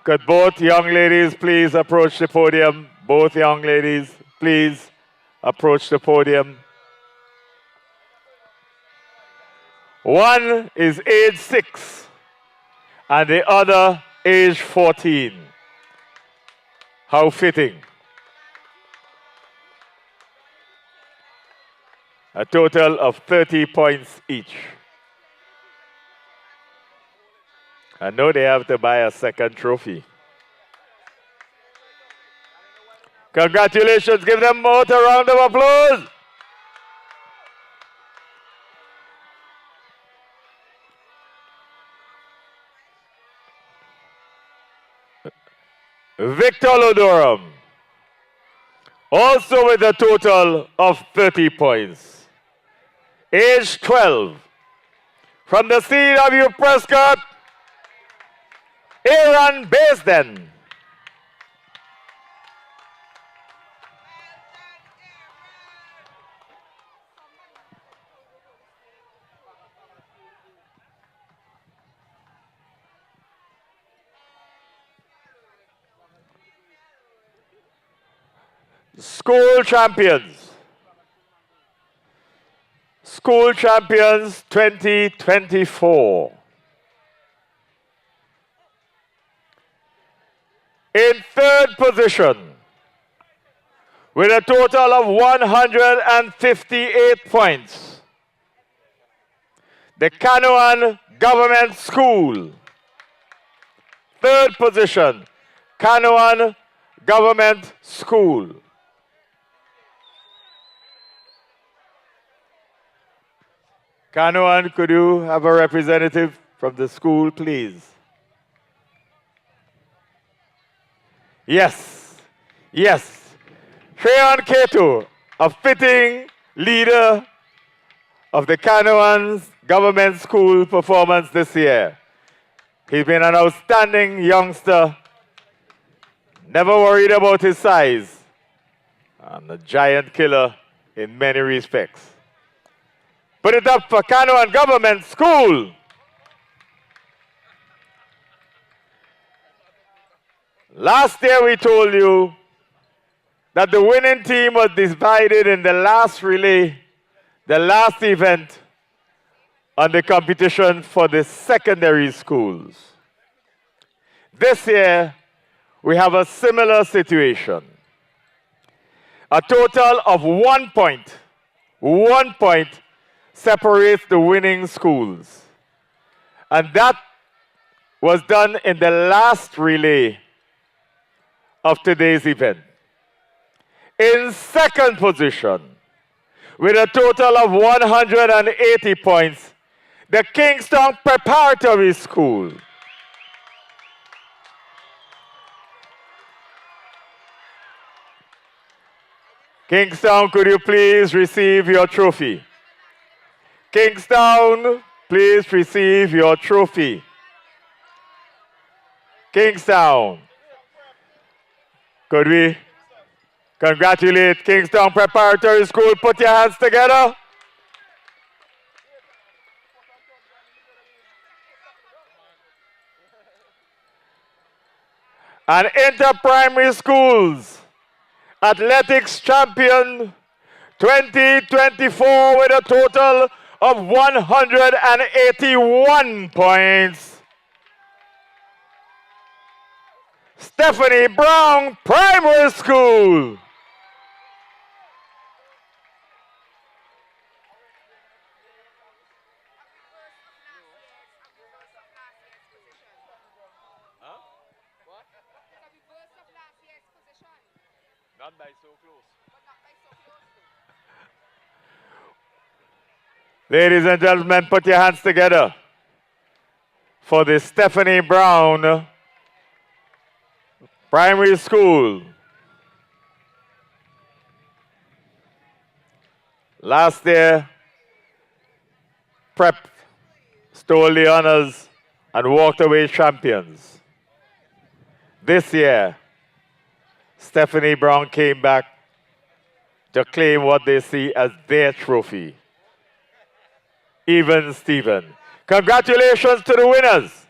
Could both young ladies please approach the podium? Both young ladies, please approach the podium. One is age 6 and the other age 14. How fitting. A total of 30 points each. I know they have to buy a second trophy. Congratulations, give them both a round of applause. Victor Lodorum, also with a total of 30 points. Age 12, from the C.W. Prescott, Aaron Baisden. School champions. School champions 2024. In third position, with a total of 158 points, the Kanoan Government School. Third position, Kanoan Government School. Canoan, could you have a representative from the school, please? Yes, yes. Treon Keto, a fitting leader of the Canoan's government school performance this year. He's been an outstanding youngster, never worried about his size, and a giant killer in many respects. Put it up for Canoan Government School. Last year we told you that the winning team was divided in the last relay, the last event on the competition for the secondary schools. This year, we have a similar situation. A total of 1 point separates the winning schools. And that was done in the last relay of today's event. In second position, with a total of 180 points, the Kingston Preparatory School. Kingston, could you please receive your trophy? Kingston, please receive your trophy. Kingston, could we congratulate Kingston Preparatory School? Put your hands together. And Inter-Primary Schools Athletics Champion 2024 with a total of 181 points. Stephanie Brown Primary School. Not by so close. Ladies and gentlemen, put your hands together for the Stephanie Brown Primary School. Last year, Prep stole the honors and walked away champions. This year, Stephanie Brown came back to claim what they see as their trophy. Even Stephen. Congratulations to the winners.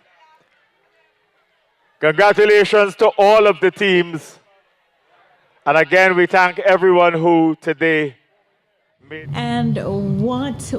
Congratulations to all of the teams. And again, we thank everyone who today made... And what's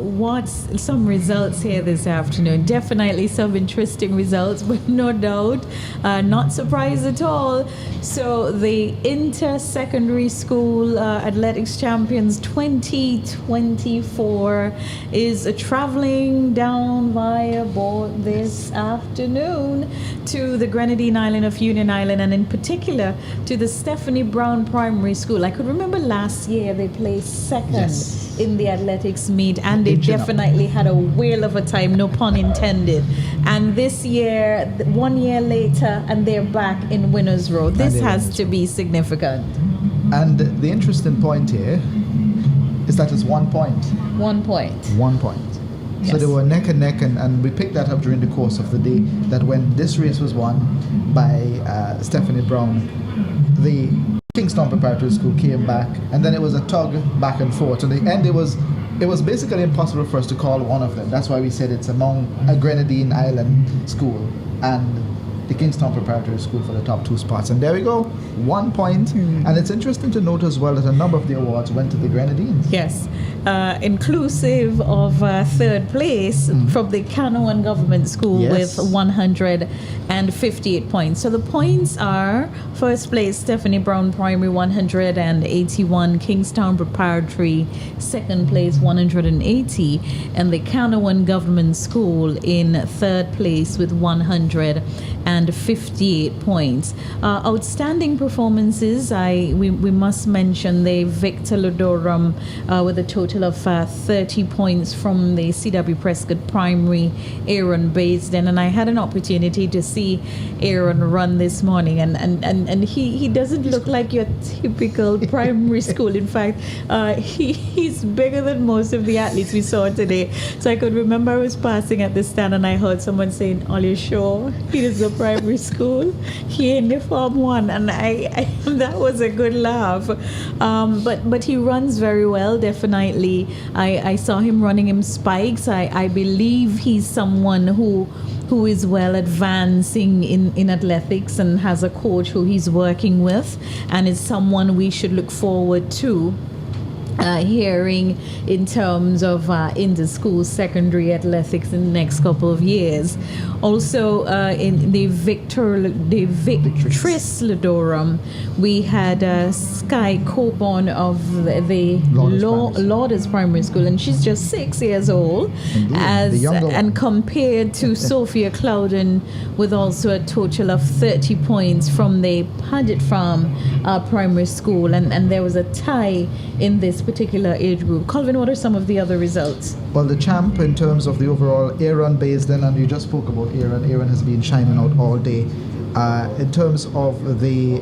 some results here this afternoon? Definitely some interesting results, but no doubt, not surprised at all. So the Inter-Secondary School Athletics Champions 2024 is traveling down via boat this afternoon to the Grenadine Island of Union Island, and in particular to the Stephanie Brown Primary School. I could remember last year they placed second in the athletics meet, and they definitely had a whale of a time, no pun intended. And this year, 1 year later, and they're back in winners' row. This has to be significant. And the interesting point here is that it's 1 point. 1 point. 1 point. Yes. So they were neck and neck, and we picked that up during the course of the day, that when this race was won by Stephanie Brown, the Kingston Preparatory School came back, and then it was a tug back and forth. In the end, it was basically impossible for us to call one of them. That's why we said it's among a Grenadine Island school and the Kingston Preparatory School for the top 2 spots. And there we go, 1 point. And it's interesting to note as well that a number of the awards went to the Grenadines. Yes, inclusive of third place from the Canoan Government School with 158 points. So the points are: first place Stephanie Brown Primary 181, Kingstown Preparatory second place 180, and the Canoan Government School in third place with 100. and 58 points. Outstanding performances, we must mention the Victor Lodorum with a total of 30 points from the C.W. Prescott Primary Aaron Baisden, and I had an opportunity to see Aaron run this morning, and he doesn't look like your typical primary school. In fact, he's bigger than most of the athletes we saw today. So I could remember I was passing at the stand and I heard someone saying, "Are you sure he is a primary school? He in the Form 1," and I that was a good laugh. But he runs very well, definitely. I saw him running him spikes. I believe he's someone who is well advancing in athletics and has a coach who he's working with, and is someone we should look forward to hearing in terms of inter-school secondary athletics in the next couple of years. Also, in the Victress Lodorum, we had Sky Coburn of the Lourdes Primary School, and she's just 6 years old. And compared to Sophia Clouden, with also a total of 30 points from the Paget Farm Primary School, and there was a tie in this particular age group. Colvin, what are some of the other results? Well, the champ in terms of the overall, Aaron Baisden, and you just spoke about Aaron. Aaron has been shining out all day. In terms of the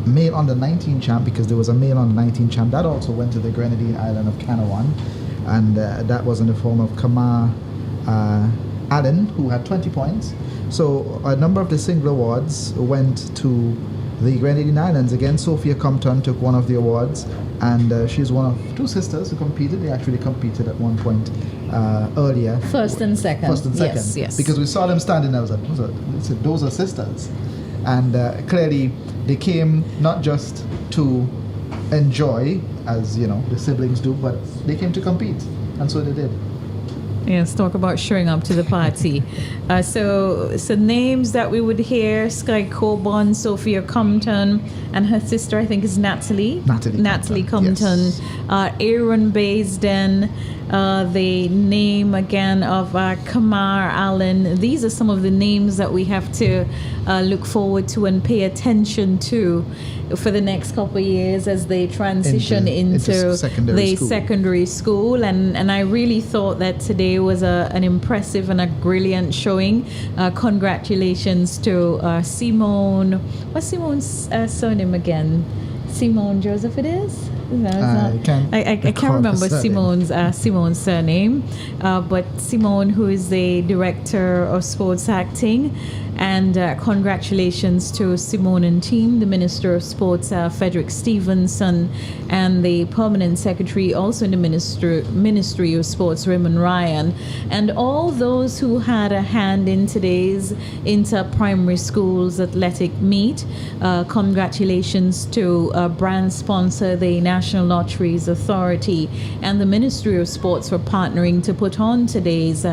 male under 19 champ, because there was a male under 19 champ, that also went to the Grenadine Island of Canawan, and that was in the form of Kamar Allen, who had 20 points. So a number of the single awards went to the Grenadine Islands. Again, Sophia Compton took one of the awards, and she's one of two sisters who competed. They actually competed at one point earlier. First and second. Yes. Because we saw them standing there. I said, those are sisters. And clearly, they came not just to enjoy, as you know, the siblings do, but they came to compete, and so they did. Yes, talk about showing up to the party. So names that we would hear: Sky Coburn, Sophia Compton, and her sister, I think, is Natalie Compton. Yes. Aaron Baisden, the name again of Kamar Allen. These are some of the names that we have to look forward to and pay attention to for the next couple of years as they transition into secondary school. And I really thought that today was an impressive and a brilliant showing. Congratulations to Simone. What's Simone's surname again? Simone Joseph it is? I can't remember Simone's surname, but Simone, who is the director of sports acting, and congratulations to Simone and team, the Minister of Sports, Frederick Stevenson, and the Permanent Secretary, also in the Ministry of Sports, Raymond Ryan, and all those who had a hand in today's inter-primary schools athletic meet. Congratulations to brand sponsor, the National Lotteries Authority, and the Ministry of Sports for partnering to put on today's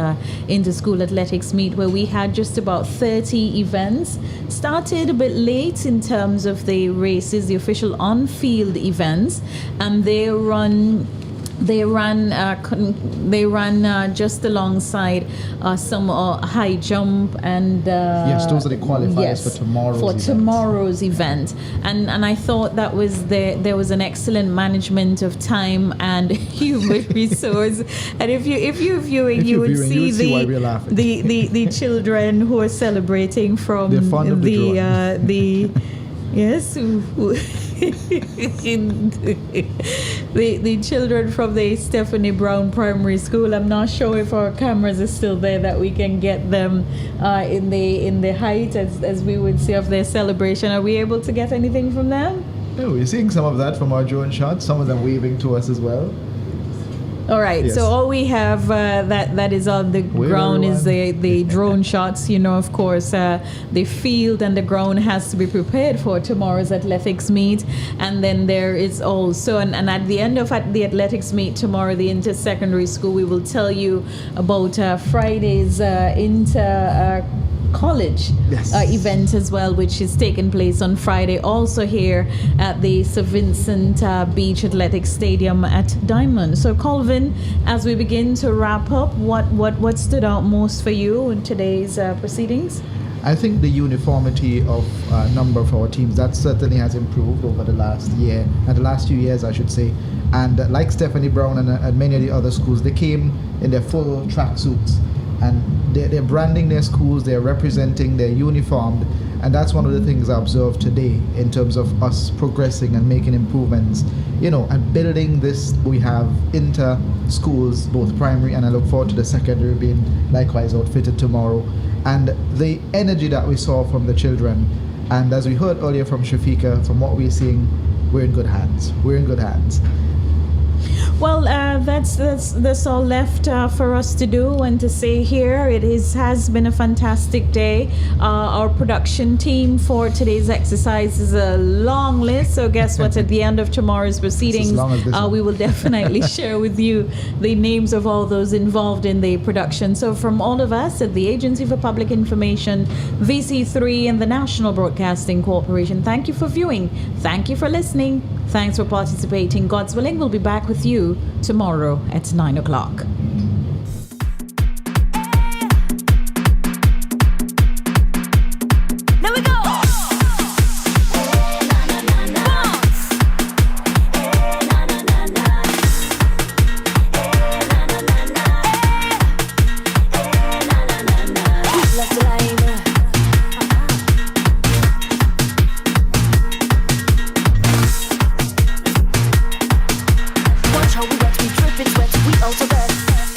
inter-school athletics meet, where we had just about 30 events. Started a bit late in terms of the races, the official on-field events, and they ran just alongside some high jump and yes, those are the qualifiers for tomorrow's event. And I thought that was there was an excellent management of time and human resource. And if you're viewing, you would see the children who are celebrating from the yes. the children from the Stephanie Brown Primary School. I'm not sure if our cameras are still there that we can get them in the height as we would see of their celebration. Are we able to get anything from them? Yeah, we're seeing some of that from our drone shots, some of them waving to us as well. All right, yes. So all we have that is on the ground is the drone shots. You know, of course, the field and the ground has to be prepared for tomorrow's athletics meet. And then there is also, and at the end of the athletics meet tomorrow, the inter-secondary school, we will tell you about Friday's college event as well, which is taking place on Friday, also here at the St. Vincent Beach Athletic Stadium at Diamond. So Colvin, as we begin to wrap up, what stood out most for you in today's proceedings? I think the uniformity of number of our teams, that certainly has improved over the last year, and the last few years I should say. And like Stephanie Brown and many of the other schools, they came in their full tracksuits, and they're branding their schools, they're representing, they're uniformed, and that's one of the things I observed today in terms of us progressing and making improvements, you know, and building this. We have inter schools, both primary, and I look forward to the secondary being likewise outfitted tomorrow. And the energy that we saw from the children, and as we heard earlier from Shafika, from what we're seeing, we're in good hands. We're in good hands. Well, that's all left for us to do and to say here. It has been a fantastic day. Our production team for today's exercise is a long list. So guess what? At the end of tomorrow's proceedings, we will definitely share with you the names of all those involved in the production. So from all of us at the Agency for Public Information, VC3, and the National Broadcasting Corporation, thank you for viewing. Thank you for listening. Thanks for participating. God's willing, we'll be back with you tomorrow at 9 o'clock. Watch how we wet, we drip, it's wet, we out of breath.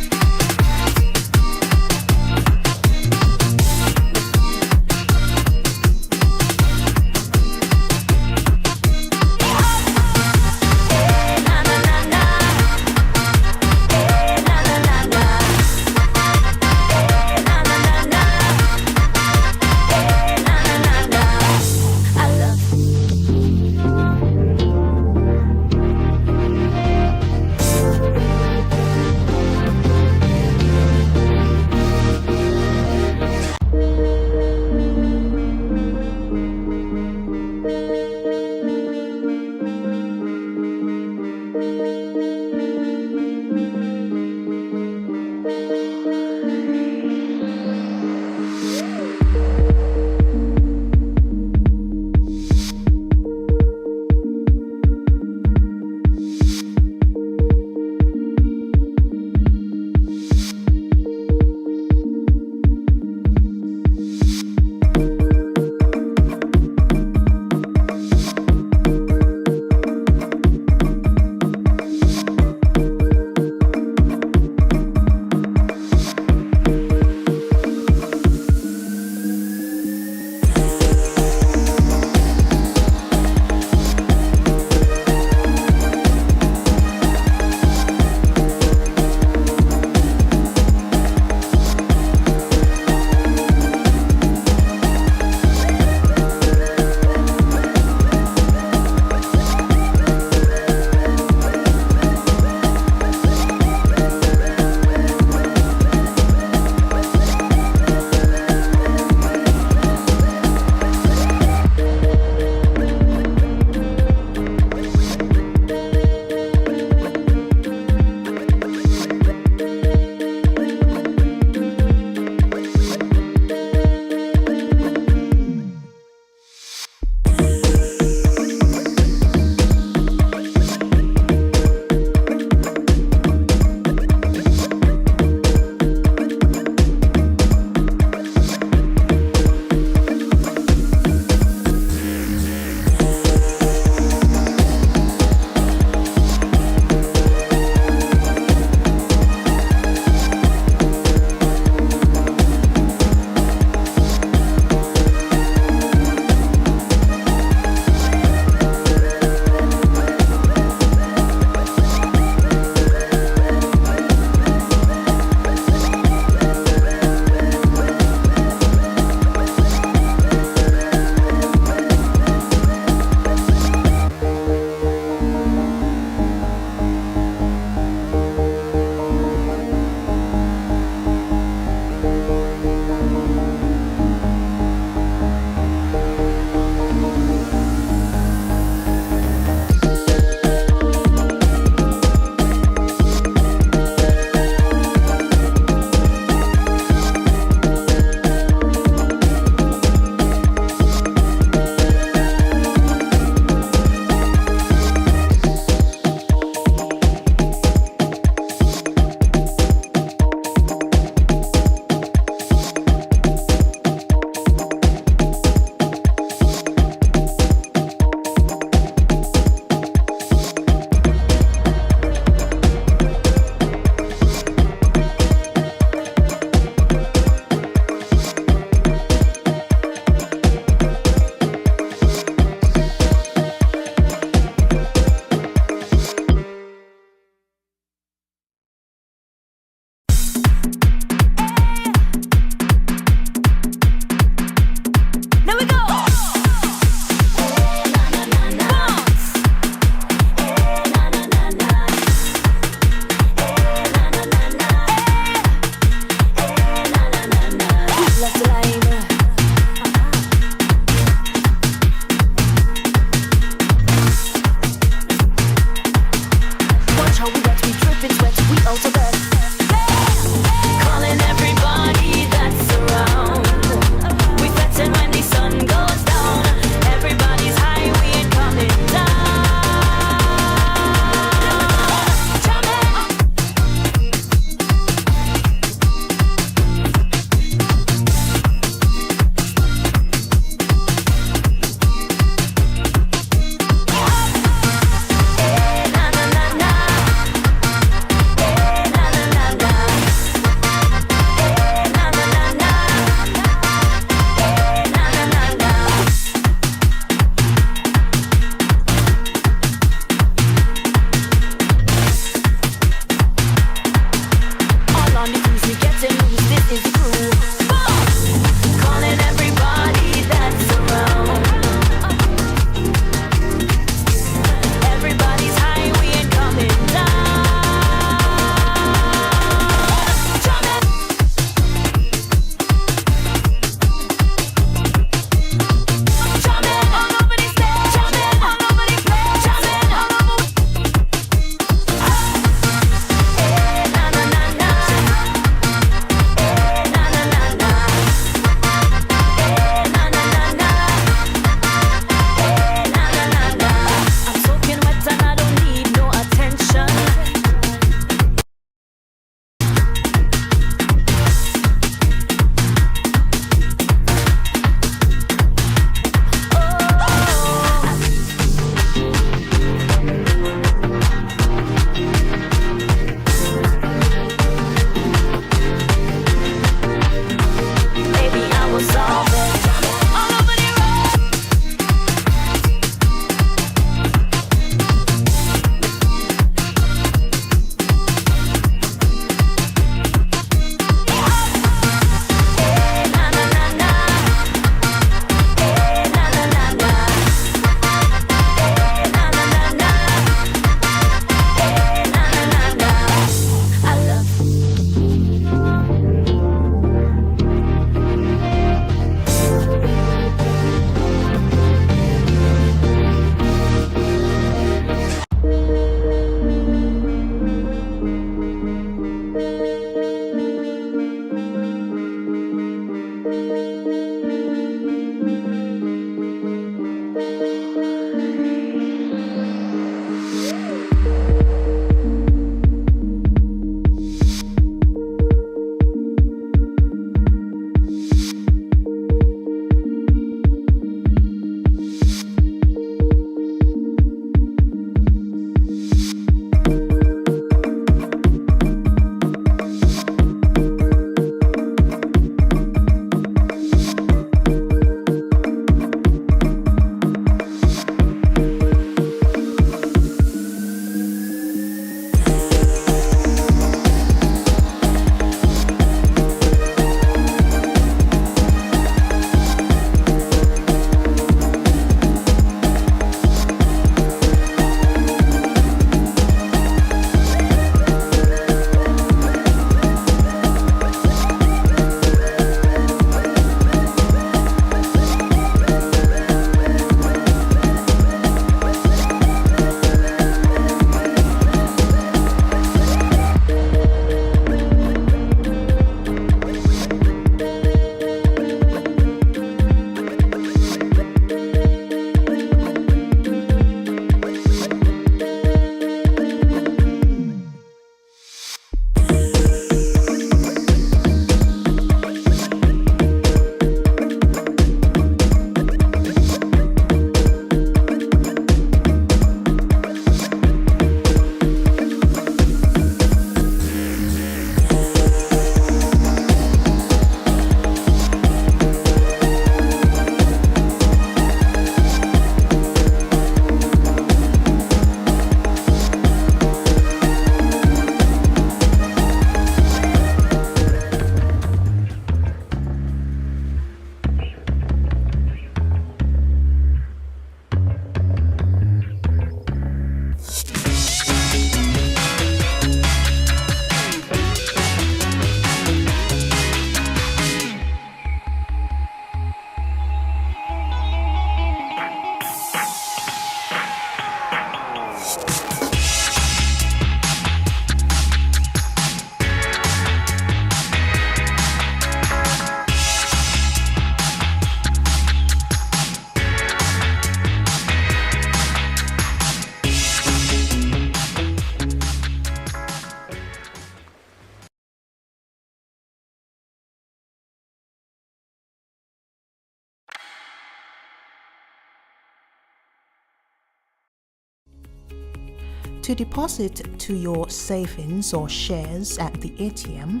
To deposit to your savings or shares at the ATM,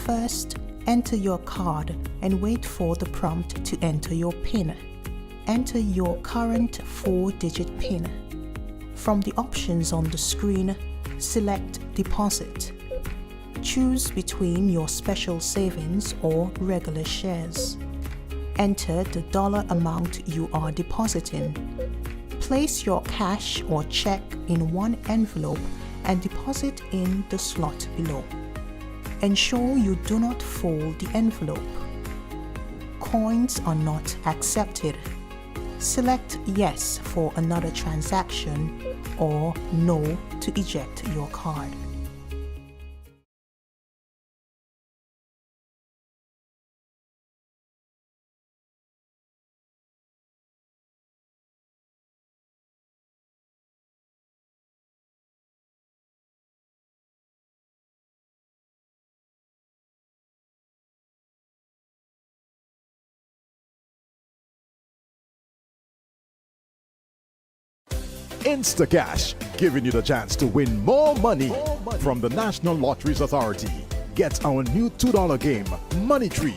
first enter your card and wait for the prompt to enter your PIN. Enter your current 4-digit PIN. From the options on the screen, select Deposit. Choose between your special savings or regular shares. Enter the dollar amount you are depositing. Place your cash or check in one envelope and deposit in the slot below. Ensure you do not fold the envelope. Coins are not accepted. Select Yes for another transaction or No to eject your card. Instacash, giving you the chance to win more money from the National Lotteries Authority. Get our new $2 game, Money Tree.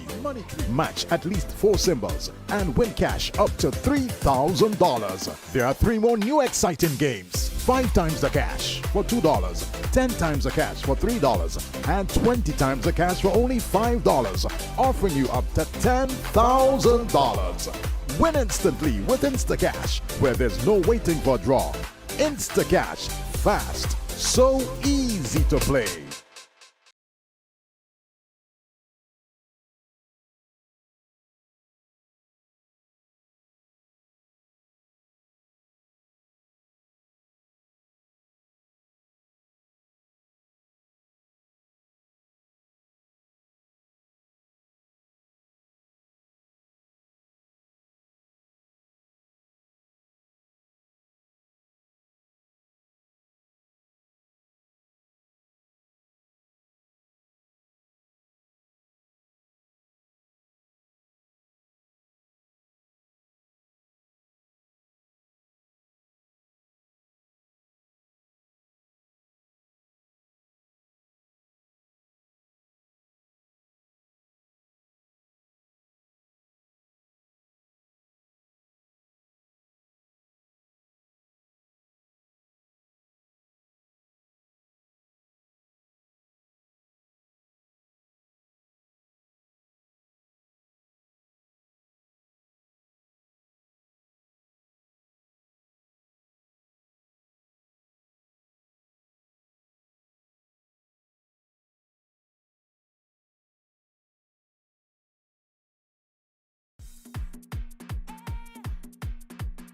Match at least 4 symbols and win cash up to $3,000. There are 3 more new exciting games. 5 times the cash for $2, 10 times the cash for $3, and 20 times the cash for only $5, offering you up to $10,000. Win instantly with Instacash, where there's no waiting for a draw. Instacash, fast, so easy to play.